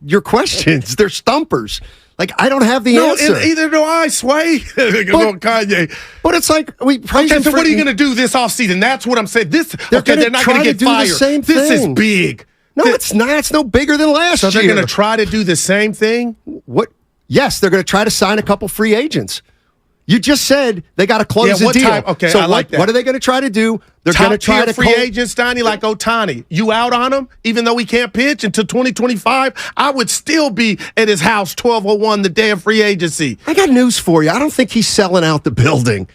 your questions. They're stumpers. I don't have the answer. No, either do I, Sway. Kanye. But it's like we praise so what are you going to do this offseason? That's what I'm saying. They're not going to get fired. This is big. No, it's not. It's no bigger than last year. So they're going to try to do the same thing? What? Yes, they're going to try to sign a couple free agents. You just said they got to close the deal. Okay, so I like that. What are they going to try to do? They're going to try to free agents, Donnie, like Ohtani. You out on him, even though he can't pitch until 2025. I would still be at his house 12:01 the day of free agency. I got news for you. I don't think he's selling out the building.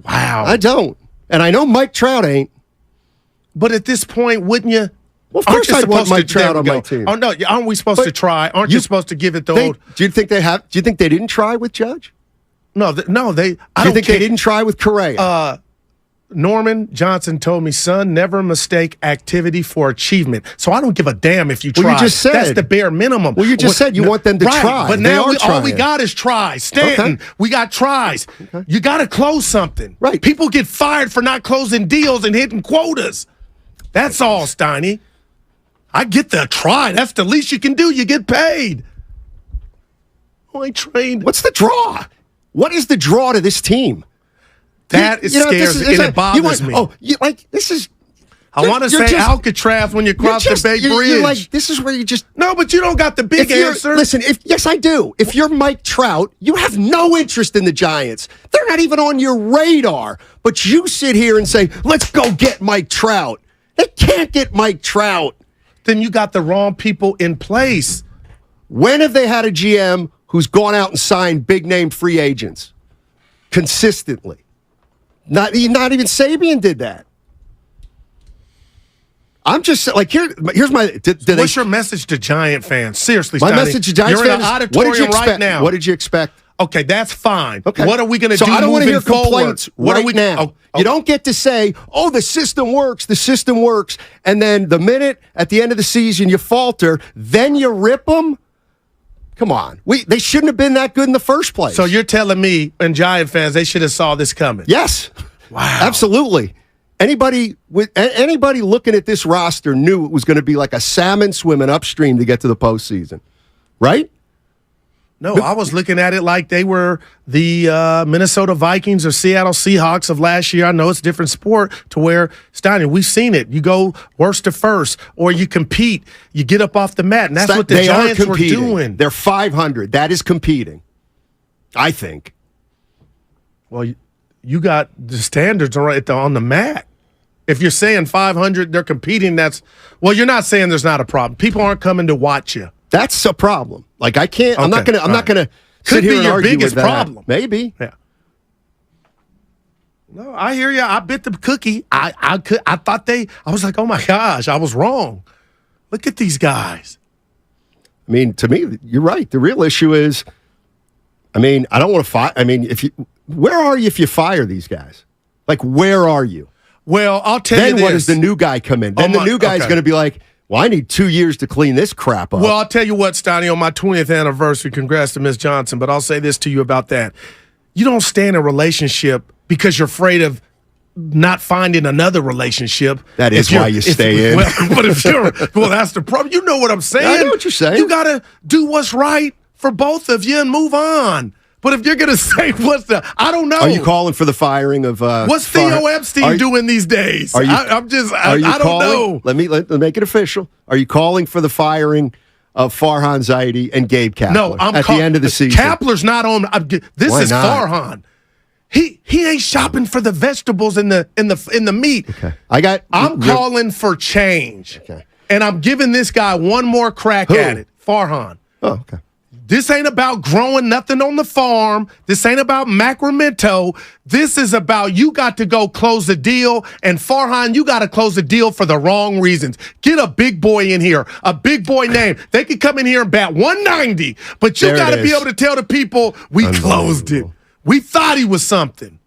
Wow, I don't, and I know Mike Trout ain't. But at this point, wouldn't you? Well, of course I'd want Mike Trout on my team. Oh no, aren't we supposed to try? Aren't you supposed to give it the old? Do you think they have? Do you think they didn't try with Judge? No, they. Do you think they didn't try with Correa? Norman Johnson told me, son, never mistake activity for achievement. So I don't give a damn if you try. Well, you just said that's the bare minimum. Well, you just said you want them to try. But now all we got is tries. Stanton, we got tries. Okay. You got to close something. Right. People get fired for not closing deals and hitting quotas. That's all, Steiny. I get the try. That's the least you can do. You get paid. I trained. What's the draw? What is the draw to this team? That scares me, and it bothers me. This is. I want to say Alcatraz when you cross the Bay Bridge. You're like, this is where you just. No, but you don't got the big answer. Listen, yes, I do. If you're Mike Trout, you have no interest in the Giants. They're not even on your radar. But you sit here and say, let's go get Mike Trout. They can't get Mike Trout. Then you got the wrong people in place. When have they had a GM who's gone out and signed big-name free agents consistently? Not even Sabian did that. I'm just like, here's my. What's your message to Giant fans? Seriously, my message to Giants fans. You're in an an auditorium right now. What did you expect? Okay, that's fine. Okay. What are we going to do? So I don't want to hear complaints forward? now. You don't get to say, "Oh, the system works. The system works," and then the minute at the end of the season you falter, then you rip them. Come on, they shouldn't have been that good in the first place. So you're telling me, and Giant fans, they should have saw this coming? Yes. Wow. Absolutely. Anybody looking at this roster knew it was going to be like a salmon swimming upstream to get to the postseason, right? No, I was looking at it like they were the Minnesota Vikings or Seattle Seahawks of last year. I know it's a different sport to where, Steiner, we've seen it. You go worst to first, or you compete. You get up off the mat, and that's what the Giants were doing. They're 500. That is competing, I think. Well, you got the standards on the mat. If you're saying 500, they're competing, you're not saying there's not a problem. People aren't coming to watch you. That's a problem. Like I can't. Okay, I'm not gonna. Could be your biggest problem. Maybe. Yeah. No, I hear you. I bit the cookie. I was like, oh my gosh, I was wrong. Look at these guys. I mean, to me, you're right. The real issue is, I don't want to fire. Where are you if you fire these guys? Like, where are you? Well, I'll tell you this. Then what does the new guy come in? Then the new guy's going to be like, well, I need 2 years to clean this crap up. Well, I'll tell you what, Steiny, on my 20th anniversary, congrats to Miss Johnson, but I'll say this to you about that. You don't stay in a relationship because you're afraid of not finding another relationship. That is why you stay in. But if that's the problem. You know what I'm saying. I know what you're saying. You got to do what's right for both of you and move on. But if you're going to say I don't know. Are you calling for the firing of what's Theo Epstein doing these days? I don't know. Let me make it official. Are you calling for the firing of Farhan Zaidi and Gabe Kapler? No, at the end of the season. Kapler's not on. This is Farhan. He ain't shopping for the vegetables in the meat. Okay. I'm calling for change. Okay. And I'm giving this guy one more crack at it. Farhan. Oh, okay. This ain't about growing nothing on the farm. This ain't about Macramento. This is about you got to go close the deal. And Farhan, you got to close the deal for the wrong reasons. Get a big boy in here, a big boy name. They could come in here and bat 190, but you got to be able to tell the people we closed it. We thought he was something.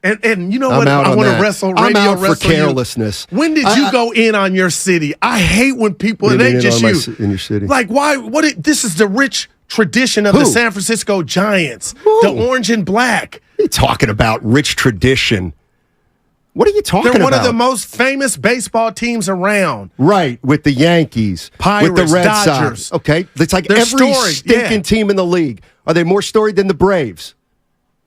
And you know what? I want to wrestle. I'm out for wrestle carelessness. You. When did you go in on your city? I hate when people, it ain't just you. In your city. Like, why? This is the rich tradition of the San Francisco Giants. The orange and black. What are you talking about, rich tradition? What are you talking about? They're one of the most famous baseball teams around. Right, with the Yankees, Pirates, with the Red Dodgers. Sox. Okay, it's like every stinking team in the league. Are they more storied than the Braves?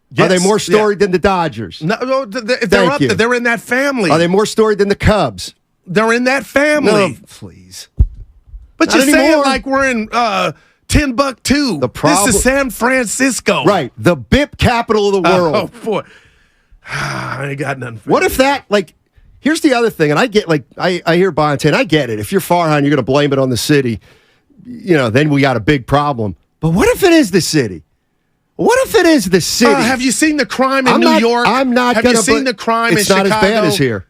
Yes, are they more storied than the Dodgers? No, they're up there. They're in that family. Are they more storied than the Cubs? They're in that family. No, please. But you're saying like we're in Timbuktu. The problem, this is San Francisco. Right. The BIP capital of the world. Oh, boy. I ain't got nothing for What you. if that, like, here's the other thing, and I get, like, I hear Bond saying, I get it. If you're Farhan, you're going to blame it on the city. Then we got a big problem. But what if it is the city? What if it is the city? Have you seen the crime in New York? I'm not Have going to. you seen the crime in Chicago? It's not as bad as here.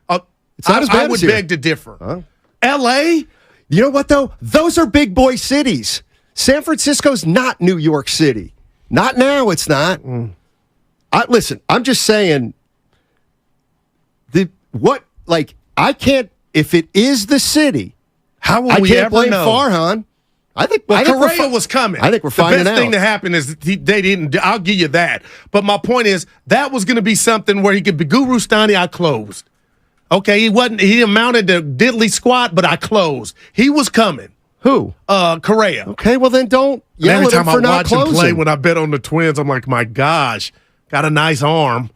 It's not as bad I would as here. beg to differ. Huh? L.A.? You know what, though? Those are big boy cities. San Francisco's not New York City. Not now, it's not. Listen, I'm just saying, I can't, if it is the city, how will I we can't ever blame know? Farhan. Correa was coming. I think we're finding out. The best thing to happen is they didn't. I'll give you that. But my point is that was going to be something where he could be Guru Stani. I closed. Okay, he wasn't. He amounted to diddly squat, but I closed. He was coming. Who? Correa. Okay, well then don't yell every at him time for I not watch him closing. play, when I bet on the Twins, I'm like, my gosh, got a nice arm.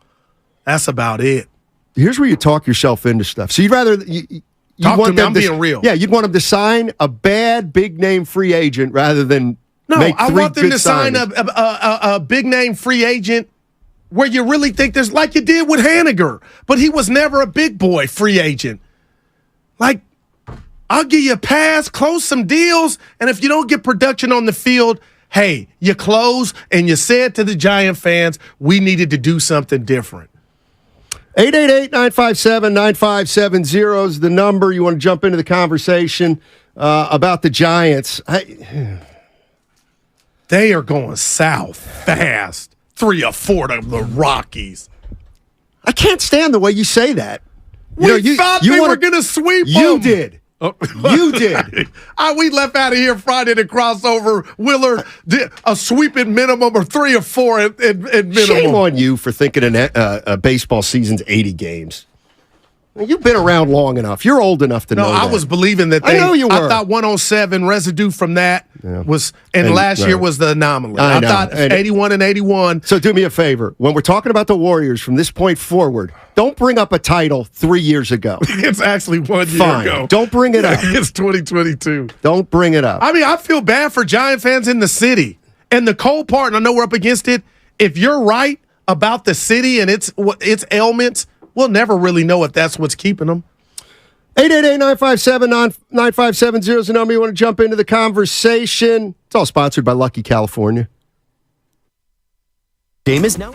That's about it. Here's where you talk yourself into stuff. So you'd rather you Talk want to me, them I'm being real. Yeah, you'd want them to sign a bad big name free agent rather than make I three want them good to sign a big name free agent where you really think there's, like you did with Haniger, but he was never a big boy free agent. Like, I'll give you a pass, close some deals, and if you don't get production on the field, hey, you close and you said to the Giant fans, we needed to do something different. 888-957-9570 is the number. You want to jump into the conversation about the Giants. They are going south fast. 3 or 4 to the Rockies. I can't stand the way you say that. We thought they were going to sweep them. You did. You did. We left out of here Friday to cross over. Willard did a sweeping minimum or 3 or 4 at minimum. Shame on you for thinking a baseball season's 80 games. You've been around long enough. You're old enough to know that. I was believing that I know you were. I thought 107 residue from that was, and last year was the anomaly. I thought 81 and 81. So do me a favor. When we're talking about the Warriors from this point forward, don't bring up a title 3 years ago. It's actually 1 year ago. Don't bring it up. It's 2022. Don't bring it up. I mean, I feel bad for Giant fans in the city. And the cold part, and I know we're up against it, if you're right about the city and its ailments, we'll never really know if that's what's keeping them. 888-957-9570 is the number. You want to jump into the conversation. It's all sponsored by Lucky California. Game is now.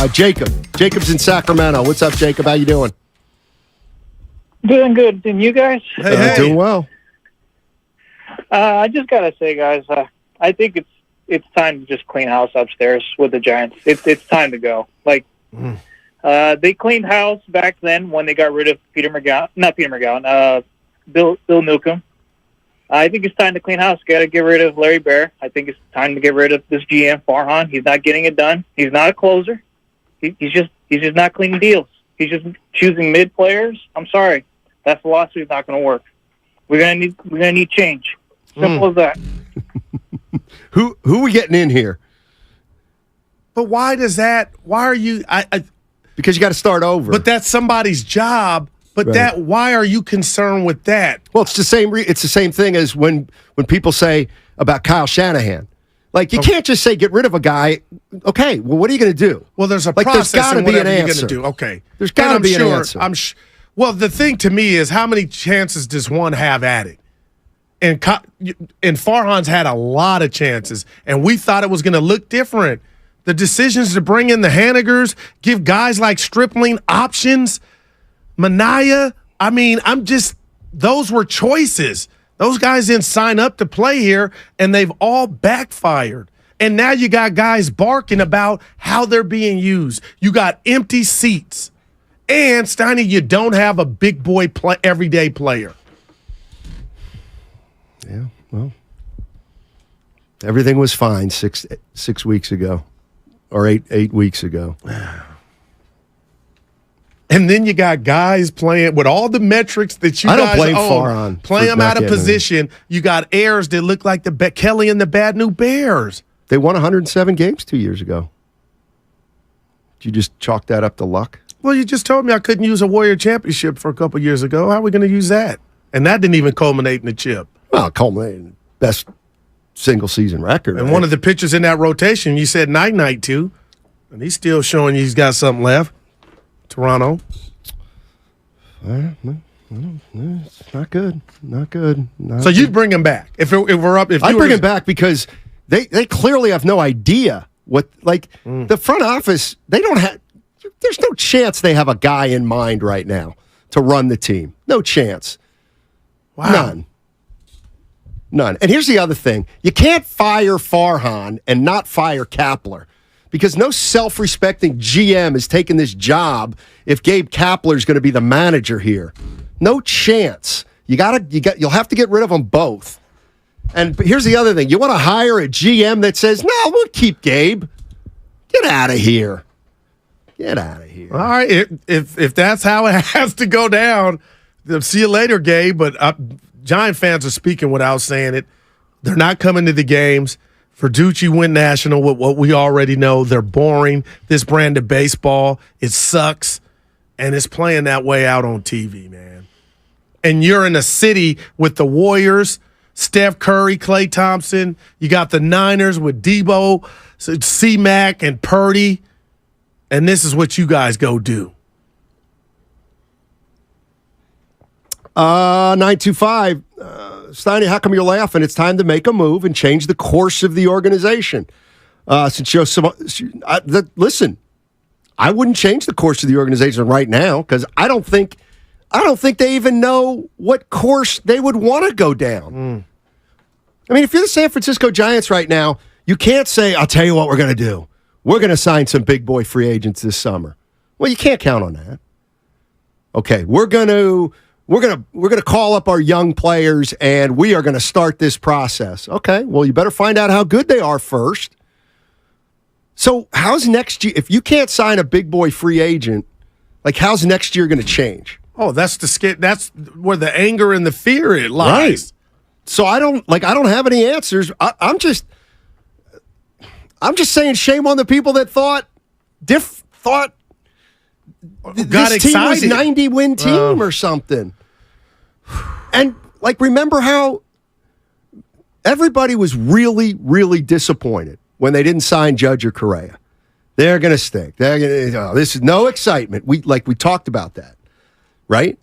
Jacob. Jacob's in Sacramento. What's up, Jacob? How you doing? Doing good. And you guys? Doing well. I just gotta say, guys, I think it's time to just clean house upstairs with the Giants. It's time to go. Like, they cleaned house back then when they got rid of Bill Newcomb. I think it's time to clean house. Got to get rid of Larry Bear. I think it's time to get rid of this GM Farhan. He's not getting it done. He's not a closer. He's just not cleaning deals. He's just choosing mid players. I'm sorry, that philosophy is not going to work. We're gonna need change. Simple as that. Who are we getting in here? But why does that? Why are you? Because you got to start over. But that's somebody's job. But Right. why are you concerned with that? Well, it's the same. It's the same thing as when people say about Kyle Shanahan. Like, you can't just say get rid of a guy. Okay, well, what are you going to do? Well, there's a like, process. There's got to in be an whatever you're answer. gonna do. Okay, There's got to be an answer. Well, the thing to me is how many chances does one have at it? And Farhan's had a lot of chances, and we thought it was going to look different. The decisions to bring in the Hanegers, give guys like Stripling options, Mania. I mean, those were choices. Those guys didn't sign up to play here, and they've all backfired. And now you got guys barking about how they're being used. You got empty seats. And, Steiny, you don't have a big boy everyday player. Yeah, well, everything was fine six weeks ago, or eight weeks ago. And then you got guys playing with all the metrics that you I don't guys blame own, Farhan play for them not out of getting position. You got heirs that look like the Kelly and the Bad New Bears. They won 107 games 2 years ago. Did you just chalk that up to luck? Well, you just told me I couldn't use a Warrior Championship for a couple years ago. How are we going to use that? And that didn't even culminate in the chip. Well, culminated best single season record. And right? one of the pitchers in that rotation, you said night to, and he's still showing you he's got something left. Toronto. It's not good. Not good. Not So good. you'd bring him back if we're up. If I'd you were bring him back because they clearly have no idea what the front office. They don't have. There's no chance they have a guy in mind right now to run the team. No chance. Wow. None. And here's the other thing: you can't fire Farhan and not fire Kapler. Because no self-respecting GM is taking this job if Gabe Kapler is going to be the manager here. No chance. You'll have to get rid of them both. And here's the other thing: you want to hire a GM that says, "No, we'll keep Gabe. Get out of here. Get out of here." All right, if that's how it has to go down, see you later, Gabe. But Giant fans are speaking without saying it. They're not coming to the games. Verducci win national with what we already know. They're boring. This brand of baseball, it sucks. And it's playing that way out on TV, man. And you're in a city with the Warriors, Steph Curry, Klay Thompson. You got the Niners with Debo, C-Mac, and Purdy. And this is what you guys go do. 925. Steiny, how come you're laughing? It's time to make a move and change the course of the organization. Listen, I wouldn't change the course of the organization right now because I don't think they even know what course they would want to go down. I mean, if you're the San Francisco Giants right now, you can't say, "I'll tell you what we're going to do. We're going to sign some big boy free agents this summer." Well, you can't count on that. Okay, we're going to call up our young players and we are going to start this process. Okay, well, you better find out how good they are first. So how's next year? If you can't sign a big boy free agent, how's next year going to change? Oh, that's where the anger and the fear it lies. Right. So I don't have any answers. I'm just saying shame on the people that thought this excited. team was 90-win team or something. And remember how everybody was really, really disappointed when they didn't sign Judge or Correa. They're going to stink. This is no excitement. We talked about that, right?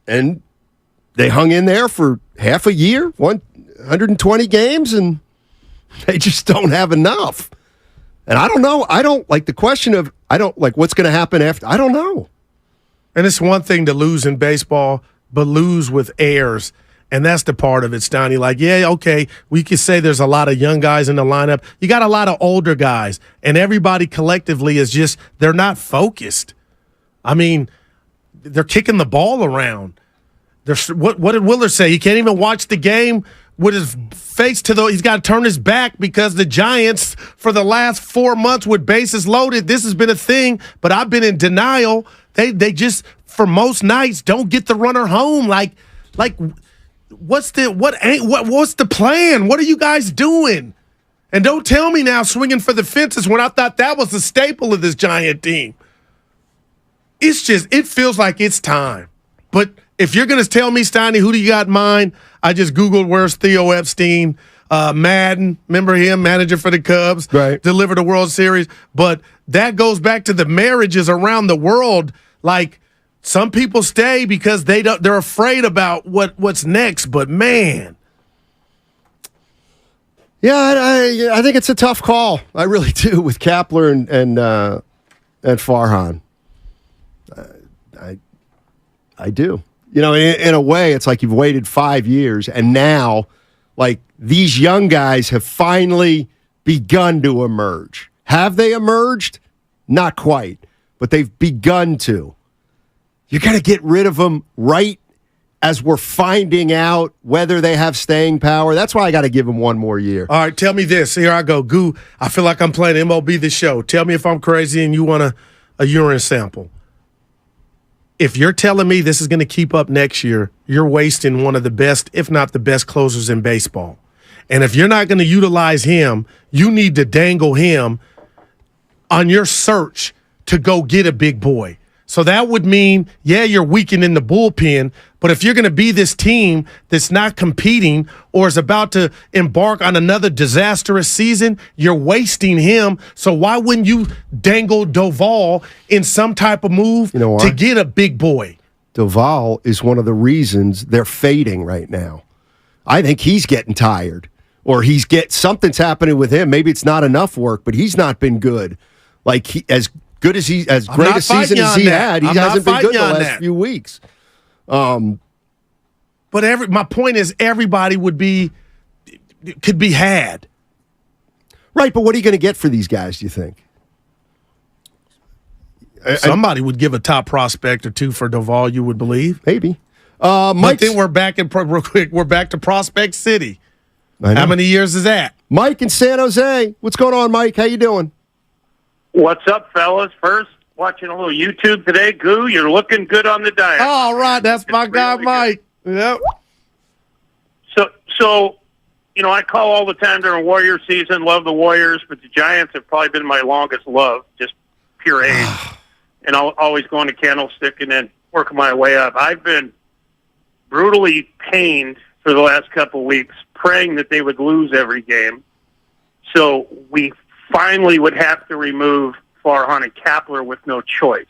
And they hung in there for half a year, 120 games, and they just don't have enough. And I don't know. I don't like the question of what's going to happen after. I don't know. And it's one thing to lose in baseball, but lose with heirs. And that's the part of it, Stoney. Like, yeah, okay, we could say there's a lot of young guys in the lineup. You got a lot of older guys, and everybody collectively is just, they're not focused. I mean, they're kicking the ball around. What did Willard say? He can't even watch the game with his face he's got to turn his back because the Giants, for the last 4 months with bases loaded, this has been a thing, but I've been in denial. They just, for most nights, don't get the runner home. Like, what's the plan? What are you guys doing? And don't tell me now swinging for the fences when I thought that was the staple of this Giant team. It's just, it feels like it's time. But if you're going to tell me, Steiny, who do you got in mind? I just Googled where's Theo Epstein, Madden, remember him, manager for the Cubs, right? Delivered a World Series. But that goes back to the marriages around the world. Like, some people stay because they're afraid about what's next. But man, yeah, I think it's a tough call. I really do with Kapler and Farhan. I do. You know, in a way, it's like you've waited 5 years, and now, like, these young guys have finally begun to emerge. Have they emerged? Not quite, but they've begun to. You got to get rid of them right as we're finding out whether they have staying power. That's why I got to give them one more year. All right, tell me this. Here I go. Goo, I feel like I'm playing MLB The Show. Tell me if I'm crazy and you want a urine sample. If you're telling me this is going to keep up next year, you're wasting one of the best, if not the best, closers in baseball. And if you're not going to utilize him, you need to dangle him on your search to go get a big boy. So that would mean, yeah, you're weakening the bullpen, but if you're going to be this team that's not competing or is about to embark on another disastrous season, you're wasting him. So why wouldn't you dangle Doval in some type of move to get a big boy? Doval is one of the reasons they're fading right now. I think he's getting tired, or something's happening with him. Maybe it's not enough work, but he's not been good. Like as great a season as he had, he hasn't been good the last few weeks. But my point is, everybody could be had. Right, but what are you going to get for these guys, do you think? Somebody would give a top prospect or two for Doval, you would believe. Maybe. But then we're back real quick. We're back to Prospect City. How many years is that? Mike in San Jose. What's going on, Mike? How you doing? What's up, fellas? First, watching a little YouTube today. Goo, you're looking good on the diet. All right, that's my guy, Mike. Yep. So, I call all the time during Warrior season, love the Warriors, but the Giants have probably been my longest love, just pure age. And I'll always going to Candlestick and then working my way up. I've been brutally pained for the last couple of weeks, praying that they would lose every game. So we finally would have to remove Farhan and Kapler with no choice.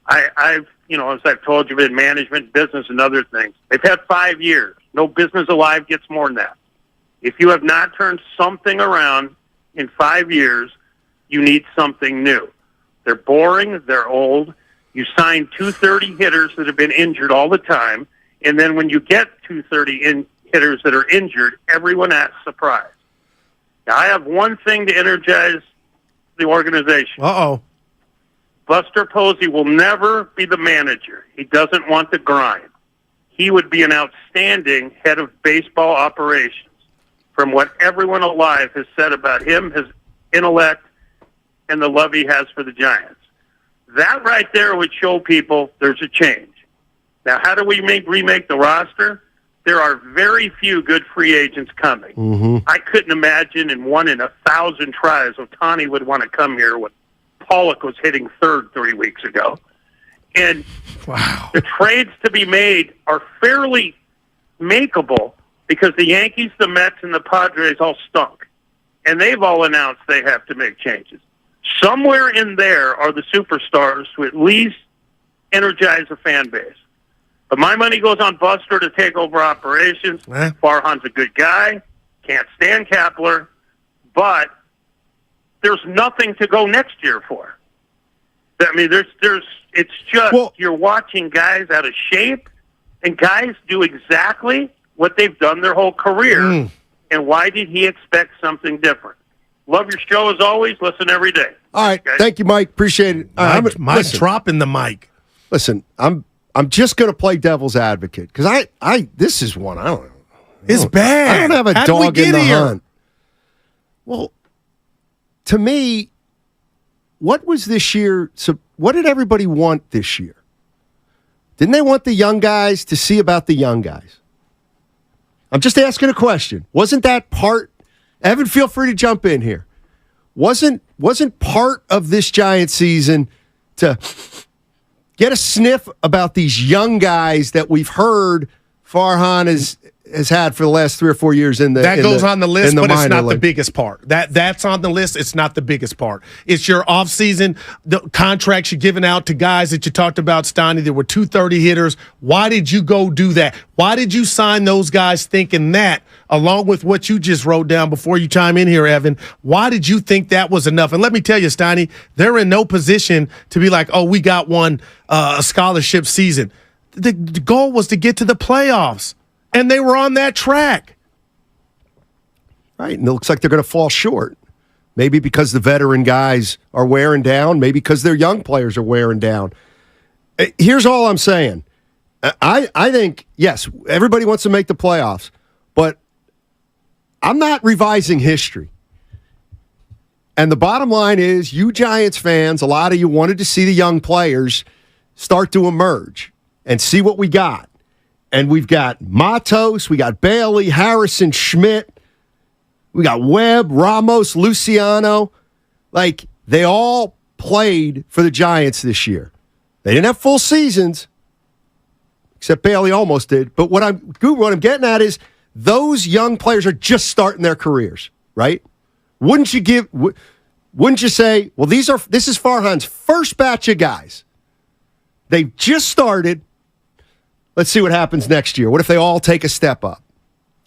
I've as I've told you, been management, business, and other things. They've had 5 years. No business alive gets more than that. If you have not turned something around in 5 years, you need something new. They're boring. They're old. You sign 230 hitters that have been injured all the time, and then when you get 230 hitters that are injured, everyone acts surprised. Now, I have one thing to energize the organization. Uh-oh. Buster Posey will never be the manager. He doesn't want the grind. He would be an outstanding head of baseball operations from what everyone alive has said about him, his intellect, and the love he has for the Giants. That right there would show people there's a change. Now, how do we remake the roster? There are very few good free agents coming. Mm-hmm. I couldn't imagine in 1 in 1,000 tries Ohtani would want to come here when Pollock was hitting third 3 weeks ago. And the trades to be made are fairly makeable because the Yankees, the Mets, and the Padres all stunk. And they've all announced they have to make changes. Somewhere in there are the superstars to at least energize the fan base. But my money goes on Buster to take over operations. Farhan's a good guy. Can't stand Kapler. But there's nothing to go next year for. I mean, it's just you're watching guys out of shape, and guys do exactly what they've done their whole career. And why did he expect something different? Love your show as always. Listen every day. All right, thank you, Mike. Appreciate it. Mike dropping the mic. Listen, I'm just going to play devil's advocate because this is one I don't know. It's bad. I don't have a How did we dog get in the here? hunt. Well, to me, what was this year? So, what did everybody want this year? Didn't they want the young guys to see about the young guys? I'm just asking a question. Wasn't that part? Evan, feel free to jump in here. Wasn't part of this Giant season to get a sniff about these young guys that we've heard Farhan has had for the last 3 or 4 years on the list, but it's not league. the biggest part. That's on the list. It's not the biggest part. It's your offseason, the contracts you're giving out to guys that you talked about, Stoney. There were 230 hitters. Why did you go do that? Why did you sign those guys thinking that, along with what you just wrote down before you chime in here, Evan? Why did you think that was enough? And let me tell you, Stoney, they're in no position to be like, oh, we got a scholarship season. The goal was to get to the playoffs. And they were on that track. Right, and it looks like they're going to fall short. Maybe because the veteran guys are wearing down. Maybe because their young players are wearing down. Here's all I'm saying. I think, yes, everybody wants to make the playoffs. But I'm not revising history. And the bottom line is, you Giants fans, a lot of you wanted to see the young players start to emerge and see what we got. And we've got Matos, we got Bailey, Harrison, Schmidt, we got Webb, Ramos, Luciano. Like, they all played for the Giants this year. They didn't have full seasons, except Bailey almost did. But what I'm getting at is those young players are just starting their careers, right? Wouldn't you say, well, this is Farhan's first batch of guys. They've just started. Let's see what happens next year. What if they all take a step up?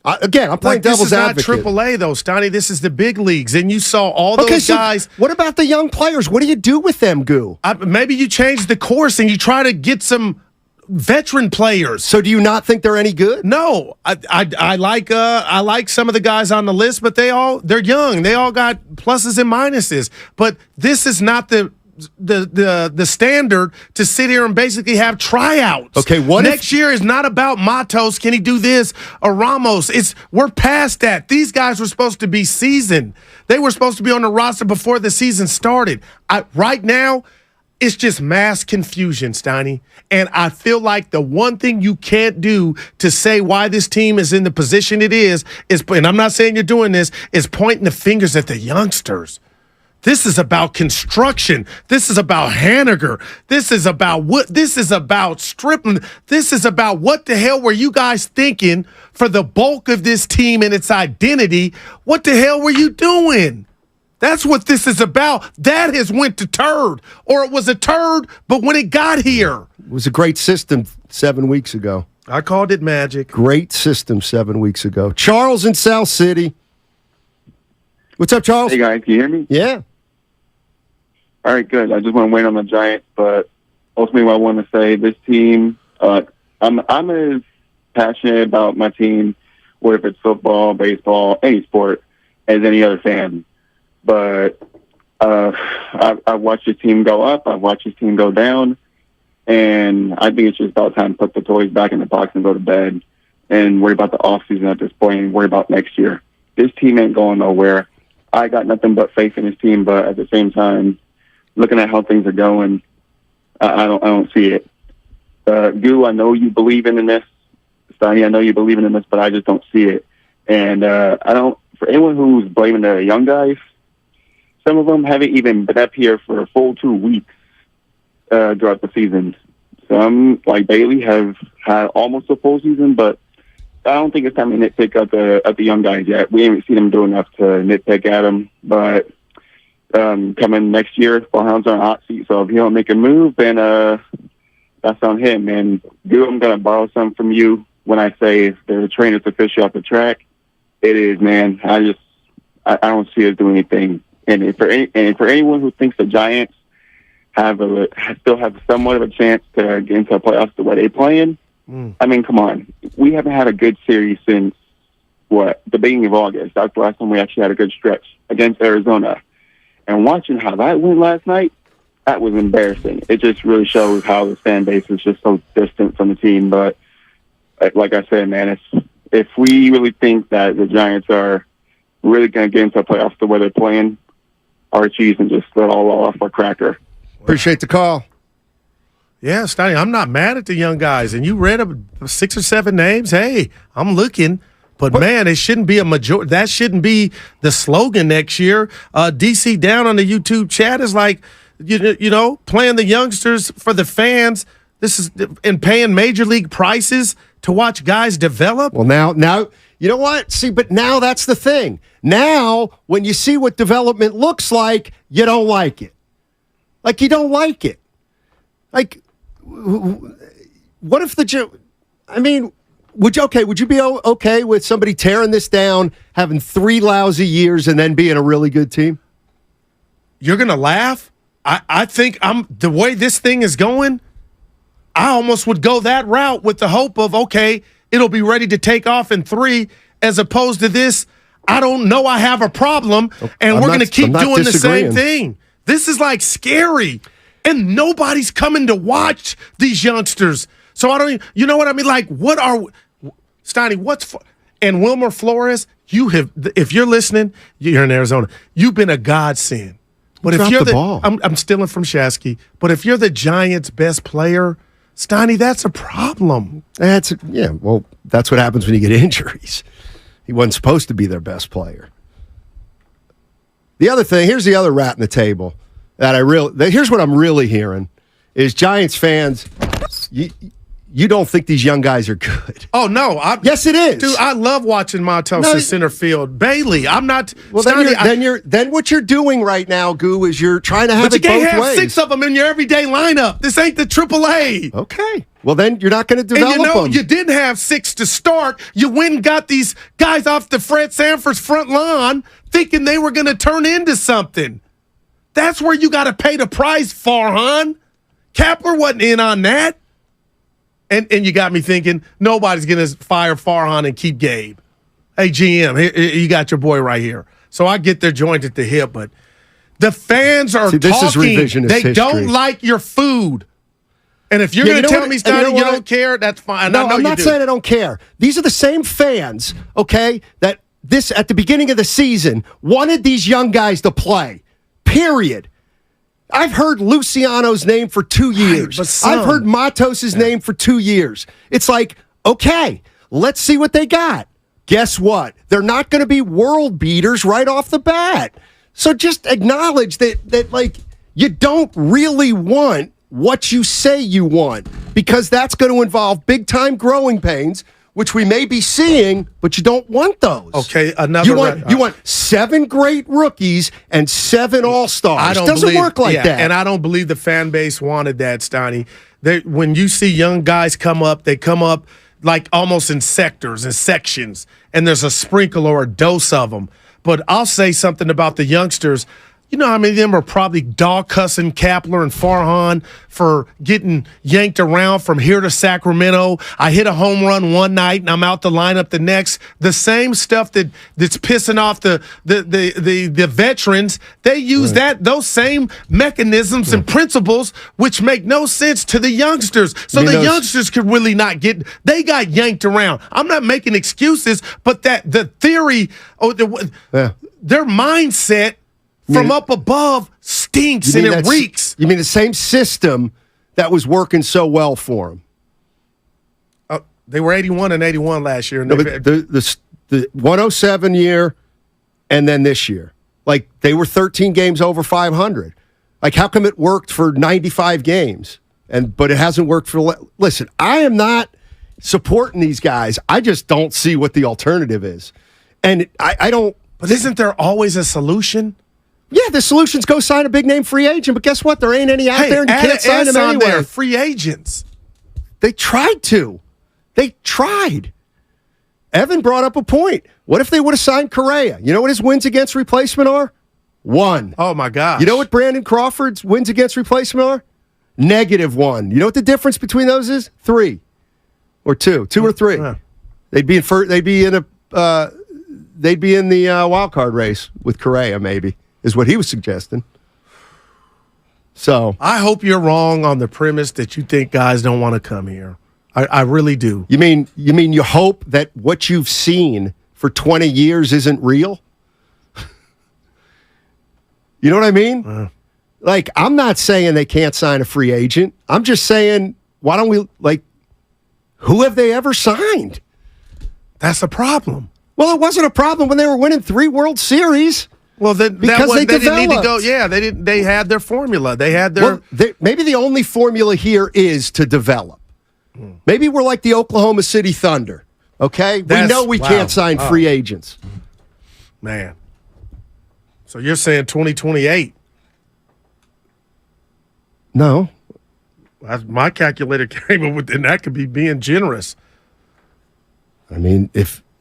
Again, I'm playing devil's advocate. This is not AAA, though, Stoney. This is the big leagues. And you saw all those guys. What about the young players? What do you do with them, Goo? Maybe you change the course and you try to get some veteran players. So do you not think they're any good? No. I like some of the guys on the list, but they're young. They all got pluses and minuses. But this is not the standard to sit here and basically have tryouts. Okay, next year is not about Matos. Can he do this? Or Ramos? We're past that. These guys were supposed to be seasoned. They were supposed to be on the roster before the season started. Right now, it's just mass confusion, Steiny. And I feel like the one thing you can't do to say why this team is in the position it is, and I'm not saying you're doing this, is pointing the fingers at the youngsters. This is about construction. This is about Haniger. This is about Strickland. This is about what the hell were you guys thinking for the bulk of this team and its identity? What the hell were you doing? That's what this is about. That has went to turd. Or it was a turd, but when it got here. It was a great system 7 weeks ago. I called it magic. Great system 7 weeks ago. Charles in South City. What's up, Charles? Hey, guys. Can you hear me? Yeah. All right, good. I just want to wait on the Giants, but ultimately what I want to say, this team, I'm as passionate about my team, whether if it's football, baseball, any sport, as any other fan. But I've watched this team go up. I've watched this team go down. And I think it's just about time to put the toys back in the box and go to bed and worry about the offseason at this point and worry about next year. This team ain't going nowhere. I got nothing but faith in this team, but at the same time, looking at how things are going, I don't see it. Goo, I know you believe in this. Steiny, I know you believe in this, but I just don't see it. And I don't. For anyone who's blaming the young guys, some of them haven't even been up here for a full 2 weeks throughout the season. Some, like Bailey, have had almost a full season, but I don't think it's time to nitpick at the young guys yet. We haven't seen them do enough to nitpick at them, but. Coming next year, Farhan's on a hot seat, so if he don't make a move, then that's on him. And Goo, I'm going to borrow some from you when I say if the train is officially off the track. It is, man. I don't see us doing anything And for anyone who thinks the Giants still have somewhat of a chance to get into the playoffs the way they're playing, I mean, come on. We haven't had a good series since, the beginning of August. That's the last time we actually had a good stretch against Arizona. And watching how that went last night, that was embarrassing. It just really shows how the fan base is just so distant from the team. But like I said, man, if we really think that the Giants are really going to get into the playoffs the way they're playing, our cheese and just let all off our cracker. Appreciate the call. Yeah, Steiny, I'm not mad at the young guys. And you read 6 or 7 names. Hey, I'm looking. But, man, it shouldn't be a majority. That shouldn't be the slogan next year. DC Down on the YouTube chat is like, you know, playing the youngsters for the fans. This is and paying major league prices to watch guys develop. Well, now, you know what? See, but now that's the thing. Now, when you see what development looks like, you don't like it. Like, you don't like it. Like, what if would you be okay with somebody tearing this down, having 3 lousy years, and then being a really good team? You're going to laugh? I think the way this thing is going, I almost would go that route with the hope of, okay, it'll be ready to take off in 3, as opposed to this, I don't know I have a problem, and we're going to keep doing the same thing. This is like scary, and nobody's coming to watch these youngsters. So I don't even, you know what I mean? Like, Steiny, and Wilmer Flores, if you're listening, you're in Arizona, you've been a godsend. But if you're ball. I'm stealing from Shasky, but if you're the Giants' best player, Steiny, that's a problem. That's what happens when you get injuries. He wasn't supposed to be their best player. The other thing, here's the other rat in the table here's what I'm really hearing is Giants fans, you don't think these young guys are good. Oh, no. Yes, it is. Dude, I love watching Matos in center field. Bailey, I'm not. Well, then what you're doing right now, Goo, is you're trying to have it both ways. But you can't have 6 of them in your everyday lineup. This ain't the AAA. Okay. Well, then you're not going to develop them. You didn't have 6 to start. You went and got these guys off the Fred Sanford's front lawn thinking they were going to turn into something. That's where you got to pay the price, Farhan. Kapler wasn't in on that. And you got me thinking, nobody's going to fire Farhan and keep Gabe. Hey, GM, here, you got your boy right here. So I get their joint at the hip, but the fans are talking. This is revisionist history. Don't like your food. And if you're going to tell me, Steiny, you don't care, that's fine. No, I'm not saying I don't care. These are the same fans, okay, that at the beginning of the season wanted these young guys to play, period. I've heard Luciano's name for 2 years. I've heard Matos' name for 2 years. It's like, okay, let's see what they got. Guess what? They're not going to be world beaters right off the bat. So just acknowledge that like, you don't really want what you say you want, because that's going to involve big-time growing pains, which we may be seeing, but you don't want those. Okay, you want 7 great rookies and 7 all-stars. It doesn't work like that. And I don't believe the fan base wanted that, Steiny. When you see young guys come up, they come up like almost in sectors and sections, and there's a sprinkle or a dose of them. But I'll say something about the youngsters. You know how many of them are probably dog-cussing Kapler and Farhan for getting yanked around from here to Sacramento. I hit a home run one night, and I'm out the lineup the next. The same stuff that's pissing off the veterans, they use those same mechanisms and principles, which make no sense to the youngsters. So the youngsters could really not they got yanked around. I'm not making excuses, but the theory, their mindset from up above stinks and it reeks. You mean the same system that was working so well for them? They were 81 and 81 last year. And no, but the 107 year and then this year. Like, they were 13 games over 500. Like, how come it worked for 95 games, but it hasn't worked for... Listen, I am not supporting these guys. I just don't see what the alternative is. And I don't... But isn't there always a solution? Yeah, the solution's go sign a big-name free agent, but guess what? There ain't any out there, and you can't sign them anyway. They're free agents. They tried to. They tried. Evan brought up a point. What if they would have signed Correa? You know what his wins against replacement are? 1. Oh, my gosh. You know what Brandon Crawford's wins against replacement are? -1. You know what the difference between those is? 3 or 2. 2 or 3. Yeah. They'd be in the wild card race with Correa, maybe, is what he was suggesting. So I hope you're wrong on the premise that you think guys don't want to come here. I really do. You mean you hope that what you've seen for 20 years isn't real? You know what I mean? Like, I'm not saying they can't sign a free agent. I'm just saying, why don't we, like, who have they ever signed? That's a problem. Well, it wasn't a problem when they were winning 3 World Series. Well, they developed. didn't need to go. Yeah, they didn't. They had their formula. They had their. Maybe the only formula here is to develop. Maybe we're like the Oklahoma City Thunder. Okay, we know we can't sign free agents. Man, so you're saying 2028? No, my calculator came up with, and that could be being generous. I mean,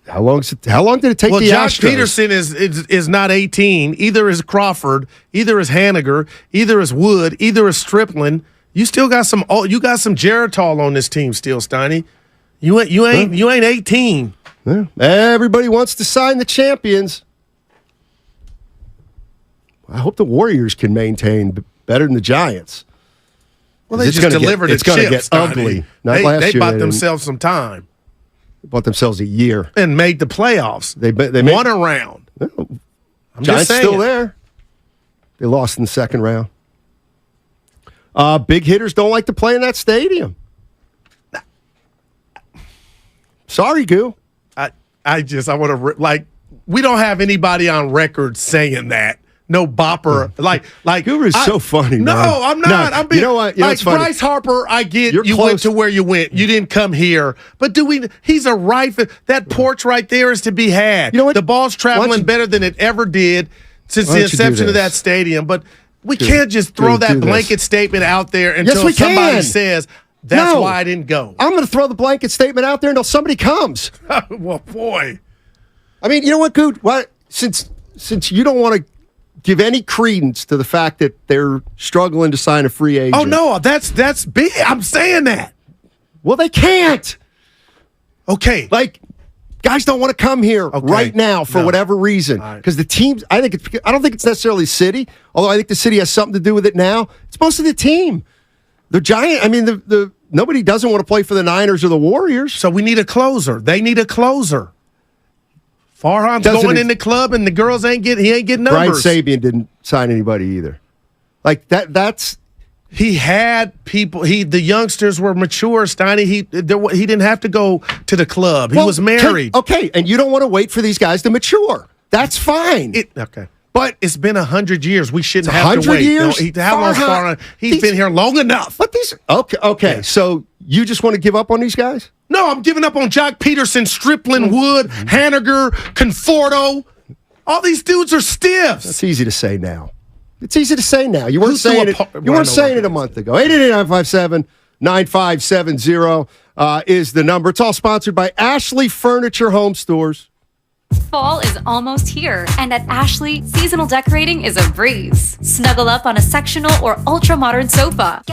how long did it take the Josh Astros? Peterson is not 18. Either is Crawford. Either is Haniger. Either is Wood. Either is Stripling. You still got some. You got some Geritol on this team still, Steiny. You ain't 18. Yeah. Everybody wants to sign the champions. I hope the Warriors can maintain better than the Giants. Well, they just delivered the chips. It's going to get ugly. They bought themselves some time. Bought themselves a year and made the playoffs. They won a round. I'm Giants just saying. Still there. They lost in the second round. Big hitters don't like to play in that stadium. Sorry, Goo. I want to we don't have anybody on record saying that. No bopper. Like Guru's so funny. No, man. I'm not. I'm being, you know what? like Bryce Harper, I get you went to where you went. You didn't come here. But he's a rifle. That porch right there is to be had. You know what? The ball's traveling better than it ever did since the inception of that stadium. But we can't just throw that blanket statement out there until somebody says, that's why I didn't go. I'm going to throw the blanket statement out there until somebody comes. Well, boy. I mean, you know what, Good? Since you don't want to give any credence to the fact that they're struggling to sign a free agent. Oh, no, that's big. I'm saying that. Well, they can't. Okay. Like, guys don't want to come here right now for whatever reason. Because the teams, I don't think it's necessarily city, although I think the city has something to do with it now. It's mostly the team. The Giant, I mean, nobody doesn't want to play for the Niners or the Warriors. So we need a closer. They need a closer. Farhan's going in the club, and the girls he ain't getting numbers. Brian Sabian didn't sign anybody either. Like that's he had people. The youngsters were mature. Steiny. He didn't have to go to the club. He was married. Okay, and you don't want to wait for these guys to mature. That's fine. Okay. But it's been 100 years. We shouldn't have to wait. 100 years? No, how long Farhan? He's been here long enough. But these okay. Yeah. So you just want to give up on these guys? No, I'm giving up on Jock Peterson, Stripling, Wood, Haniger, Conforto. All these dudes are stiffs. That's easy to say now. It's easy to say now. You weren't saying it. You weren't saying it a month ago. 888-957-9570 is the number. It's all sponsored by Ashley Furniture Home Stores. Fall is almost here, and at Ashley, seasonal decorating is a breeze. Snuggle up on a sectional or ultra-modern sofa.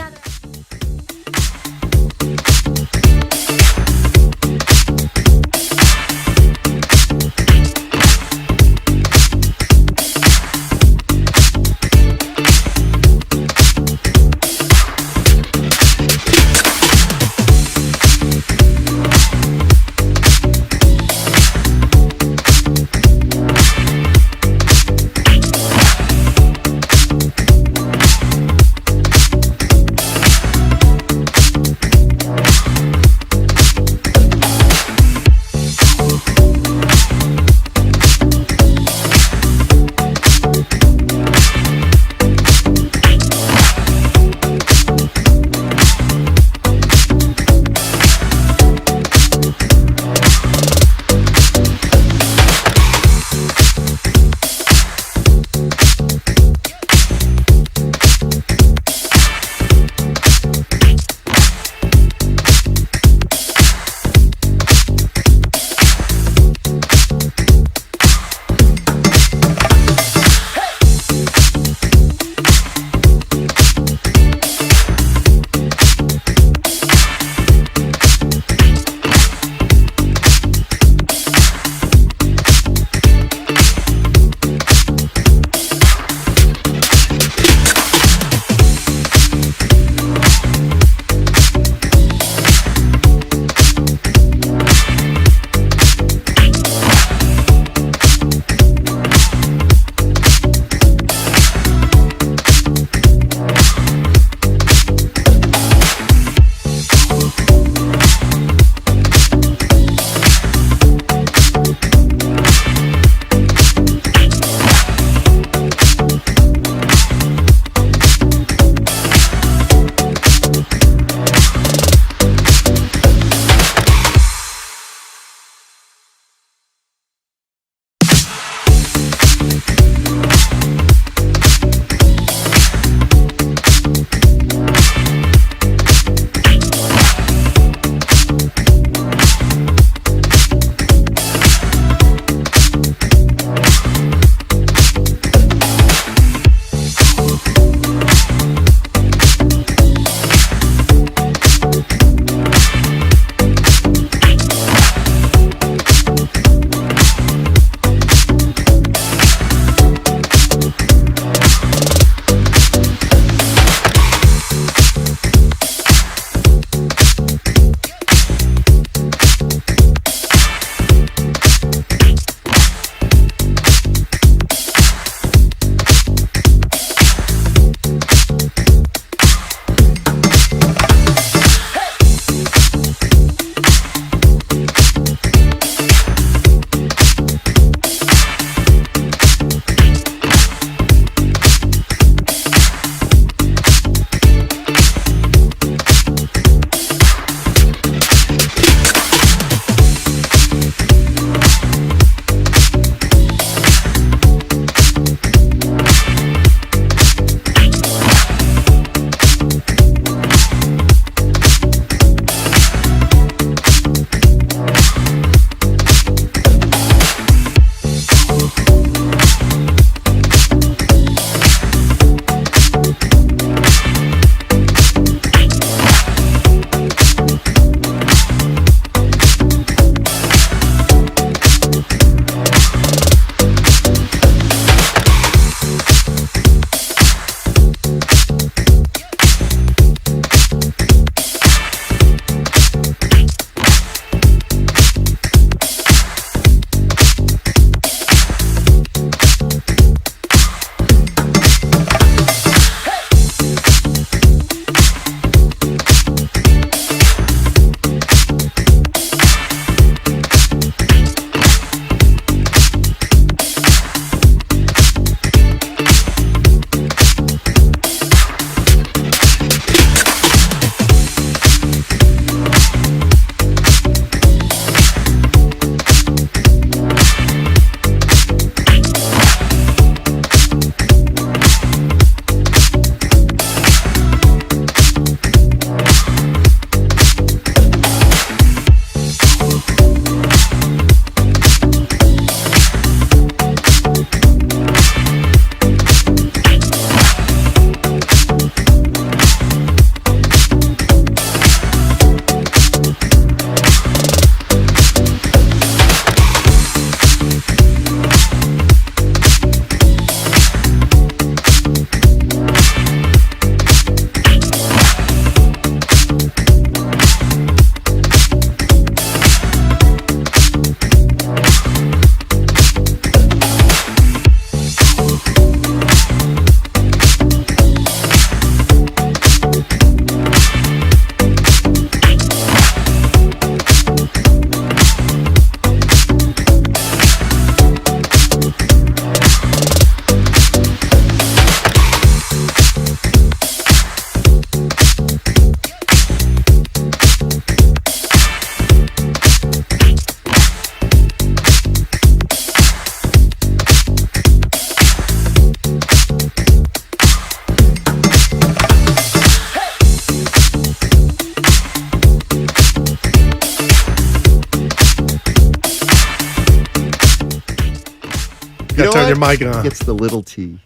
to turn your mic on. Gets the little T.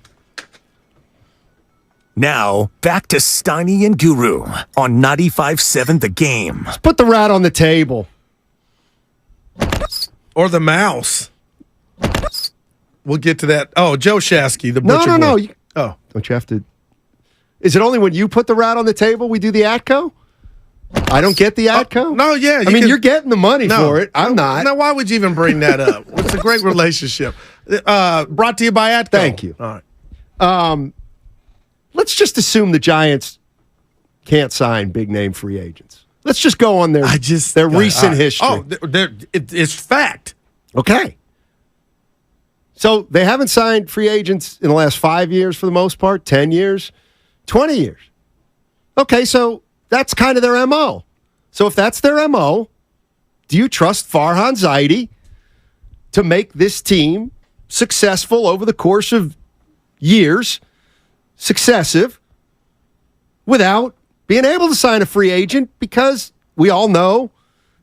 Now, back to Steiny and Guru on 95.7 The Game. Let's put the rat on the table. Or the mouse. We'll get to that. Oh, Joe Shasky, the butcher No. boy. Don't you have to? Is it only when you put the rat on the table we do the Atco? I don't get the Atco? No, yeah. You're getting the money for it. I'm not. Now, why would you even bring that up? It's a great relationship. Brought to you by Atco. Thank you. All right. Let's just assume the Giants can't sign big-name free agents. Let's just go on their recent history. Oh, it's fact. Okay. So they haven't signed free agents in the last 5 years for the most part, 10 years, 20 years. Okay, so that's kind of their MO. So if that's their MO, do you trust Farhan Zaidi to make this team successful over the course of years, successive, without being able to sign a free agent? Because we all know,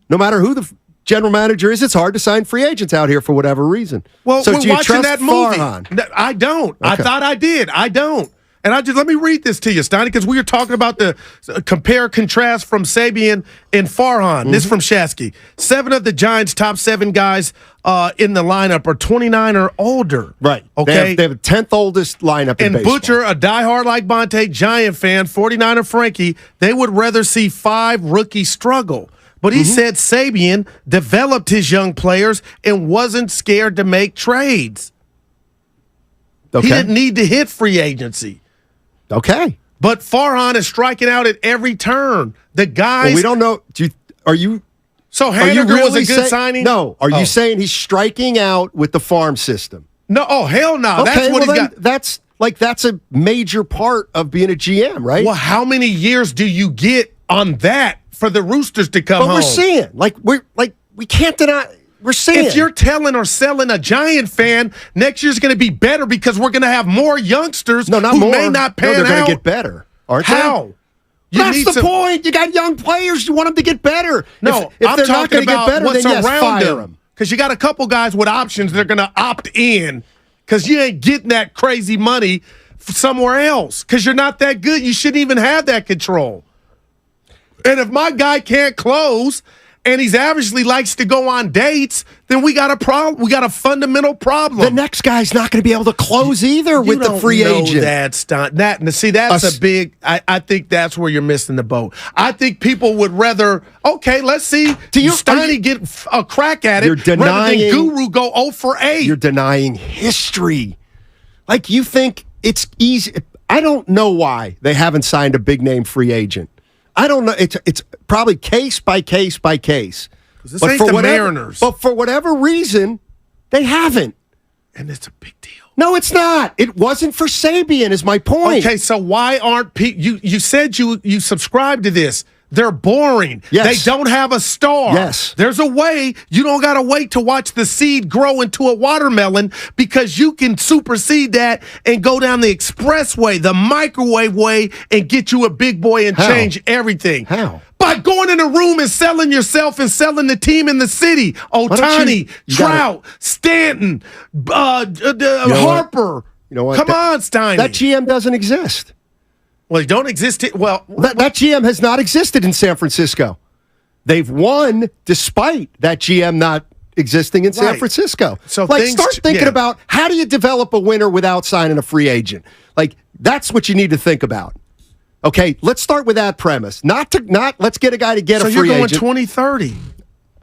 no matter who the general manager is, it's hard to sign free agents out here for whatever reason. Well, so we're do you watching trust that movie. Farhan? I don't. Okay. I thought I did. I don't. And let me read this to you, Steiny, because we were talking about the compare contrast from Sabian and Farhan. Mm-hmm. This from Shasky. 7 of the Giants' top 7 guys in the lineup are 29 or older. Right. Okay. They have the 10th oldest lineup in and baseball. Butcher, a diehard like Bonte, Giant fan, 49er Frankie, they would rather see 5 rookies struggle. But he said Sabian developed his young players and wasn't scared to make trades. Okay. He didn't need to hit free agency. Okay. But Farhan is striking out at every turn. The guys. Well, we don't know. So are you Haniger was a good signing? No. Are you saying he's striking out with the farm system? No. Oh, hell no. Okay, That's what well he's got. That's a major part of being a GM, right? Well, how many years do you get on that for the Roosters to come home? We're seeing. We can't deny. We're seeing. If you're telling or selling a Giant fan, next year's going to be better because we're going to have more youngsters who may not pan they're out. going to get better, aren't they? How? That's the point. You got young players. You want them to get better. No, if I'm they're not talking going to get about better, what's then yes, around fire them. Because you got a couple guys with options that are going to opt in because you ain't getting that crazy money somewhere else because you're not that good. You shouldn't even have that control. And if my guy can't close and he's obviously likes to go on dates, then we got a problem. We got a fundamental problem. The next guy's not going to be able to close either with the free agent. That's a big. I think that's where you're missing the boat. I think people would rather. Okay, let's see. Steiny get a crack at it. You're denying rather than Guru go 0 for 8. You're denying history. Like you think it's easy. I don't know why they haven't signed a big name free agent. I don't know. It's probably case by case by case. This ain't the Mariners. But for whatever reason, they haven't. And it's a big deal. No, it's not. It wasn't for Sabian, is my point. Okay, so why aren't people... You said you subscribe to this. They're boring. Yes. They don't have a star. Yes. There's a way. You don't got to wait to watch the seed grow into a watermelon because you can supersede that and go down the expressway, the microwave way, and get you a big boy and change everything. How? By going in a room and selling yourself and selling the team in the city. Otani, Trout, Stanton, Harper. You know what? Come on, Steiny. That GM doesn't exist. Well, it don't exist. Well, that GM has not existed in San Francisco. They've won despite that GM not existing in San Francisco. So start thinking about how do you develop a winner without signing a free agent? That's what you need to think about. Okay, let's start with that premise. Not let's get a guy to get a free agent. So you're going 2030.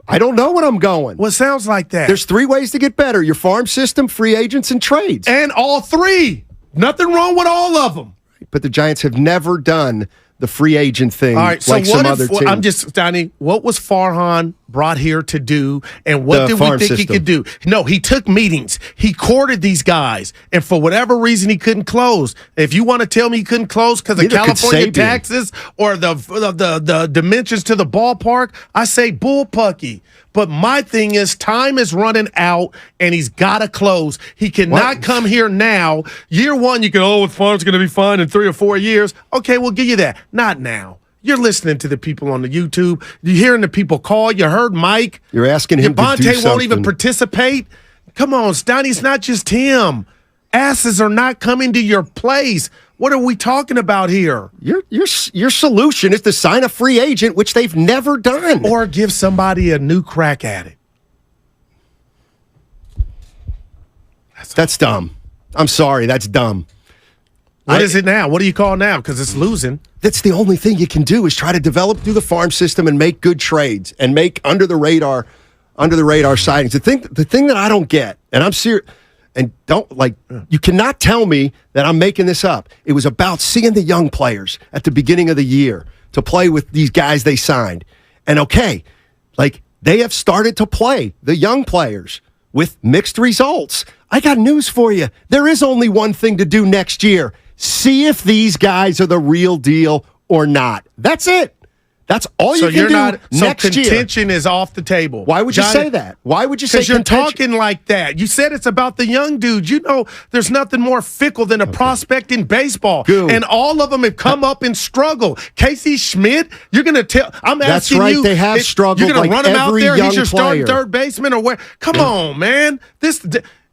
I don't know what I'm going. Well, it sounds like that. There's 3 ways to get better: your farm system, free agents, and trades. And all 3. Nothing wrong with all of them. But the Giants have never done the free agent thing like some other teams. I'm just, Donnie, what was Farhan brought here to do, and what did we think he could do? No, he took meetings. He courted these guys, and for whatever reason, he couldn't close. If you want to tell me he couldn't close because of California taxes or the dimensions to the ballpark, I say bullpucky. But my thing is, time is running out, and he's got to close. He cannot come here now. Year 1, you can, it's fine. It's going to be fine in 3 or 4 years. Okay, we'll give you that. Not now. You're listening to the people on the YouTube. You're hearing the people call. You heard Mike. You're asking him to do something. won't even participate. Come on, Stoney, it's not just him. Asses are not coming to your place. What are we talking about here? Your solution is to sign a free agent, which they've never done. Or give somebody a new crack at it. That's dumb. I'm sorry, that's dumb. What is it now? What do you call now? Because it's losing. That's the only thing you can do is try to develop through the farm system and make good trades and make under the radar signings. The thing that I don't get, and I'm serious, and you cannot tell me that I'm making this up. It was about seeing the young players at the beginning of the year to play with these guys they signed. And they have started to play, the young players, with mixed results. I got news for you. There is only one thing to do next year. See if these guys are the real deal or not. That's it. That's all you can do next year. So contention is off the table. Why would you say that? Why would you say contention? Because you're contention? talking like that. You said it's about the young dudes. You know there's nothing more fickle than a prospect in baseball. Good. And all of them have come up and struggled. Casey Schmidt, you're going to tell – I'm That's asking right, you. they have struggled You're going to run him out there? He's your starting player. third baseman or where? Come on, man.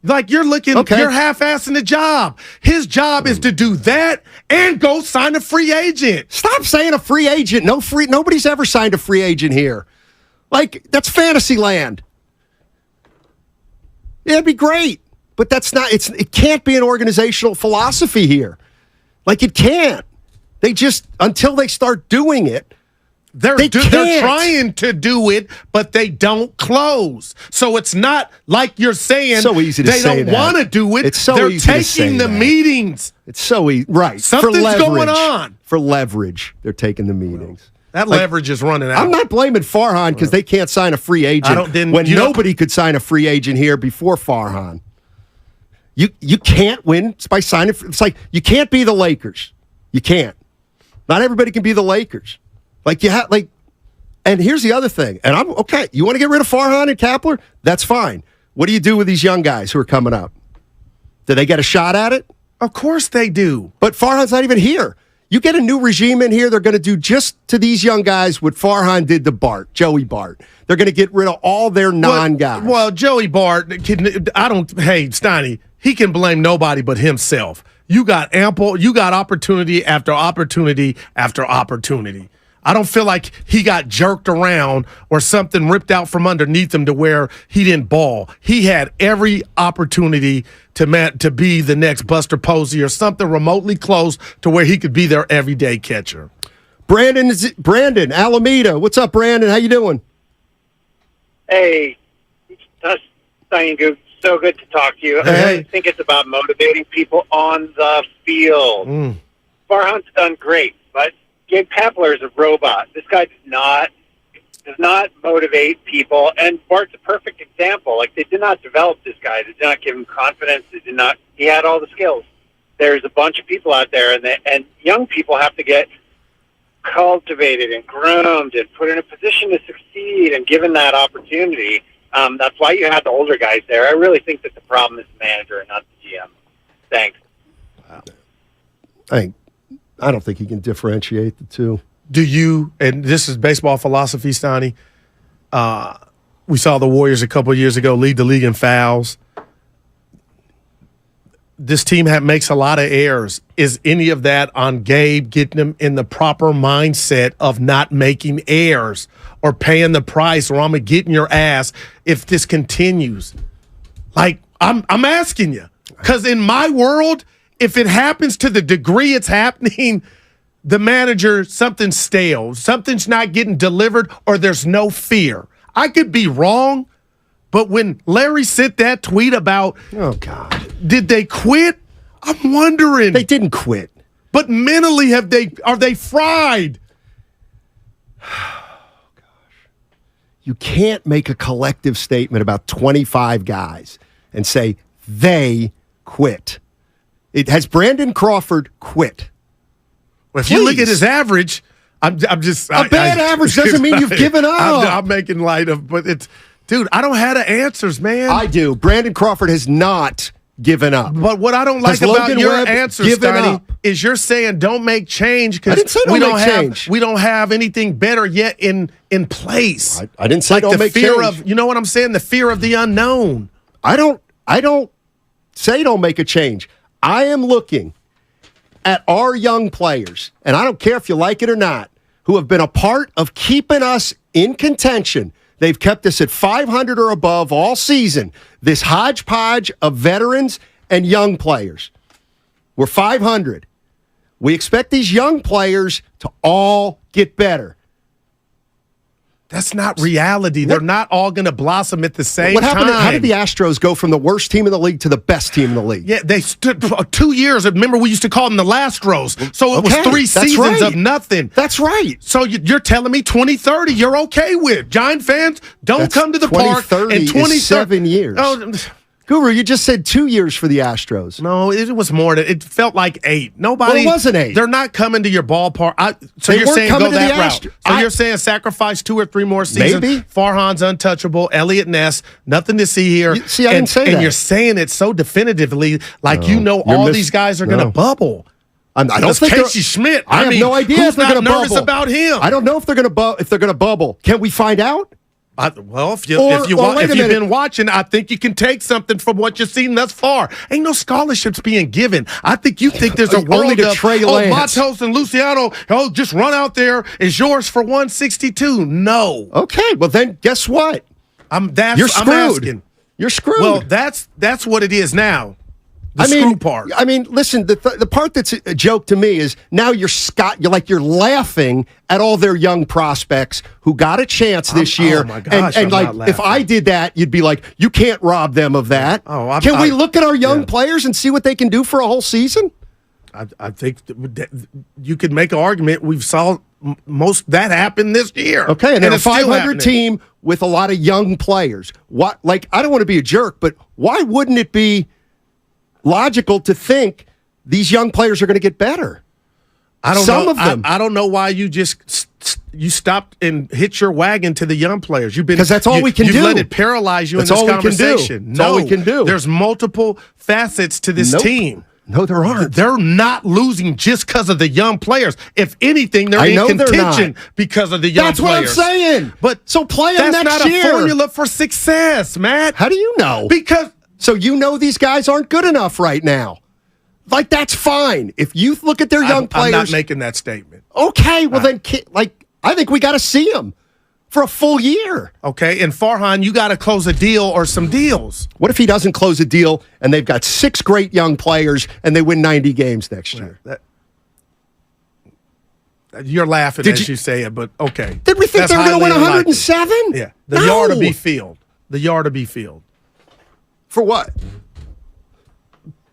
You're half-assing the job. His job is to do that and go sign a free agent. Stop saying a free agent. Nobody's ever signed a free agent here. That's fantasy land. Yeah, it'd be great, but that's not. It can't be an organizational philosophy here. It can't. They just until they start doing it. They're trying to do it, but they don't close. So it's not like you're saying so easy to they say don't want to do it. It's so They're easy to say taking the that. meetings. It's so easy. Right. Something's going on. For leverage, they're taking the meetings. That leverage is running out. I'm not blaming Farhan because they can't sign a free agent when nobody could sign a free agent here before Farhan. You can't win by signing. It's like you can't be the Lakers. You can't. Not everybody can be the Lakers. And here's the other thing. And I'm okay. You want to get rid of Farhan and Kapler? That's fine. What do you do with these young guys who are coming up? Do they get a shot at it? Of course they do. But Farhan's not even here. You get a new regime in here, they're going to do just to these young guys what Farhan did to Joey Bart. They're going to get rid of all their non-guys. Well, Joey Bart, Steiny, he can blame nobody but himself. You got opportunity after opportunity after opportunity. I don't feel like he got jerked around or something ripped out from underneath him to where he didn't ball. He had every opportunity to be the next Buster Posey or something remotely close to where he could be their everyday catcher. Brandon, Alameda. What's up, Brandon? How you doing? Hey, that's so good to talk to you. Hey. I think it's about motivating people on the field. Farhan's done great, but Gabe Kapler is a robot. This guy does not motivate people, and Bart's a perfect example. They did not develop this guy. They did not give him confidence. He had all the skills. There's a bunch of people out there, and young people have to get cultivated and groomed and put in a position to succeed and given that opportunity. That's why you have the older guys there. I really think that the problem is the manager and not the GM. Thanks. Wow. I don't think he can differentiate the two. Do you, and this is baseball philosophy, Stoney, we saw the Warriors a couple of years ago lead the league in fouls. This team makes a lot of errors. Is any of that on Gabe getting them in the proper mindset of not making errors or paying the price, or I'm going to get in your ass if this continues? I'm asking you. Because in my world, if it happens to the degree it's happening, the manager, something's stale. Something's not getting delivered, or there's no fear. I could be wrong, but when Larry sent that tweet about, oh, God, did they quit? I'm wondering. They didn't quit. But mentally, are they fried? Oh, gosh. You can't make a collective statement about 25 guys and say they quit. Has Brandon Crawford quit? Well, if you look at his average, I'm just a bad average doesn't mean you've given up. I'm making light of, but it's, dude, I don't have the answers, man. I do. Brandon Crawford has not given up. But what I don't like about your answer, Stoney, is you're saying don't make change because we don't have anything better yet in place. I didn't say don't make change. You know what I'm saying? The fear of the unknown. I don't. I don't say don't make a change. I am looking at our young players, and I don't care if you like it or not, who have been a part of keeping us in contention. They've kept us at 500 or above all season. This hodgepodge of veterans and young players. We're 500. We expect these young players to all get better. That's not reality. They're not all going to blossom at the same time. How did the Astros go from the worst team in the league to the best team in the league? Yeah, they stood for 2 years. Remember, we used to call them the Lastros. So it was 3 seasons of nothing. That's right. So you're telling me 2030 you're okay with. Giant fans, don't come to the park. 2030 is 7 years. Oh, Guru, you just said 2 years for the Astros. no, it was more. It felt like 8. Nobody. Well, it wasn't 8. They're not coming to your ballpark. So They you're weren't saying go coming to the that route. Astros. So you're saying sacrifice 2 or 3 more seasons. Maybe. Farhan's untouchable. Elliott Ness, nothing to see here. I didn't say that. And you're saying it so definitively, like you know all these guys are going to bubble. I don't think Casey Schmidt. I have no idea who's if they're not going to nervous bubble. about him. I don't know if they're going to bubble. Can we find out? If you've been watching, I think you can take something from what you've seen thus far. Ain't no scholarships being given. I think you think there's a Only world to of Trey Lance. Matos and Luciano. Oh, just run out there. It's yours for 162. No. Okay, well then, guess what? You're screwed. I'm asking. You're screwed. Well, that's what it is now. The screw part. I mean, listen. The part that's a joke to me is now you're laughing at all their young prospects who got a chance this year. Oh my gosh, and I'm not if I did that, you'd be like, you can't rob them of that. Can we look at our young players and see what they can do for a whole season? I think you could make an argument. We've saw most that happen this year. Okay, and they're a it's still 500 happening. team with a lot of young players. What? Like, I don't want to be a jerk, but why wouldn't it be logical to think these young players are going to get better? Some of them. I don't know why you just you stopped and hit your wagon to the young players. You've been because that's all we can do. You've let it paralyze you that's in this all conversation. That's all we can do. There's multiple facets to this team. No, there aren't. They're not losing just because of the young players. If anything, they're in contention because of the young players. That's what I'm saying. But so play them next That's not year. a formula for success, Matt. How do you know? Because so you know these guys aren't good enough right now. Like, that's fine. If you look at their young players. I'm not making that statement. Okay, well then, I think we got to see them for a full year. Okay, and Farhan, you got to close a deal or some deals. What if he doesn't close a deal and they've got 6 great young players and they win 90 games next year? You're laughing as you say it, but okay. Did we think they were going to win 107? Yeah, the yard to be filled. The yard to be filled. For what?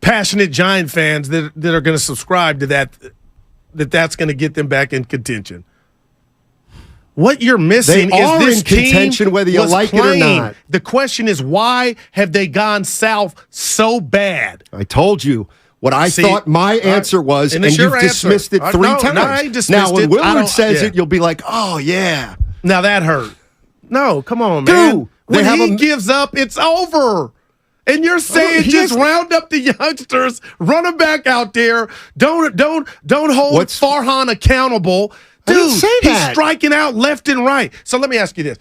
Passionate Giant fans that are going to subscribe to that's going to get them back in contention. What you're missing is this in contention team whether you like it or not. The question is, why have they gone south so bad? I told you what I thought my answer was, and you've dismissed it 3 times. No, I dismissed now, when it. Willard says it, you'll be like, oh, yeah. Now, that hurt. No, come on, man. Dude, when he gives up, it's over. And you're saying just round up the youngsters, run them back out there. Don't hold Farhan accountable. Dude, he's striking out left and right. So let me ask you this.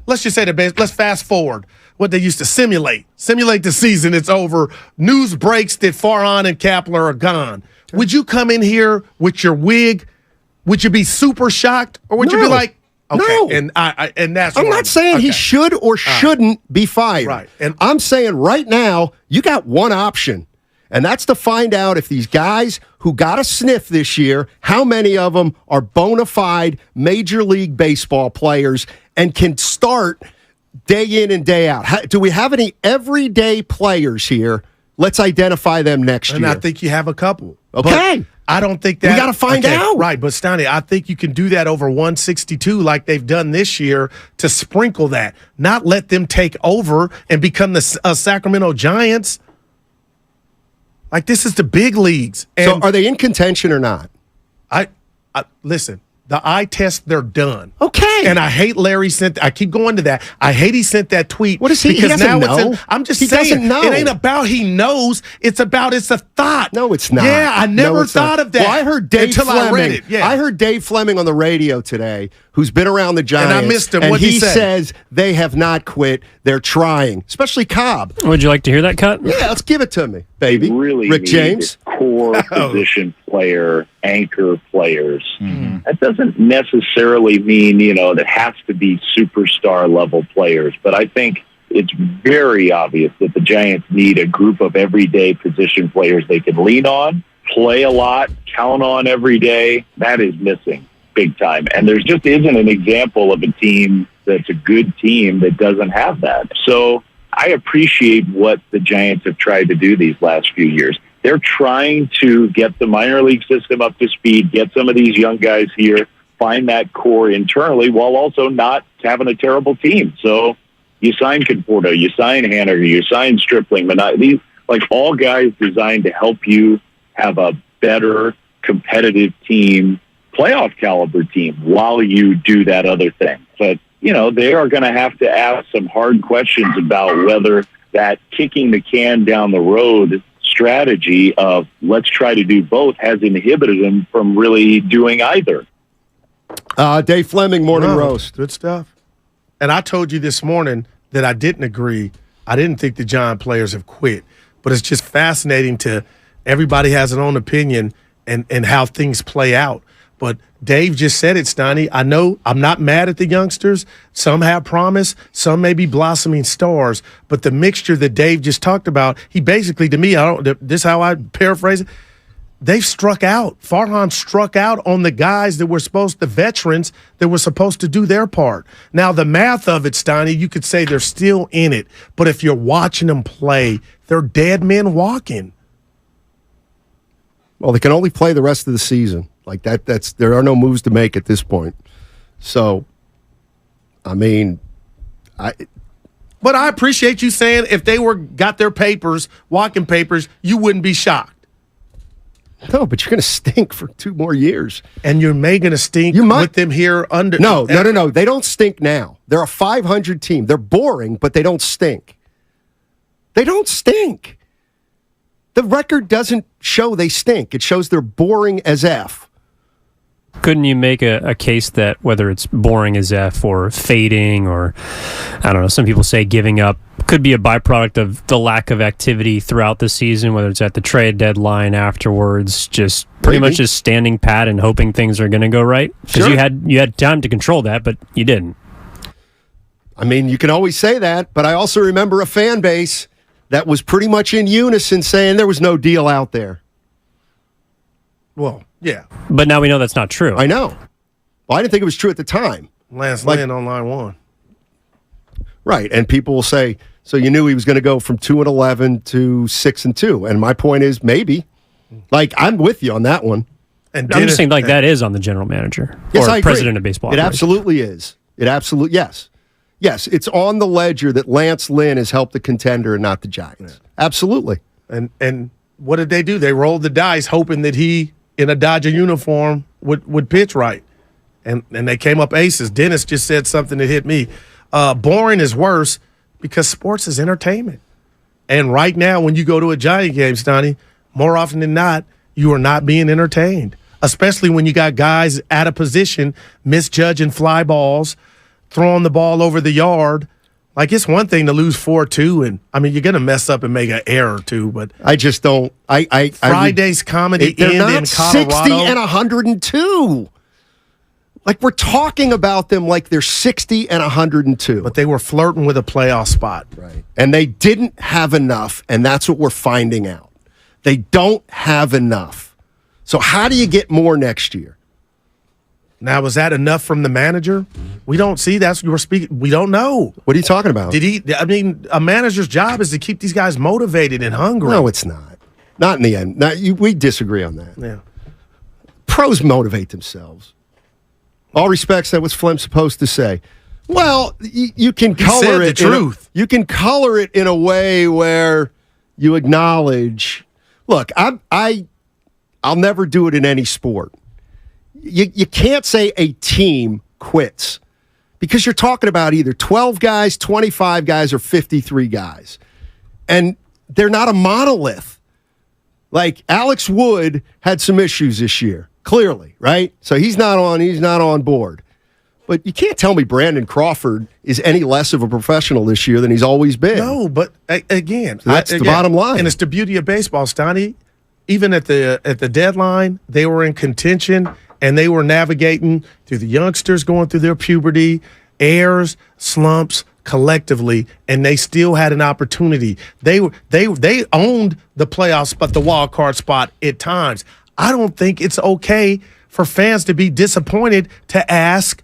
Let's just say let's fast forward what they used to simulate the season, it's over. News breaks that Farhan and Kapler are gone. Would you come in here with your wig? Would you be super shocked? Or would you be like, okay, no. And that's I'm not saying he should or shouldn't be fired. Right. And I'm saying right now, you got one option, and that's to find out if these guys who got a sniff this year, how many of them are bona fide Major League Baseball players and can start day in and day out. Do we have any everyday players here? Let's identify them next year. And I think you have a couple. Okay. But I don't think that. We got to find out. Right, but Stoney, I think you can do that over 162 like they've done this year to sprinkle that, not let them take over and become the Sacramento Giants. Like, this is the big leagues. And so are they in contention or not? Listen, the eye test, they're done. Okay. And I hate Larry I keep going to that. I hate he sent that tweet. What is he? Because he doesn't now know. I'm just he saying, doesn't know. It ain't about he knows. It's about it's a thought. No, it's not. Yeah, I never thought of that well, I heard Dave until Fleming. I read it. Yeah. I heard Dave Fleming on the radio today who's been around the Giants. And I missed him. And What'd he he say? says they have not quit. They're trying, especially Cobb. Would you like to hear that cut? Yeah, let's give it to me, baby. They really Rick need James. core position player, anchor players. That doesn't necessarily mean, that has to be superstar level players, but I think it's very obvious that the Giants need a group of everyday position players they can lean on, play a lot, count on every day. That is missing big time. And there just isn't an example of a team that's a good team that doesn't have that. So I appreciate what the Giants have tried to do these last few years. They're trying to get the minor league system up to speed, get some of these young guys here, find that core internally while also not having a terrible team. So you sign Conforto, you sign Haniger, you sign Stripling, but these all guys designed to help you have a better competitive team, playoff caliber team while you do that other thing. But, they are going to have to ask some hard questions about whether that kicking the can down the road strategy of let's try to do both has inhibited them from really doing either. Dave Fleming, Morning Roast. Good stuff. And I told you this morning that I didn't agree. I didn't think the Giant players have quit. But it's just fascinating everybody has their own opinion and how things play out. But Dave just said it, Steiny. I know I'm not mad at the youngsters. Some have promise. Some may be blossoming stars. But the mixture that Dave just talked about, he basically, to me, this is how I paraphrase it, they've struck out. Farhan struck out on the guys that were the veterans that were supposed to do their part. Now, the math of it, Steiny, you could say they're still in it. But if you're watching them play, they're dead men walking. Well, they can only play the rest of the season. Like there are no moves to make at this point. So, I mean, But I appreciate you saying if they got their papers, walking papers, you wouldn't be shocked. No, but you're going to stink for 2 more years. And you're going to stink with them here under. No. They don't stink now. They're a 500 team. They're boring, but they don't stink. They don't stink. The record doesn't show they stink. It shows they're boring as F. Couldn't you make a case that whether it's boring as F or fading or, I don't know, some people say giving up, could be a byproduct of the lack of activity throughout the season, whether it's at the trade deadline afterwards, just pretty much just standing pat and hoping things are going to go right? Because you had time to control that, but you didn't. I mean, you can always say that, but I also remember a fan base that was pretty much in unison saying there was no deal out there. Well, yeah. But now we know that's not true. I know. Well, I didn't think it was true at the time. Lance Lynn on line 1. Right, and people will say, so you knew he was going to go from 2-11 to 6-2. And my point is, maybe. Like, I'm with you on that one. And I'm just saying, that is on the general manager or president of baseball. It absolutely is. Yes, it's on the ledger that Lance Lynn has helped the contender and not the Giants. Yeah. Absolutely. And what did they do? They rolled the dice hoping that he, in a Dodger uniform, would pitch right. And they came up aces. Dennis just said something that hit me. Boring is worse because sports is entertainment. And right now, when you go to a Giant game, Stoney, more often than not, you are not being entertained, especially when you got guys out of position, misjudging fly balls, throwing the ball over the yard. Like, it's one thing to lose 4-2, and I mean, you're going to mess up and make an error too. But I just don't. Friday's comedy they're end not in Colorado. 60 and 102. Like, we're talking about them like they're 60 and 102. But they were flirting with a playoff spot, right? And they didn't have enough, and that's what we're finding out. They don't have enough. So how do you get more next year? Now, was that enough from the manager? We don't see. That's what you were speaking. We don't know. What are you talking about? I mean, a manager's job is to keep these guys motivated and hungry. No, it's not. Not in the end. We disagree on that. Yeah. Pros motivate themselves. All respects, that was Flem supposed to say. Well, you can color it. Truth. You can color it in a way where you acknowledge. Look, I'll never do it in any sport. You can't say a team quits because you're talking about either 12 guys, 25 guys, or 53 guys. And they're not a monolith. Like, Alex Wood had some issues this year, clearly, right? So he's not on board. But you can't tell me Brandon Crawford is any less of a professional this year than he's always been. No, but again, so that's the bottom line. And it's the beauty of baseball, Stoney. Even at the deadline, they were in contention, and they were navigating through the youngsters going through their puberty, airs, slumps, collectively, and they still had an opportunity. They owned the playoffs, but the wild card spot at times. I don't think it's okay for fans to be disappointed to ask.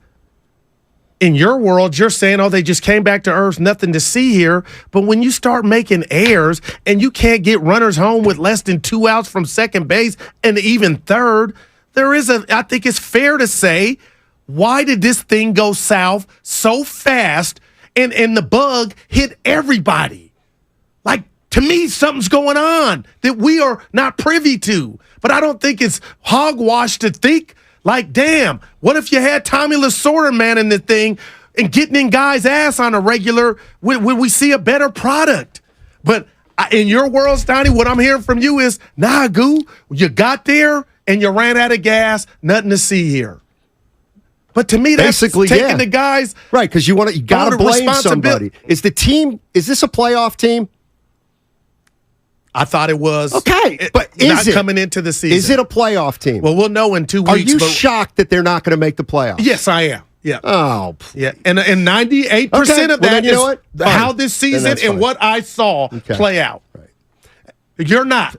In your world, you're saying, oh, they just came back to earth, nothing to see here. But when you start making errors and you can't get runners home with less than 2 outs from second base and even third, I think it's fair to say, why did this thing go south so fast and the bug hit everybody? Like, to me, something's going on that we are not privy to. But I don't think it's hogwash to think, like, damn, what if you had Tommy Lasorda manning the thing and getting in guys' ass on a regular? Would we see a better product? But in your world, Stoney, what I'm hearing from you is, nah, Goo, you got there and you ran out of gas, nothing to see here. But to me, that's basically taking the guys. Right, because you got to blame somebody. Is this a playoff team? I thought it was. Okay, but is not it coming into the season? Is it a playoff team? Well, we'll know in 2 weeks. Are you shocked that they're not going to make the playoffs? Yes, I am. Yeah. Oh, yeah. And 98% of that is how this season and what I saw play out. Right. You're not.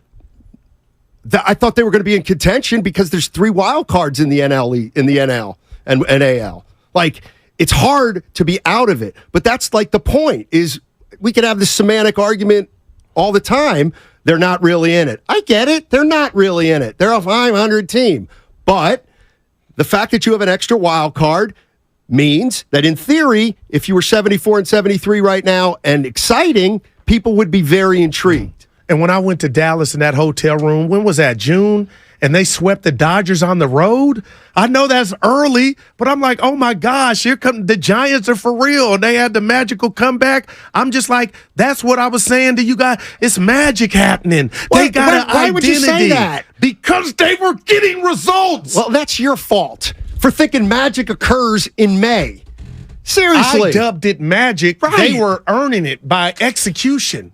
I thought they were going to be in contention because there's 3 wild cards in the NL and AL. Like, it's hard to be out of it. But that's like the point is we could have this semantic argument all the time. They're not really in it. I get it. They're not really in it. They're a 500 team. But the fact that you have an extra wild card means that in theory, if you were 74 and 73 right now and exciting, people would be very intrigued. And when I went to Dallas in that hotel room, when was that, June? And they swept the Dodgers on the road. I know that's early, but I'm like, oh my gosh, here come the Giants are for real. And they had the magical comeback. I'm just like, that's what I was saying to you guys. It's magic happening. They got an identity. Why would you say that? Because they were getting results. Well, that's your fault for thinking magic occurs in May. Seriously. I dubbed it magic. Right. They were earning it by execution.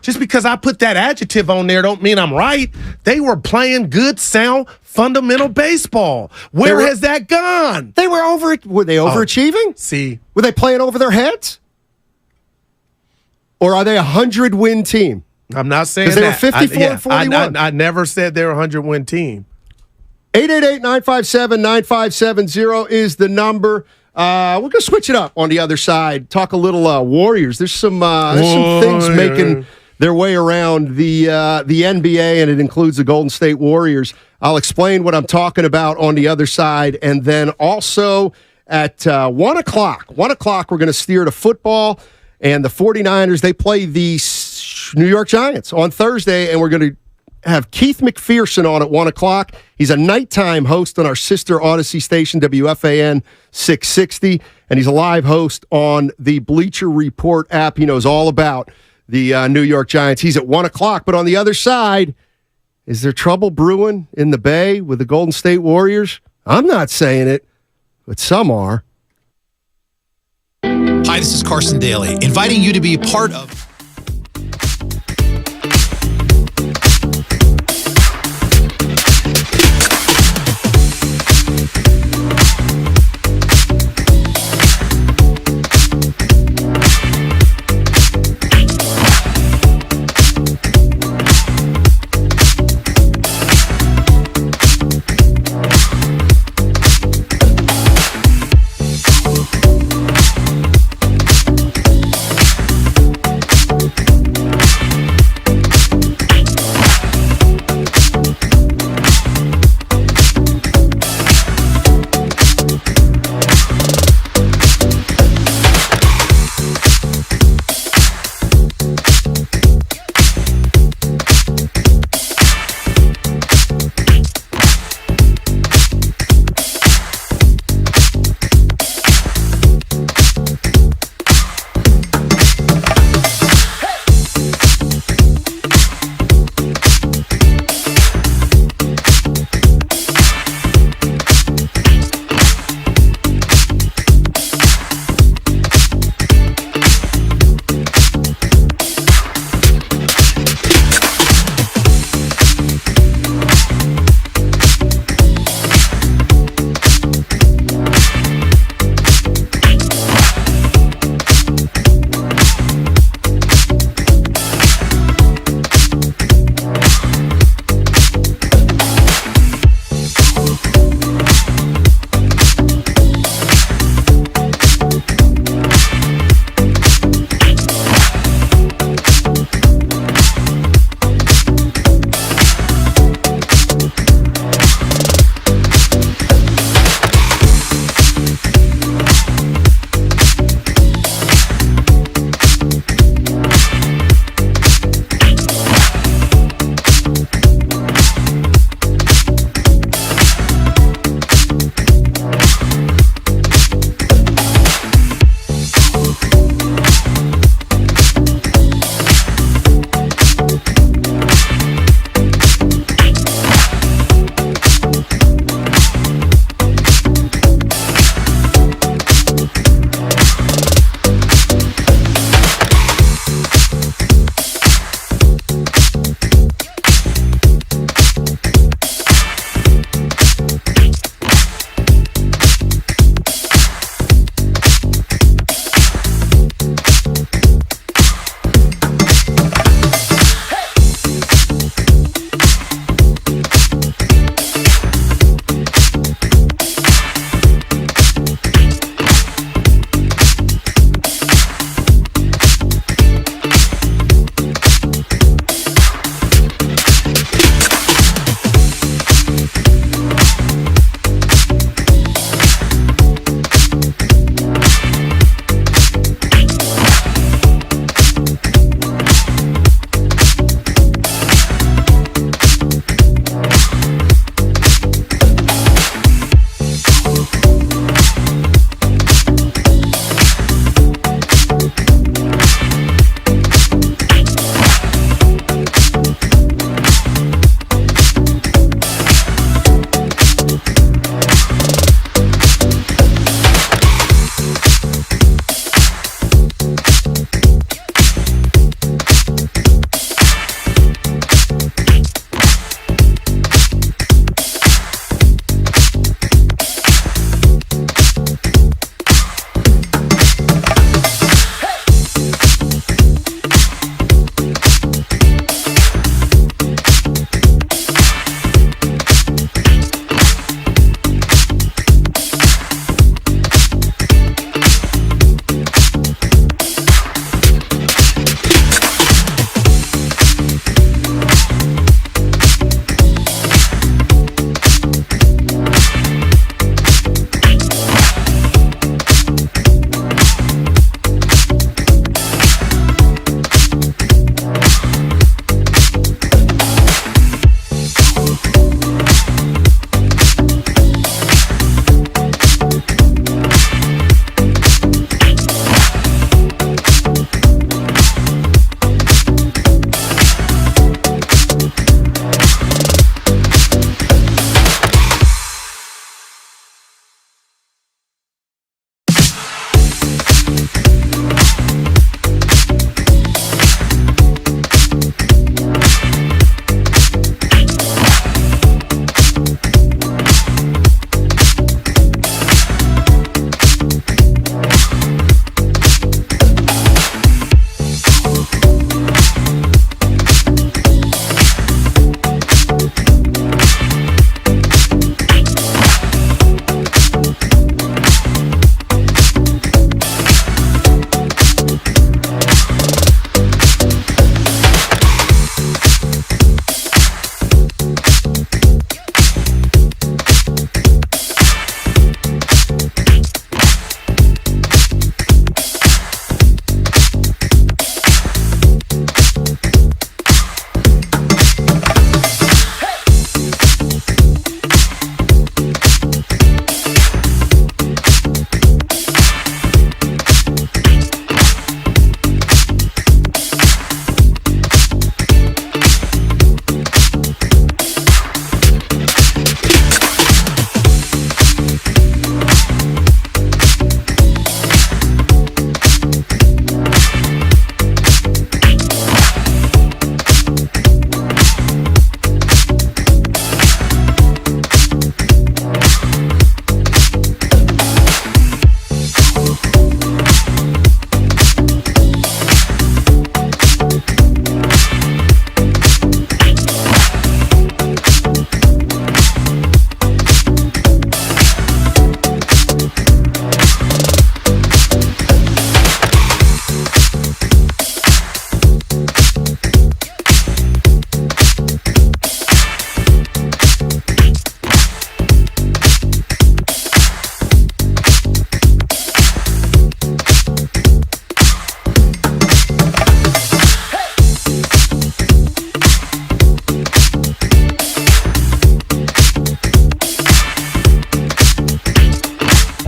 Just because I put that adjective on there don't mean I'm right. They were playing good, sound, fundamental baseball. Where has that gone? Were they overachieving? See. Were they playing over their heads? Or are they a 100-win team? I'm not saying that. Because they were 54 and 41. I never said they were a 100-win team. 888-957-9570 is the number. We're going to switch it up on the other side. Talk a little Warriors. There's some things making their way around the NBA, and it includes the Golden State Warriors. I'll explain what I'm talking about on the other side. And then also at 1 o'clock, we're going to steer to football. And the 49ers, they play the New York Giants on Thursday, and we're going to have Keith McPherson on at 1 o'clock. He's a nighttime host on our sister Odyssey station, WFAN 660, and he's a live host on the Bleacher Report app. He knows all about the New York Giants. He's at 1 o'clock, but on the other side, is there trouble brewing in the Bay with the Golden State Warriors? I'm not saying it, but some are. Hi, this is Carson Daly, inviting you to be a part of...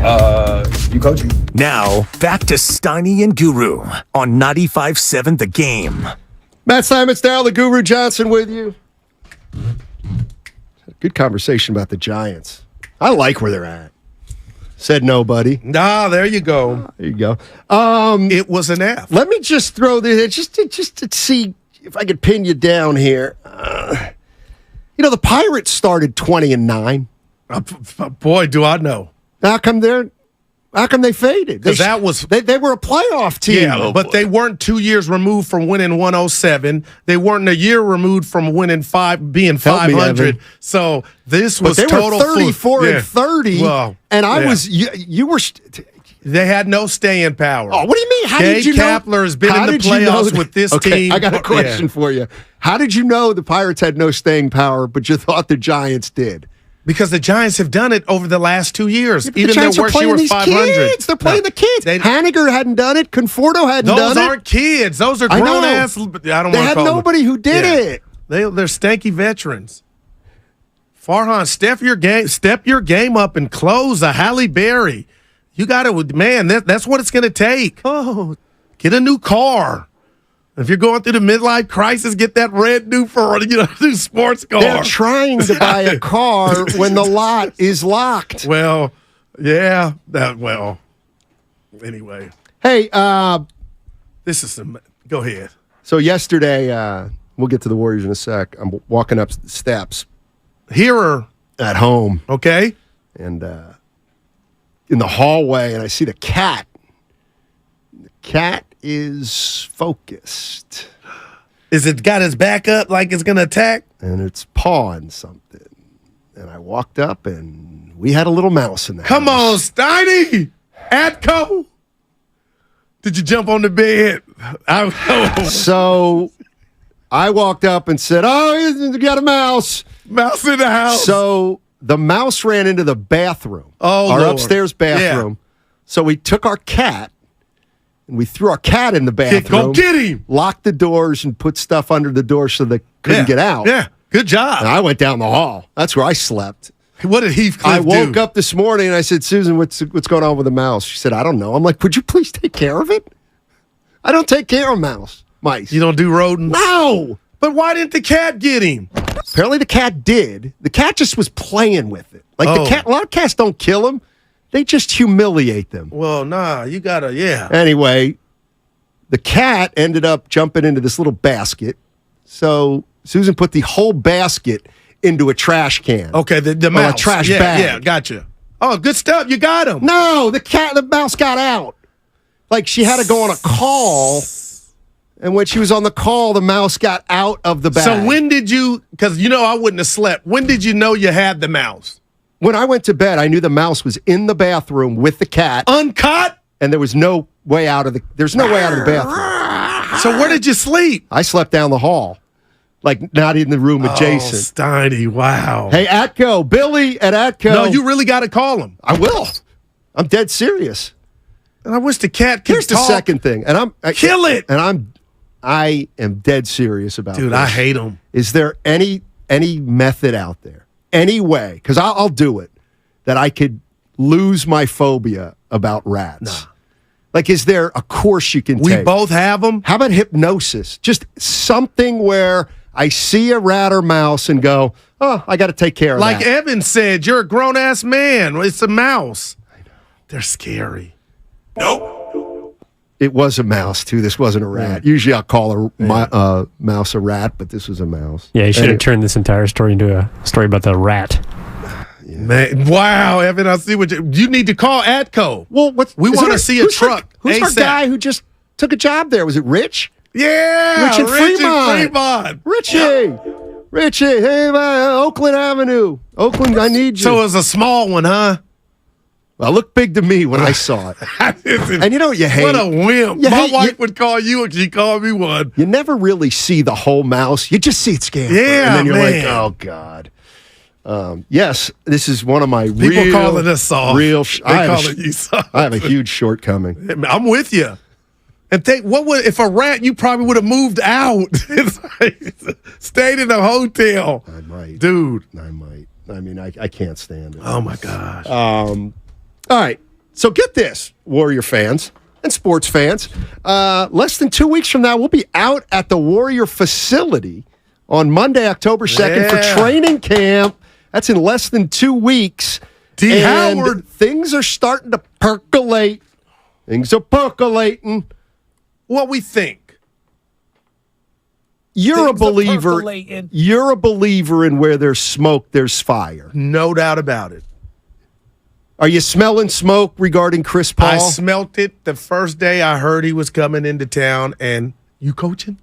You coaching. Now, back to Steiny and Guru on 95.7 The Game. Matt Simons, Darryl the Guru Johnson with you. Good conversation about the Giants. I like where they're at. Said nobody. There you go. There you go. It was an F. Let me just throw this, just to see if I could pin you down here. The Pirates started 20-9. Boy, do I know. How come they faded? Because that was they were a playoff team. Yeah, but they weren't 2 years removed from winning 107. They weren't a year removed from winning being 500. So this was but they total were 34 and 30. Well, and I was you were. They had no staying power. Oh, what do you mean? How did you know? Kapler has been in the playoffs with this team. I got a question for you. How did you know the Pirates had no staying power, but you thought the Giants did? Because the Giants have done it over the last 2 years. Even their worst year was 500. Kids. They're playing the kids. Haniger hadn't done it. Conforto hadn't done it. Those aren't kids. Those are grown ass. They had nobody who did it. They're stanky veterans. Farhan, step your game up and close a Halle Berry. You got to, man. That's what it's going to take. Oh, get a new car. If you're going through the midlife crisis, get that red new sports car. They're trying to buy a car when the lot is locked. Well, yeah. Anyway. Hey, this is some. Go ahead. So yesterday, we'll get to the Warriors in a sec. I'm walking up the steps. Here or at home. Okay. And in the hallway, and I see the cat. The cat is focused. Is it got its back up like it's going to attack? And it's pawing something. And I walked up, and we had a little mouse in the Come house. on, Steiny! Atco! Did you jump on the bed? So I walked up and said, you got a mouse. Mouse in the house. So the mouse ran into the bathroom. Our Lord. upstairs bathroom. Yeah. So we took our cat, and we threw our cat in the bathroom. Go get him. Locked the doors and put stuff under the door so they couldn't get out. Yeah, good job. And I went down the hall. That's where I slept. What did Heathcliff I woke do? up this morning and I said, Susan, what's going on with the mouse? She said, I don't know. I'm like, would you please take care of it? I don't take care of mice. You don't do rodents? No. But why didn't the cat get him? Apparently the cat did. The cat just was playing with it. Like the cat, a lot of cats don't kill them. They just humiliate them. Well, nah, you gotta, yeah. Anyway, the cat ended up jumping into this little basket. So Susan put the whole basket into a trash can. Okay, the mouse. A trash bag. Yeah, gotcha. Oh, good stuff. You got him. No, the mouse got out. Like she had to go on a call. And when she was on the call, the mouse got out of the bag. So when did you, because I wouldn't have slept, when did you know you had the mouse? When I went to bed, I knew the mouse was in the bathroom with the cat. Uncut? And there was no way out of the bathroom. So where did you sleep? I slept down the hall. Like not in the room adjacent. Steiny, wow. Hey, Atco, Billy at Atco. No, you really got to call him. I will. I'm dead serious. And I wish the cat could Here's talk. the second thing. And Kill it. And I am dead serious about Dude, this. I hate him. Is there any method out there, any way, because I'll do it, that I could lose my phobia about rats? Nah. Like, is there a course you can take? We both have them. How about hypnosis? Just something where I see a rat or mouse and go, oh, I got to take care of that. Like Evan said, you're a grown-ass man. It's a mouse. I know. They're scary. Nope. It was a mouse, too. This wasn't a rat. Usually I'll call a mouse a rat, but this was a mouse. Yeah, you should have turned this entire story into a story about the rat. Yeah. Man, wow, Evan, I see what you need to call Atco. Well, we want to see a truck. Who's our guy who just took a job there? Was it Rich? Yeah, Rich and Fremont. Richie. Yeah. Richie, hey, Oakland Avenue. Oakland, I need you. So it was a small one, huh? Well, it looked big to me when I saw it. And you know what you hate? What a wimp. My wife would call you and she called me one. You never really see the whole mouse. You just see it scamper. Yeah, and then you're man. like, oh, God. Yes, this is one of my People calling us soft. Calling you soft. I have a huge shortcoming. I'm with you. And think, if a rat, you probably would have moved out. Stayed in a hotel. I might. Dude. I might. I mean, I can't stand it. Oh, my gosh. All right. So get this, Warrior fans and sports fans. Less than 2 weeks from now, we'll be out at the Warrior facility on Monday, October 2nd for training camp. That's in less than 2 weeks. D. Howard. Things are starting to percolate. Things are percolating. What we think. You're a believer. You're a believer in where there's smoke, there's fire. No doubt about it. Are you smelling smoke regarding Chris Paul? I smelt it the first day I heard he was coming into town. And you coaching?